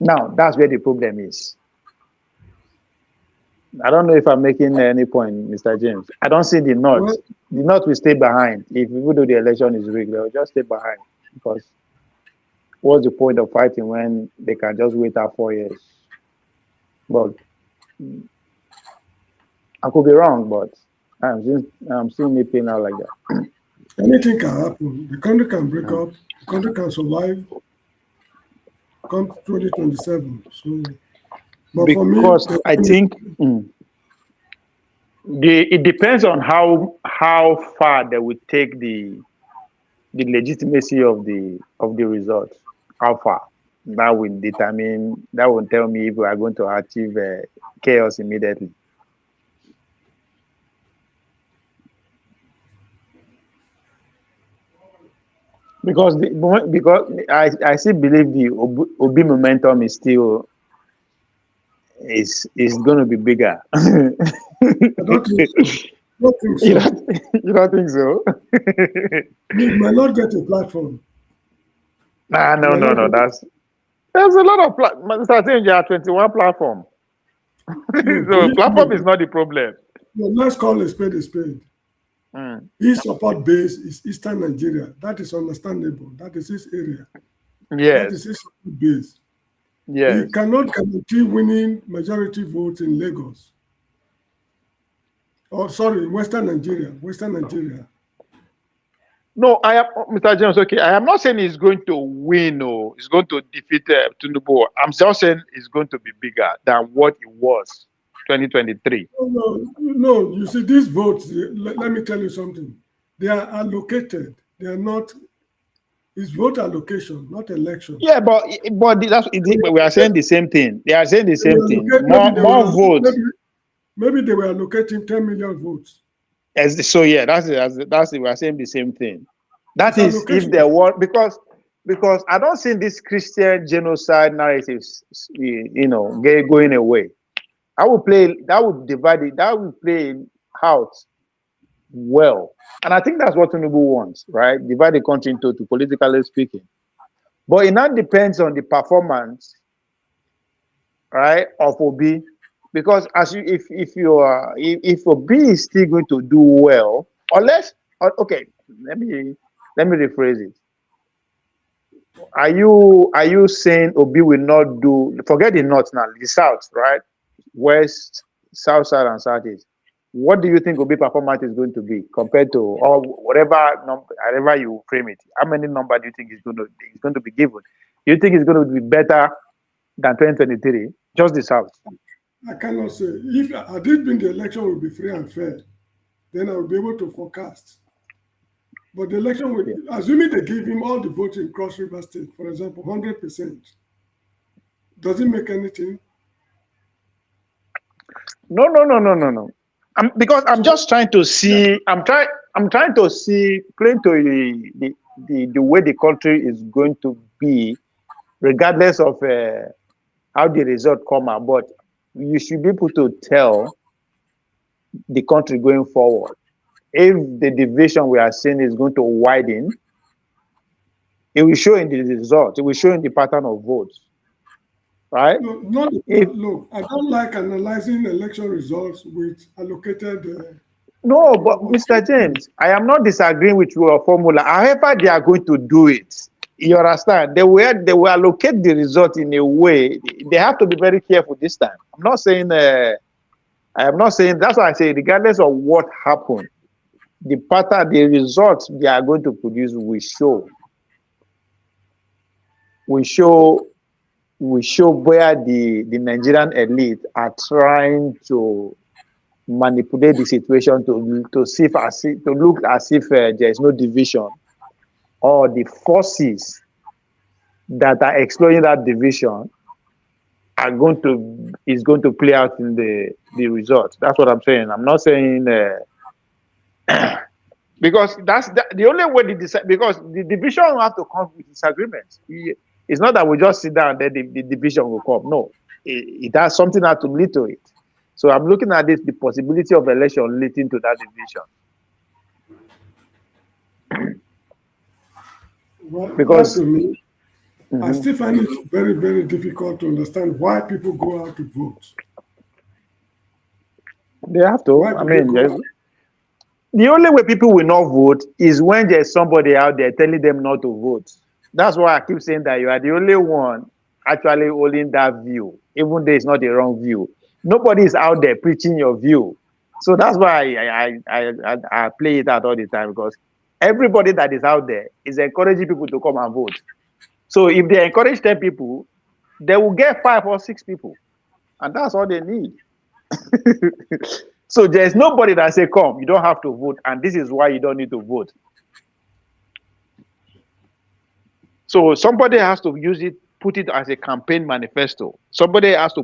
Now that's where the problem is. I don't know if I'm making any point, Mr. James. I don't see the North. Well, the North will stay behind. If even though the election is rigged, they will just stay behind. Because what's the point of fighting when they can just wait out 4 years? But I could be wrong, but I'm seeing it playing out like that. Anything can happen. The country can break up. The country can survive. Come 2027. So, but because for me, I think it depends on how far they will take the legitimacy of the result. How far that will tell me if we are going to achieve chaos immediately. Because I still believe the Obi momentum is still is going to be bigger. I don't think so. You don't think so? You might not get a platform. No. There's a lot of Mr. James, there are 21 platforms. So platform is not the problem. Let's call a spade a spade. His support base is Eastern Nigeria. That is understandable. That is his area. Yes. That is his support base. Yes. He cannot guarantee winning majority votes in Lagos. Western Nigeria. No, I am Mr. James. Okay, I am not saying he's going to win or he's going to defeat Tinubu. I'm just saying it's going to be bigger than what it was 2023. No. You see, these votes. Let me tell you something. They are allocated. They are not. It's vote allocation, not election. Yeah, but we are saying the same thing. They are saying the same thing. More votes. Maybe they were allocating 10 million votes. So yeah, that's it. We are saying the same thing. That is if there were because I don't see this Christian genocide narratives, going away. That would divide it. That would play out well, and I think that's what Tinubu wants, right? Divide the country into two, politically speaking. But it now depends on the performance, right, of Obi. Because if Obi is still going to do well, let me rephrase it. Are you saying Obi will not do? Forget the north now, the south, right? West, south side, and southeast. what do you think Obi performance is going to be compared to, or whatever number, however you frame it? How many number do you think is going to be given? Do you think it's going to be better than 2023? Just the South. I cannot say. If had it been the election would be free and fair, then I would be able to forecast. But the election would, assuming they give him all the votes in Cross River State, for example, 100%, does it make anything? No. Because I'm just trying to see. I'm trying to see, playing to the way the country is going to be, regardless of how the result come out. But you should be able to tell the country going forward. If the division we are seeing is going to widen, it will show in the result. It will show in the pattern of votes, right? No, look, I don't like analyzing election results with allocated. No, but Mr. James, I am not disagreeing with your formula. However, they are going to do it. You understand? They will allocate the result in a way. They have to be very careful this time. I'm not saying. I am not saying. That's why I say, regardless of what happened, the pattern, the results they are going to produce will show. We show where the Nigerian elite are trying to manipulate the situation to look as if there is no division, or the forces that are exploiting that division is going to play out in the result. That's what I'm saying. I'm not saying because that's the only way because the division will have to come with disagreements. It's not that we just sit down and then the division will come. No, it has something that to lead to it. So I'm looking at this, the possibility of election leading to that division. Well, Because to me, I still find it very, very difficult to understand why people go out to vote. They have to. I mean, the only way people will not vote is when there's somebody out there telling them not to vote. That's why I keep saying that you are the only one actually holding that view, even though it's not the wrong view. Nobody is out there preaching your view. So that's why I play it out all the time, because everybody that is out there is encouraging people to come and vote. So if they encourage 10 people, they will get 5 or 6 people. And that's all they need. So there's nobody that say, come, you don't have to vote, and this is why you don't need to vote. So somebody has to use it, put it as a campaign manifesto. Somebody has to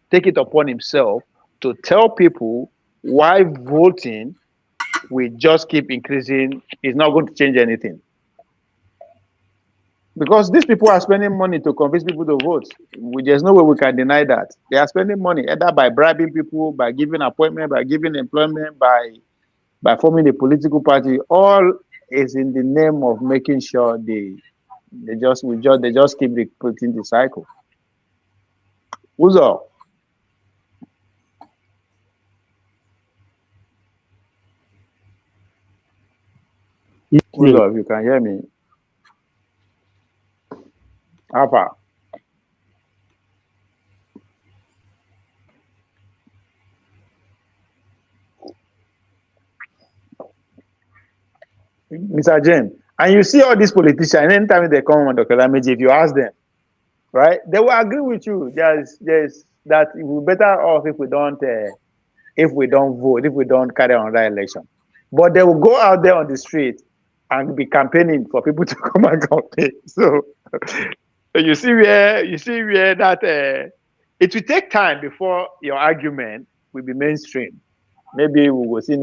take it upon himself to tell people why voting will just keep increasing is not going to change anything. Because these people are spending money to convince people to vote. There's no way we can deny that. They are spending money either by bribing people, by giving appointment, by giving employment, by forming a political party. All is in the name of making sure they just keep repeating the cycle. Uzo. Uzo, if you can hear me. Alpha. Mr. James, and you see all these politicians, anytime they come on Dr. Lameji, if you ask them, right, they will agree with you. There's that we better off if we don't vote, if we don't carry on that election. But they will go out there on the street and be campaigning for people to come and campaign. So you see where that it will take time before your argument will be mainstream. Maybe we will see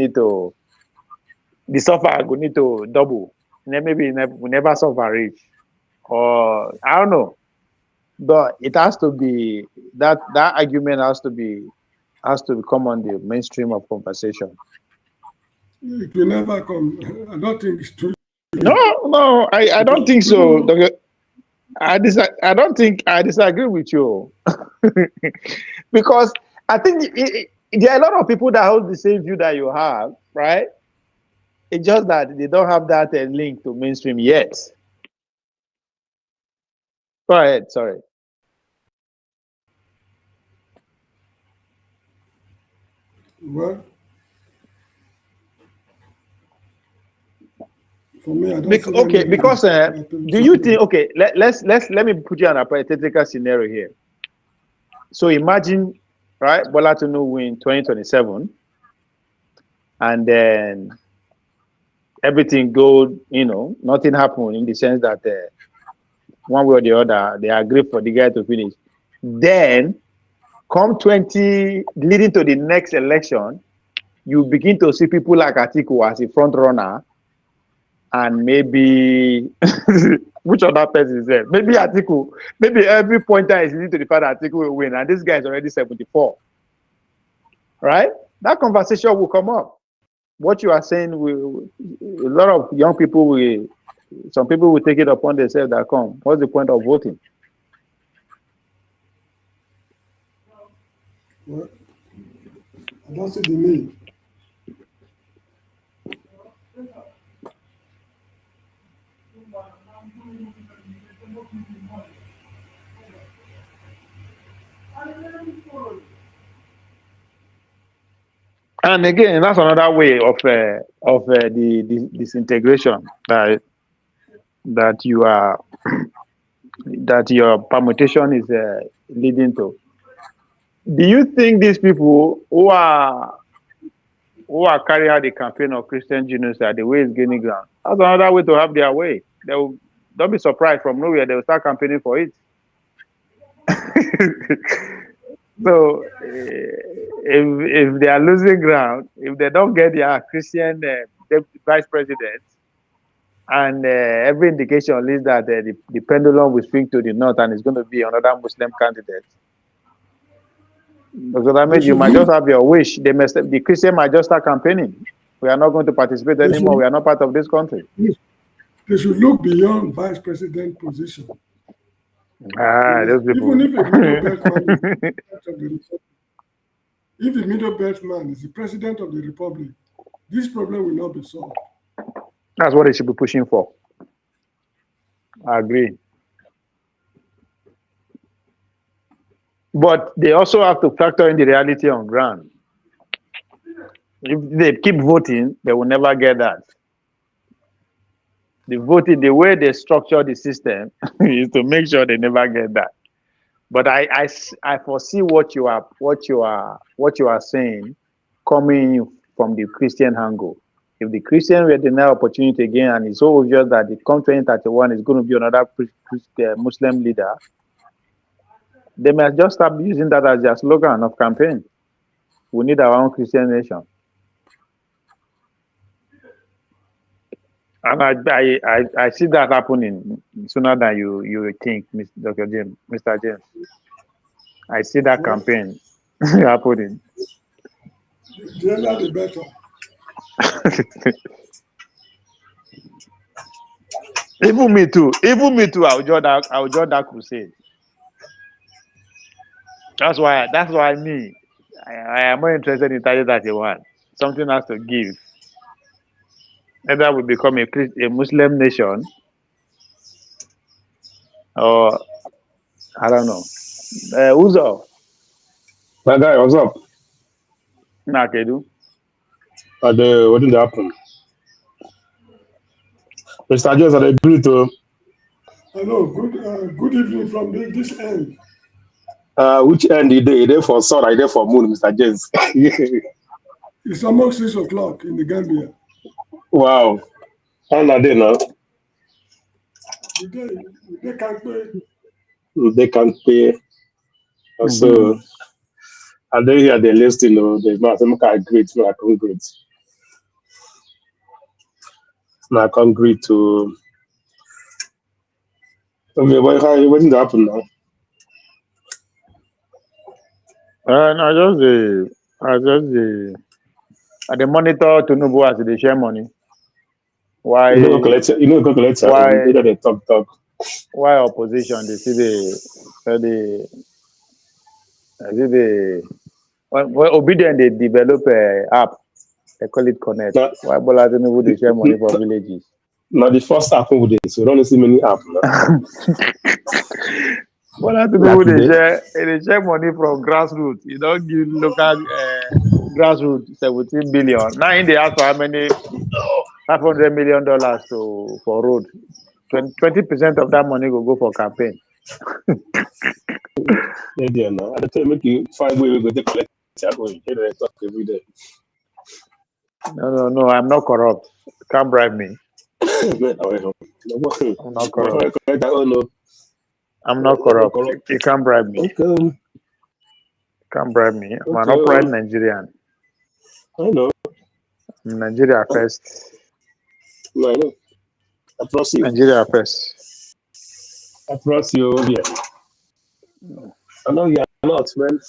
the suffer will need to double. And then maybe we never suffer reach. Or I don't know. But it has to be that argument has to become on the mainstream of conversation. It will never come. I don't think it's true. No, I don't think so. I disagree with you. Because I think there are a lot of people that hold the same view that you have, right? It's just that they don't have that link to mainstream yet. Go ahead, sorry. Well, for me, I don't see them Okay, making because do you think? Okay, let me put you on a hypothetical scenario here. So imagine, right, Bola Tinubu win 2027, and then everything go, nothing happened in the sense that one way or the other they agree for the guy to finish. Then, come leading to the next election, you begin to see people like Atiku as a front runner, and maybe which other person is there? Maybe Atiku. Maybe every pointer is leading to the fact that Atiku will win, and this guy is already 74. Right? That conversation will come up. What you are saying, a lot of young people some people will take it upon themselves that come. What's the point of voting? Well, I don't see the need. And again, that's another way of the disintegration that you are that your permutation is leading to. Do you think these people who are carrying out the campaign of Christian genocide, the way it's gaining ground, that's another way to have their way? Don't be surprised, from nowhere they will start campaigning for it. So if they are losing ground, if they don't get their Christian vice president, and every indication leads that the pendulum will swing to the north and it's going to be another Muslim candidate. Because I mean, you might just have your wish. The Christian might just start campaigning. We are not going to participate anymore. We are not part of this country. They should look beyond vice president position. Those people. Even if a middle belt man is the president of the republic, if the middle belt man is the president of the republic, this problem will not be solved. That's what they should be pushing for. I agree. But they also have to factor in the reality on ground. If they keep voting, they will never get that. The way they structure the system is to make sure they never get that. But I foresee what you are saying coming from the Christian angle. If the Christian were denied opportunity again, and it's so obvious that the come 2031 is going to be another Muslim leader, they must just start using that as their slogan of campaign. We need our own Christian nation. And I see that happening sooner than you think, Dr. James, Mr. James. I see that campaign happening. The earlier the better. Even me too. I'll join that crusade. That's why me. I am more interested in 3031. Something has to give. Either we become a Muslim nation, or I don't know. Who's up? My guy, what's up? Nakedu. What did happen? Mr. Jones, I agree to. Hello, good evening from this end. Which end is there for sun, is there for moon, Mr. James? It's almost 6 o'clock in the Gambia. Wow. How are they now? They can't pay. They can't pay. So, and then here they list, there's not some kind of great, I can't great. I can't agree to. Okay, what did happen now? I just monitor Tinubu as they share money. Why? You know, collect why they talk. Why opposition? They see when Obedient they develop an app. They call it Connect. Why Bola Tinubu they share money for villages? Now the first app with this, so we don't see many apps now. Bola Tinubu they share money from grassroots. You don't give local grassroots 17 billion. Now in they ask for how many $500 million to for road. 20% of that money will go for campaign. Yeah, no. I tell you, make you find way we go to collect that way. You know, talk every day. No, I'm not corrupt. Can't bribe me. I'm not corrupt. Oh, no. I'm not corrupt. You can't bribe me. Okay. Can't bribe me. I'm Okay. an upright Nigerian. I know. I'm Nigeria first. No, I know. I trust you. Nigeria first. I trust you. Yeah. I know you are not, man.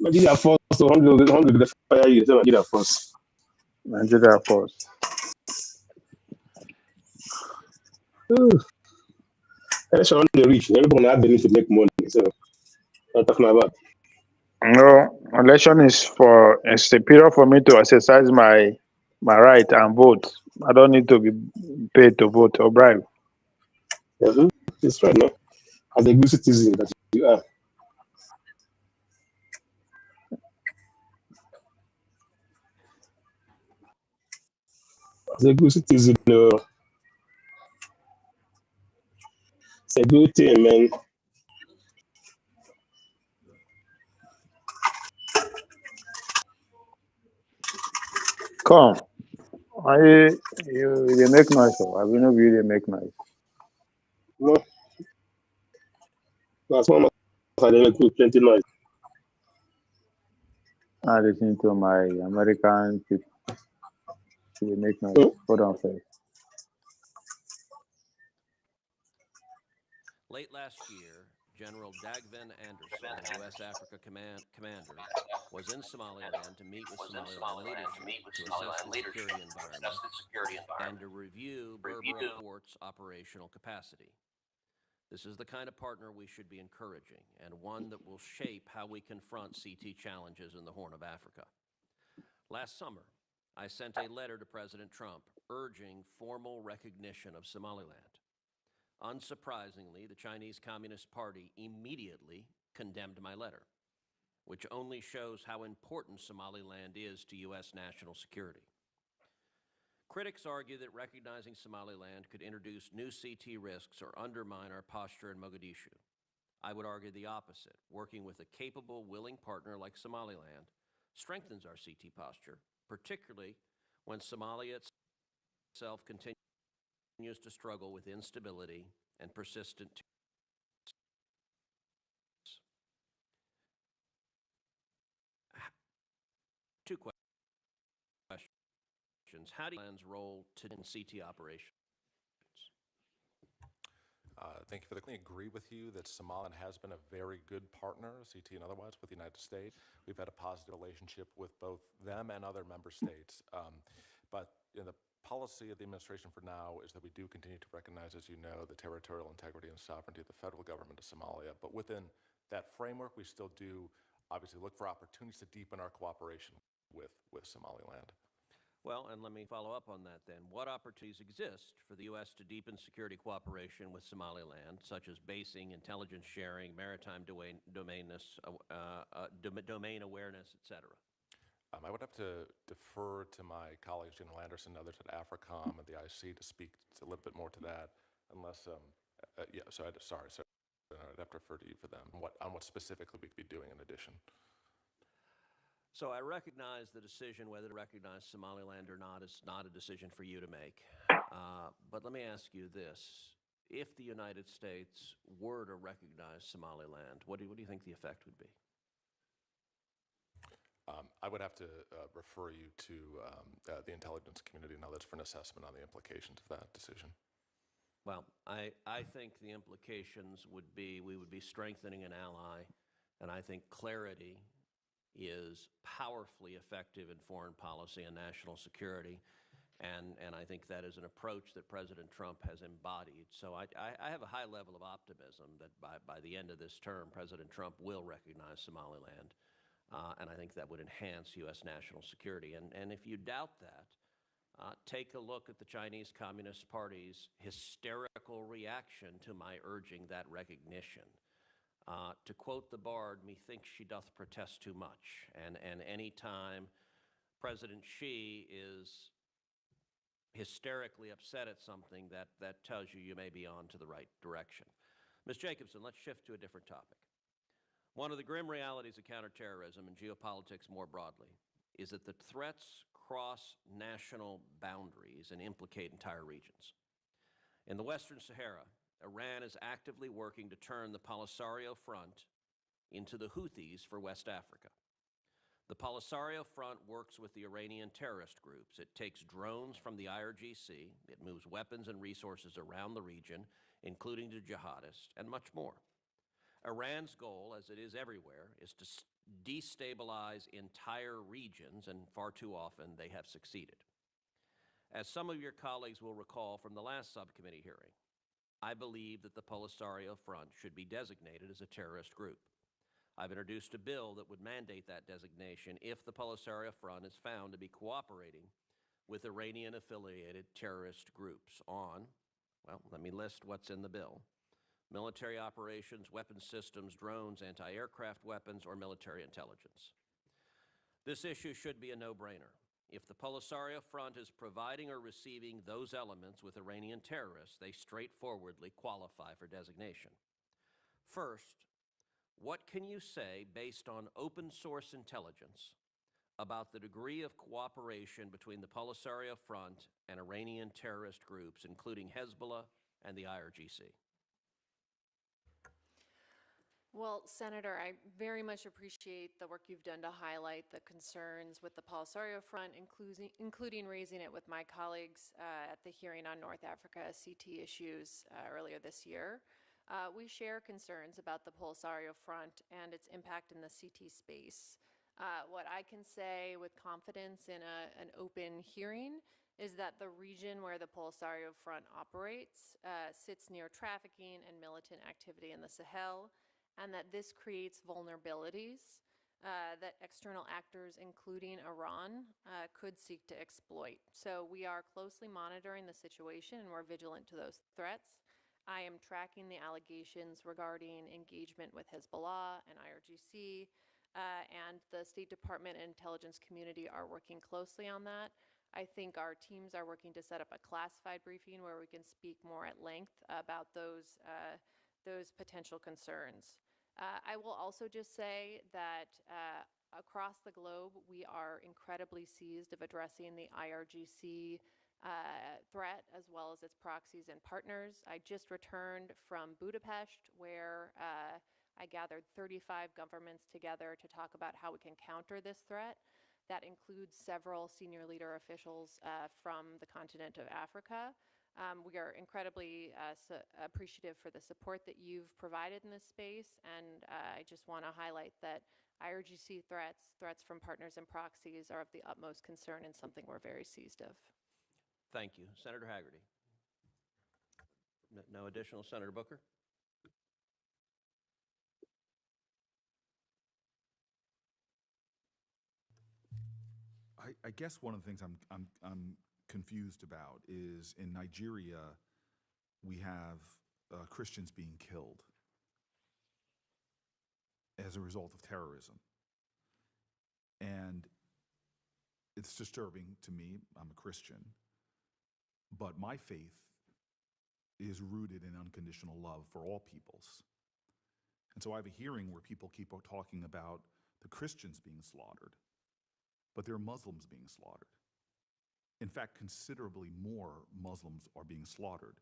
Nigeria first. So 100 the fire you. So Nigeria first. Nigeria first. Election on the reach. Everyone have the need to make money. So I'm talking about. No, election is it's a period for me to exercise my right and vote. I don't need to be paid to vote or bribe. Mm-hmm. It's right now. As a good citizen that you are. As a good citizen, it's a good thing, man. Come. You make noise. I will not be they make noise. No. That's one of I make plenty noise. I listen to my American people. They make noise. Hold on first. Late last year, General Dagvin Anderson, U.S. Africa Commander, was in Somaliland to meet with Somaliland leadership to assess the security environment and to review Berber Port's operational capacity. This is the kind of partner we should be encouraging and one that will shape how we confront CT challenges in the Horn of Africa. Last summer, I sent a letter to President Trump urging formal recognition of Somaliland. Unsurprisingly, the Chinese Communist Party immediately condemned my letter, which only shows how important Somaliland is to U.S. national security. Critics argue that recognizing Somaliland could introduce new CT risks or undermine our posture in Mogadishu. I would argue the opposite. Working with a capable, willing partner like Somaliland strengthens our CT posture, particularly when Somalia itself continues to struggle with instability and persistent Two questions. How do you land's role in CT operations? Thank you for the question. I agree with you that Somaliland has been a very good partner, CT and otherwise, with the United States. We've had a positive relationship with both them and other member states. But the policy of the administration for now is that we do continue to recognize, as you know, the territorial integrity and sovereignty of the federal government of Somalia. But within that framework, we still do obviously look for opportunities to deepen our cooperation with Somaliland. Well, and let me follow up on that then. What opportunities exist for the U.S. to deepen security cooperation with Somaliland, such as basing, intelligence sharing, maritime domain awareness, et cetera? I would have to defer to my colleagues, General Anderson and others at AFRICOM and the IC to speak a little bit more to that, unless, I'd have to refer to you for them, on what specifically we could be doing in addition. So I recognize the decision whether to recognize Somaliland or not is not a decision for you to make. But let me ask you this. If the United States were to recognize Somaliland, what do you think the effect would be? I would have to refer you to the intelligence community and others for an assessment on the implications of that decision. Well, I think the implications would be we would be strengthening an ally, and I think clarity is powerfully effective in foreign policy and national security, and I think that is an approach that President Trump has embodied. So I have a high level of optimism that by the end of this term, President Trump will recognize Somaliland, and I think that would enhance U.S. national security. And if you doubt that, take a look at the Chinese Communist Party's hysterical reaction to my urging that recognition. To quote the bard, methinks she doth protest too much. And any time President Xi is hysterically upset at something, that tells you may be on to the right direction. Ms. Jacobson, let's shift to a different topic. One of the grim realities of counterterrorism and geopolitics more broadly is that the threats cross national boundaries and implicate entire regions. In the Western Sahara, Iran is actively working to turn the Polisario Front into the Houthis for West Africa. The Polisario Front works with the Iranian terrorist groups. It takes drones from the IRGC. It moves weapons and resources around the region, including to jihadists, and much more. Iran's goal, as it is everywhere, is to destabilize entire regions, and far too often they have succeeded. As some of your colleagues will recall from the last subcommittee hearing, I believe that the Polisario Front should be designated as a terrorist group. I've introduced a bill that would mandate that designation if the Polisario Front is found to be cooperating with Iranian-affiliated terrorist groups on, well, let me list what's in the bill: military operations, weapons systems, drones, anti-aircraft weapons, or military intelligence. This issue should be a no-brainer. If the Polisario Front is providing or receiving those elements with Iranian terrorists, they straightforwardly qualify for designation. First, what can you say based on open-source intelligence about the degree of cooperation between the Polisario Front and Iranian terrorist groups, including Hezbollah and the IRGC? Well, Senator, I very much appreciate the work you've done to highlight the concerns with the Polisario Front, including raising it with my colleagues at the hearing on North Africa CT issues earlier this year. We share concerns about the Polisario Front and its impact in the CT space. What I can say with confidence in an open hearing is that the region where the Polisario Front operates sits near trafficking and militant activity in the Sahel, and that this creates vulnerabilities that external actors, including Iran, could seek to exploit. So we are closely monitoring the situation, and we're vigilant to those threats. I am tracking the allegations regarding engagement with Hezbollah and IRGC, and the State Department and intelligence community are working closely on that. I think our teams are working to set up a classified briefing where we can speak more at length about those potential concerns. I will also just say that across the globe, we are incredibly seized of addressing the IRGC threat, as well as its proxies and partners. I just returned from Budapest, where I gathered 35 governments together to talk about how we can counter this threat. That includes several senior leader officials from the continent of Africa. We are incredibly appreciative for the support that you've provided in this space, and I just want to highlight that IRGC threats from partners and proxies are of the utmost concern and something we're very seized of. Thank you. Senator Haggerty. No additional. Senator Booker? I guess one of the things I'm confused about is in Nigeria, we have Christians being killed as a result of terrorism. And it's disturbing to me. I'm a Christian. But my faith is rooted in unconditional love for all peoples. And so I have a hearing where people keep talking about the Christians being slaughtered, but there are Muslims being slaughtered. In fact, considerably more Muslims are being slaughtered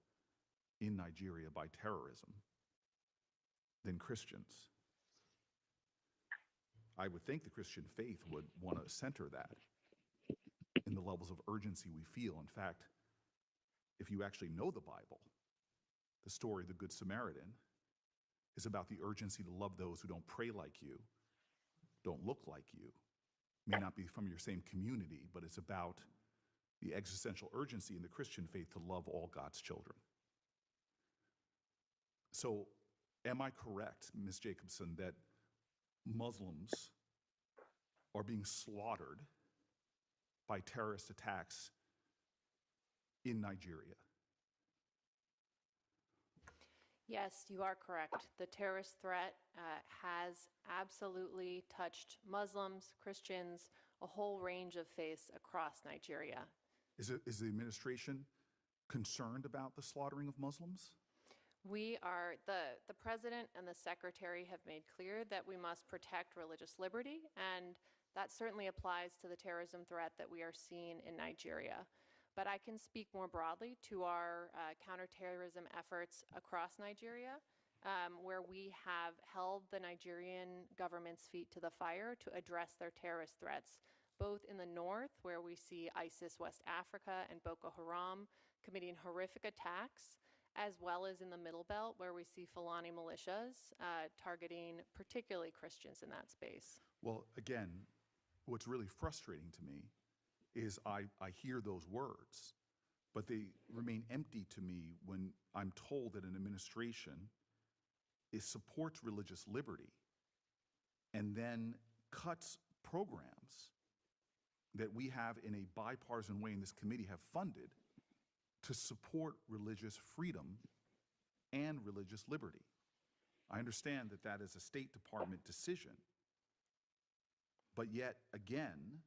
in Nigeria by terrorism than Christians. I would think the Christian faith would want to center that in the levels of urgency we feel. In fact, if you actually know the Bible, the story of the Good Samaritan is about the urgency to love those who don't pray like you, don't look like you, may not be from your same community, but it's about the existential urgency in the Christian faith to love all God's children. So, am I correct, Ms. Jacobson, that Muslims are being slaughtered by terrorist attacks in Nigeria? Yes, you are correct. The terrorist threat has absolutely touched Muslims, Christians, a whole range of faiths across Nigeria. Is the administration concerned about the slaughtering of Muslims? The president and the secretary have made clear that we must protect religious liberty, and that certainly applies to the terrorism threat that we are seeing in Nigeria. But I can speak more broadly to our counterterrorism efforts across Nigeria, where we have held the Nigerian government's feet to the fire to address their terrorist threats, both in the north, where we see ISIS West Africa and Boko Haram committing horrific attacks, as well as in the Middle Belt, where we see Fulani militias targeting particularly Christians in that space. Well, again, what's really frustrating to me is I hear those words, but they remain empty to me when I'm told that an administration supports religious liberty and then cuts programs that we have in a bipartisan way in this committee have funded to support religious freedom and religious liberty. I understand that that is a State Department decision, but yet again,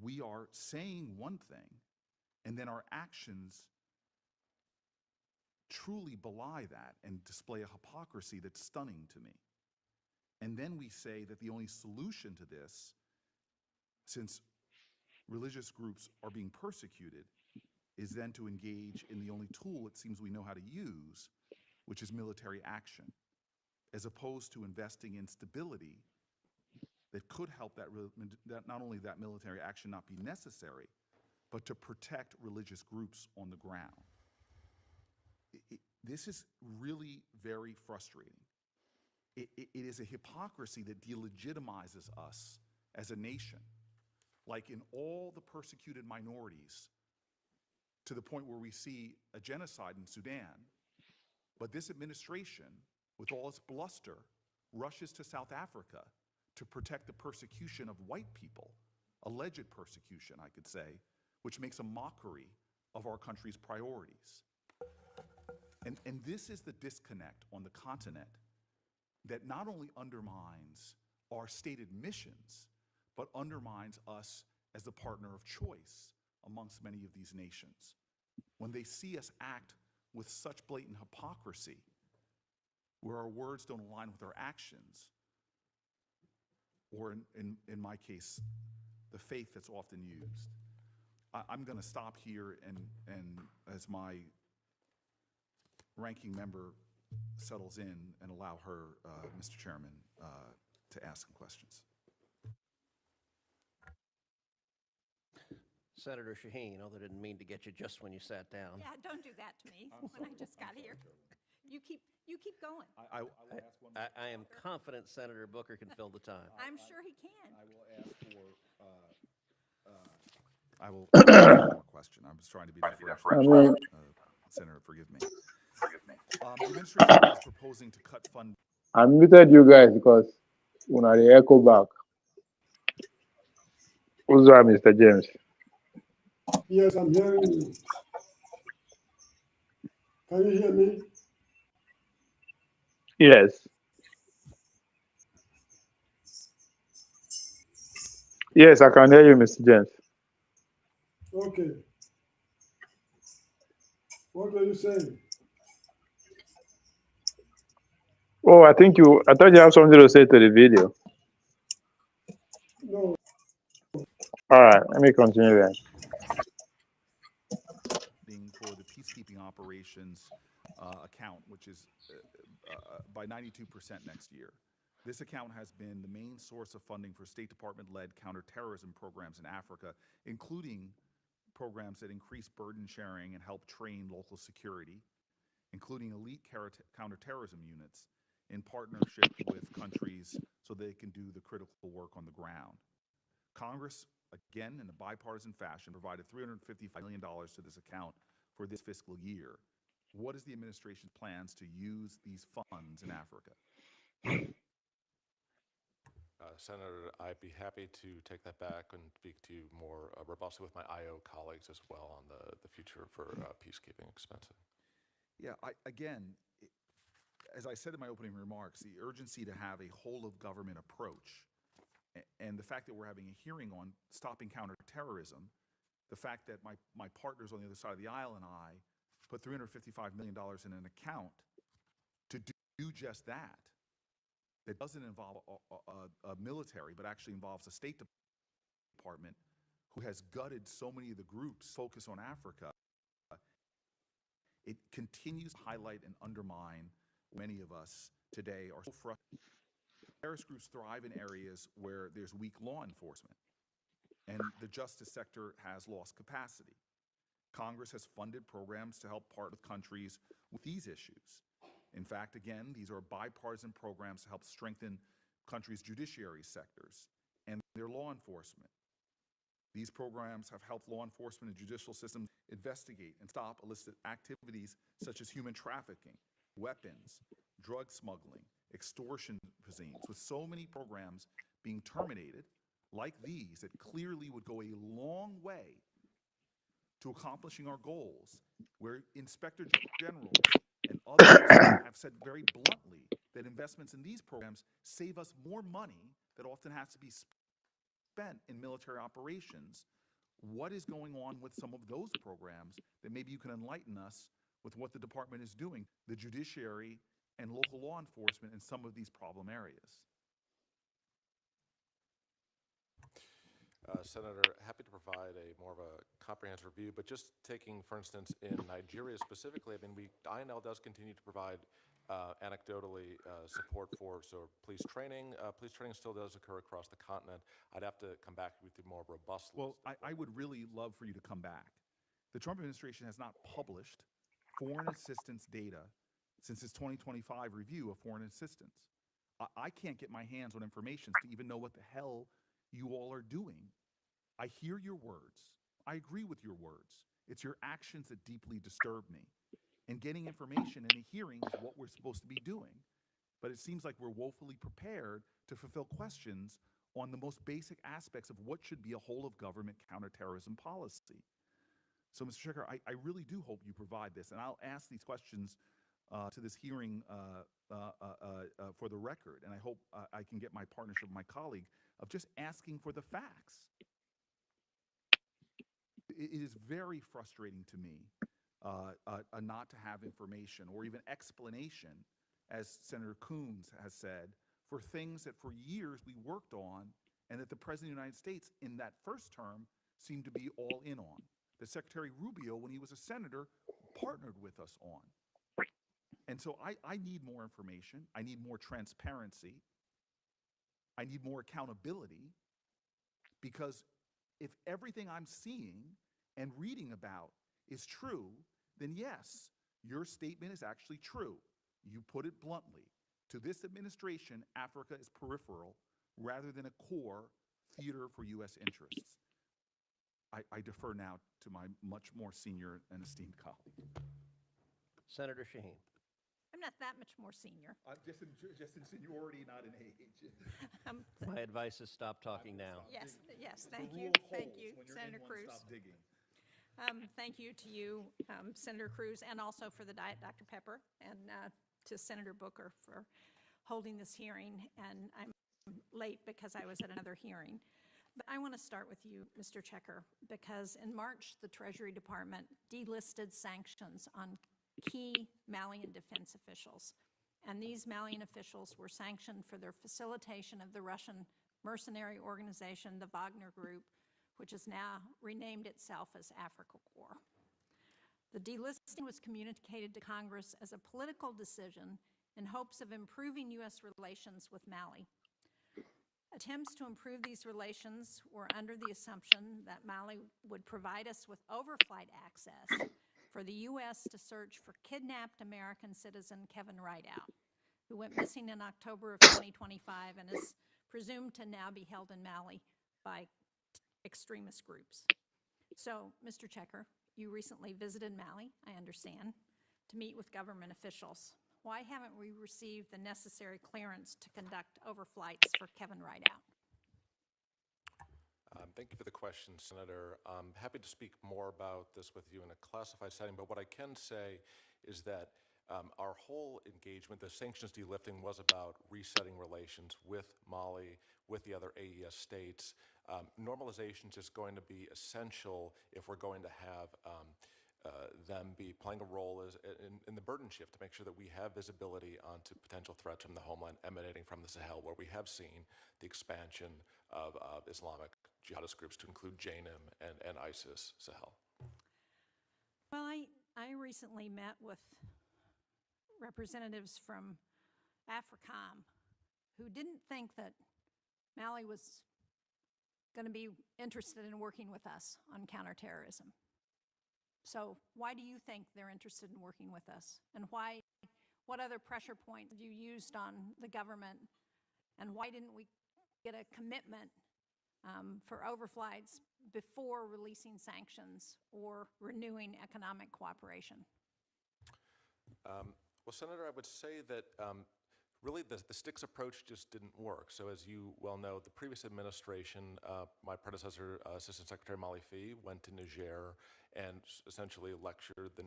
we are saying one thing and then our actions truly belie that and display a hypocrisy that's stunning to me. And then we say that the only solution to this, since religious groups are being persecuted, is then to engage in the only tool it seems we know how to use, which is military action, as opposed to investing in stability that could help that not only that military action not be necessary, but to protect religious groups on the ground. This is really very frustrating. It is a hypocrisy that delegitimizes us as a nation. Like in all the persecuted minorities, to the point where we see a genocide in Sudan, but this administration, with all its bluster, rushes to South Africa to protect the persecution of white people, alleged persecution, I could say, which makes a mockery of our country's priorities. And this is the disconnect on the continent that not only undermines our stated missions, but undermines us as the partner of choice amongst many of these nations. When they see us act with such blatant hypocrisy, where our words don't align with our actions, or in my case, the faith that's often used. I'm going to stop here and as my ranking member settles in and allow her, Mr. Chairman, to ask some questions. Senator Shaheen, I didn't mean to get you just when you sat down. Yeah, don't do that to me when I just got here. You keep going. I will ask one more. I am confident Senator Booker can fill the time. I'm sure he can. I will ask one more question. I was trying to be deferential. Senator, forgive me. The administration is proposing to cut funding. I muted you guys because when I echo back. Who's that, Mr. James? Yes, I'm hearing you. Can you hear me? Yes. Yes, I can hear you, Mr. James. Okay. What were you saying? Oh, I thought you have something to say to the video. No. All right, let me continue then. For the peacekeeping operations account, which is by 92% next year. This account has been the main source of funding for State Department-led counterterrorism programs in Africa, including programs that increase burden sharing and help train local security, including elite counterterrorism units in partnership with countries so they can do the critical work on the ground. Congress, again, in a bipartisan fashion, provided $355 million to this account for this fiscal year. What is the administration's plans to use these funds in Africa? Senator, I'd be happy to take that back and speak to you more robustly with my IO colleagues as well on the future for peacekeeping expenses. Yeah, again, as I said in my opening remarks, the urgency to have a whole-of-government approach and the fact that we're having a hearing on stopping counterterrorism, the fact that my partners on the other side of the aisle and I put $355 million in an account to do just that, that doesn't involve a military, but actually involves a State Department who has gutted so many of the groups focused on Africa, it continues to highlight and undermine many of us today are so frustrated. Terrorist groups thrive in areas where there's weak law enforcement, and the justice sector has lost capacity. Congress has funded programs to help partner with countries with these issues. In fact, again, these are bipartisan programs to help strengthen countries' judiciary sectors and their law enforcement. These programs have helped law enforcement and judicial systems investigate and stop illicit activities such as human trafficking, weapons, drug smuggling, extortion cuisines, with so many programs being terminated like these that clearly would go a long way to accomplishing our goals, where Inspector Generals and others have said very bluntly that investments in these programs save us more money that often has to be spent in military operations. What is going on with some of those programs that maybe you can enlighten us with what the department is doing, the judiciary and local law enforcement in some of these problem areas? Senator, happy to provide a more of a comprehensive review, but just taking, for instance, in Nigeria specifically, I mean, INL does continue to provide anecdotally support for police training. Police training still does occur across the continent. I'd have to come back with a more robust list. Well, I would really love for you to come back. The Trump administration has not published foreign assistance data since its 2025 review of foreign assistance. I can't get my hands on information to even know what the hell you all are doing. I hear your words. I agree with your words. It's your actions that deeply disturb me. And getting information in a hearing is what we're supposed to be doing. But it seems like we're woefully prepared to fulfill questions on the most basic aspects of what should be a whole-of-government counterterrorism policy. So, Mr. Checker, I really do hope you provide this, and I'll ask these questions to this hearing for the record, and I hope I can get my partnership with my colleague of just asking for the facts. It is very frustrating to me not to have information or even explanation, as Senator Coons has said, for things that for years we worked on and that the President of the United States in that first term seemed to be all in on. That Secretary Rubio, when he was a senator, partnered with us on. And so I need more information. I need more transparency. I need more accountability, because if everything I'm seeing and reading about is true, then yes, your statement is actually true. You put it bluntly. To this administration, Africa is peripheral rather than a core theater for U.S. interests. I defer now to my much more senior and esteemed colleague. Senator Shaheen. I'm not that much more senior. Just in seniority, not in age. My advice is stop talking now. Yes, thank you, Senator Cruz. Stop digging. Thank you to you, Senator Cruz, and also for the Diet Dr. Pepper, and to Senator Booker for holding this hearing. And I'm late because I was at another hearing. But I want to start with you, Mr. Checker, because in March, the Treasury Department delisted sanctions on key Malian defense officials. And these Malian officials were sanctioned for their facilitation of the Russian mercenary organization, the Wagner Group, which has now renamed itself as Africa Corps. The delisting was communicated to Congress as a political decision in hopes of improving U.S. relations with Mali. Attempts to improve these relations were under the assumption that Mali would provide us with overflight access for the U.S. to search for kidnapped American citizen Kevin Rideout, who went missing in October of 2025 and is presumed to now be held in Mali by extremist groups. So, Mr. Checker, you recently visited Mali, I understand, to meet with government officials. Why haven't we received the necessary clearance to conduct overflights for Kevin Rideout? Thank you for the question, Senator. I'm happy to speak more about this with you in a classified setting, but what I can say is that Our whole engagement, the sanctions delifting, was about resetting relations with Mali, with the other AES states. Normalization is going to be essential if we're going to have them be playing a role in the burden shift to make sure that we have visibility onto potential threats from the homeland emanating from the Sahel, where we have seen the expansion of Islamic jihadist groups to include JNIM and ISIS Sahel. Well, I recently met with representatives from AFRICOM who didn't think that Mali was going to be interested in working with us on counterterrorism. So why do you think they're interested in working with us? And what other pressure points have you used on the government? And why didn't we get a commitment for overflights before releasing sanctions or renewing economic cooperation? Well, Senator, I would say that really the sticks approach just didn't work. So as you well know, the previous administration, my predecessor, Assistant Secretary Malifi, went to Niger and essentially lectured the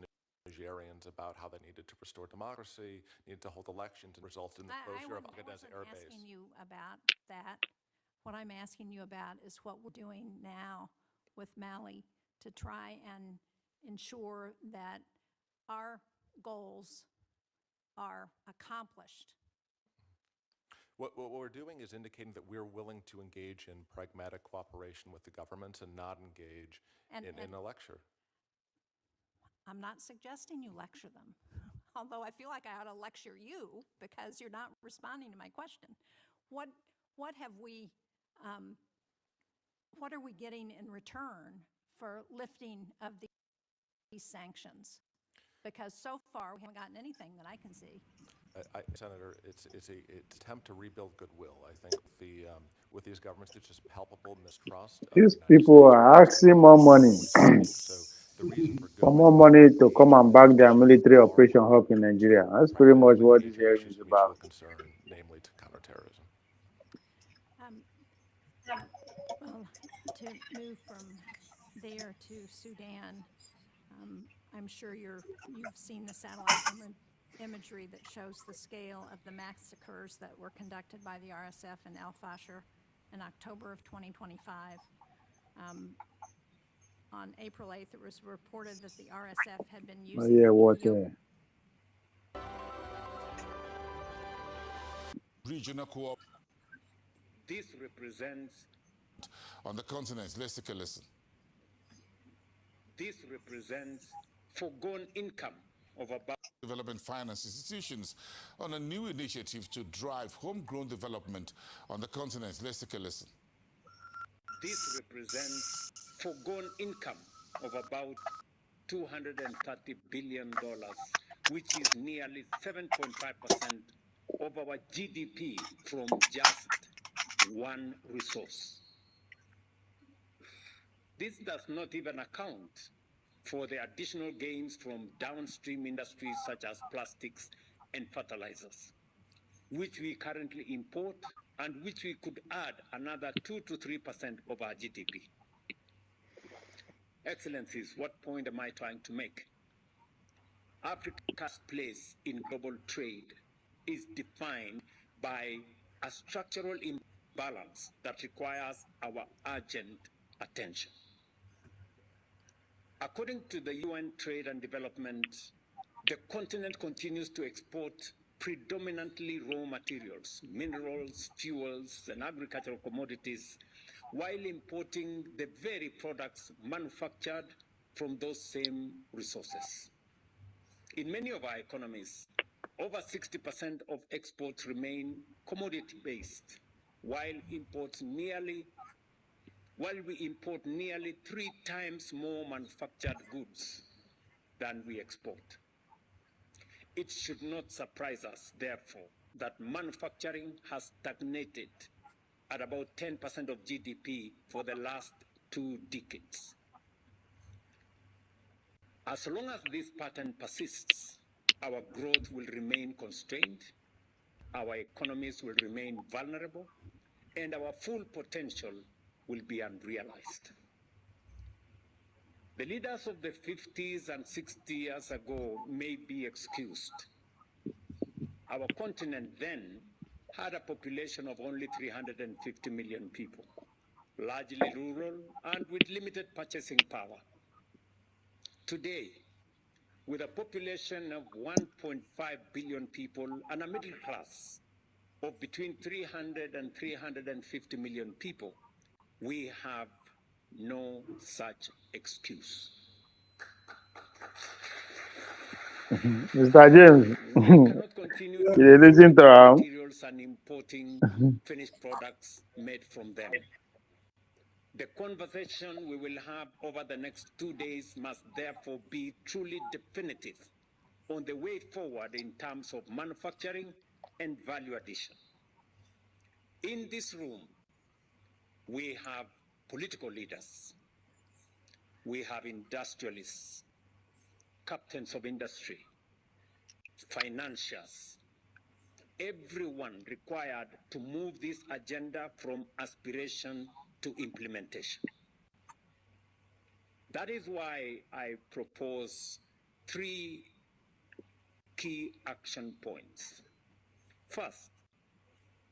Nigerians about how they needed to restore democracy, needed to hold elections, and resulted in the closure of Agadez Air Base. I'm asking you about that. What I'm asking you about is what we're doing now with Mali to try and ensure that our goals are accomplished. What we're doing is indicating that we're willing to engage in pragmatic cooperation with the governments and not engage in a lecture. I'm not suggesting you lecture them, although I feel like I ought to lecture you because you're not responding to my question. What are we getting in return for lifting of these sanctions? Because so far we haven't gotten anything that I can see. Senator, it's an attempt to rebuild goodwill. I think with these governments, there's just palpable mistrust. These people are asking more money. For more money to come and back their military operation hub in Nigeria. That's pretty much what this hearing is about. Concern, namely to counterterrorism. Well, to move from there to Sudan, I'm sure you've seen the satellite imagery that shows the scale of the massacres that were conducted by the RSF in El Fasher in October of 2025. On April 8th, it was reported that the RSF had been using regional co-op. This represents on the continent. Let's take a listen. This represents foregone income of about development finance institutions on a new initiative to drive homegrown development on the continent. Let's take a listen. This represents foregone income of about $230 billion, which is nearly 7.5% of our GDP from just one resource. This does not even account for the additional gains from downstream industries such as plastics and fertilizers, which we currently import and which we could add another 2 to 3% of our GDP. Excellencies, what point am I trying to make? Africa's place in global trade is defined by a structural imbalance that requires our urgent attention. According to the UN Trade and Development, the continent continues to export predominantly raw materials, minerals, fuels, and agricultural commodities, while importing the very products manufactured from those same resources. In many of our economies, over 60% of exports remain commodity-based, while we import nearly 3 times more manufactured goods than we export. It should not surprise us, therefore, that manufacturing has stagnated at about 10% of GDP for the last 2 decades. As long as this pattern persists, our growth will remain constrained, our economies will remain vulnerable, and our full potential will be unrealized. The leaders of the 50s and 60 years ago may be excused, Our continent then had a population of only 350 million people, largely rural and with limited purchasing power. Today, with a population of 1.5 billion people and a middle class of between 300 and 350 million people, we have no such excuse. Mr. James, We cannot continue to you listen to raw him. materials and importing finished products made from them. The conversation we will have over the next 2 days must therefore be truly definitive on the way forward in terms of manufacturing and value addition. In this room, we have political leaders, we have industrialists, captains of industry, financiers, everyone required to move this agenda from aspiration to implementation. That is why I propose 3 key action points. First,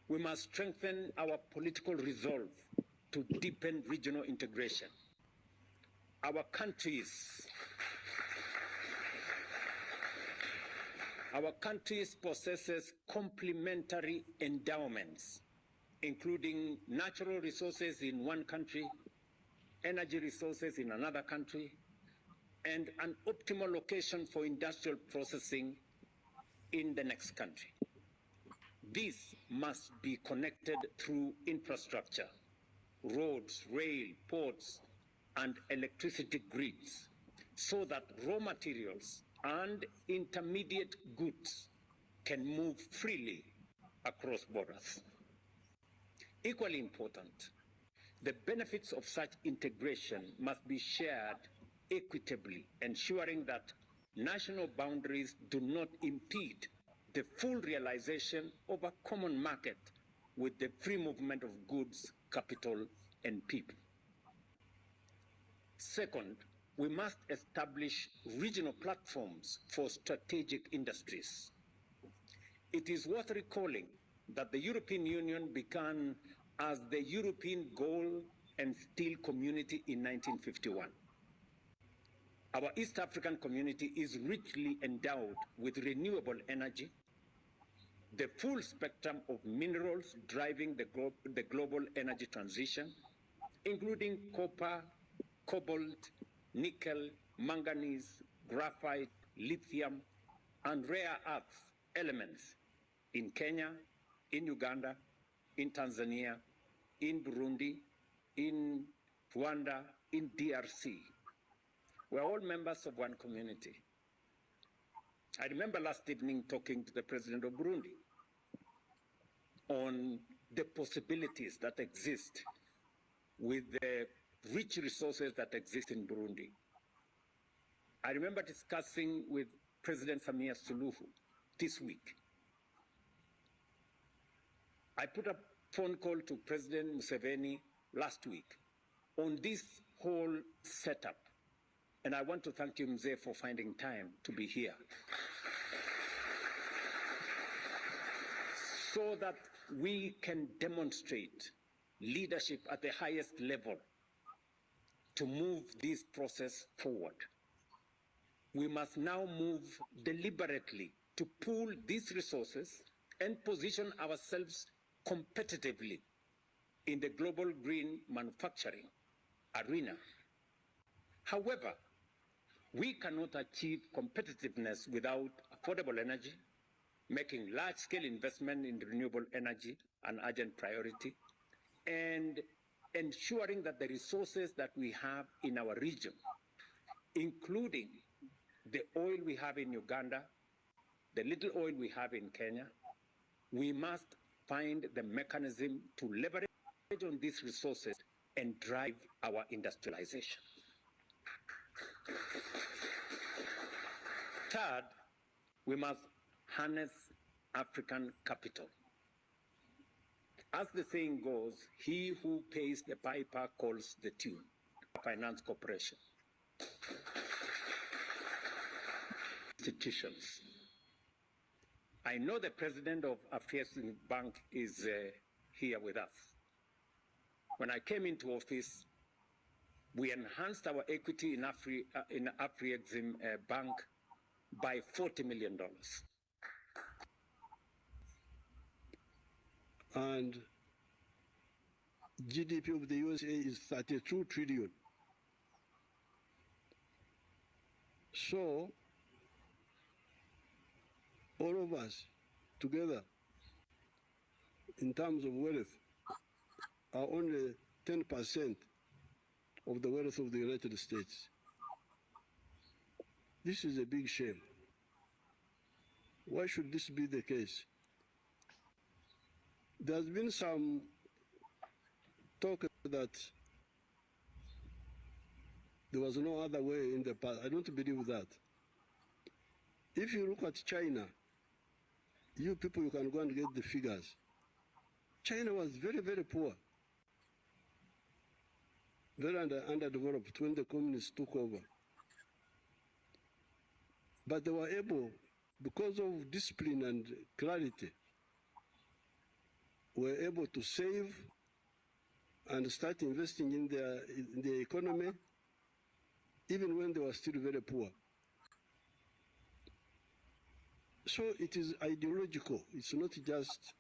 we must strengthen our political resolve to deepen regional integration. Our countries possesses complementary endowments, including natural resources in one country, energy resources in another country, and an optimal location for industrial processing in the next country. This must be connected through infrastructure, roads, rail, ports, and electricity grids, so that raw materials and intermediate goods can move freely across borders. Equally important, the benefits of such integration must be shared equitably, ensuring that national boundaries do not impede the full realization of a common market with the free movement of goods, capital, and people. Second, we must establish regional platforms for strategic industries. It is worth recalling that the European Union began as the European Coal and Steel Community in 1951. Our East African community is richly endowed with renewable energy, the full spectrum of minerals driving the global energy transition, including copper, cobalt, nickel, manganese, graphite, lithium, and rare earth elements in Kenya, in Uganda, in Tanzania, in Burundi, in Rwanda, in DRC. We're all members of one community. I remember last evening talking to the president of Burundi on the possibilities that exist with the rich resources that exist in Burundi. I remember discussing with President Samia Suluhu this week. I put a phone call to President Museveni last week on this whole setup. And I want to thank you, Mzee, for finding time to be here. So that we can demonstrate leadership at the highest level to move this process forward. We must now move deliberately to pool these resources and position ourselves competitively in the global green manufacturing arena. However, we cannot achieve competitiveness without affordable energy, making large-scale investment in renewable energy an urgent priority, and ensuring that the resources that we have in our region, including the oil we have in Uganda, the little oil we have in Kenya, we must find the mechanism to leverage on these resources and drive our industrialization. Third, we must harness African capital. As the saying goes, he who pays the piper calls the tune. Finance Corporation. Institutions. I know the president of Afrexim Bank is here with us. When I came into office, we enhanced our equity in Afrexim Bank by $40 million. And GDP of the USA is 32 trillion. So, all of us together, in terms of wealth, are only 10% of the wealth of the United States. This is a big shame. Why should this be the case? There's been some talk that there was no other way in the past. I don't believe that. If you look at China, you people, you can go and get the figures. China was very, very poor, very underdeveloped when the communists took over. But they were able, because of discipline and clarity, were able to save and start investing in the economy, even when they were still very poor. So it is ideological. It's not just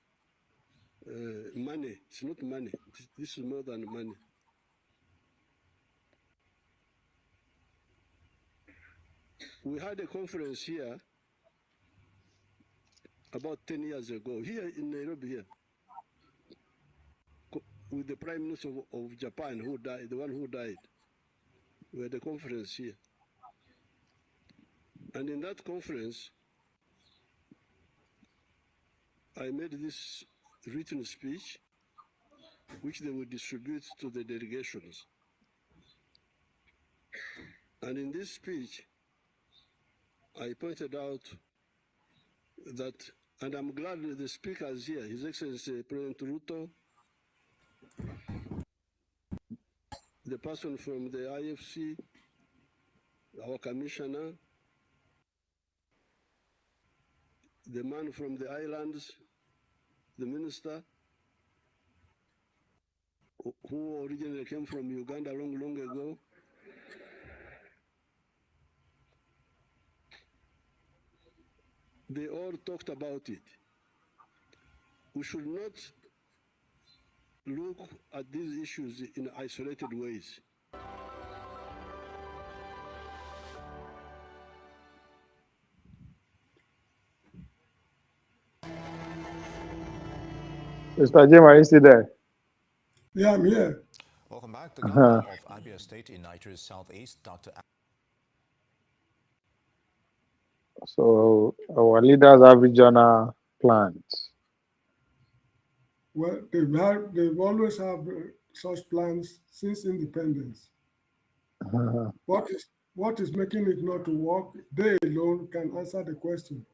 money. It's not money. This is more than money. We had a conference here about 10 years ago, here in Nairobi, here, with the Prime Minister of Japan, who died, the one who died. We had a conference here. And in that conference, I made this written speech, which they would distribute to the delegations. And in this speech, I pointed out that, and I'm glad that the speaker is here, His Excellency President Ruto, the person from the IFC, our commissioner, the man from the islands, the minister, who originally came from Uganda long, long ago. They all talked about it. We should not look at these issues in isolated ways. Mr. Jim, are you still there? Yeah, I'm here. Welcome back. The governor of Abia State in Nigeria's southeast, Dr. So our leaders have regional plans. Well, they've always had such plans since independence. What is making it not to work? They alone can answer the question.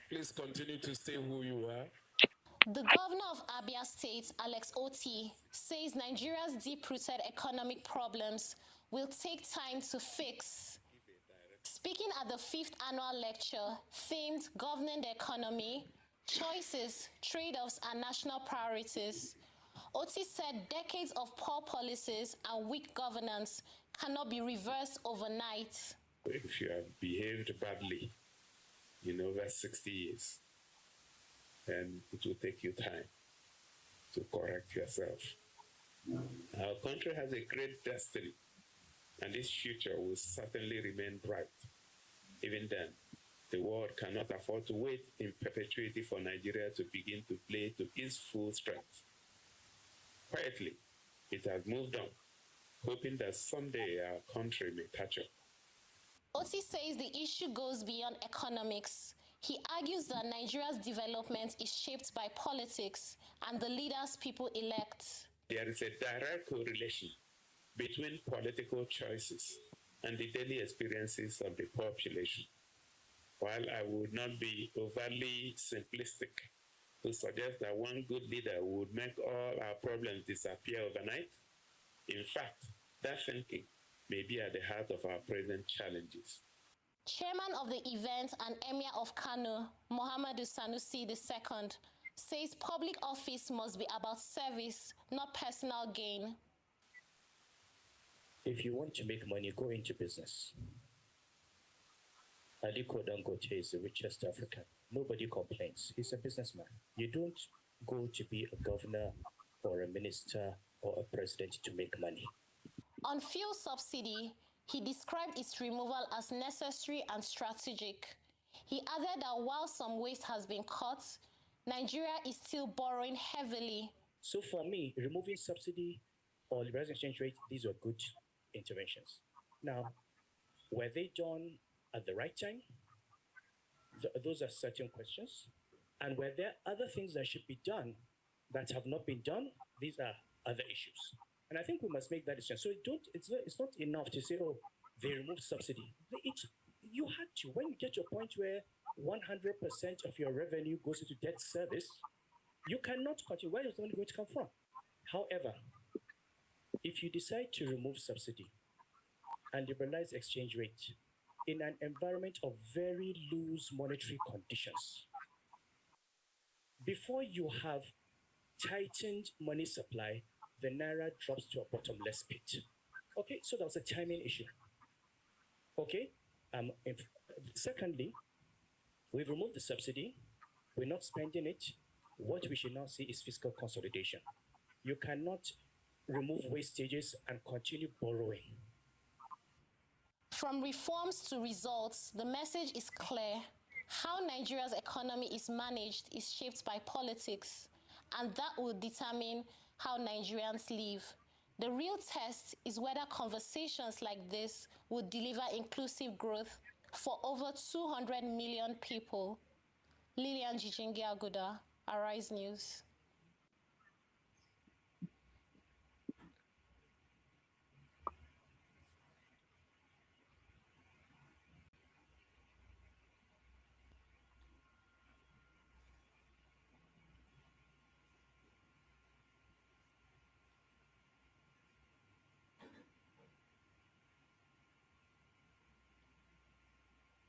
Please continue to say who you are. The governor of Abia State, Alex Oti, says Nigeria's deep-rooted economic problems will take time to fix. Speaking at the 5th annual lecture themed Governing the Economy, Choices, Trade-offs and National Priorities, Oti said decades of poor policies and weak governance cannot be reversed overnight. If you have behaved badly in over 60 years, then it will take you time to correct yourself. Our country has a great destiny, and its future will certainly remain bright. Even then, the world cannot afford to wait in perpetuity for Nigeria to begin to play to its full strength. Quietly, it has moved on, hoping that someday our country may catch up. Oti says the issue goes beyond economics. He argues that Nigeria's development is shaped by politics and the leaders people elect. There is a direct correlation between political choices and the daily experiences of the population. While I would not be overly simplistic to suggest that one good leader would make all our problems disappear overnight, in fact, that thinking may be at the heart of our present challenges. Chairman of the event and Emir of Kano, Muhammadu Sanusi II, says public office must be about service, not personal gain. If you want to make money, go into business. Aliko Dangote is the richest African. Nobody complains. He's a businessman. You don't go to be a governor or a minister or a president to make money. On fuel subsidy, he described its removal as necessary and strategic. He added that while some waste has been cut, Nigeria is still borrowing heavily. So for me, removing subsidy or liberalizing exchange rate, these were good interventions. Now, were they done at the right time? Those are certain questions. And were there other things that should be done that have not been done? These are other issues. And I think we must make that decision. So it's not enough to say, oh, they removed subsidy. You had to. When you get to a point where 100% of your revenue goes into debt service, you cannot continue. Where is the money going to come from? However, if you decide to remove subsidy and liberalize exchange rate in an environment of very loose monetary conditions, before you have tightened money supply, the naira drops to a bottomless pit. Okay, so that was a timing issue. Okay, secondly, we've removed the subsidy. We're not spending it. What we should now see is fiscal consolidation. You cannot remove wastages and continue borrowing. From reforms to results, the message is clear. How Nigeria's economy is managed is shaped by politics, and that will determine how Nigerians live. The real test is whether conversations like this would deliver inclusive growth for over 200 million people. Lilian Jijingi Aguda, Arise News.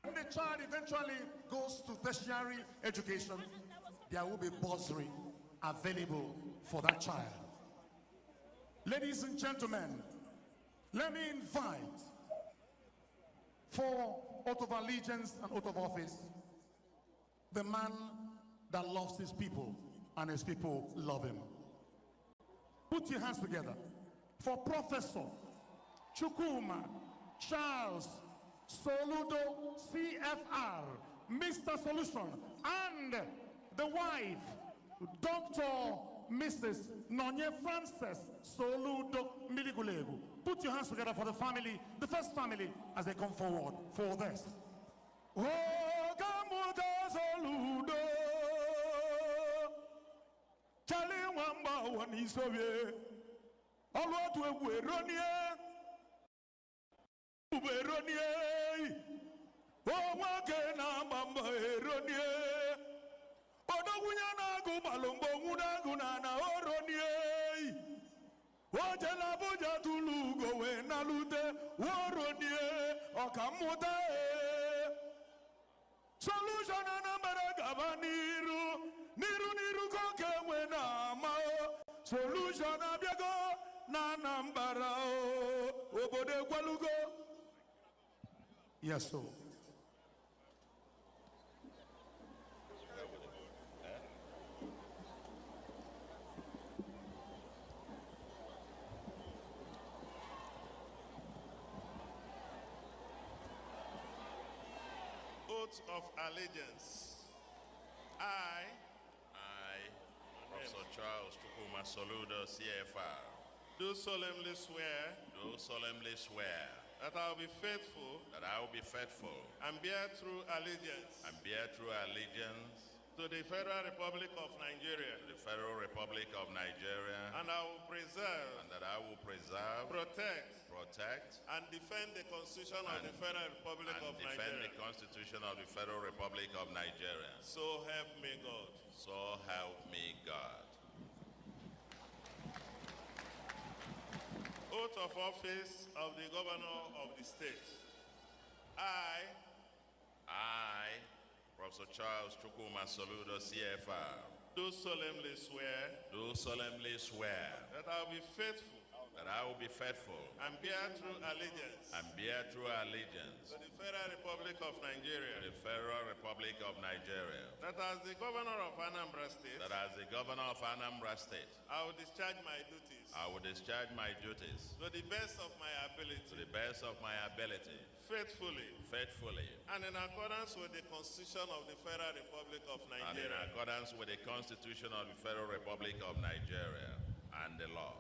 When the child eventually goes to tertiary education, there will be bursary available for that child. Ladies and gentlemen, let me invite for oath of allegiance and oath of office the man that loves his people and his people love him. Put your hands together for Professor Chukwuma Charles Soludo, CFR, Mr. Solution, and the wife, Dr. Mrs. Nonye Frances Soludo Miligulegu. Put your hands together for the family, the first family, as they come forward for this. Oh, Gamuda Soludo, Chaliwamba Wanisoye, Olwatu Weronia. Uberonie, oh wakena mamba eronie, odogunyana gumalombo mudagunana oronie, wajela buja tulugo wena lute oronie, okamuta solution anambara gabaniru, niru koke wena mao, solution abiago na nambara obode kwalugo. Yes, sir. Oath of allegiance. I, Professor Charles Chukwuma Soludo, CFR, do solemnly swear that I will be faithful and bear true allegiance to the Federal Republic of Nigeria, and I will preserve, protect, and defend the Constitution of the Federal Republic of Nigeria. So help me God. Oath of office of the governor of the state, I, Professor Charles Chukwuma Soludo, CFR, do solemnly swear that I will be faithful and bear true allegiance to the Federal Republic of Nigeria, that as the governor of Anambra State, I will discharge my duties to the best of my ability, faithfully, and in accordance with the Constitution of the Federal Republic of Nigeria, and the law.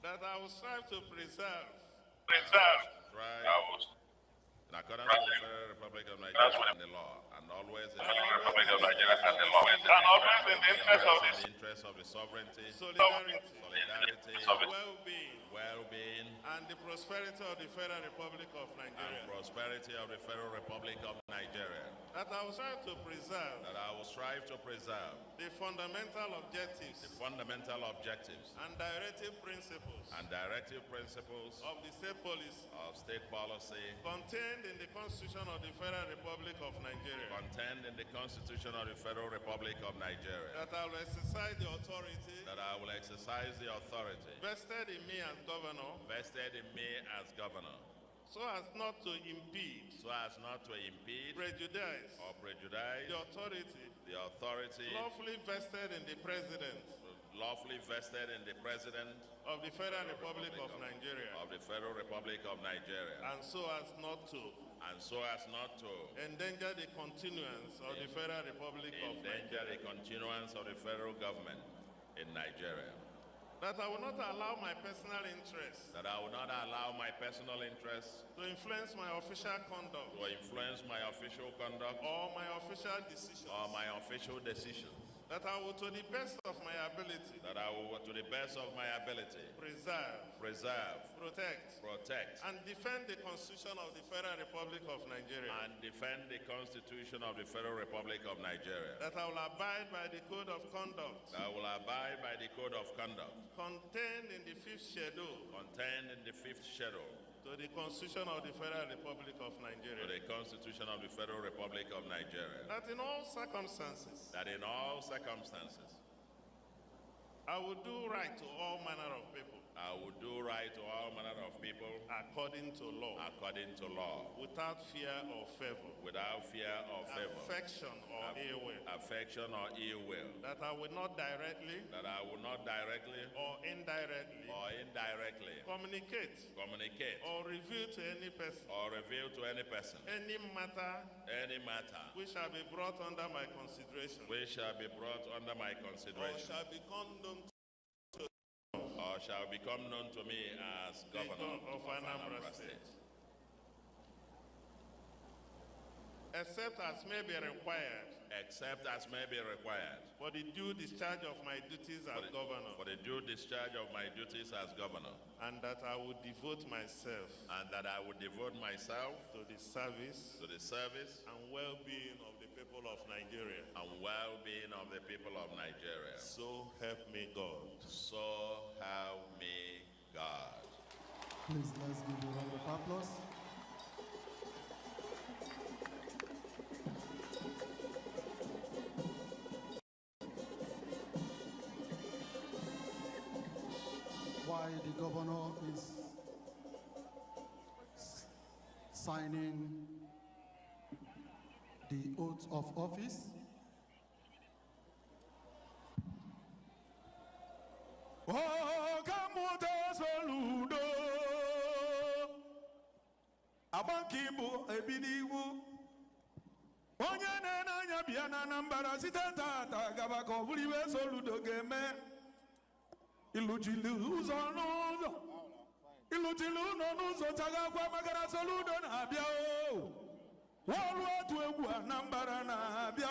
that I will strive to preserve In accordance with the Federal Republic of Nigeria and the law, and always in the interest of the sovereignty, solidarity, well-being, and the prosperity of the Federal Republic of Nigeria. That I will strive to preserve the fundamental objectives and directive principles of the state policy contained in the Constitution of the Federal Republic of Nigeria. That I will exercise the authority vested in me as governor, so as not to impede, prejudice, the authority lawfully vested in the President of the Federal Republic of Nigeria, and so as not to endanger the continuance of the Federal Republic of Nigeria. the continuance of the federal government in Nigeria. That I will not allow my personal interests That I will not allow my personal interests to influence my official conduct or my official decisions. That I will, to the best of my ability, preserve, protect, and defend the Constitution of the Federal Republic of Nigeria. That I will abide by the Code of Conduct contained in the fifth schedule to the Constitution of the Federal Republic of Nigeria. That in all circumstances, I will do right to all manner of people. According to law. Without fear or favor. Affection or ill will. That I will not directly. Or indirectly. Communicate. Or reveal to any person. Any matter. Which shall be brought under my consideration. Or shall become known to me as governor of Anambra State. Except as may be required. For the due discharge of my duties as governor. And that I would devote myself. To the service. And well-being of the people of Nigeria. So help me God. Please, let's give a round of applause. While the governor is signing the oath of office, Soludo Abankibu Ebidiwu Onye na-anya bịa na Anambra site tata gaba ka ọ bụrụ iwe Soludo ga-eme iluchili ụzọ n'ụzọ iluchili ụlọ n'ụzọ tagakwa maka na Soludo na-abịa o ọrụ otu egwu Anambra na-abịa o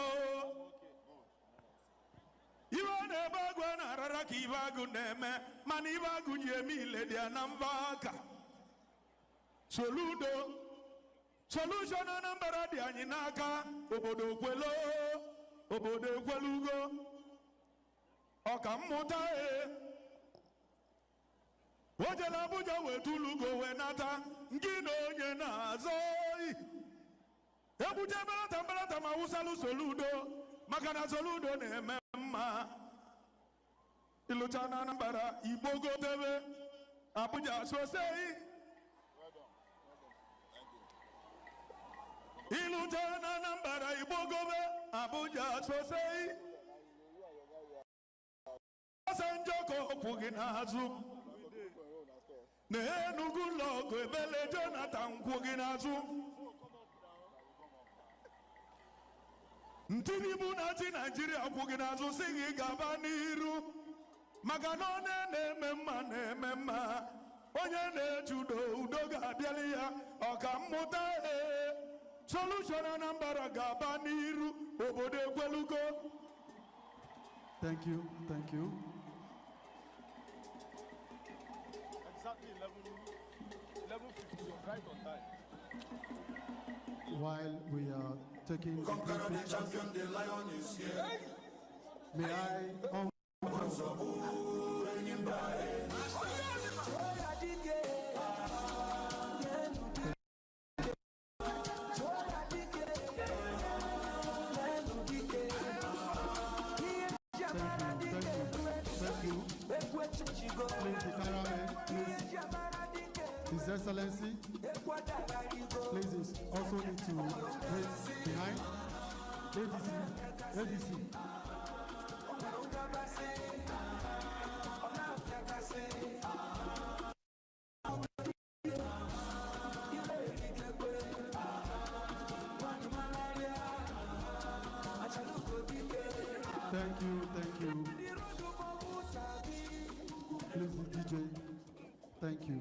iwe na-ebe agụ na-arara ka ibe agụ na-eme mana ibe agụ ji eme ile dị Anambra aka Soludo solution Anambra dị anyị n'aka obodo ekwelugo ọka mmụta Wajala Abuja wetulugo wenata ngino onye na-azoi. Abuja belata ma usalu soludo makana soludo na-eme mma. Iluchana Anambra Igbogo tebe Abuja sosei. Iluchana Anambra Igbogo be Abuja sosei. Sanjoko Puginazu. N'Enugu lọgụ ebele Jonathan kwughị n'azụ. Ntinibu na-achị Nigeria kwughị n'azụ sị gị gaba n'iru. Maka na ọ na-eme mma na-eme mma. Onye na-eche udo ga-abịali ya ọka mmụta solution Anambra gaba n'iru obodo ekwelugo. Thank you. Exactly 11:50, right on time. While we are taking the champion, the lion is here. May I His Excellency, please also need to wait behind. ADC. Thank you. Please, DJ. Thank you.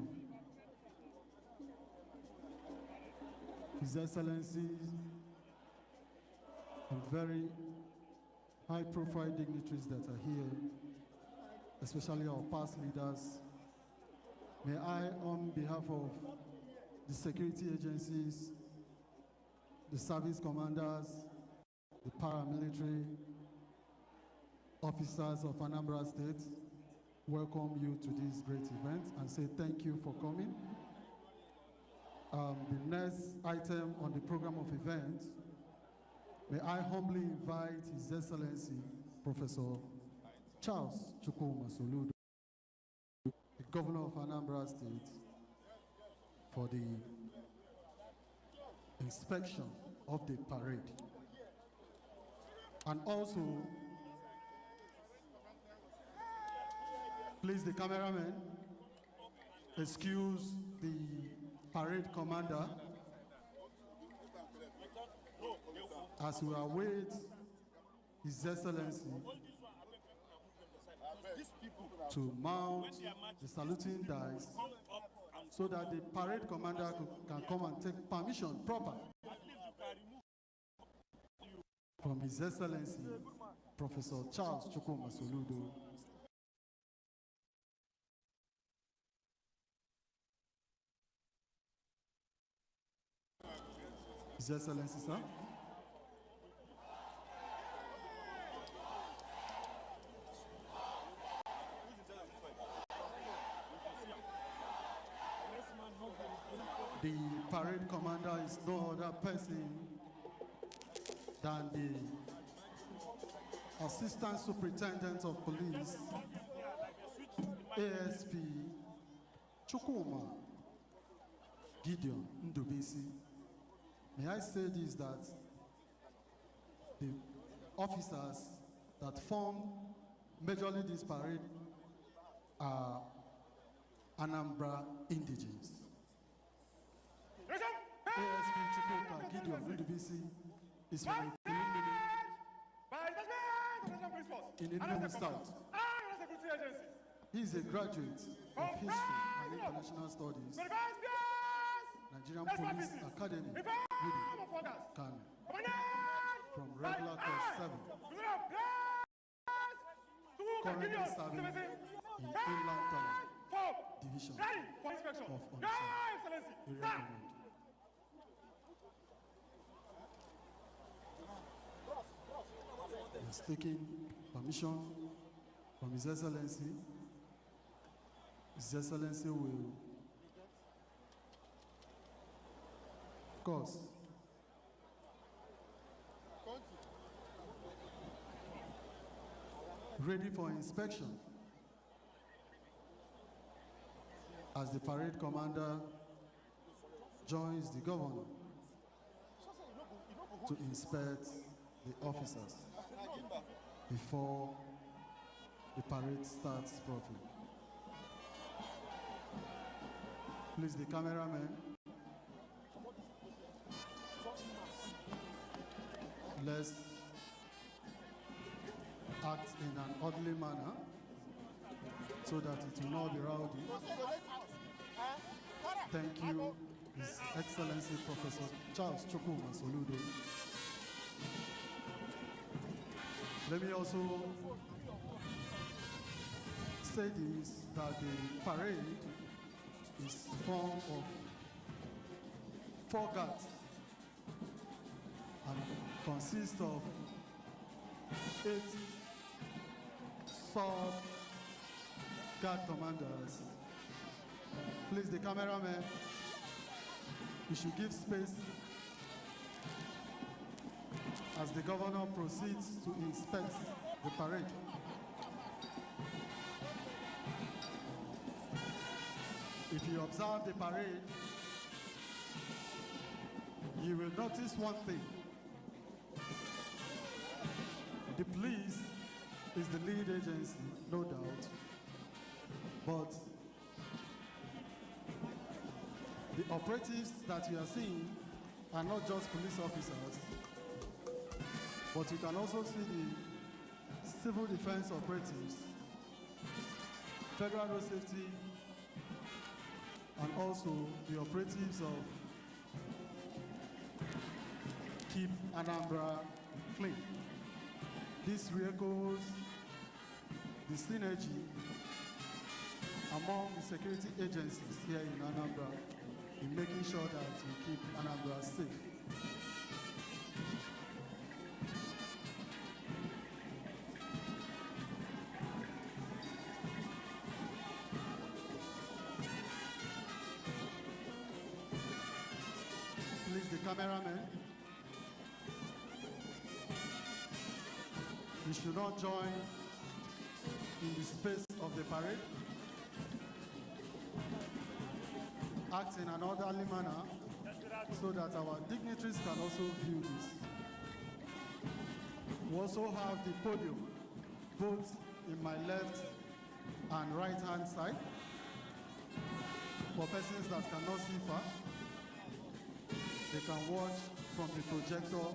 His Excellencies and very high-profile dignitaries that are here, especially our past leaders, may I, on behalf of the security agencies, the service commanders, the paramilitary officers of Anambra State, welcome you to this great event and say thank you for coming. The next item on the program of events, may I humbly invite His Excellency, Professor Charles Chukwuma Soludo, the Governor of Anambra State, for the inspection of the parade. And also, please, the cameraman, excuse the parade commander as we await His Excellency to mount the saluting dice so that the parade commander can come and take permission proper from His Excellency, Professor Charles Chukwuma Soludo. His Excellency, sir. The parade commander is no other person than the Assistant Superintendent of Police, ASP Chukwuma Gideon Ndubisi. May I say this, that the officers that form majorly this parade are Anambra indigenes. ASP Chukwuma Gideon Ndubisi is from in Enugu South. He is a graduate of History and International Studies, Nigerian Police Academy, Kano, from regular course 7, currently serving in Inland Town Division of Onitsha. He is taking permission from His Excellency His Excellency will, of course, ready for inspection as the parade commander joins the governor to inspect the officers before the parade starts properly. Please, the cameraman, let's act in an orderly manner so that it will not be rowdy. Thank you, His Excellency Professor Charles Chukwuma-Soludo. Let me also say this, that the parade is formed of 4 guards and consists of 8 sub-guard commanders. Please, the cameraman, you should give space as the governor proceeds to inspect the parade. If you observe the parade, you will notice one thing. The police is the lead agency, no doubt, but the operatives that you are seeing are not just police officers, but you can also see the civil defense operatives, federal road safety, and also the operatives of Keep Anambra Clean. This re-echoes the synergy among the security agencies here in Anambra in making sure that we keep Anambra safe. Please, the cameraman, you should not join in the space of the parade. Act in an orderly manner so that our dignitaries can also view this. We also have the podium both in my left and right hand side for persons that cannot see far. They can watch from the projector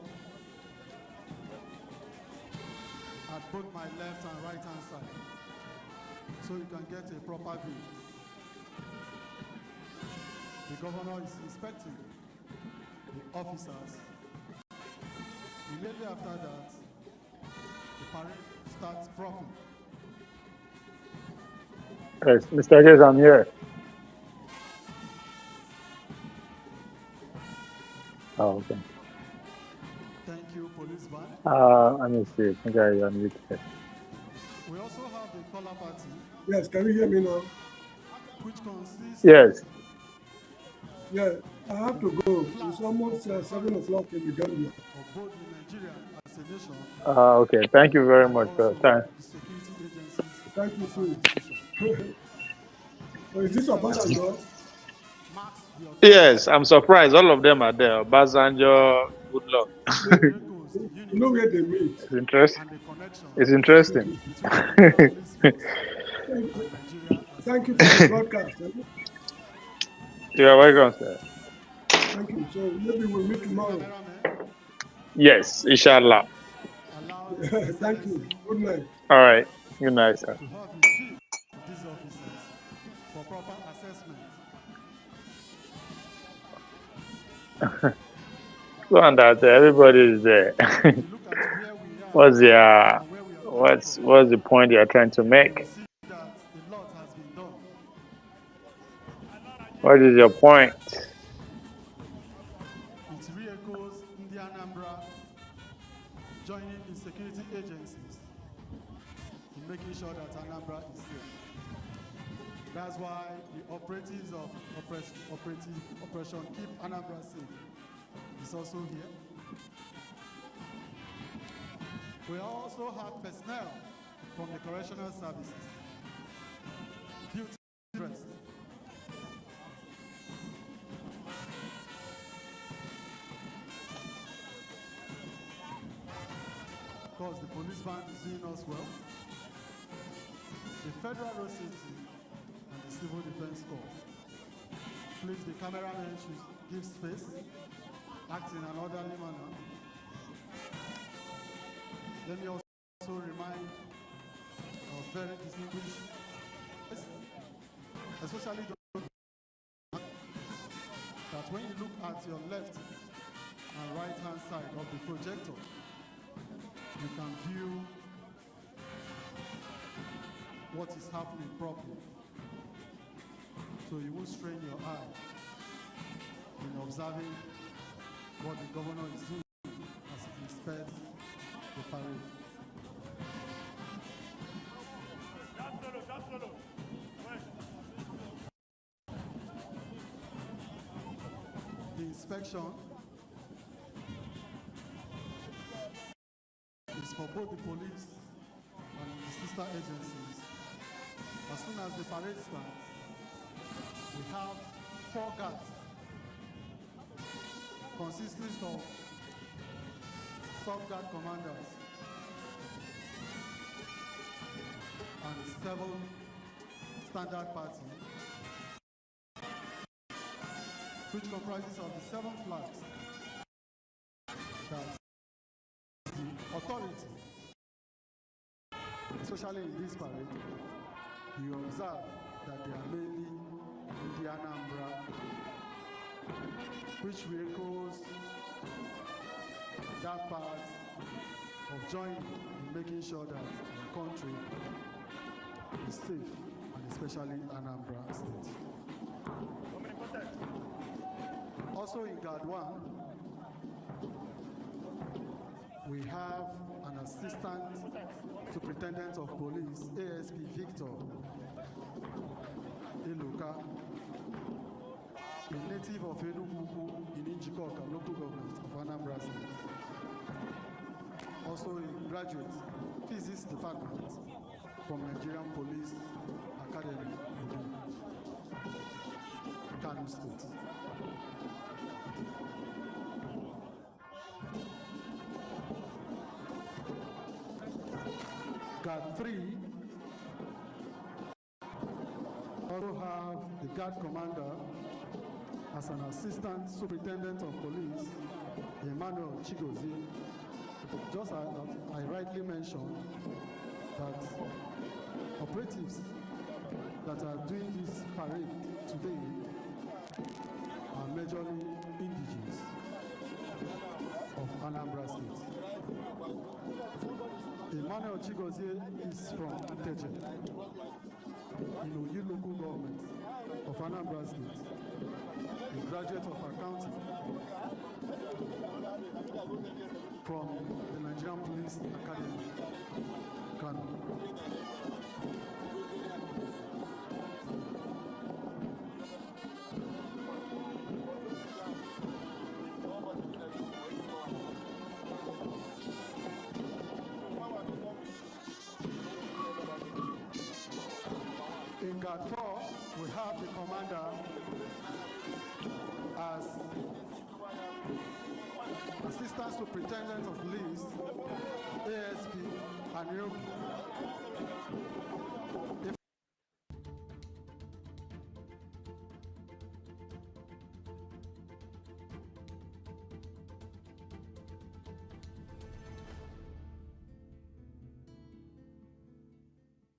at both my left and right hand side, so you can get a proper view. The governor is inspecting the officers. Immediately after that, the parade starts properly. Yes, Mr. Gates, I'm here. Oh, okay. Thank you, police band. Let me see. I think I unmuted. We also have the color party. Yes, can you hear me now? Which consists. Yes. Yeah, I have to go. It's almost 7 o'clock in the Gambia. Of both Nigeria as a nation. Okay. Thank you very much for your time. Thank you, too. So is this Obasanjo? Yes, I'm surprised. All of them are there. Obasanjo, good luck. You know where they meet. It's interesting. It's interesting. Thank you for the broadcast. You're welcome, sir. Thank you. So maybe we'll meet tomorrow. Yes, inshallah. Thank you. Good night. All right. Good night, sir. These officers for proper assessment. So on that everybody is there. What's the point you're trying to make? What is your point? It re-echoes in the Anambra joining the security agencies in making sure that Anambra is safe. That's why the operatives of Operation Keep Anambra Safe is also here. We also have personnel from the correctional services, duty dressed. Of course, the police band is doing us well. The Federal Road Safety and the Civil Defense Corps. Please, the cameraman should give space, act in an orderly manner. Let me also remind our very distinguished, especially those that when you look at your left and right hand side of the projector, you can view what is happening properly. So you won't strain your eye in observing what the governor is doing as he inspects the parade. The inspection is for both the police and the sister agencies. As soon as the parade starts, we have 4 guards consisting of sub-guard commanders and 7 standard party, which comprises of the 7 flags that the authority, especially in this parade, you observe that they are mainly in the Anambra, which vehicles that part of joining in making sure that the country is safe, and especially Anambra State. Also in Guard 1, we have an Assistant Superintendent of Police, ASP Victor Iluka, a native of Enugu in Njikoka, local government of Anambra State. Also a graduate physics department from Nigerian Police Academy in Kano State. Guard 3 also have the guard commander as an assistant superintendent of police, Emmanuel Chigozie. Just as I rightly mentioned, that operatives that are doing this parade today are majorly indigenous of Anambra State. Emmanuel Chigozie is from Teje, in Oyi local government of Anambra State, a graduate of accounting from the Nigerian Police Academy, Kano. In Guard 4, we have the commander as Assistant Superintendent of Police, ASP, and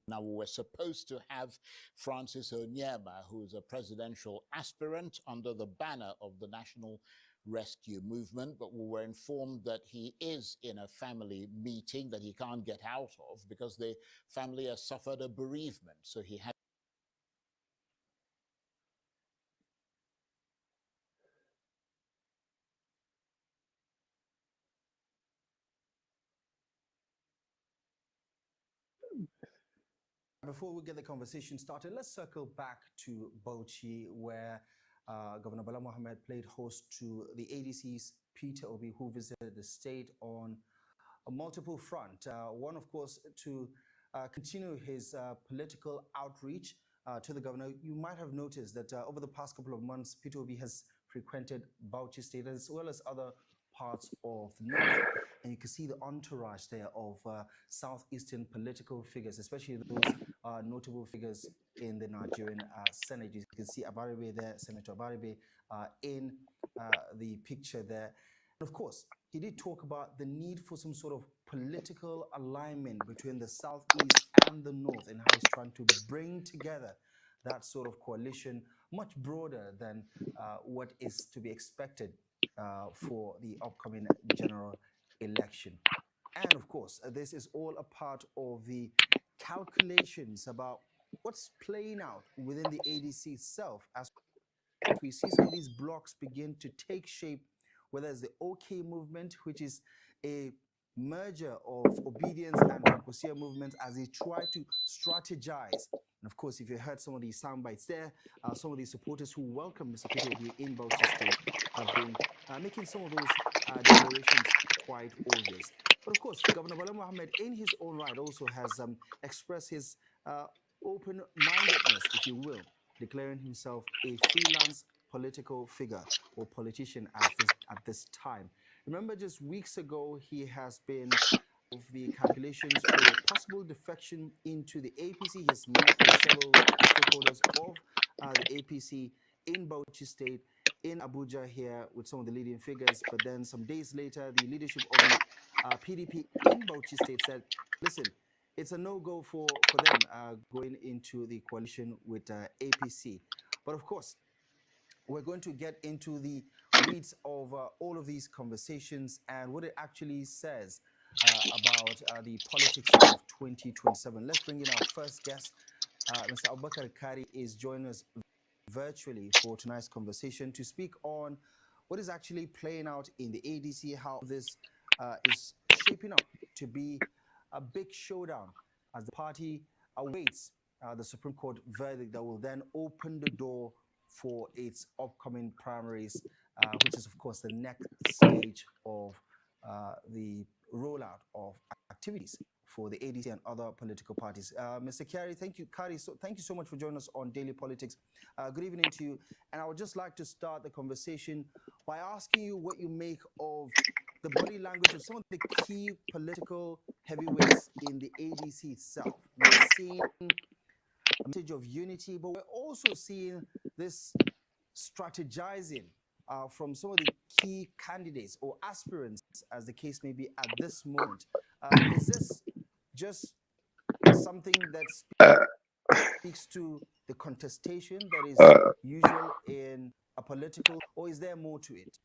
Now, we were supposed to have Francis Onyema, who is a presidential aspirant under the banner of the National Rescue Movement, but we were informed that he is in a family meeting that he can't get out of because the family has suffered a bereavement. So he had Before we get the conversation started, let's circle back to Bauchi, where Governor Bala Mohammed played host to the ADC's Peter Obi, who visited the state on a multiple front. One, of course, to continue his political outreach to the governor. You might have noticed that over the past couple of months, Peter Obi has frequented Bauchi State as well as other parts of the north. And you can see the entourage there of southeastern political figures, especially those notable figures in the Nigerian Senate. You can see Abaribe there, Senator Abaribe in the picture there. And of course, he did talk about the need for some sort of political alignment between the southeast and the north, and how he's trying to bring together that sort of coalition much broader than what is to be expected for the upcoming general election. And of course, this is all a part of the calculations about what's playing out within the ADC itself as we see some of these blocks begin to take shape, whether it's the OK movement, which is a merger of obedience and Paposia movements as they try to strategize. And of course, if you heard some of these sound bites there, some of the supporters who welcome Mr. Peter Obi in Bauchi State have been making some of those declarations quite obvious. But of course, Governor Bala Mohammed, in his own right, also has expressed his open-mindedness, if you will, declaring himself a freelance political figure or politician at this time. Remember, just weeks ago, he has been of the calculations for possible defection into the APC. He has met with several stakeholders of the APC in Bauchi State, in Abuja here with some of the leading figures. But then some days later, the leadership of the PDP in Bauchi State said, listen, it's a no-go for them going into the coalition with APC. But of course, we're going to get into the weeds of all of these conversations and what it actually says about the politics of 2027. Let's bring in our first guest. Mr. Abubakar Kari is joining us virtually for tonight's conversation to speak on what is actually playing out in the ADC, how this is shaping up to be a big showdown as the party awaits the Supreme Court verdict that will then open the door for its upcoming primaries, which is, of course, the next stage of the rollout of activities for the ADC and other political parties. Mr. Kari, thank you, thank you so much for joining us on Daily Politics. Good evening to you. And I would just like to start the conversation by asking you what you make of the body language of some of the key political heavyweights in the ADC itself. We're seeing a message of unity, but we're also seeing this strategizing from some of the key candidates or aspirants, as the case may be at this moment. Is this just something that speaks to the contestation that is usual in a political, or is there more to it?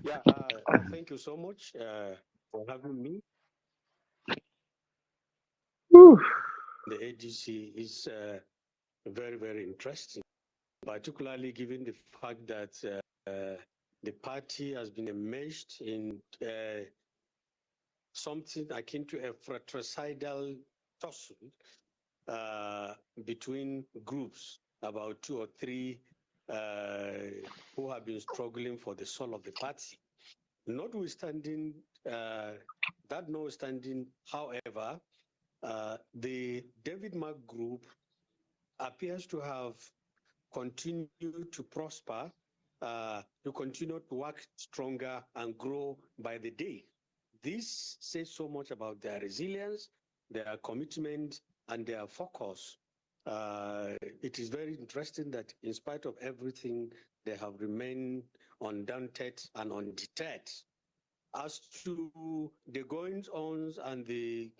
Yeah, thank you so much for having me. Whew. The ADC is very, very interesting, particularly given the fact that the party has been enmeshed in something akin to a fratricidal tussle between groups, about 2 or 3 who have been struggling for the soul of the party. Notwithstanding, however, the David Mark group appears to have continued to prosper, to continue to work stronger and grow by the day. This says so much about their resilience, their commitment, and their focus. It is very interesting that in spite of everything, they have remained undaunted and undeterred. As to the goings-ons and the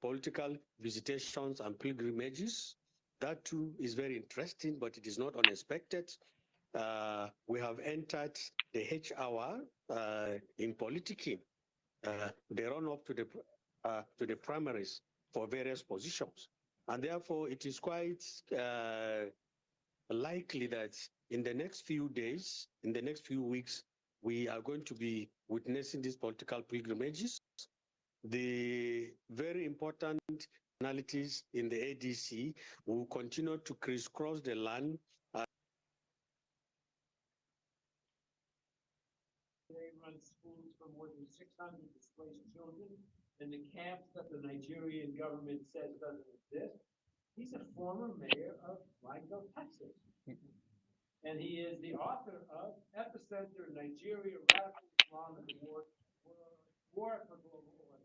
political visitations and pilgrimages, that too is very interesting, but it is not unexpected. We have entered the H hour in politicking. They run up to the primaries for various positions. And therefore, it is quite likely that in the next few days, in the next few weeks, we are going to be witnessing these political pilgrimages. the very important personalities in the ADC will continue to crisscross the land. They run schools for more than 600 displaced children in the camps that the Nigerian government says doesn't exist. He's a former mayor of Blanco, Texas. And he is the author of Epicenter, Nigeria, Radical Islam, and the War for Global Order,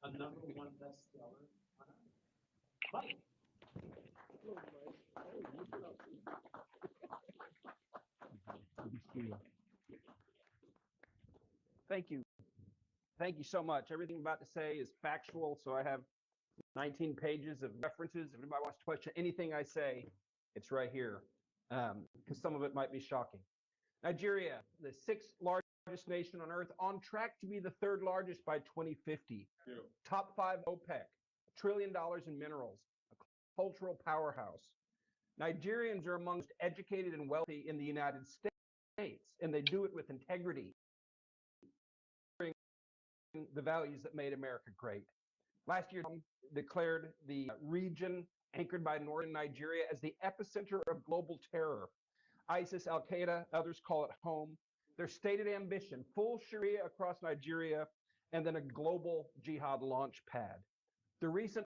a #1 bestseller. Mike. Thank you. Thank you so much. Everything I'm about to say is factual, so I have 19 pages of references. If anybody wants to question anything I say, it's right here, because some of it might be shocking. Nigeria, the 6th largest nation on earth, on track to be the 3rd largest by 2050. Yeah. Top 5 OPEC, $1 trillion in minerals, a cultural powerhouse. Nigerians are amongst educated and wealthy in the United States, and they do it with integrity, the values that made America great. Last year, declared the region anchored by northern Nigeria as the epicenter of global terror. ISIS, Al-Qaeda, others call it home. Their stated ambition, full Sharia across Nigeria, and then a global jihad launch pad. The recent